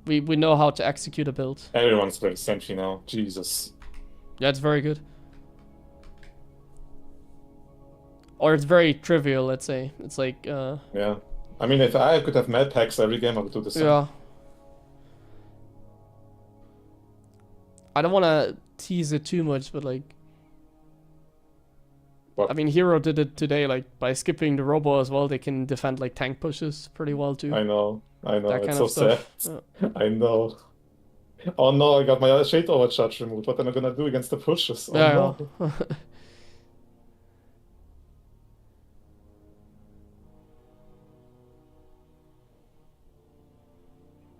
We know how to execute a build. Everyone's playing Sentry now. Jesus. Yeah, it's very good. Or it's very trivial, let's say. It's like, Yeah. I mean, if I could have med packs every game, I would do the same. yeah. I don't want to tease it too much, but like... What? I mean, Hero did it today, like, by skipping the robo as well, they can defend, like, tank pushes pretty well, too. I know. That It's kind so of stuff. sad. Yeah. I know. Oh no, I got my Shade Overcharge removed. What am I gonna do against the pushes? Oh Yeah, no. yeah.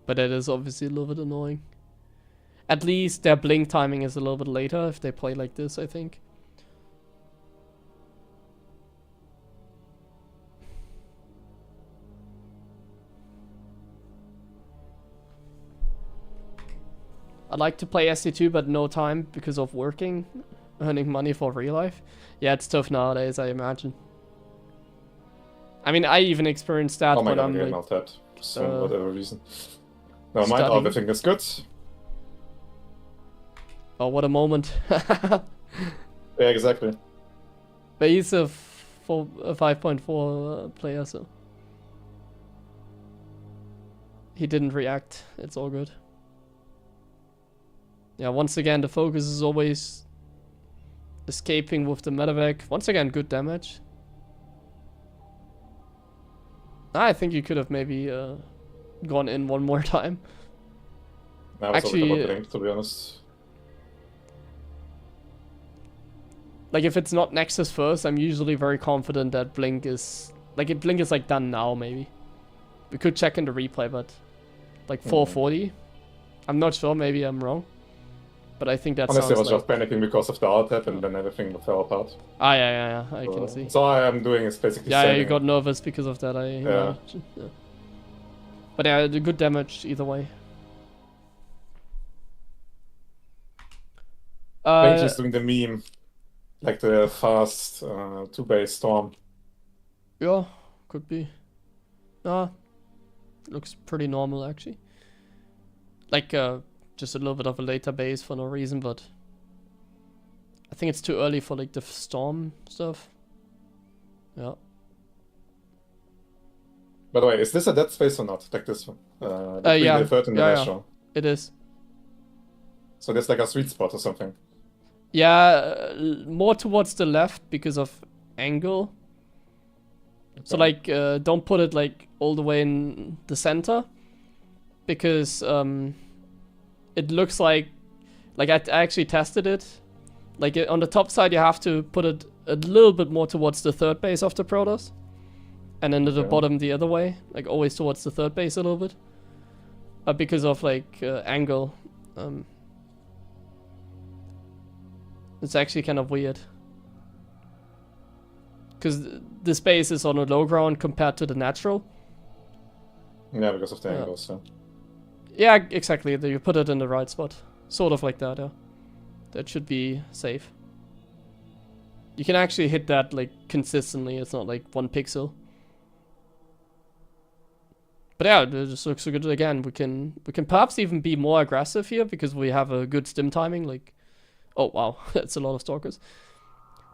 But that is obviously a little bit annoying. At least their blink timing is a little bit later if they play like this, I think. I'd like to play SC2, but no time because of working, earning money for real life. Yeah, it's tough nowadays, I imagine. I mean, I even experienced that Oh my when god, I'm I'm like, tapped. For whatever reason. Never mind, studying. everything is good. oh, what a moment. Yeah, exactly. But he's a 5.4 player, so he didn't react. It's all good. Yeah, once again, the focus is always escaping with the medevac. Once again, good damage. I think you could have maybe gone in one more time. I was Actually, about blink, to be honest. Like, if it's not Nexus first, I'm usually very confident that Blink is... Like, if Blink is, like, done now, maybe. We could check in the replay, but... Like, 440? I'm not sure, maybe I'm wrong. But I think that Honestly, I sounds was like... just panicking because of the art tap and then everything fell apart. Ah, yeah, I can see. So all I am doing is basically Yeah, sending you got nervous because of that, I imagine. Yeah. But yeah, the good damage either way. Benji is doing the meme. Like the fast 2-base storm. Yeah, could be. Looks pretty normal actually. Like just a little bit of a later base for no reason, but I think it's too early for like the storm stuff. Yeah. By the way, is this a dead space or not? Like this one? Between Yeah. the third and the last show. It is. So there's like a sweet spot or something. Yeah, more towards the left because of angle. Okay. So like, don't put it like all the way in the center, because it looks like I actually tested it. Like on the top side, you have to put it a little bit more towards the third base of the Protoss, and then to the bottom the other way, like always towards the third base a little bit, because of like angle. It's actually kind of weird. Because this base is on a low ground compared to the natural. Yeah, because of the angles, so. Yeah, exactly. You put it in the right spot. Sort of like that, yeah. That should be safe. You can actually hit that like consistently. It's not like 1 pixel. But yeah, it just looks so good again. We can perhaps even be more aggressive here because we have a good stim timing. Like, oh wow, that's a lot of stalkers.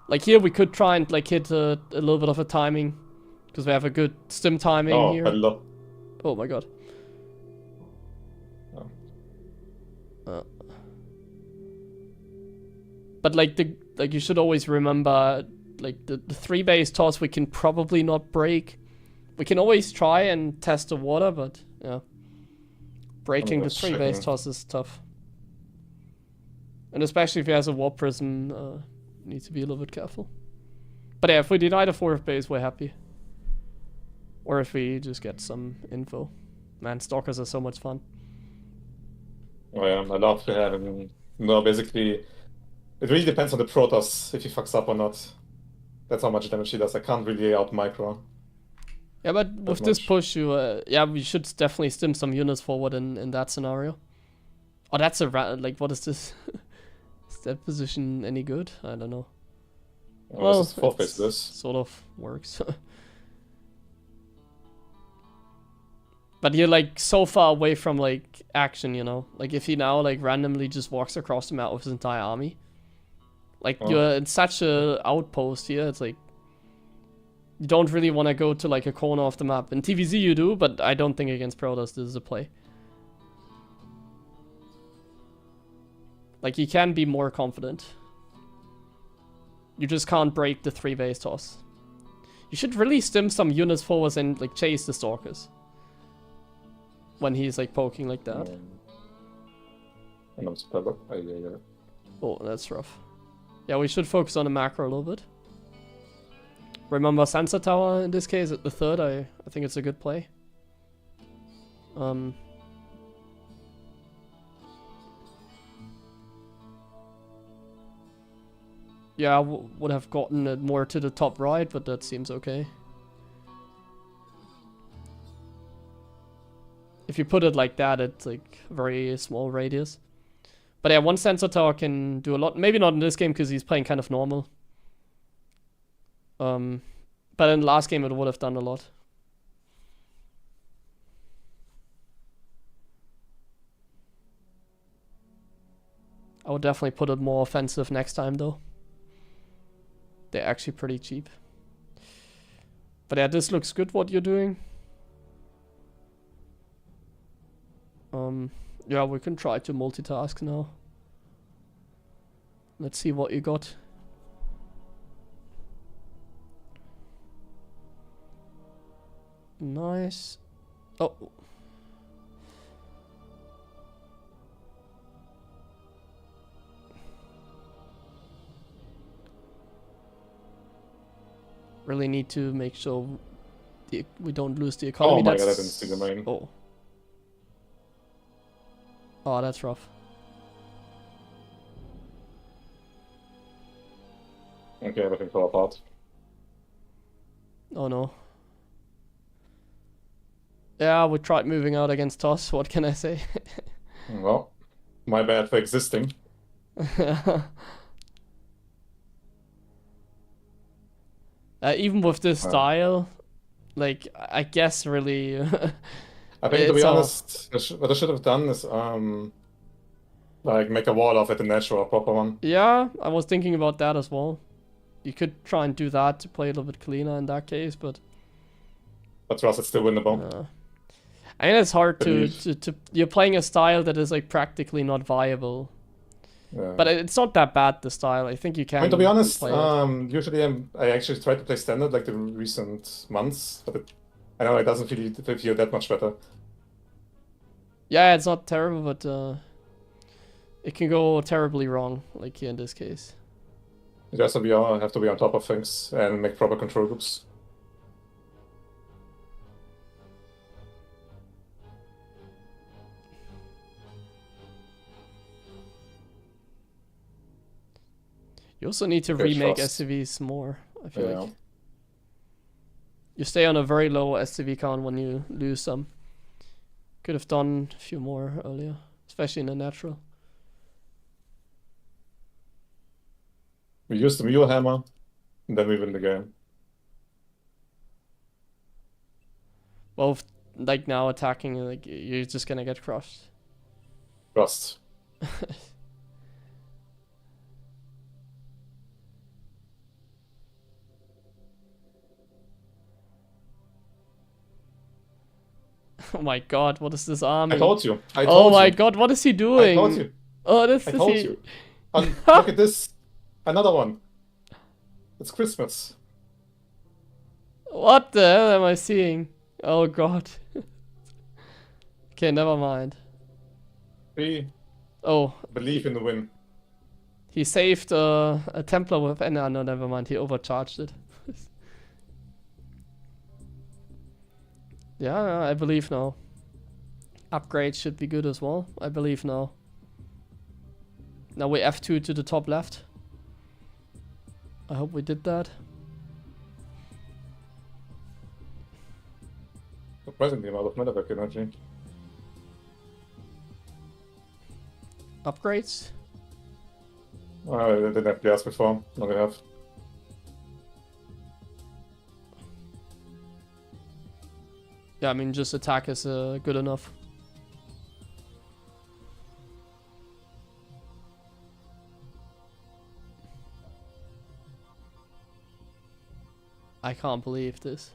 Like here we could try and like hit a little bit of a timing because we have a good stim timing here. Hello. Oh my god. But like you should always remember like the 3 base toss we can probably not break. We can always try and test the water, but yeah. Breaking the 3 base toss is tough. And especially if he has a warp prism, need to be a little bit careful. But yeah, if we deny the 4th base, we're happy. Or if we just get some info. Man, stalkers are so much fun. Oh yeah, I love to have him. No, basically, it really depends on the Protoss if he fucks up or not. That's how much damage he does. I can't really out micro. Yeah, but with this push, yeah, we should definitely stim some units forward in that scenario. Oh, that's a like, what is this? Is that position any good? I don't know. Well, this is 4th base. This sort of works. But you're like so far away from like action, you know. Like if he now like randomly just walks across the map with his entire army, like you're in such a outpost here. It's like you don't really want to go to like a corner of the map. In TVZ you do, but I don't think against Protoss this is a play. Like you can be more confident. You just can't break the 3 base toss. You should really stim some units forwards and like chase the stalkers. When he's like poking like that. Oh, that's rough. Yeah, we should focus on the macro a little bit. Remember sensor tower in this case at the 3rd. I think it's a good play. Yeah, I would have gotten it more to the top right, but that seems okay. If you put it like that, it's like very small radius. But yeah, 1 sensor tower can do a lot. Maybe not in this game because he's playing kind of normal. But in the last game it would have done a lot. I would definitely put it more offensive next time though. They're actually pretty cheap. But yeah, this looks good what you're doing. Yeah, we can try to multitask now. Let's see what you got. Nice. Oh. Really need to make sure we don't lose the economy. Oh my god, I didn't see the main. Oh. Oh, that's rough. Okay, everything fell apart. Oh no. Yeah, we tried moving out against TOS, what can I say? Well, my bad for existing. Even with this style, like, I guess really... I think, to be It's all- honest, what I should have done is like make a wall off it, a natural or proper one. Yeah, I was thinking about that as well. You could try and do that to play a little bit cleaner in that case, but But for us, it's still winnable. I mean, it's hard to Believe. you're playing a style that is like practically not viable. Yeah. But it's not that bad, the style. I think you can. I mean, to be honest, play it. usually I actually try to play standard like the recent months, but I know it doesn't feel that much better. Yeah, it's not terrible, but it can go terribly wrong, like here in this case. You just have to be on top of things and make proper control groups. You also need to Okay, remake trust. SCVs more, I feel Yeah. like. You stay on a very low SCV count when you lose some. Could have done a few more earlier, especially in the natural. We use the Mule Hammer, and then we win the game. Well, like now attacking, like you're just gonna get crushed. Trust. Oh my god, what is this army? I told you. Oh my god, what is he doing? I told you. Oh, this I is told he. you. Look at this. Another one. It's Christmas. What the hell am I seeing? Oh god. Okay, never mind. We Oh, believe in the win. he saved a Templar with... No, never mind. He overcharged it. Yeah, I believe now. Upgrades should be good as well. I believe now. Now we F2 to the top left. I hope we did that. Surprisingly amount of medevac energy. Upgrades? I didn't have gas before. Now we have. Yeah, I mean, just attack is good enough. I can't believe this.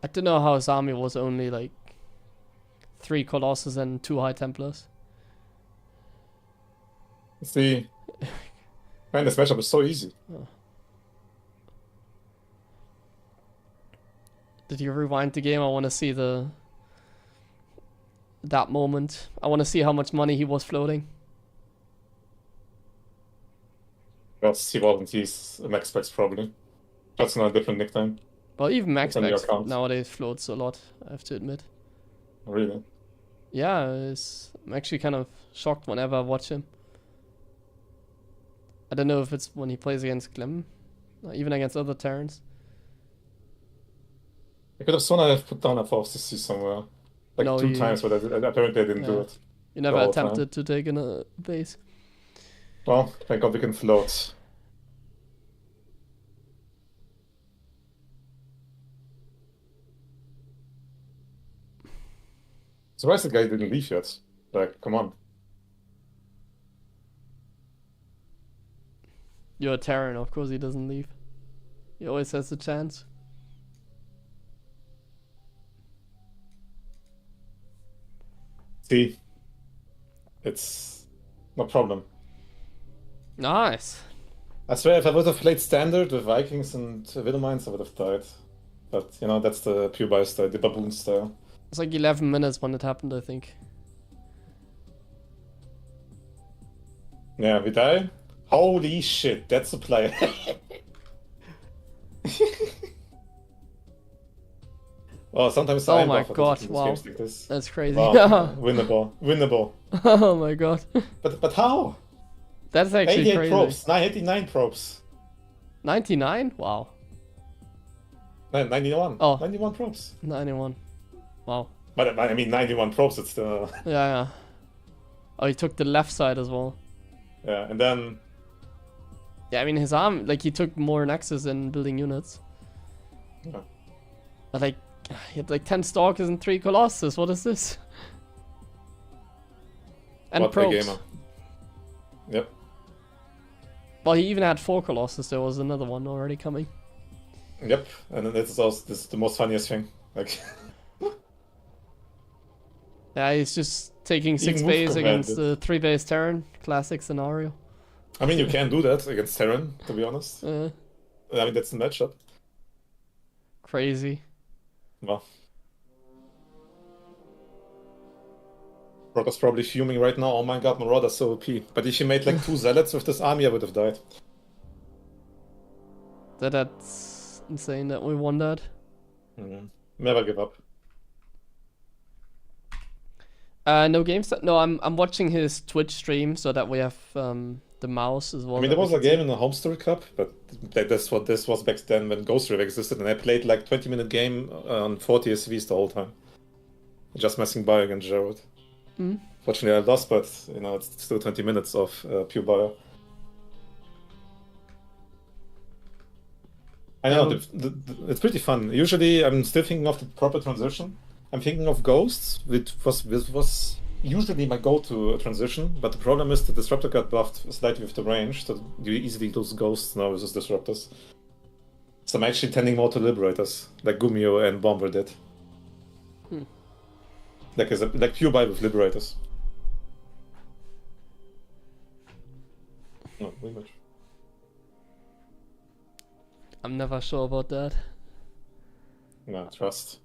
I don't know how his army was only like 3 Colossus and 2 High Templars. See. Man, this matchup is so easy. Oh. Did you rewind the game? I want to see that moment. I want to see how much money he was floating. Yes, he wasn't. He's a Max Specs probably. That's not a different nickname. Well, even Max It's on your Specs account. nowadays floats a lot, I have to admit. Really? Yeah, I'm actually kind of shocked whenever I watch him. I don't know if it's when he plays against Clem, or even against other Terrans. I could have sworn I have put down a 4CC somewhere. Like No, 2 you- times, but apparently I didn't do Yeah. it. You never The whole time. attempted to take in a base. Well, thank God we can float. Surprised the guy didn't leave yet. Like, come on. You're a Terran, of course he doesn't leave. He always has the chance. See? It's no problem. Nice. I swear, if I would have played standard with Vikings and Widowmines, I would have died. But, you know, that's the pure bio style, the baboon style. It's like 11 minutes when it happened, I think. Yeah, we die? Holy shit, that's a player. Oh, sometimes Oh I'm my buffer god, in wow. games like this. That's crazy. Wow, winnable, winnable. Oh my god. But how? That's actually 88 crazy. probes, 89 probes. 99? Wow. 91. Oh. 91 probes. 91. Wow. But I mean, 91 probes, it's the... Yeah, yeah. Oh, he took the left side as well. Yeah, and then... Yeah, I mean, his arm, like, he took more nexus in building units. Yeah. But, like, he had, like, 10 Stalkers and 3 Colossus. What is this? And What a probes. gamer. Yep. Well, he even had 4 Colossus. There was another one already coming. Yep, and then this is the most funniest thing. Like... Yeah, he's just taking 6 Even base move against commanded. the 3 base Terran. Classic scenario. I mean, you can do that against Terran, to be honest. Uh, I mean, that's the matchup. crazy. Well. Marauder's probably fuming right now. Oh my god, Marauder's so OP. But if he made like 2 Zealots with this army, I would have died. That's insane that we won that. Never give up. No games. No, I'm watching his Twitch stream so that we have the mouse as well. I mean, there was a game in the Home Story Cup, but that's what this was back then when Ghost River existed, and I played like 20-minute game on 40 SVs the whole time. Just messing by against Gerald. Fortunately, I lost, but you know, it's still 20 minutes of pure bio. I know, it's pretty fun. Usually, I'm still thinking of the proper transition. I'm thinking of Ghosts, which was usually my go-to transition, but the problem is the Disruptor got buffed slightly with the range, so you easily lose Ghosts now versus Disruptors. So I'm actually tending more to Liberators, like Gumiho and Bomber did. Like pure buy with Liberators. No, way much. I'm never sure about that. No, trust.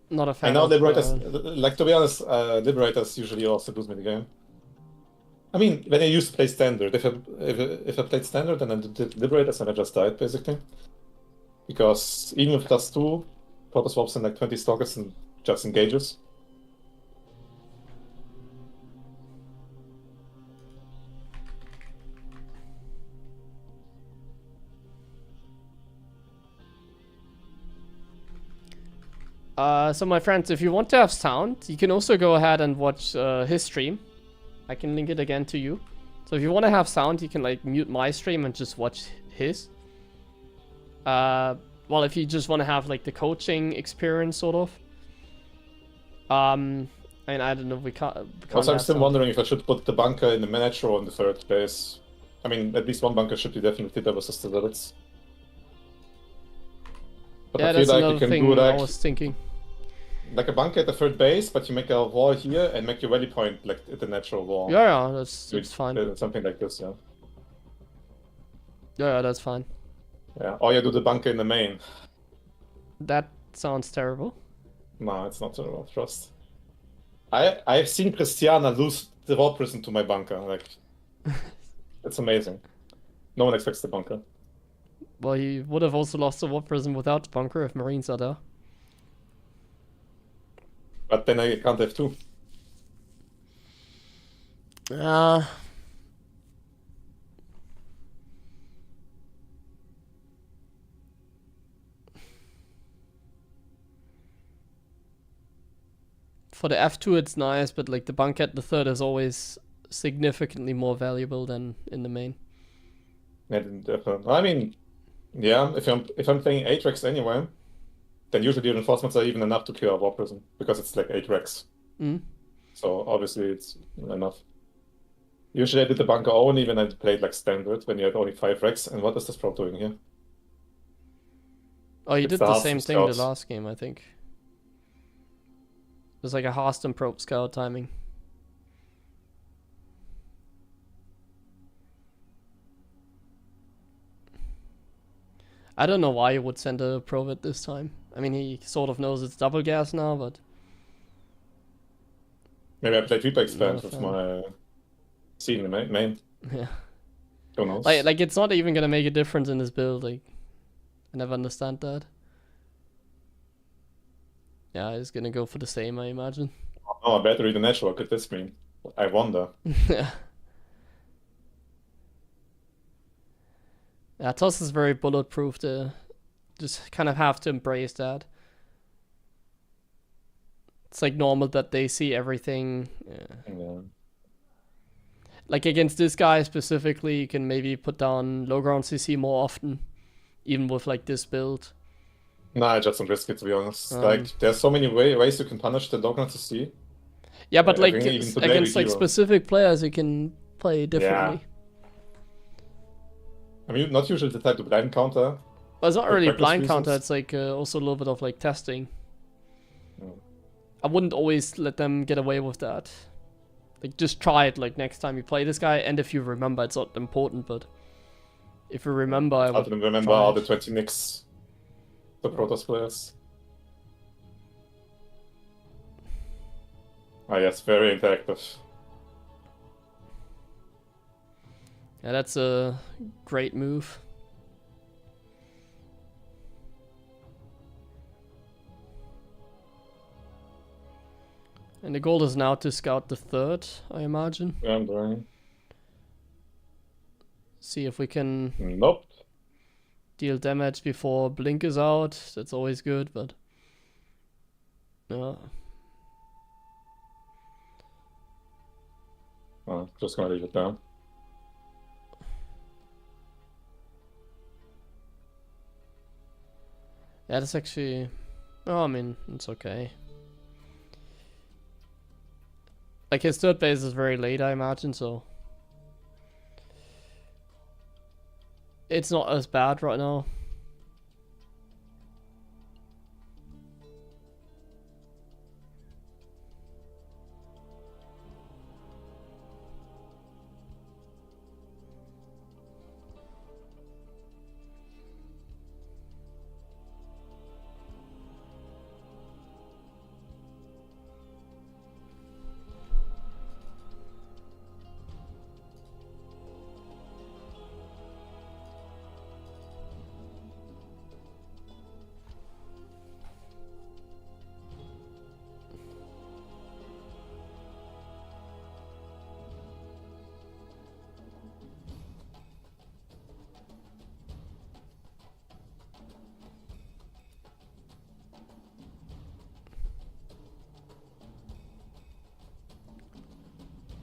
Not a fan. I know of, Liberators, like to be honest, Liberators usually also lose me the game. I mean, when I used to play Standard, if I played Standard and then did Liberators and I just died, basically. Because even with +2, Proto swaps in like 20 Stalkers and just engages. So my friends, if you want to have sound, you can also go ahead and watch his stream. I can link it again to you. So if you want to have sound, you can like mute my stream and just watch his. Well, if you just want to have like the coaching experience, sort of. And I don't know, we can't Also, I'm have still sound. wondering if I should put the bunker in the miniature or in the third place. I mean, at least one bunker should be definitely there versus the Zealots. But Yeah, I feel that's like you another can thing do I like, was thinking. like a bunker at the third base, but you make a wall here and make your rally point like at the natural wall. Yeah, that's fine. Something like this, yeah. Yeah, that's fine. Yeah, or you do the bunker in the main. That sounds terrible. No, it's not terrible, trust. I've seen Christiana lose the War Prison to my bunker, like... It's amazing. No one expects the bunker. Well, he would have also lost the War Prison without the bunker if Marines are there. But then I can't have 2. For the F2 it's nice, but like the bunker at the third is always significantly more valuable than in the main. I mean, yeah, if I'm playing 8 Rex anyway, then usually the reinforcements are even enough to kill a War Prison, because it's like 8 Rex. So obviously it's enough. Usually I did the bunker only when I played like Standard, when you had only 5 Rex, and what is this probe doing here? Oh, you It's did the the Hearthstone same thing the Scouts. last game, I think. It was like a Hearthstone probe scout timing. I don't know why he would send a probe at this time. I mean, he sort of knows it's double gas now, but... Maybe I played Reaper Not Expand a with fan. my scene in the main. Yeah. Who knows? Like it's not even gonna make a difference in his build, like... I never understand that. Yeah, he's gonna go for the same, I imagine. Oh, I better read the natural. Look at this screen. I wonder. Yeah. Yeah, Toss is very bulletproof. To just kind of have to embrace that. It's like normal that they see everything. Yeah. Like against this guy specifically, you can maybe put down low ground CC more often, even with like this build. Nah, I just don't risk it, to be honest. Like, there's so many ways you can punish the low ground CC. Yeah, but like think even today against with like Hero. specific players, you can play differently. I mean, not usually the type to blind counter. But it's not for really practice blind reasons. counter. It's like also a little bit of like testing. I wouldn't always let them get away with that. Like, just try it, like, next time you play this guy, and if you remember, it's not important, but if you remember, I I would didn't remember try all it. the 20 nicks the Protoss players. Ah, yes, very interactive. Yeah, that's a great move. And the goal is now to scout the third, I imagine. Yeah, I'm doing. See if we can Nope. deal damage before Blink is out. That's always good, but... Oh, just gonna leave it down. Yeah, that's actually... Oh, I mean, it's okay. Like, his third base is very late, I imagine, so... It's not as bad right now.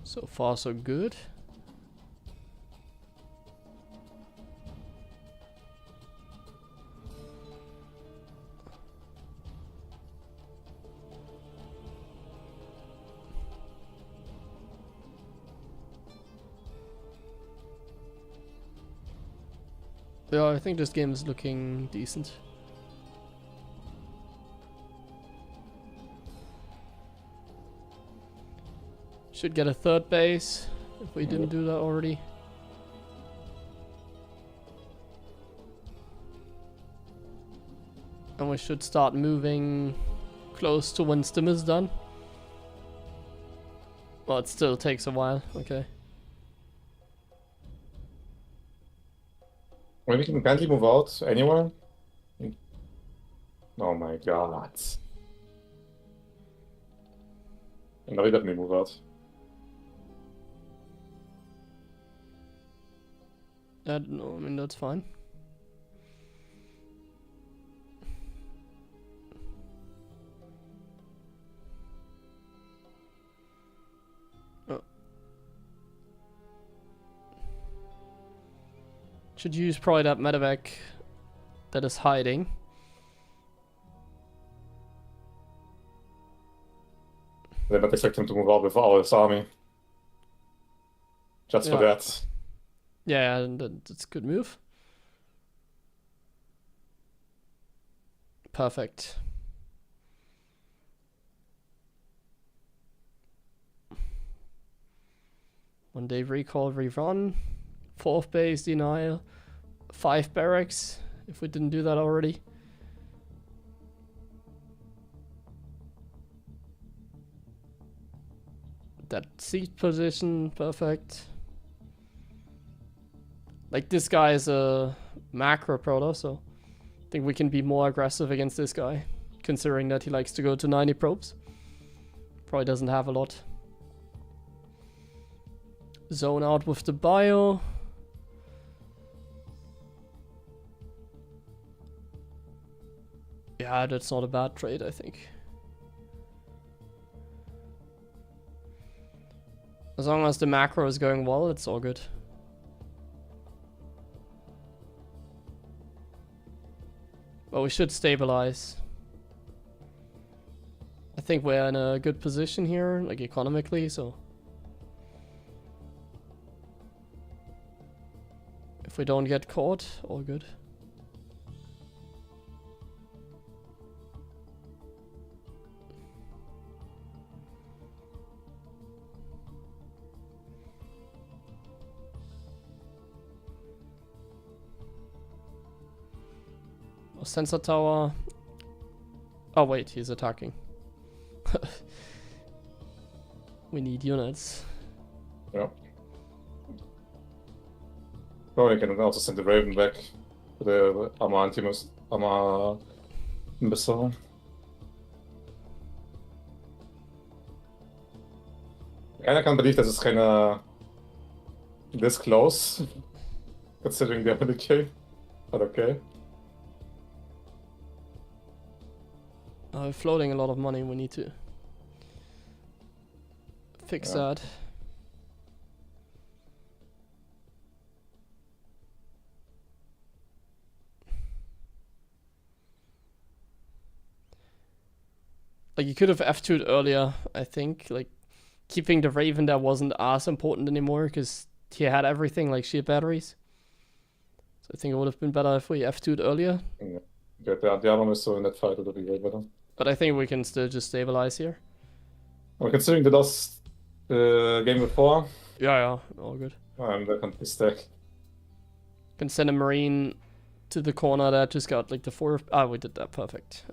So far, so good. Yeah, I think this game is looking decent. Should get a third base if we didn't do that already. And we should start moving close to when Stim is done. Well, it still takes a while, okay. Maybe we can kindly move out anywhere. Oh my god. No, we definitely move out. No, I mean, that's fine. Oh. Should use probably that medevac that is hiding. They might expect him to move out with all his army. Just for Yeah. that. Yeah, that's a good move. Perfect. One day recall, rerun. 4th base denial. 5 barracks, if we didn't do that already. That seat position, perfect. Like, this guy is a macro proto, so I think we can be more aggressive against this guy. considering that he likes to go to 90 probes. Probably doesn't have a lot. Zone out with the bio. Yeah, that's not a bad trade, I think. As long as the macro is going well, it's all good. But we should stabilize. I think we're in a good position here, like economically, so... If we don't get caught, all good. Sensor tower. Oh wait, he's attacking. We need units. Yeah. Probably can also send the Raven back to the armor missile. I can't believe this is kinda this close, considering the ability. But okay. We're floating a lot of money, we need to fix that. Like, you could have F2'd earlier, I think. Like, keeping the Raven there wasn't as important anymore, because he had everything, like shield batteries. So I think it would have been better if we F2'd earlier. Yeah, the armor missile in that fight would be way better. But I think we can still just stabilize here. Well, considering the last game before. Yeah, all good. I'm back on the stack. Can send a Marine to the corner that just got like the 4. Ah, we did that, perfect.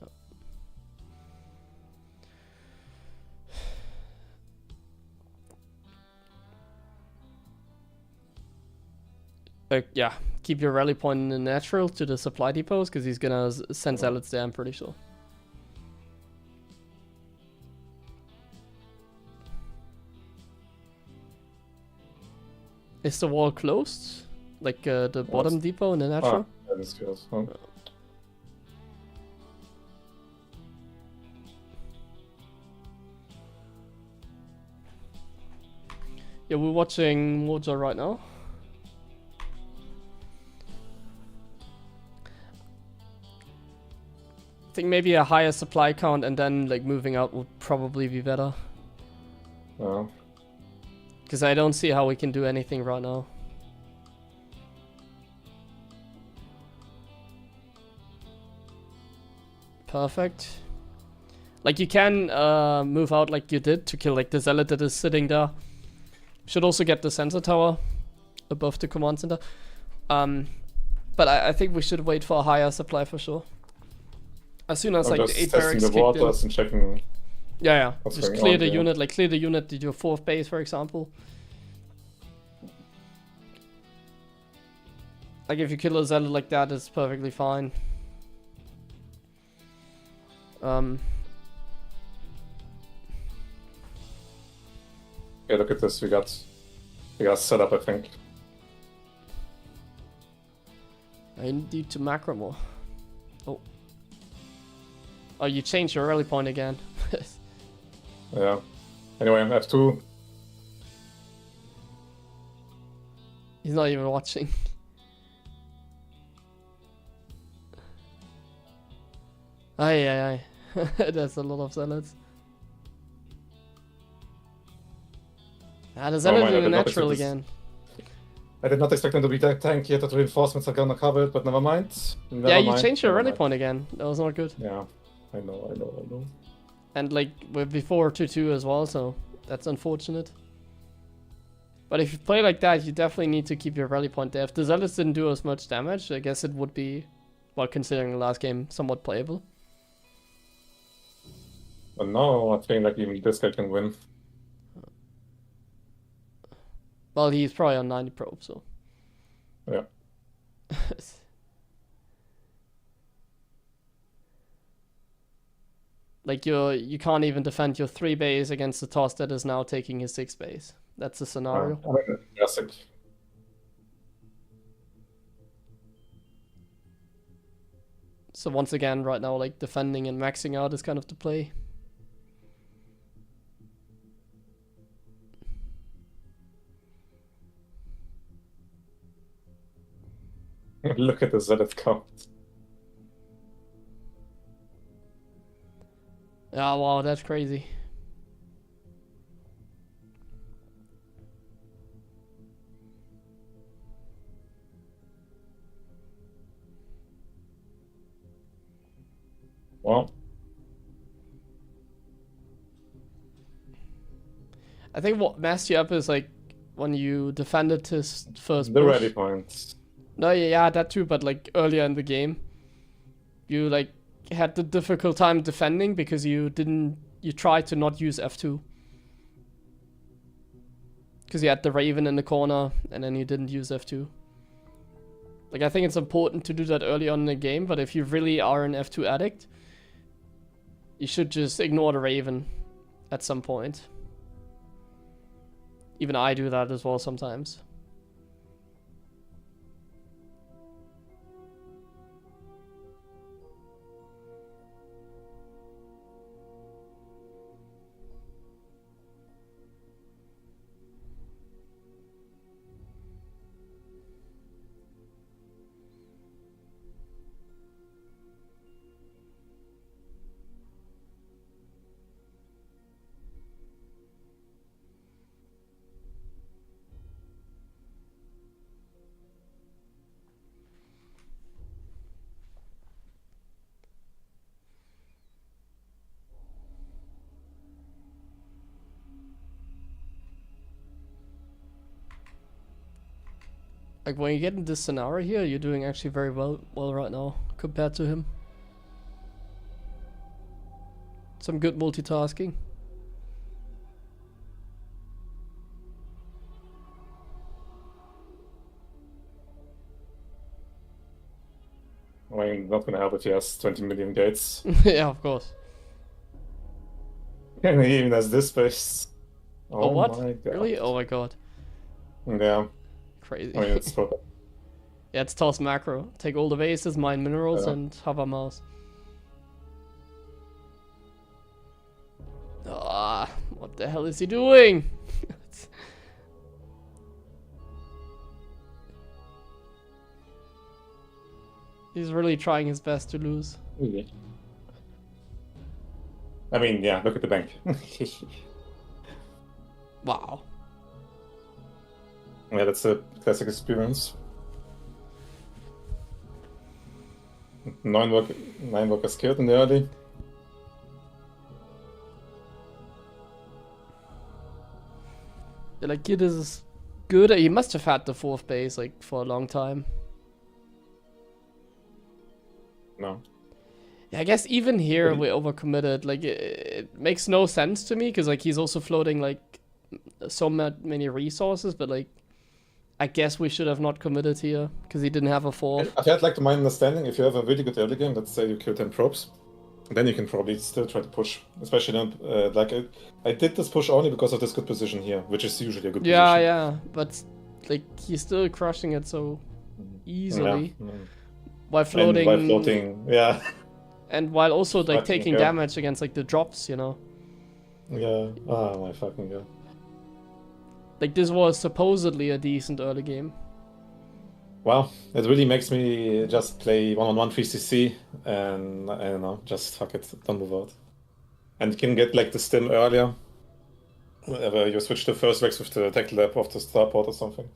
Yeah, keep your rally point in the natural to the supply depots, because he's gonna send zealots there, I'm pretty sure. Is the wall closed? Like the bottom depot in the natural? Ah, that is good. Oh. Yeah, we're watching Mojo right now. I think maybe a higher supply count and then like moving out would probably be better. Yeah. Because I don't see how we can do anything right now. Perfect. Like, you can move out like you did to kill like the zealot that is sitting there. Should also get the sensor tower above the command center. But I think we should wait for a higher supply for sure. As soon as like the 8 barracks the kicked in. and checking. Yeah. Just clear the on, unit, like clear the unit to your 4th base, for example. Like, if you kill a zealot like that, it's perfectly fine. Yeah, look at this. We got set up, I think. I need to macro more. Oh. Oh, you changed your rally point again. Yeah. Anyway, I'm F2. He's not even watching. Aye. There's a lot of zealots. Ah, the zealot in the natural again. I did not expect them to be that tanky, yet that reinforcements are gonna cover it, but never mind. Yeah, you changed your rally point again. That was not good. Yeah, I know. And like, we're before 2-2 as well, so that's unfortunate. But if you play like that, you definitely need to keep your rally point there. If the zealots didn't do as much damage, I guess it would be, well, considering the last game, somewhat playable. But no, I think like even this guy can win. Well, he's probably on 90 probe, so. Yeah. Like you can't even defend your 3 base against the toss that is now taking his 6 base. That's the scenario. Classic. So once again, right now, like defending and maxing out is kind of the play. Look at the Zenith count. Yeah, wow, that's crazy. Well, I think what messed you up is like when you defended his first the push. ready points. No, yeah, that too, but like earlier in the game, you like had the difficult time defending because you tried to not use F2. Because you had the Raven in the corner and then you didn't use F2. Like, I think it's important to do that early on in the game, but if you really are an F2 addict, you should just ignore the Raven at some point. Even I do that as well sometimes. Like, when you get in this scenario here, you're doing actually very well right now, compared to him. Some good multitasking. I mean, not gonna help if he has 20 million gates. Yeah, of course. And he even has this space. Oh, what? My God. Really? Oh my god. Yeah. Crazy. I mean, it's proper. Yeah, it's toss macro. Take all the bases, mine minerals, Yeah. and hover mouse. Ah, what the hell is he doing? He's really trying his best to lose. Really? I mean, yeah, look at the bank. Wow. Yeah, that's a classic experience. 9 workers killed in the early. Yeah, like, Kid is good. He must have had the 4th base, like, for a long time. No. Yeah, I guess even here we're overcommitted. Like, it makes no sense to me, because, like, he's also floating, like, so many resources, but, like, I guess we should have not committed here, because he didn't have a 4th. I've had, like, to my understanding, if you have a really good early game, let's say you kill 10 probes, then you can probably still try to push. Especially, like, I did this push only because of this good position here, which is usually a good position. Yeah, but, like, he's still crushing it so easily. Yeah. While floating... And while floating, yeah. And while also, like, Fucking taking God. damage against, like, the drops, you know? Yeah. Oh my fucking God. Like, this was supposedly a decent early game. Well, it really makes me just play 1-on-1 3cc and I don't know, just fuck it, don't move out. And you can get like the stim earlier. Whenever you switch to first Rex with the tech lab off the starport or something.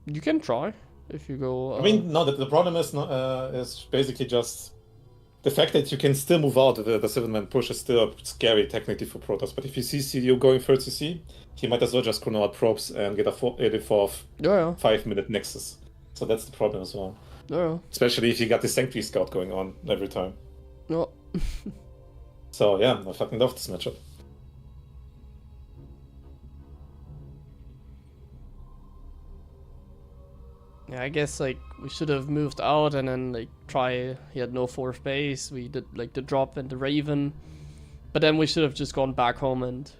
You can try if you go. I mean, no, the problem is basically just the fact that you can still move out. The 7-man push is still scary technically for Protoss. But if you see you going 3rd CC, he might as well just chrono out probes and get a 84th 5-minute Nexus. So that's the problem as well. Yeah. Especially if you got the Sanctuary Scout going on every time. No. So yeah, I fucking love this matchup. Yeah, I guess like we should have moved out and then like try. He had no 4th base. We did like the drop and the Raven. But then we should have just gone back home and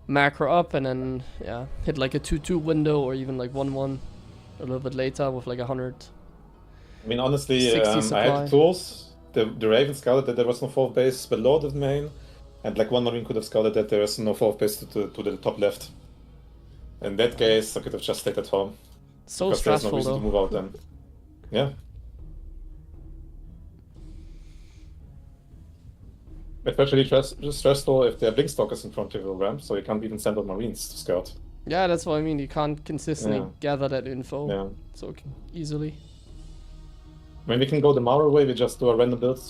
macro up and then, yeah, hit like a 2-2 window or even like 1-1 a little bit later with like 100. I mean, honestly, 60 I had supply. the tools. The Raven scouted that there was no fourth base below the main, and like one Marine could have scouted that there is no fourth base to the top left. In that case, I could have just stayed at home. So because there's no stressful reason though. to move out then. Yeah. Especially stressful if there are Blinkstalkers in front of your ramp, so you can't even send out Marines to scout. Yeah, that's what I mean. You can't consistently Yeah. gather that info Yeah. so easily. When we can go the Maru way, we just do a random build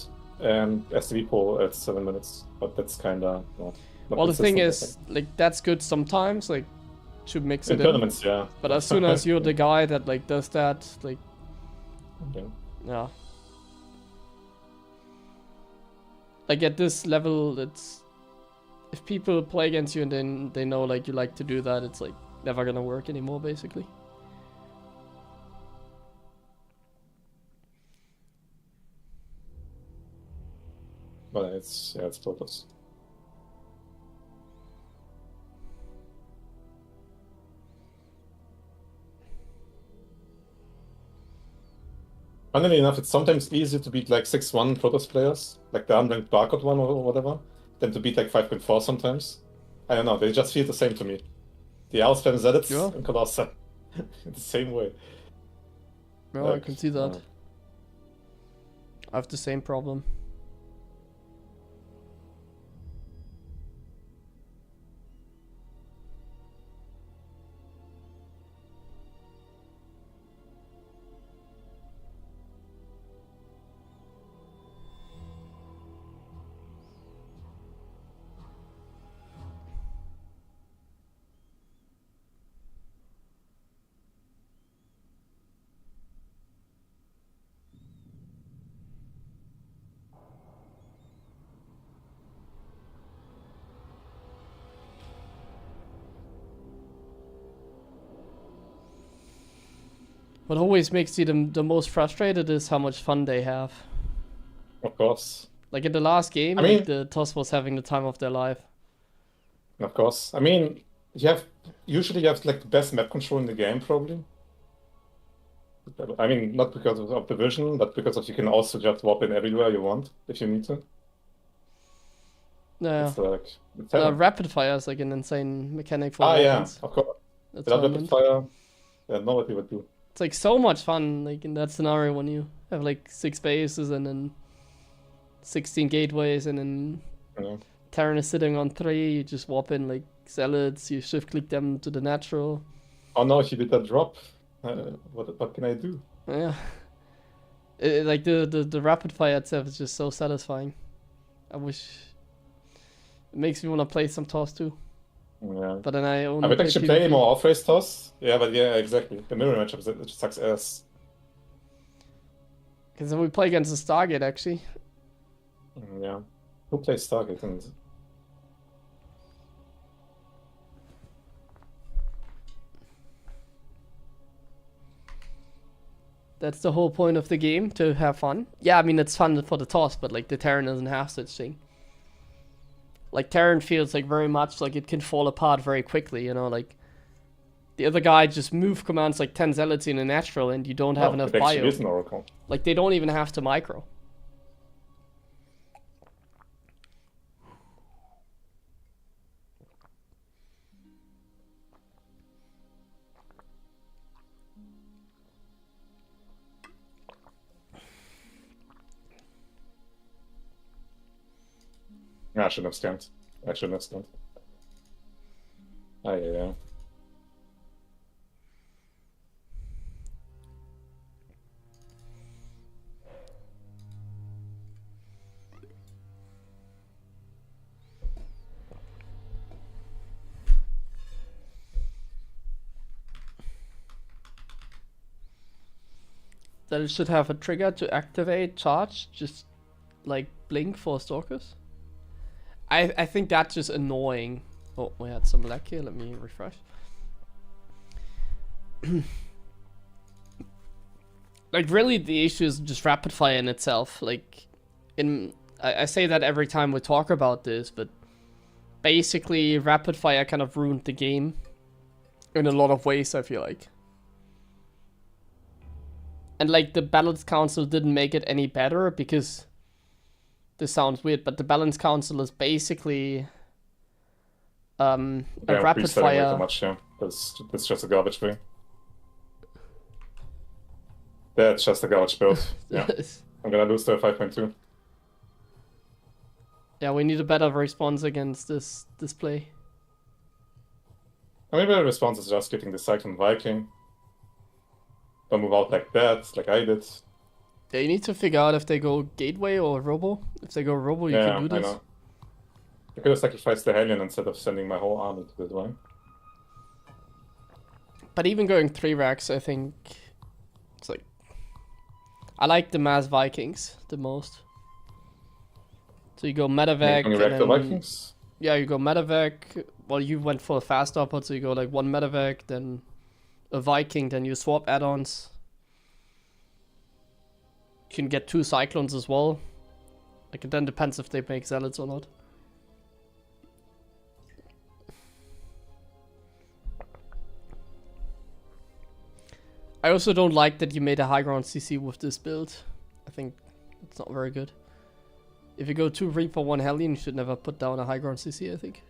and STV pull at 7 minutes. But that's kinda not Well, the thing consistent, I is, like, that's good sometimes, like, to mix think. it In in. tournaments, yeah. But as soon as you're the guy that, like, does that, like, Yeah. yeah. Like, at this level, it's... If people play against you and then they know, like, you like to do that, it's, like, never gonna work anymore, basically. But it's Protoss. Funnily enough, it's sometimes easier to beat like 6-1 Protoss players, like the unranked Barcode one or whatever, than to beat like 5.4 sometimes. I don't know, they just feel the same to me. The Owls fan Zealots Yeah. and Colossi. In the same way. Yeah, I Like, can see that. yeah. I have the same problem. What always makes you the most frustrated is how much fun they have. Of course. Like in the last game, I mean- like the TOS was having the time of their life. Of course. I mean, usually you have like the best map control in the game, probably. I mean, not because of the vision, but because of you can also just warp in everywhere you want if you need to. Yeah. It's like it's heaven. Rapid fire is like an insane mechanic for yeah, weapons. of course. That's Without what I rapid meant. fire, yeah, know what you would do. It's like so much fun, like in that scenario when you have like 6 bases and then 16 gateways and then Yeah. Terran is sitting on 3, you just warp in like zealots, you shift click them to the natural. Oh no, he did that drop. What can I do? Yeah. Like the rapid fire itself is just so satisfying. I wish it makes me want to play some TOS too. Yeah. But then I only I would play actually play PvP. more off-race toss. Yeah, but yeah, exactly. The mirror matchup it just sucks ass. Because then we play against the Stargate actually. Yeah. Who plays Stargate? And That's the whole point of the game, to have fun. Yeah, I mean it's fun for the TOS, but like the Terran doesn't have such thing. Like Terran feels like very much like it can fall apart very quickly, you know, like the other guy just move commands like 10 zealots in a natural and you don't have enough it actually bio. is an Oracle. Like they don't even have to micro. Yeah, I shouldn't have scanned. I shouldn't have scanned. Yeah. That it should have a trigger to activate charge, just like blink for stalkers. I think that's just annoying. Oh, we had some lag here. Let me refresh. Like really, the issue is just rapid fire in itself. Like in I say that every time we talk about this, but basically rapid fire kind of ruined the game in a lot of ways, I feel like. And like the balance council didn't make it any better because this sounds weird, but the balance council is basically a rapid fire. Way too much, yeah. That's just a garbage thing. That's just a garbage build. Yeah. I'm gonna lose to 5.2. Yeah, we need a better response against this play. Maybe the response is just getting the Cyclone Viking. Don't move out like that, like I did. Yeah, you need to figure out if they go Gateway or Robo. If they go Robo, you can do this. I know. I could have sacrificed the Hellion instead of sending my whole army to the Dwayne. But even going 3 racks, I think it's like I like the mass Vikings the most. So you go Medevac. You react the Vikings? Yeah, you go Medevac. Well, you went for a fast upper, so you go like 1 Medevac, then a Viking, then you swap add-ons. You can get 2 Cyclones as well. Like, it then depends if they make Zealots or not. I also don't like that you made a high ground CC with this build. I think it's not very good. If you go 2 Reaper, 1 Hellion, you should never put down a high ground CC, I think.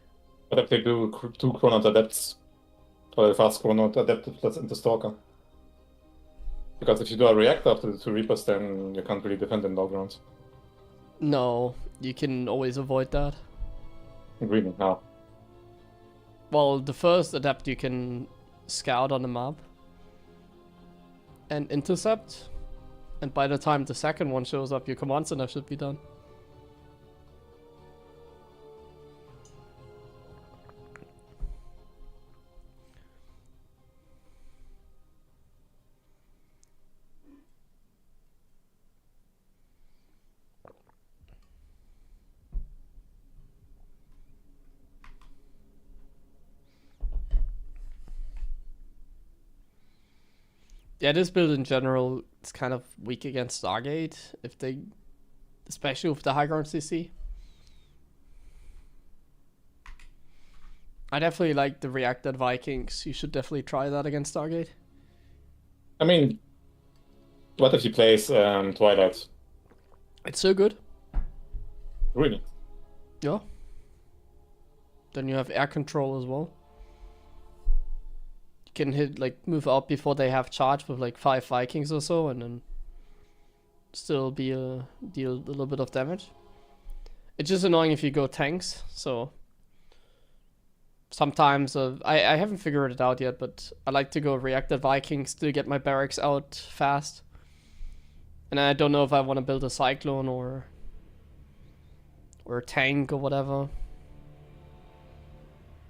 But if they do 2 Chronout Adepts, or the fast Chronout Adept plus into Stalker. Because if you do a react after the 2 Reapers, then you can't really defend in low ground. No, you can always avoid that. Really? No. Well, the first Adept you can scout on the map and intercept. And by the time the second one shows up, your command center should be done. Yeah, this build in general is kind of weak against Stargate, if they, especially with the high ground CC. I definitely like the reacted Vikings. You should definitely try that against Stargate. I mean, what if he plays Twilight? It's so good. Really? Yeah. Then you have air control as well. Can hit, like, move up before they have charge with like 5 Vikings or so, and then still deal a little bit of damage. It's just annoying if you go tanks, so sometimes I haven't figured it out yet, but I like to go reactive Vikings to get my barracks out fast. And I don't know if I want to build a Cyclone or a tank or whatever.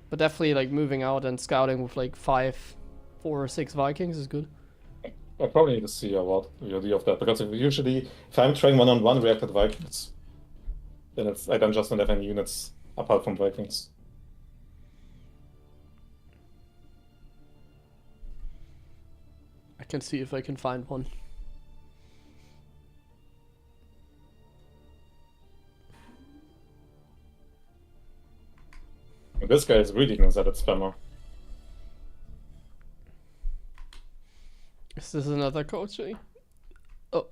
But definitely, like, moving out and scouting with like 4 or 6 Vikings is good. I probably need to see a lot of that, because usually if I'm trying 1-on-1 reacted Vikings, then I don't have any units apart from Vikings. I can see if I can find one. This guy is really an Zealot spammer. Is this another coaching? Oh,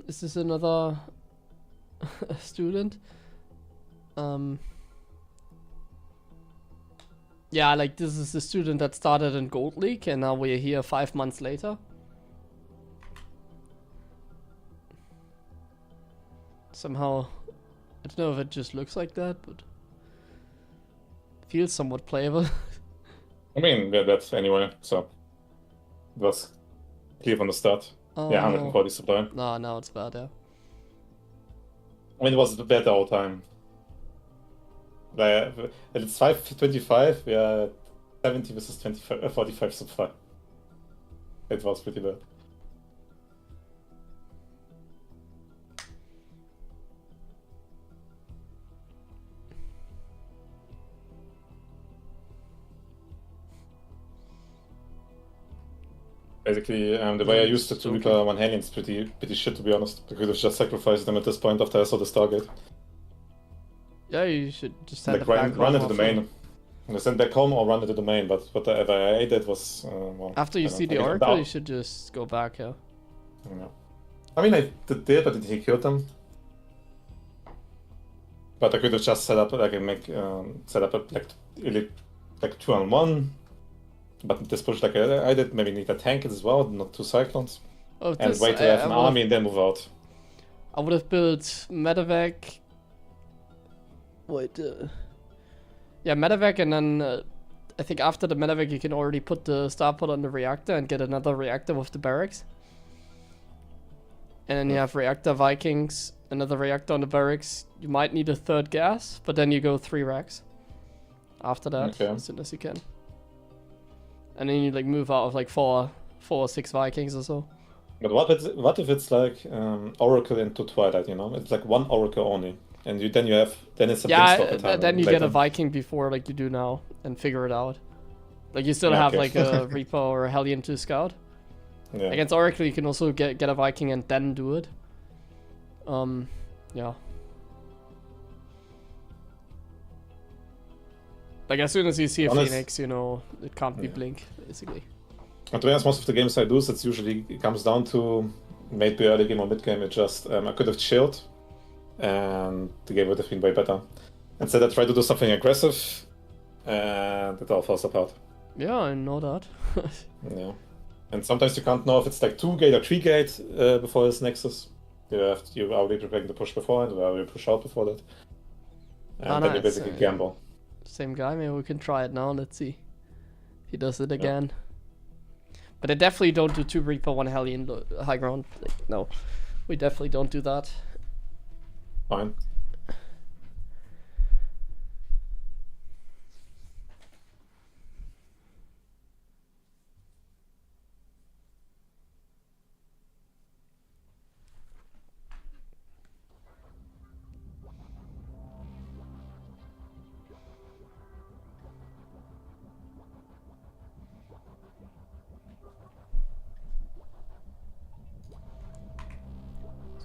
is this another student? Yeah, like, this is the student that started in Gold League, and now we're here 5 months later. Somehow, I don't know if it just looks like that, but it feels somewhat playable. I mean, that's anyway, so it was clear from the start. Oh, yeah, 140 supply. No, now it's bad, yeah. I mean, it was better all time. It's 525, we are 70 versus 45 supply. It was pretty bad. Basically, the way I used it to Reaper one Halien's pretty shit, to be honest. I could have just sacrificed them at this point after I saw the Stargate. Yeah, you should just send Like it back run home into the main. And send back home or run into the main, but whatever I did was... well, After you see the Oracle, you should just go back, yeah. Yeah. I mean, I did, but he killed them. But I could have just set up like set up a like 2-on-1. But this push like I did, maybe need a tank as well, not 2 Cyclones. Oh, and wait to have an army and then move out. I would have built Medevac. Wait, yeah, Medevac, and then I think after the Medevac you can already put the starport on the reactor and get another reactor with the barracks. And then you have reactor Vikings, another reactor on the barracks. You might need a 3rd gas, but then you go 3 racks after that, as soon as you can. And then you like move out of like 4 or 6 Vikings or so. But what if it's like Oracle into Twilight, you know? It's like 1 Oracle only. And then it's a then you get a Viking before like you do now and figure it out. Like you still have like a Reaper or a Hellion to scout. Yeah. Against Oracle you can also get a Viking and then do it. Yeah. Like as soon as you see a Phoenix, you know, it can't be Blink, basically. And to be honest, most of the games I do, it comes down to maybe early game or mid game. It just I could have chilled, and the game would have been way better. Instead, I tried to do something aggressive, and it all falls apart. Yeah, I know that. Yeah, and sometimes you can't know if it's like 2 gate or 3 gate before this Nexus. You're already preparing the push beforehand, or already push out before that, and then you basically gamble. Same guy, maybe we can try it now. Let's see if he does it again. But I definitely don't do 2 Reaper, 1 Hellion high ground. Like, no, we definitely don't do that. Fine.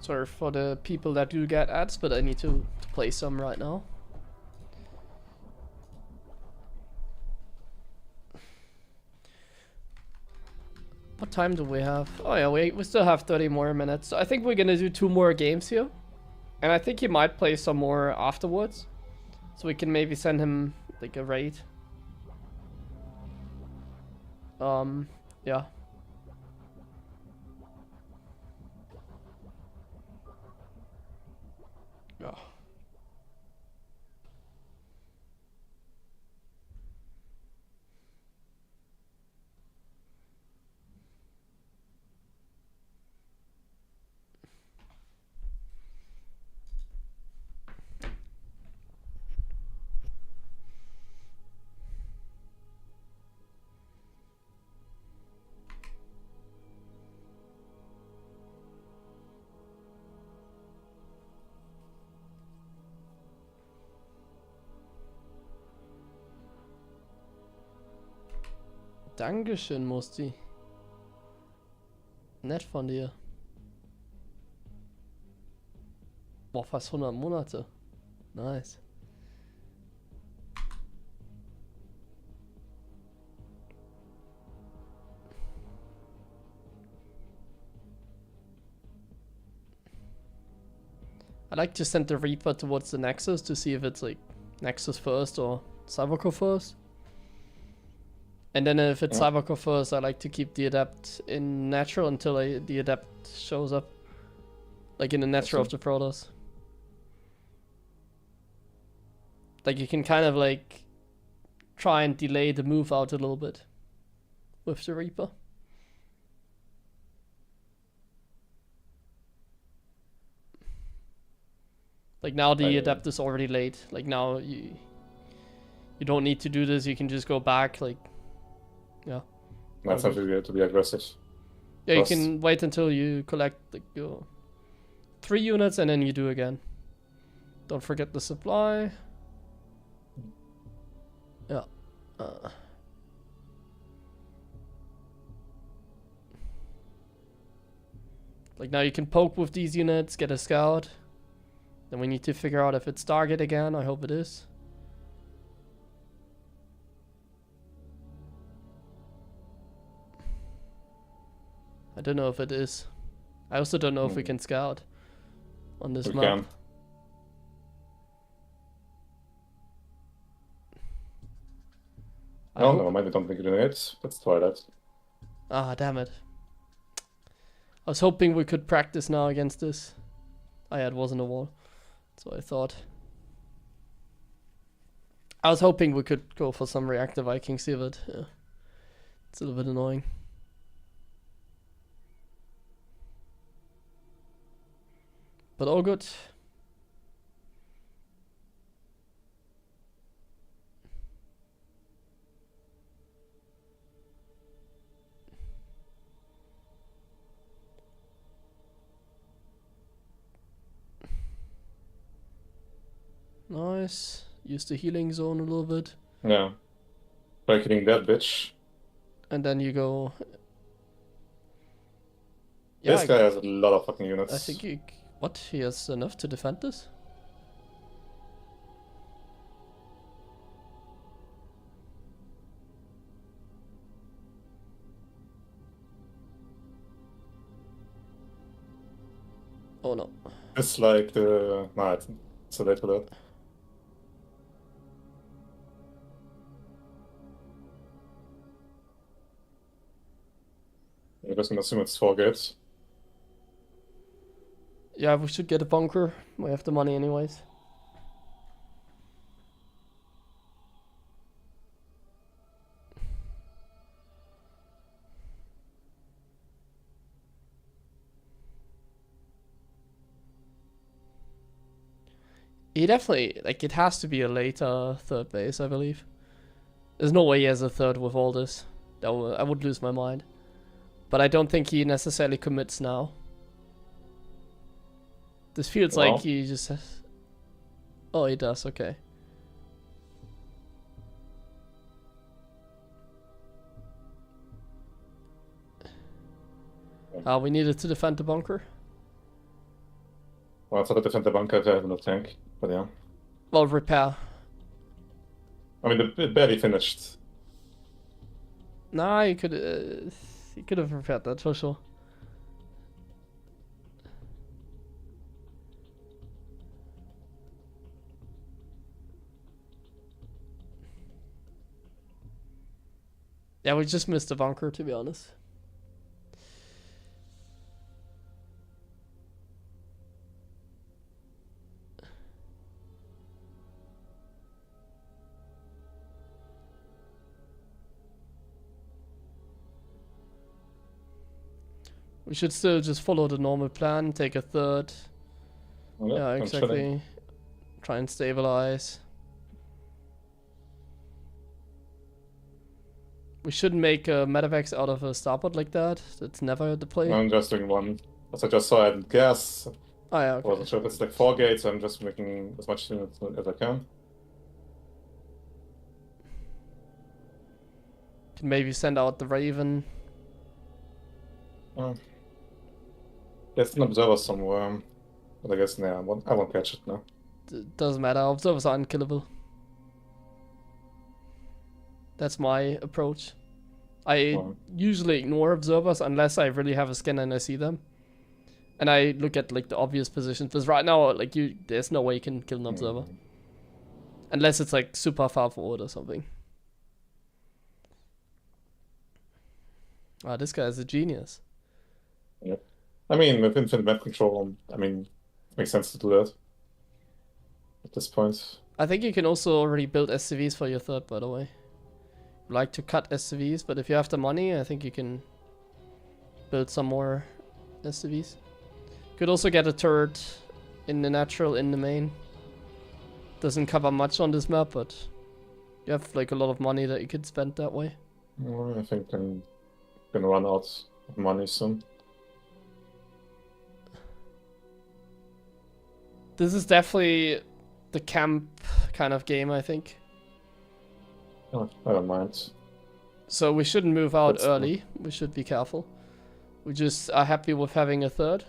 Sorry for the people that do get ads, but I need to play some right now. What time do we have? Oh yeah, we still have 30 more minutes. So I think we're gonna do 2 more games here. And I think he might play some more afterwards. So we can maybe send him like a raid. Yeah. Yeah. Dankeschön, Musti. Nett von dir. Boah, fast 100 Monate. Nice. I like to send the Reaper towards the Nexus to see if it's like Nexus first or Cybercore first. And then if it's Cybercore first, I like to keep the Adept in natural until the Adept shows up. Like in the natural of the Protoss. Like you can kind of like try and delay the move out a little bit with the Reaper. Like now the Adept is already late. Like now you don't need to do this, you can just go back, like, yeah. That's something we have to be aggressive. Yeah, you can wait until you collect like your 3 units and then you do again. Don't forget the supply. Yeah. Like now you can poke with these units, get a scout. Then we need to figure out if it's target again. I hope it is. I don't know if it is. I also don't know if we can scout on this We map. can. I Oh hope- no, maybe don't think you need it. Let's try that. Ah, damn it. I was hoping we could practice now against this. Ah, yeah, it wasn't a wall. That's what I thought. I was hoping we could go for some reactive Vikings here, but yeah. It's a little bit annoying. But all good. Nice. Use the healing zone a little bit. Yeah. Try killing that bitch. And then you go... This I- guy has a lot of fucking units. I think he... What? He has enough to defend this? Oh no. It's like the... Nah, it's too late for that. I'm just gonna assume it's 4 gates. Yeah, we should get a bunker. We have the money anyways. He definitely, like, it has to be a later third base, I believe. There's no way he has a third with all this. I would lose my mind. But I don't think he necessarily commits now. This feels Well. like he just has... Oh, he does, okay. We needed to defend the bunker. Well, I thought to defend the bunker if I have no tank, but yeah. Well, repair. I mean, it barely finished. Nah, he could have repaired that for sure. Yeah, we just missed the bunker, to be honest. We should still just follow the normal plan, take a third. Oh, Yeah, I'm exactly. chilling. Try and stabilize. We shouldn't make a medevacs out of a starport like that. That's never the play. I'm just doing one. As I just saw, I didn't guess. Oh yeah, I okay. wasn't sure if it's like 4 gates, so I'm just making as much units as I can. Can maybe send out the Raven. There's an observer somewhere. But I guess, nah, I won't catch it now. Doesn't matter, observers are unkillable. That's my approach. I usually ignore observers unless I really have a scanner and I see them. And I look at like the obvious positions. Because right now, like there's no way you can kill an observer. Unless it's like super far forward or something. Ah, this guy is a genius. Yep. I mean, with infinite map control, I mean, it makes sense to do that. At this point. I think you can also already build SCVs for your third, by the way. Like to cut SCVs, but if you have the money, I think you can build some more SCVs. Could also get a turret in the natural, in the main. Doesn't cover much on this map, but you have like a lot of money that you could spend that way. Well, I think I'm gonna run out of money soon. This is definitely the camp kind of game, I think. Oh, I don't mind. So we shouldn't move out That's early. We should be careful. We just are happy with having a third.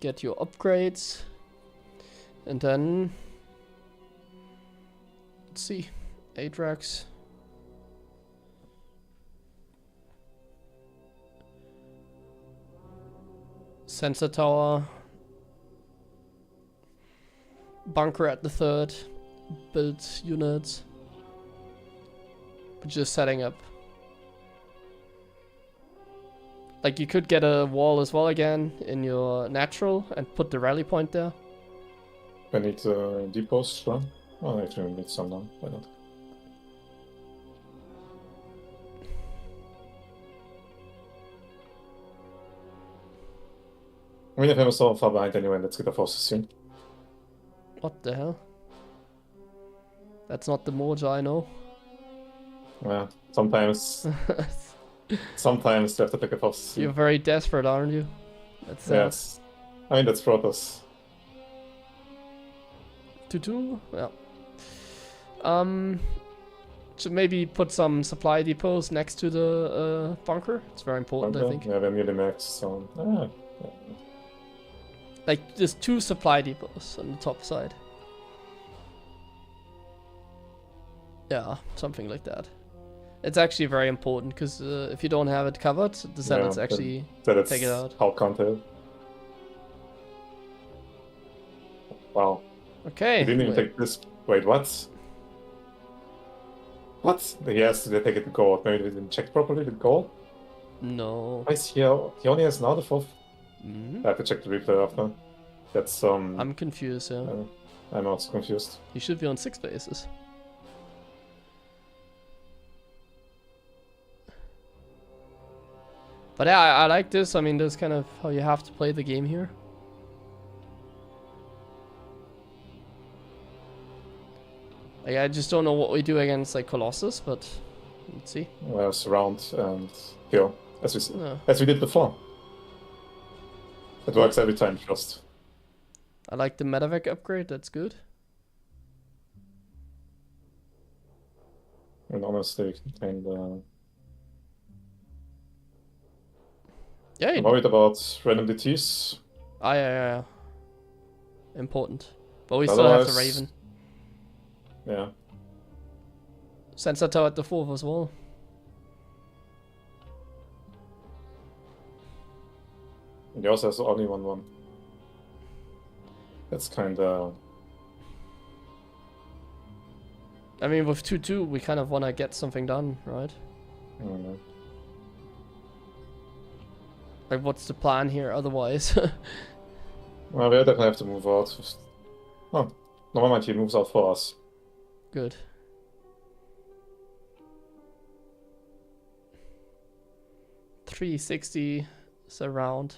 Get your upgrades. And then... Let's see. Atrax. Sensor tower. Bunker at the third. Build units. We're just setting up. Like you could get a wall as well again in your natural and put the rally point there. I need depots, sure. Oh, actually, I need some now. Why not? I mean, if I'm so far behind anyway, let's get a forces soon. What the hell? That's not the Moja I know. Yeah, sometimes... sometimes you have to pick a forces. You're very desperate, aren't you? That's yes. I mean, that's Protoss. 2-2? Yeah. Should maybe put some supply depots next to the bunker. It's very important, I think. Yeah, they're nearly max, so... yeah. Like, there's 2 supply depots on the top side. Yeah, something like that. It's actually very important, because if you don't have it covered, the Zealots actually take it out. How counted. Wow. Okay. He didn't even take this. Wait, what? What? Yes, they take it to gold. Maybe they didn't check properly the gold? No. Why is he only has now the 4th? Mm-hmm. I have to check the replay after. That's I'm confused, yeah. I'm also confused. He should be on 6 bases. But yeah, I like this. I mean, that's kind of how you have to play the game here. Like, I just don't know what we do against like Colossus, but let's see. Well, surround and kill, as we did before. It works every time, trust. I like the medevac upgrade. That's good. And honestly, yeah. I'm worried about random DTs. Yeah. Important. But we still have the Raven. Yeah. Sensor tower at the 4th as well. And he also has only 1-1. That's kinda... I mean, with 2-2, we kind of want to get something done, right? I don't know. Like, what's the plan here otherwise? Well, we definitely have to move out. Oh, never mind, he moves out for us. Good. $360 surround.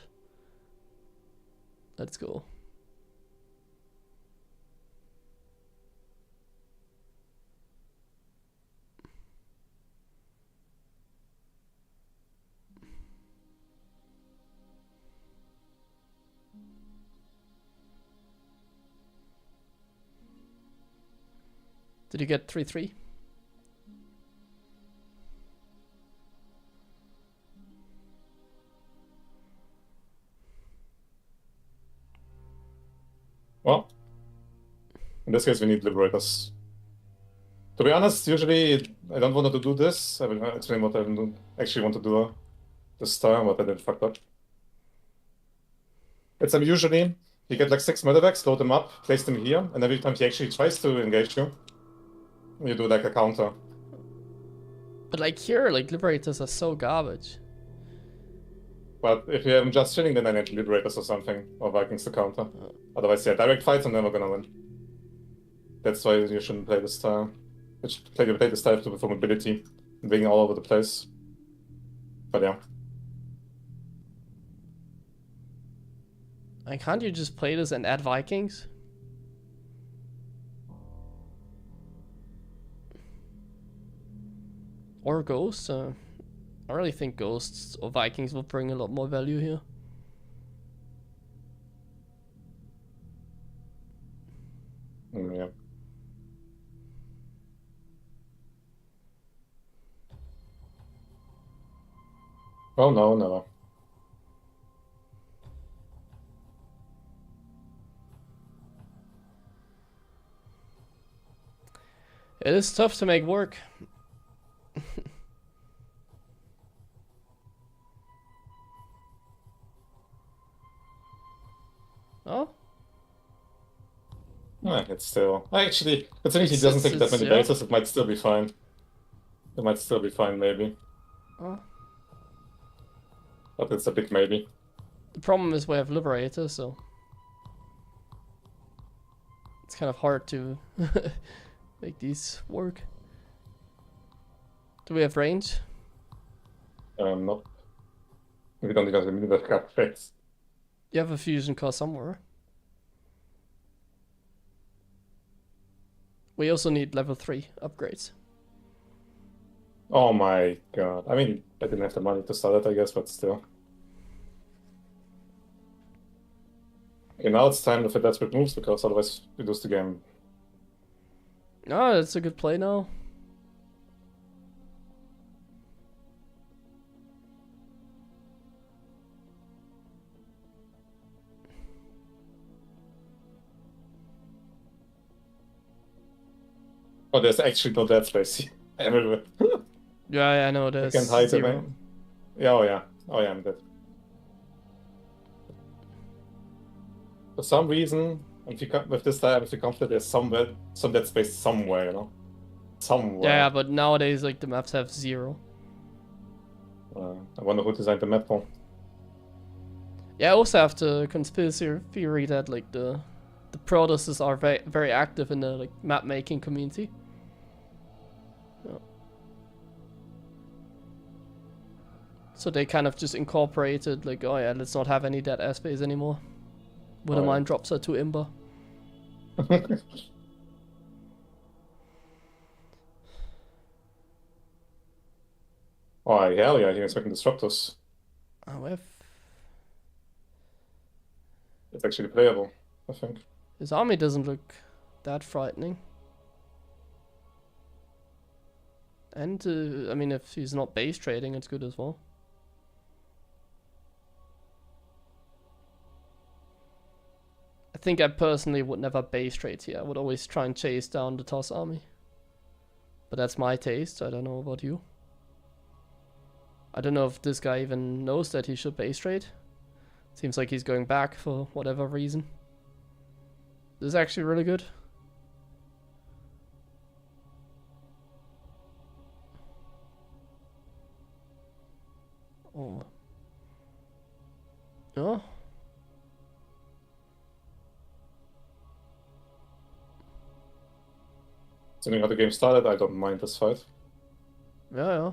Let's go. Did you get 3-3? Well, in this case we need Liberators. To be honest, usually I don't want to do this. I will explain what I actually want to do this time, what I did fucked up. It's usually you get like 6 medevacs, load them up, place them here, and every time he actually tries to engage you, you do like a counter. But like here, like Liberators are so garbage. But if you have them just chilling, then I need Liberators or something, or Vikings to counter. Otherwise, yeah, direct fights I'm never gonna win. That's why you shouldn't play this style. You should play this style for mobility, and being all over the place. But yeah. And can't you just play this and add Vikings? Or Ghosts? I really think Ghosts or Vikings will bring a lot more value here. Yeah. Oh no, no. It is tough to make work. Oh? It's still... Actually, considering he doesn't take that many yeah. bases, it might still be fine. It might still be fine, maybe. Oh. But it's a big maybe. The problem is we have Liberator, so... It's kind of hard to make these work. Do we have range? Nope. We don't even need that card face. You have a fusion core somewhere. We also need level 3 upgrades. Oh my god. I mean, I didn't have the money to start it, I guess, but still. Okay, now it's time for desperate moves, because otherwise we lose the game. Oh, that's a good play now. Oh, there's actually no dead space everywhere. Yeah, I know there's I can't hide zero. him. Yeah, oh yeah. Oh yeah, I'm dead. For some reason, if you come with this time, if you come to there's some dead space somewhere, you know? Somewhere. Yeah, but nowadays, like, the maps have 0. I wonder who designed the map for. Yeah, I also have the conspiracy theory that, like, the Protosses are very, very active in the, like, map making community. Yeah. So they kind of just incorporated, like, oh yeah, let's not have any dead airspace anymore. When the mine drops her to Ember. Oh hell yeah, he's making disruptors. Oh, if It's actually playable, I think. his army doesn't look that frightening. And, I mean, if he's not base trading, it's good as well. I think I personally would never base trade here. I would always try and chase down the Toss army. But that's my taste, I don't know about you. I don't know if this guy even knows that he should base trade. Seems like he's going back for whatever reason. This is actually really good. Oh. Oh. Considering how the game started, I don't mind this fight. Yeah.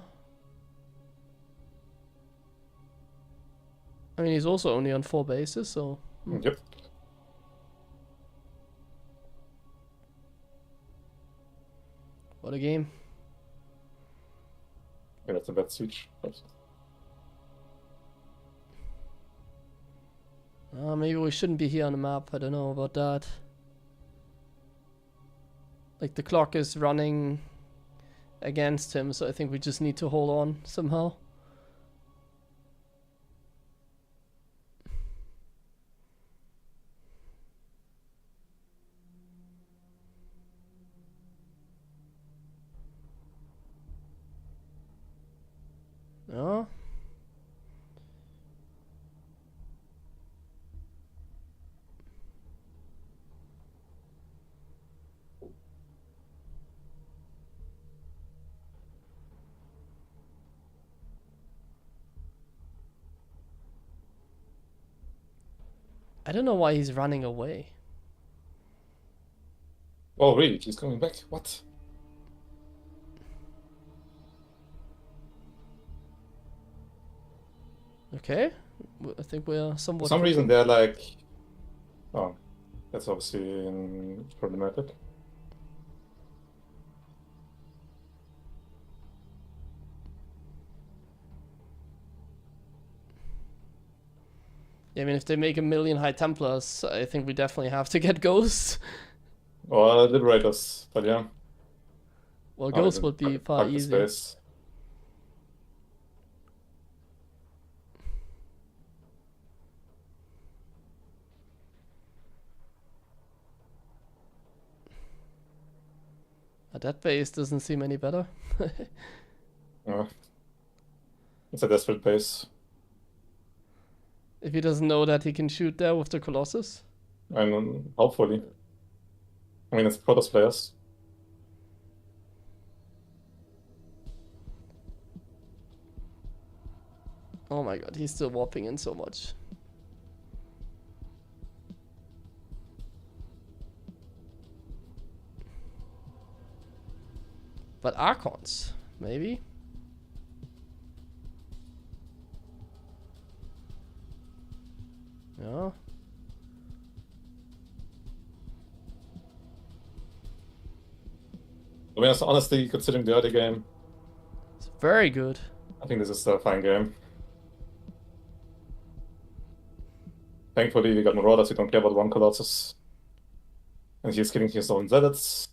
I mean, he's also only on 4 bases, so... Yep. What a game. Yeah, that's a bad siege. Maybe we shouldn't be here on the map, I don't know about that. Like, the clock is running against him, so I think we just need to hold on somehow. No. I don't know why he's running away. Oh really? He's coming back? What? Okay, I think we're somewhat... For some reason they're like... Oh, that's obviously problematic. Yeah, I mean, if they make 1 million High Templars, I think we definitely have to get Ghosts. Or Liberators, but yeah. Well, Oh, Ghost even would be fuck- far fuck the easier. space. That base doesn't seem any better. Yeah. It's a desperate base. If he doesn't know that he can shoot there with the Colossus. And hopefully. I mean, it's Protoss players. Oh my god, he's still warping in so much. But Archons, maybe? Yeah. I mean, honestly, considering the early game, It's very good. I think this is a fine game. Thankfully, we got Marauders, we don't care about one Colossus. And he's killing his own zealots.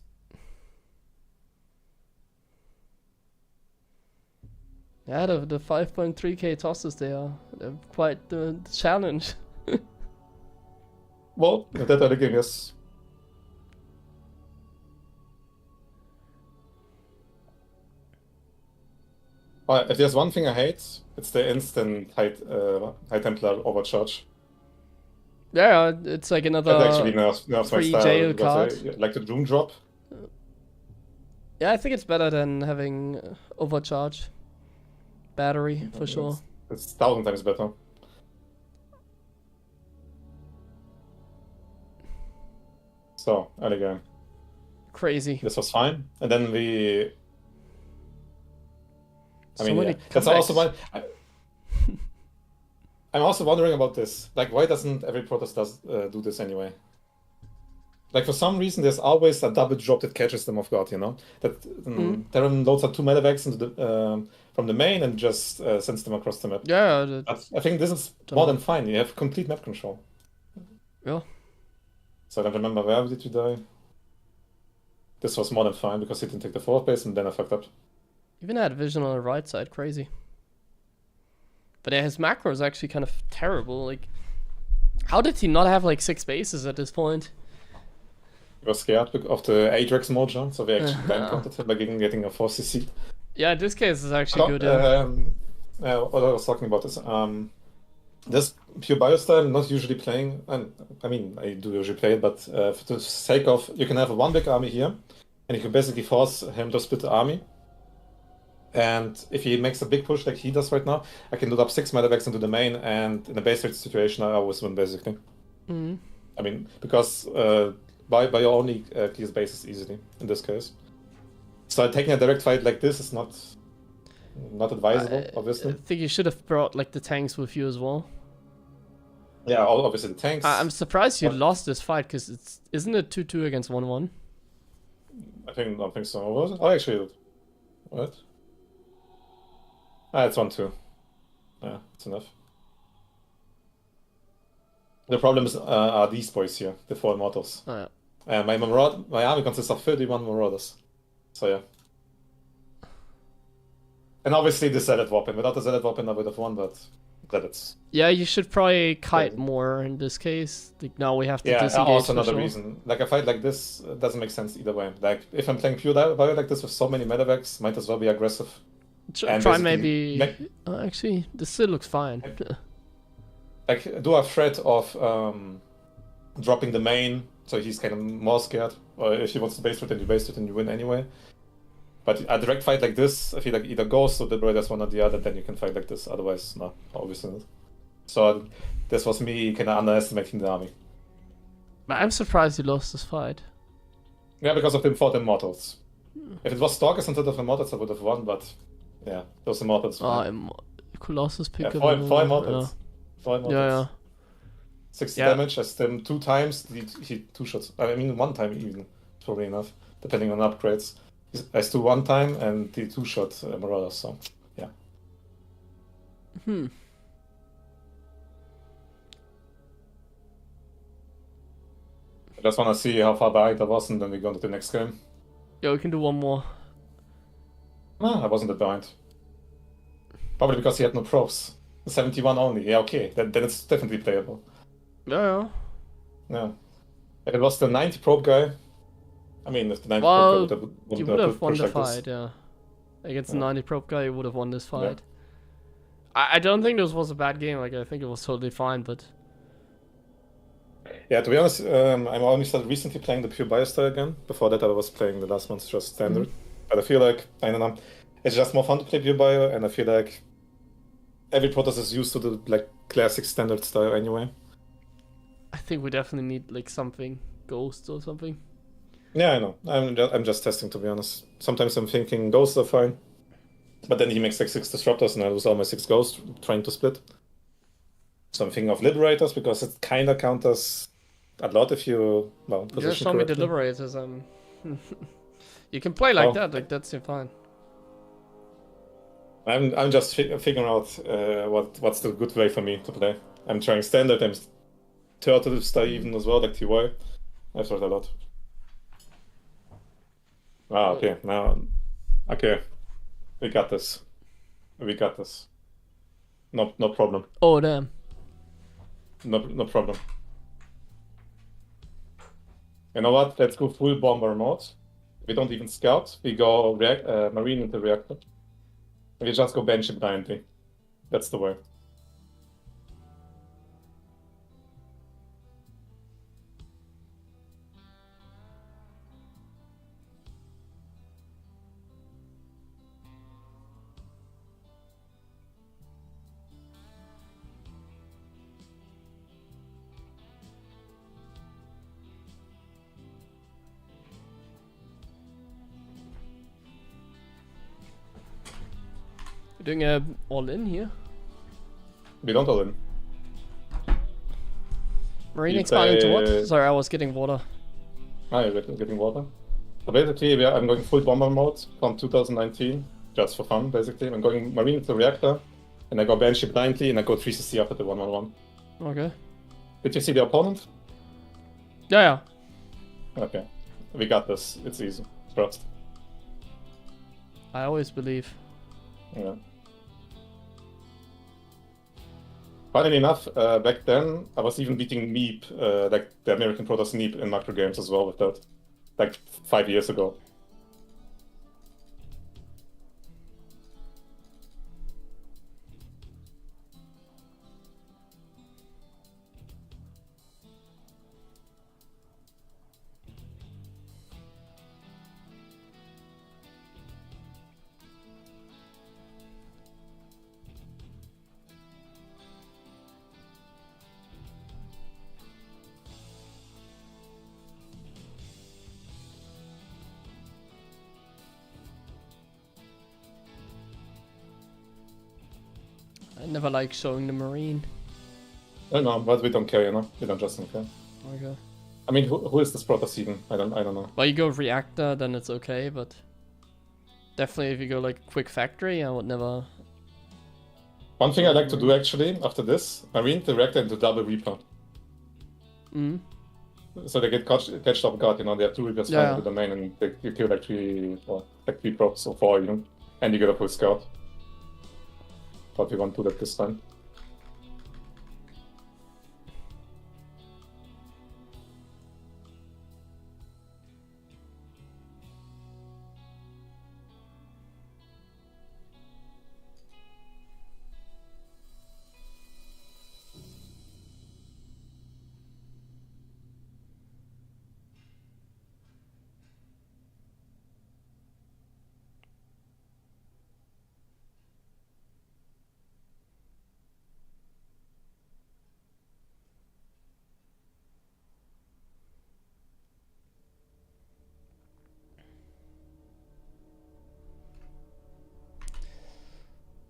Yeah, the 5.3k tosses they're quite the challenge. Well, in that early game, yes. If there's one thing I hate, it's the instant High Templar overcharge. Yeah, it's like another That actually nerfs my free style. jail because card. like the Doom drop. Yeah, I think it's better than having overcharge battery for sure. It's 1,000 times better. So, early game. Crazy. This was fine. And then we... I So mean, many yeah. That's also comebacks. why... I'm also wondering about this. Like, why doesn't every Protest do this anyway? Like, for some reason, there's always a double drop that catches them off guard, you know? That Terran loads up 2 medevacs into the, from the main and just sends them across the map. Yeah, But I think this is more than fine. You have complete map control. yeah. So I don't remember where did you die. This was more than fine because he didn't take the 4th base and then I fucked up. Even had vision on the right side, crazy. But yeah, his macro is actually kind of terrible. Like, how did he not have like 6 bases at this point? He was scared of the Ajax mojo, so we actually blind countered him by getting a 4cc. Yeah, this case is actually good. Yeah. What I was talking about is this pure biostyle, not usually playing, and I mean, I do usually play it, but for the sake of, you can have a 1 big army here, and you can basically force him to split the army. And if he makes a big push like he does right now, I can load up 6 medevacs into the main, and in a base rate situation, I always win, basically. Mm. I mean, because by your only clears bases easily, in this case. So taking a direct fight like this is not advisable, obviously. I think you should have brought like the tanks with you as well. Yeah, obviously the tanks. I'm surprised you lost this fight because isn't it 2-2 against 1-1? I don't think so. Was it? Oh, actually, what? Ah, it's 1-2. Yeah, it's enough. The problem is are these boys here, the 4 immortals. Oh yeah. My army consists of 31 marauders. So yeah. And obviously the Zealot weapon. Without the Zealot weapon I would have won, but Zealots. Yeah, you should probably kite more in this case. Like now we have to Yeah, disengage also for another sure. reason. Like a fight like this doesn't make sense either way. Like if I'm playing pure bio like this with so many medevacs, might as well be aggressive. Try maybe. Actually, this still looks fine. Like do a threat of dropping the main, so he's kind of more scared. Or if he wants to base it, then you base it and you win anyway. But a direct fight like this, I feel like either Ghost or the Brothers one or the other, then you can fight like this. Otherwise, no, obviously not. So this was me kind of underestimating the army. But I'm surprised you lost this fight. Yeah, because of the 4 Immortals. If it was Stalkers instead of Immortals, I would have won, but yeah, those Immortals. Colossus pick yeah, up. 4 Immortals. Yeah. 4 Immortals. Yeah. 60 damage, I stem 2 times, he 2 shots. I mean 1 time even, probably enough, depending on upgrades. I stu 1 time and the 2 shot Marauders, so yeah. I just want to see how far behind I was, and then we go into the next game. Yeah, we can do one more. No, I wasn't that behind. Probably because he had no probes. 71 only. Yeah, okay. Then it's definitely playable. Yeah. Yeah. If it was the 90 probe guy, I mean, if the 90 Well, probe guy you would would have push won the like this. fight, yeah. Against the Yeah. 90 probe guy, you would have won this fight. I don't think this was a bad game. Like, I think it was totally fine, but... Yeah, to be honest, I'm only started recently playing the pure biostyle again. Before that, I was playing the last month's just standard. But I feel like, I don't know, it's just more fun to play pure bio, and I feel like every Protoss is used to the like classic standard style anyway. I think we definitely need, like, something. Ghosts or something. Yeah, I know. I'm just testing, to be honest. Sometimes I'm thinking ghosts are fine. But then he makes like 6 disruptors, and I lose all my 6 ghosts trying to split. So I'm thinking of liberators, because it kind of counters a lot if you, well, You just show me the correctly. liberators. You can play like Oh. that. Like, that's fine. I'm just figuring out what's the good way for me to play. I'm trying standard, I'm turtle style even as well, like TY. I've heard a lot. Ah, okay, now, okay, we got this. We got this. No problem. Oh, damn. No problem. You know what? Let's go full bomber mode. We don't even scout. We go marine into reactor. We just go bench it blindly. That's the way. We're doing a all-in here. We don't all in. Marine You expanding to what? play- Sorry, I was getting water. Ah, you're getting water. So basically, I'm going full bomber mode from 2019, just for fun, basically. I'm going marine into reactor, and I go bench it blindly, and I go 3CC after the 1-on-1. Okay. Did you see the opponent? Yeah. Okay. We got this. It's easy. Trust. I always believe. Yeah. Funnily enough, back then, I was even beating Meep, like the American Protoss Meep in macro games as well with that. Like 5 years ago. I never like showing the Marine. I don't know, but we don't care, you know? We don't just don't care. Okay. I mean, who is this Protoss even? I don't know. Well, you go reactor, then it's okay, but definitely if you go like quick factory, I would never. One thing I like to do actually, after this, Marine the reactor into double Reaper. Mm. So they get catched off guard, you know, they have 2 Reapers Yeah. flying to the main, and you kill like 3 procs or 4 even. And you get a full scout. But we won't do that this time.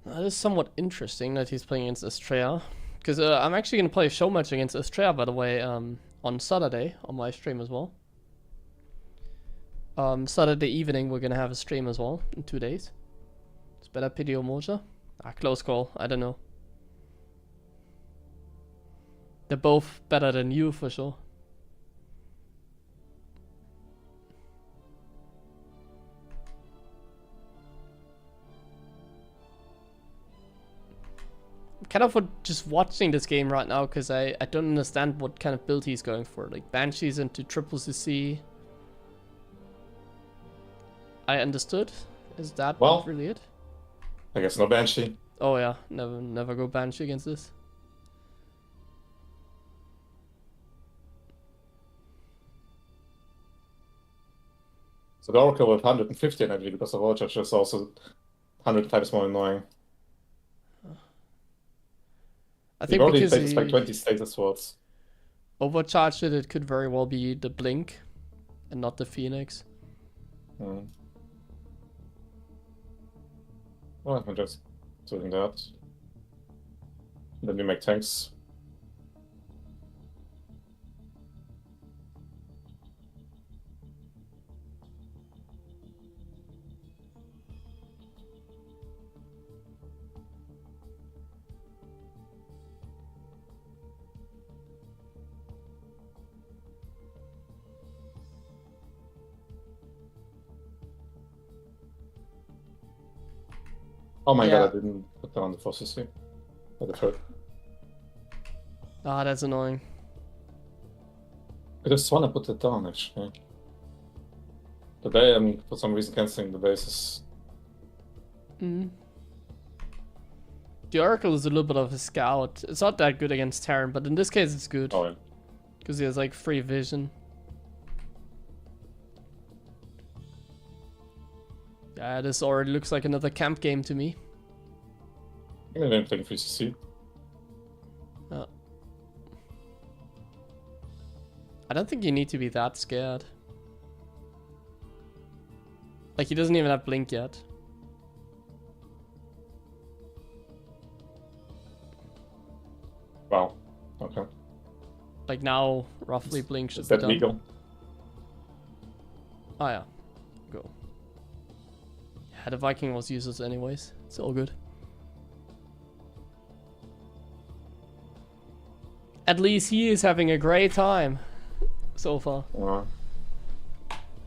That is somewhat interesting that he's playing against Estrella. Because I'm actually going to play a show match against Estrella, by the way, on Saturday on my stream as well. Saturday evening we're going to have a stream as well in 2 days. It's better Pity or Moja? Close call. I don't know. They're both better than you for sure. kind of just watching this game right now because I don't understand what kind of build he's going for. Like Banshees into triple CC. I understood. Is that Well, really it? I guess no Banshee. Oh yeah, never go Banshee against this. So the Oracle with 150 energy because the Overcharge is also 100 times more annoying. I think already because takes he like 20 status swords. overcharged it, it could very well be the Blink and not the Phoenix. Hmm. Well, I'm just doing that. Then we make tanks. Oh my Yeah. god, I didn't put down the forces here. Or the third. Ah, that's annoying. I just wanna put it down actually. Today I'm for some reason cancelling the bases. Mm. The Oracle is a little bit of a scout. It's not that good against Terran, but in this case it's good. Oh yeah. Because he has like free vision. Yeah, this already looks like another camp game to me. I'm gonna play 3CC. Oh. I don't think you need to be that scared. Like, he doesn't even have Blink yet. Wow. Okay. Like, now, roughly, Blink should Is be that done. legal? Oh, yeah. Go. Yeah, the Viking was useless anyways. It's all good. At least he is having a great time so far.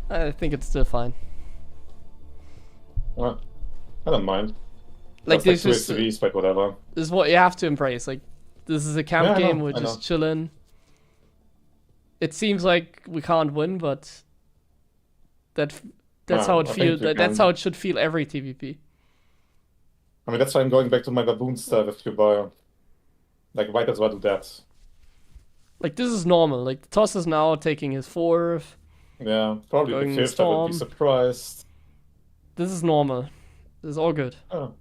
I think it's still fine. Well, I don't mind. Like, Just this is to be like whatever. this is what you have to embrace. Like, this is a camp Yeah, I game. know, We're I just know. chilling. It seems like we can't win, but that's No, how it I think feels. we That's can. how it should feel every TVP. I mean, that's why I'm going back to my baboon stuff if you buy. Like, might as well do that. Like, this is normal. Like, the Toss is now taking his fourth. Yeah, probably Going the fifth, I would be Storm. surprised. This is normal. This is all good. Oh.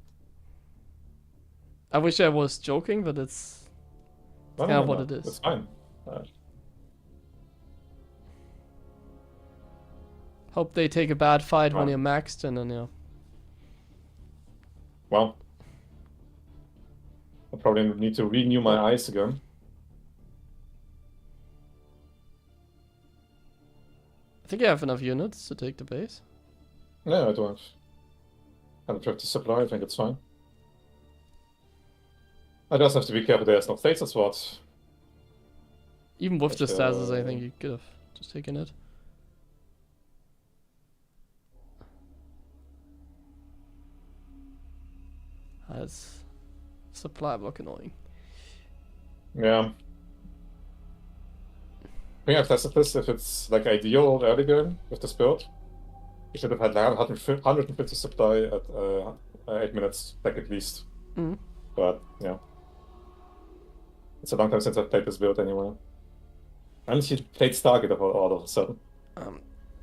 I wish I was joking, but it's No, kind of what it is. It's fine. Hope they take a bad fight when Oh. you're maxed, and then yeah. Well, I probably need to renew my eyes again. I think you have enough units to take the base. No, I don't. 150 supply, I think it's fine. I just have to be careful there's no status spots. Even with the But, stasis, I think you could have just taken it. That's supply block annoying. Yeah. I think I've tested this if it's like ideal early game with this build. You should have had 150 supply at 8 minutes, like at least. Mhm. But yeah. It's a long time since I've played this build anyway. Unless you played Stargate all of a sudden.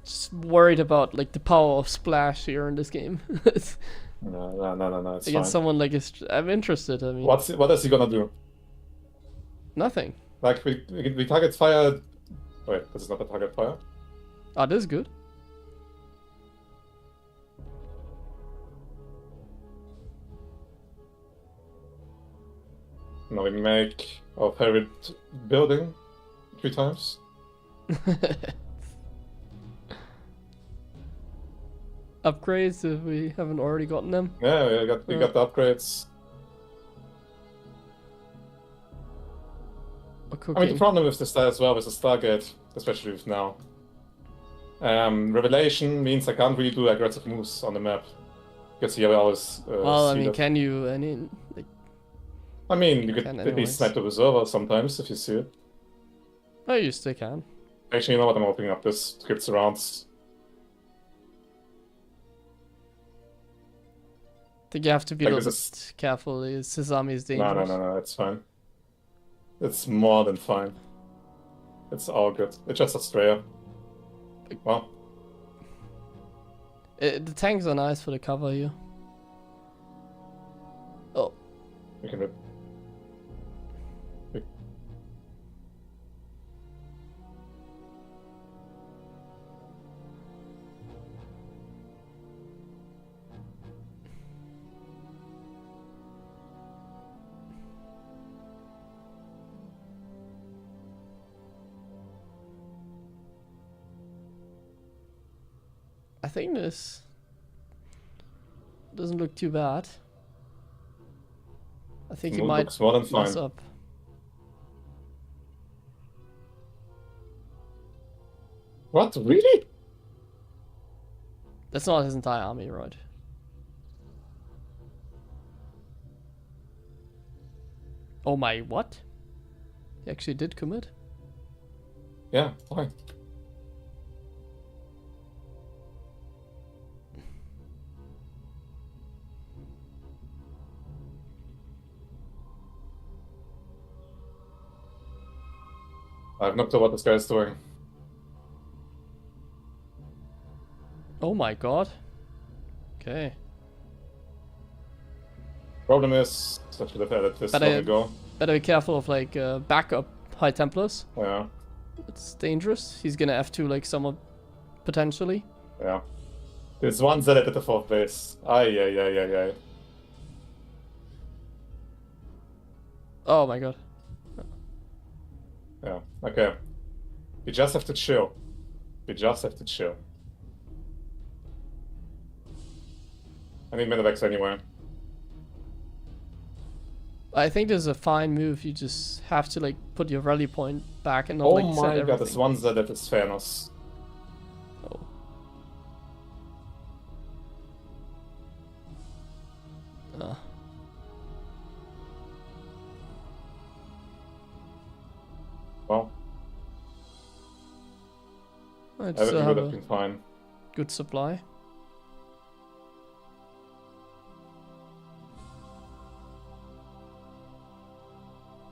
Just worried about like the power of splash here in this game. No, it's Against fine. someone like I'm interested. I mean, What is he gonna do? nothing. Like we target fire. Wait, this is not a target fire. Oh, this is good. Now we make our favorite building 3 times. Upgrades if we haven't already gotten them. Yeah, we got the upgrades. Or I mean, cooking. the problem with this as well is the Stargate, especially with now. Revelation means I can't really do aggressive moves on the map. Because here I always Well, I see mean, that. can you? I mean, like, I mean, you could Can maybe anyways. snipe the Berserker sometimes if you see it. Oh, you still can. Actually, you know what? I'm opening up this scripts rounds. I think you have to be a Like, little this bit careful. Sesame is No, dangerous. no, it's fine. It's more than fine. It's all good. It's just a strayer. Well, The tanks are nice for the cover here. Oh, we can rip. I think this doesn't look too bad. I think he Moon might looks more than mess fine. up. What? Really? That's not his entire army, right? Oh my, what? He actually did commit? Yeah, why? I have no clue what this guy's doing. Oh my god. Okay. Problem is, I should have added this But long ago. Better be careful of like backup High Templars. Yeah, It's dangerous. He's gonna F2 like someone potentially. yeah. There's one Zed at the 4th base. Ay. Oh my god. Yeah, okay. We just have to chill. We just have to chill. I need Minivex anyway. I think this is a fine move. You just have to like put your rally point back and not Oh like send my everything. god, this one Zed at is fairness. Oh. Well, I still everything have would have a been fine. good supply.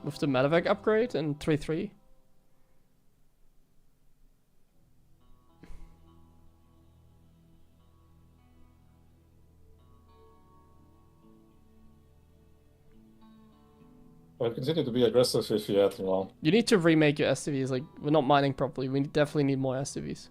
With the medevac upgrade and 3-3. I'll continue to be aggressive if you had, well. You need to remake your SCVs. Like, we're not mining properly. We definitely need more SCVs.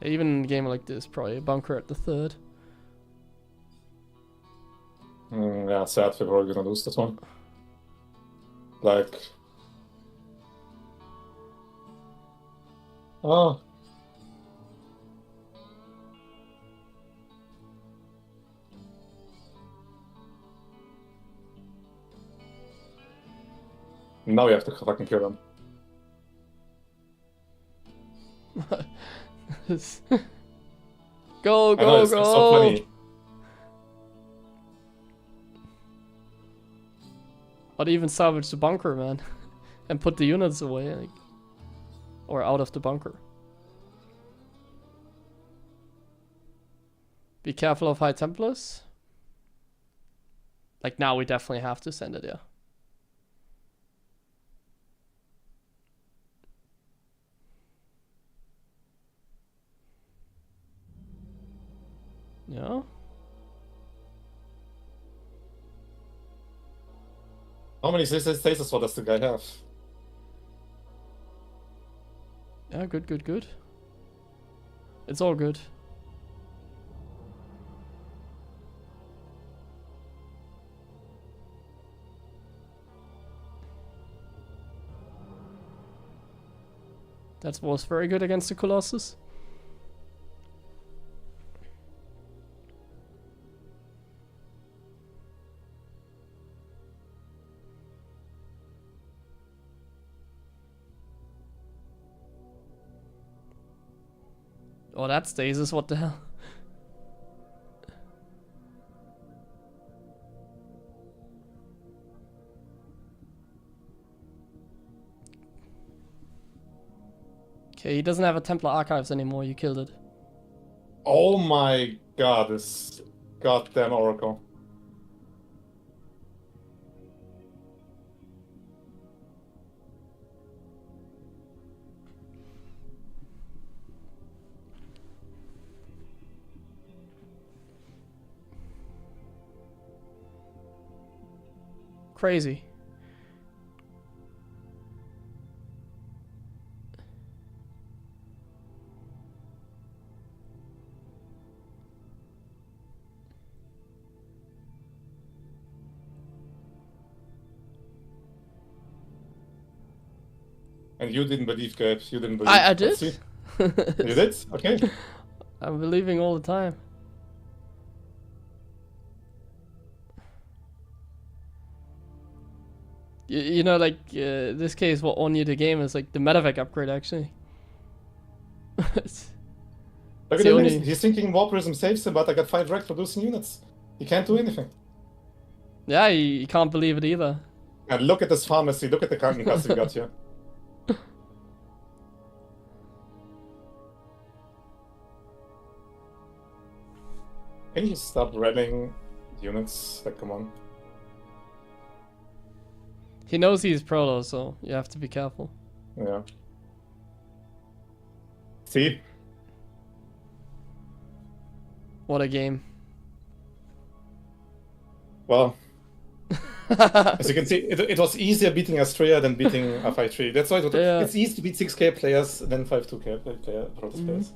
Even in a game like this, probably a bunker at the 3rd. Yeah, sad we're probably gonna lose this one. Like... Oh. Now we have to fucking kill them. Go, I know, go, it's go! so funny. Or even salvage the bunker, man. And put the units away. Like, or out of the bunker. Be careful of High Templars. Like, now we definitely have to send it, yeah. Yeah. How many stasis for does the guy have? Yeah, good, good, good. It's all good. That was very good against the Colossus. Oh, that's stasis. What the hell? Okay, he doesn't have a Templar Archives anymore. You killed it. Oh my god, this goddamn Oracle. Crazy. And you didn't believe, Gabe. You didn't believe. I did. See? You did? Okay. I'm believing all the time. You know, like, this case, what won you the game is like the medevac upgrade, actually. Look at him, he's thinking Warp Prism saves him, but I got 5 wrecked producing units. He can't do anything. Yeah, you can't believe it either. And look at this pharmacy, look at the current cost we got here. Can you stop rallying units? Like, come on. He knows he's Proto, so you have to be careful. Yeah. See? What a game. Well, as you can see, it was easier beating Astrea than beating a 5-3. That's why it's easy to beat 6k players than 5-2k Protoss players.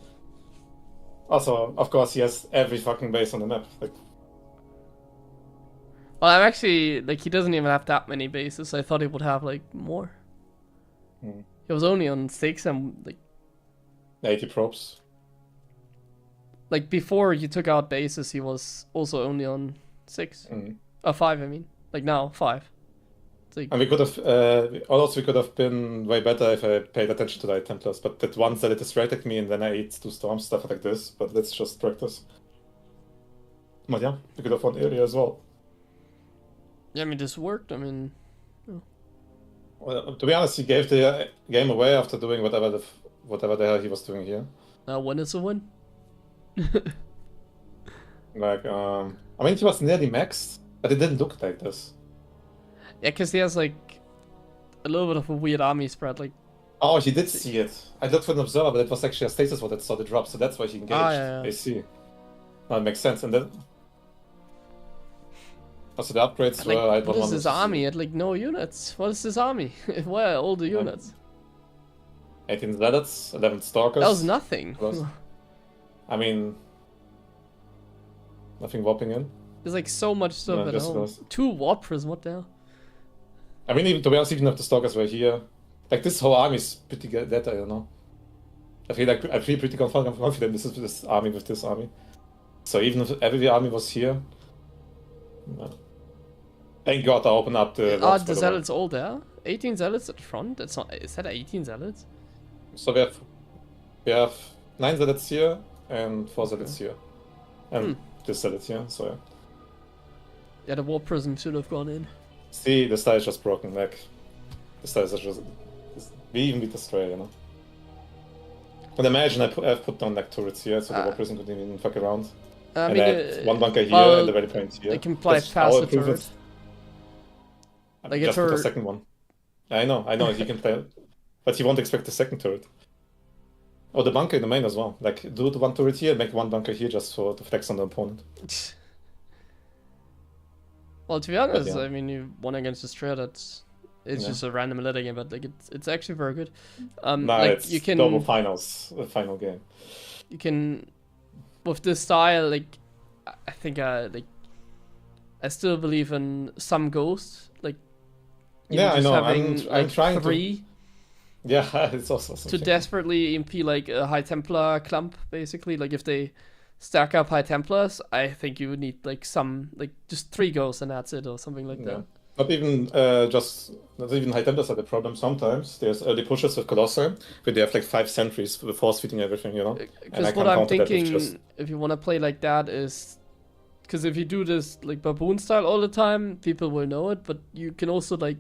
Also, of course, he has every fucking base on the map. Like, well, I'm actually, like, he doesn't even have that many bases. I thought he would have, like, more. He was only on 6 and, like... 80 probes. Like, before you took out bases, he was also only on 6. 5, I mean. Like, now, 5. Like... And we could have, also we could have been way better if I paid attention to the Templars, but that once that it distracted me and then I ate 2 storms, stuff like this, but that's just practice. But yeah, we could have won area as well. Yeah, I mean, this worked, I mean... Oh. Well, to be honest, he gave the game away after doing whatever the hell he was doing here. Now, when is a win? Like, I mean, he was nearly maxed, but it didn't look like this. Yeah, because he has, like, a little bit of a weird army spread, like... Oh, he did see it. I looked for an observer, but it was actually a stasis what that saw the drop, so that's why he engaged. Yeah. I see. That makes sense, and then... Also, the upgrades like, were... what is this army? At, like, no units. What is this army? Where are all the units? 18 Zealots, 11 Stalkers. That was nothing. I mean... Nothing warping in. There's, like, so much stuff at home. 2 Warp Prism, what the hell? I mean, even, to be honest, even if the Stalkers were here... Like, this whole army is pretty good, I don't know. I feel pretty confident this army with this army. So even if every army was here... Thank God I opened up the... the Zealots all there? 18 Zealots at the front? That's not... Is that 18 Zealots? So we have 9 Zealots here and 4 Zealots here. And this Zealot here, so yeah. Yeah, the Warp Prism should have gone in. See, the style is just broken, like... The style is just... We even beat Astrea, you know? And imagine I've put down like turrets here, so the Warp Prism couldn't even fuck around. I mean, had 1 bunker here and the ready point here. They can apply faster turrets. Like just put a second one. I know, he can play, but he won't expect a second turret. Oh, the bunker in the main as well. Like, do the 1 turret here, make 1 bunker here just to flex on the opponent. Well, to be honest, I mean, you won against Astrea, it's just a random meta game, but like it's actually very good. Like, it's you can double finals, the final game. You can, with this style, like, I think like, I still believe in some ghosts, like. Yeah, I know. Having, I'm trying 3. Yeah, it's also something. To desperately EMP like a High Templar clump, basically. Like if they stack up High Templars, I think you would need like some, like just 3 ghosts and that's it, or something like that. Not even not even high templates are the problem. Sometimes there's early pushes with Colossi where they have like 5 sentries for force feeding everything, you know. And I Because can't what I'm counter that with thinking, just if you want to play like that, is because if you do this like baboon style all the time, people will know it. But you can also like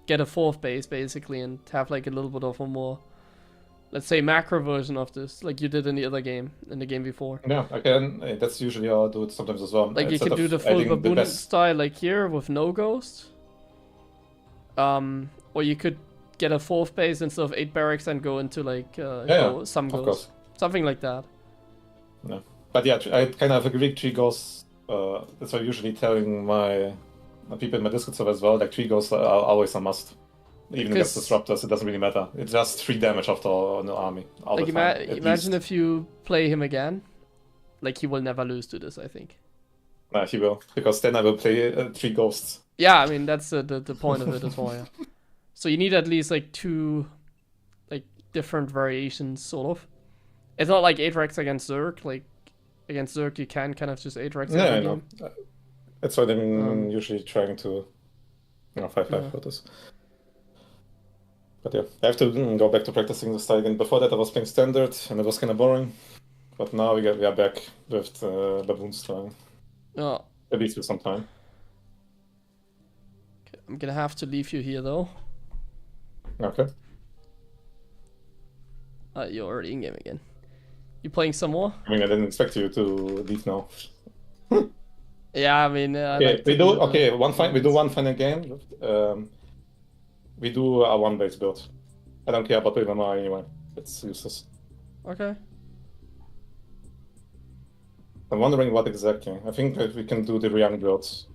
get a 4th base basically and have like a little bit of a more, let's say, macro version of this, like you did in the other game, in the game before. yeah, again, that's usually how I do it sometimes as well. Like you Instead can do of the full adding the baboon best- style like here with no ghost. Or you could get a 4th base instead of 8 barracks and go into like some of ghost. course. Something like that. Yeah. But yeah, I kind of agree 3 ghosts. That's why I'm usually telling my people in my Discord server as well, like 3 ghosts are always a must. Even against disruptors, it doesn't really matter. It's just 3 damage after on the army. All Like the time, at imagine least. if you play him again, like he will never lose to this, I think. Nah, he will, because then I will play 3 ghosts. Yeah, I mean that's the point of it as well. Yeah. So you need at least like 2, like different variations, sort of. It's not like 8 Rex against Zerg. Like against Zerg, you can kind of just 8 Rex. Yeah, I every know. game. That's why I'm usually trying to, 5-5 for this. But yeah, I have to go back to practicing the style again. Before that, I was playing standard, and it was kind of boring. But now we are back with baboon style. Oh. At least for some time. Okay, I'm gonna have to leave you here though. Okay. You're already in game again. You playing some more? I mean, I didn't expect you to leave now. Yeah, I mean, Okay, we do one final game. We do a 1-base build. I don't care about HeroMarine anyway. It's useless. Okay. I'm wondering what exactly. I think that we can do the Reang builds.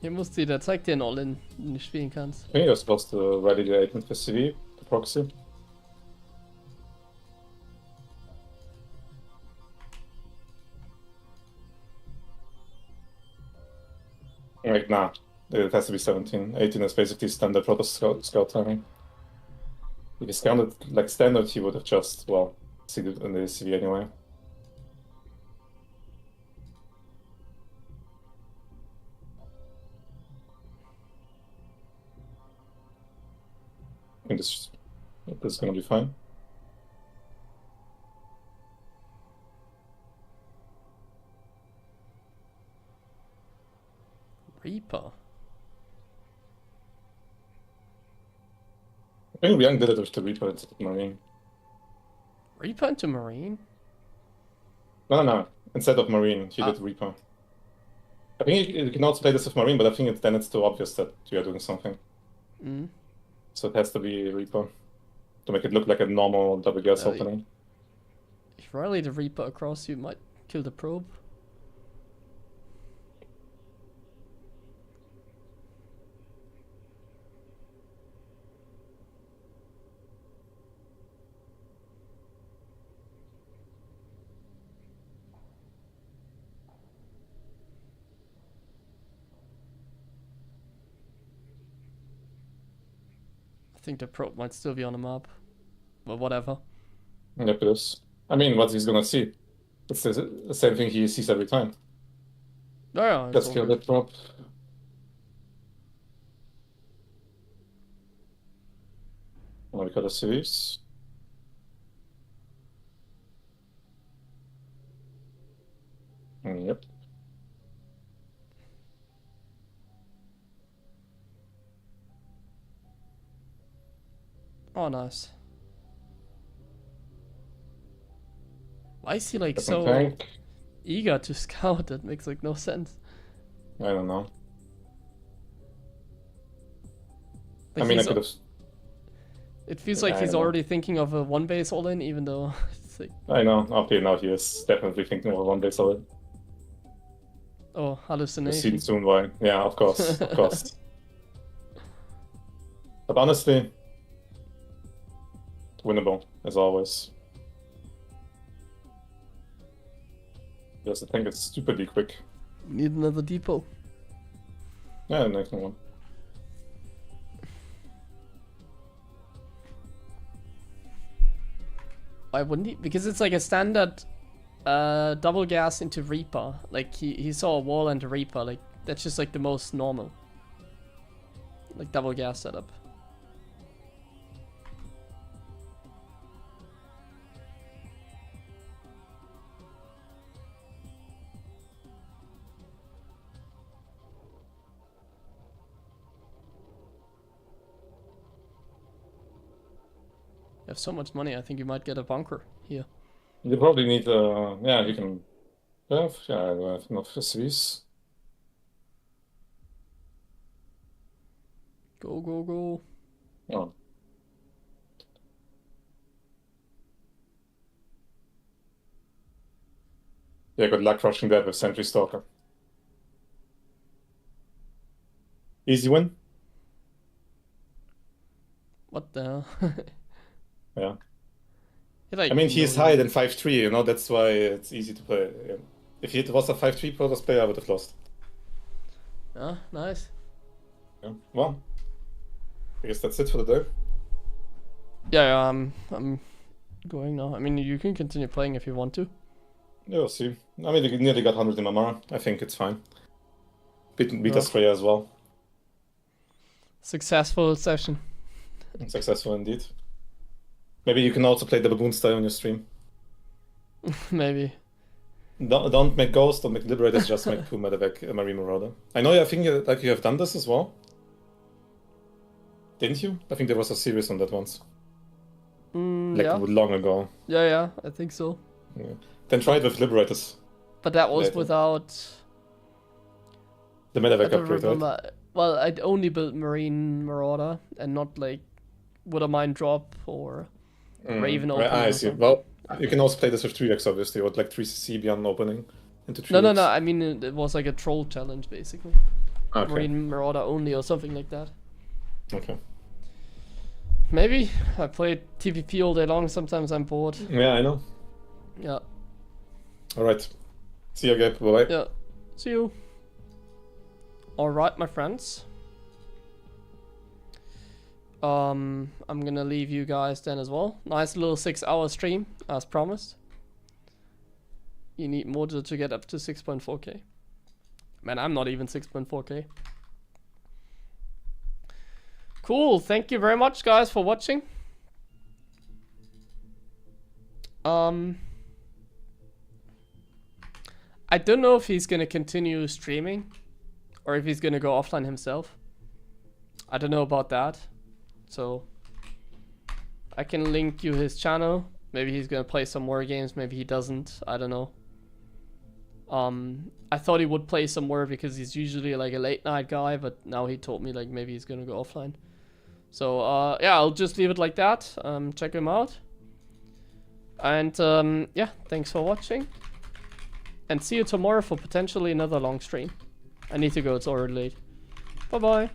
Hier musst du, der zeigt dir ein All-In, den du spielen kannst. I think you're supposed to ready the agent for CV, the proxy. Like, nah. It has to be 17. 18 is basically standard proto scout timing. If he scouted like standard, he would have just, well, seen it in the CV anyway. I think this is gonna be fine. Reaper. I think Young did it with the Reaper instead of Marine. Reaper into Marine? No. Instead of Marine, he did Reaper. I think you can also play this with Marine, but I think then it's too obvious that you are doing something. Mm. So it has to be Reaper to make it look like a normal double gas opening. If you rally the Reaper across, you might kill the probe. I think the probe might still be on the map. But whatever. Yep, it is. I mean, what he's gonna see? It's the same thing he sees every time. Oh, yeah, Let's kill that probe. Now we got a series. Yep. Oh, nice. Why is he like Doesn't so tank. eager to scout? That makes like no sense. I don't know. Like I mean, I he's could have. It feels Yeah, like I he's know. already thinking of a 1-base all-in, even though it's like... I know. Okay, now he is definitely thinking of a 1-base already. Oh, We'll hallucination. see soon why. Yeah, of course, of course. But honestly, winnable as always. Yes, I think it's stupidly quick. Need another depot. Yeah, next one. Why wouldn't he? Because it's like a standard double gas into Reaper. Like he saw a wall and a Reaper. Like that's just like the most normal. Like double gas setup. You have so much money, I think you might get a bunker here. You probably need, yeah, you can have, yeah, I have enough Swiss. Go, go, go. Oh. Yeah, good luck rushing that with Sentry Stalker. Easy win? What the hell? Yeah. Like, I mean, he's higher than 5-3, you know, that's why it's easy to play. Yeah. If it was a 5-3 Protoss player, I would have lost. Ah, nice. Yeah. Well, I guess that's it for the day. Yeah, I'm going now. I mean, you can continue playing if you want to. Yeah, we'll see. I mean, they nearly got 100 in Mamara. I think it's fine. Beat us Freya as well. Successful session. Successful indeed. Maybe you can also play the Baboon style on your stream. Maybe. Don't make Ghost, don't make Liberators, just make two Medevac Marine Marauder. I know, I think like you have done this as well. Didn't you? I think there was a series on that once. Like yeah. long ago. Yeah, I think so. Yeah. Then try it with Liberators. But that was later. Without... The Medevac upgrade, right? Well, I'd only built Marine Marauder and not like Would a Mind Drop or Raven Open. I see. Well, you can also play this with 3x obviously, or like 3cc beyond opening into 3x. No, I mean it was like a troll challenge basically. Okay. Marine Marauder only or something like that. Okay. Maybe. I play TPP all day long, sometimes I'm bored. Yeah, I know. Yeah. Alright. See you again. Bye-bye. Yeah. See you. Alright, my friends. I'm gonna leave you guys then as well. Nice little 6-hour stream, as promised. You need more to get up to 6.4k. Man, I'm not even 6.4k. Cool, thank you very much guys for watching. I don't know if he's gonna continue streaming or if he's gonna go offline himself. I don't know about that. So I can link you his channel. Maybe he's gonna play some more games, maybe he doesn't. I don't know. I thought he would play some more because he's usually like a late night guy, but now he told me like maybe he's gonna go offline. So yeah, I'll just leave it like that. Check him out. And yeah, thanks for watching. And see you tomorrow for potentially another long stream. I need to go, it's already late. Bye bye.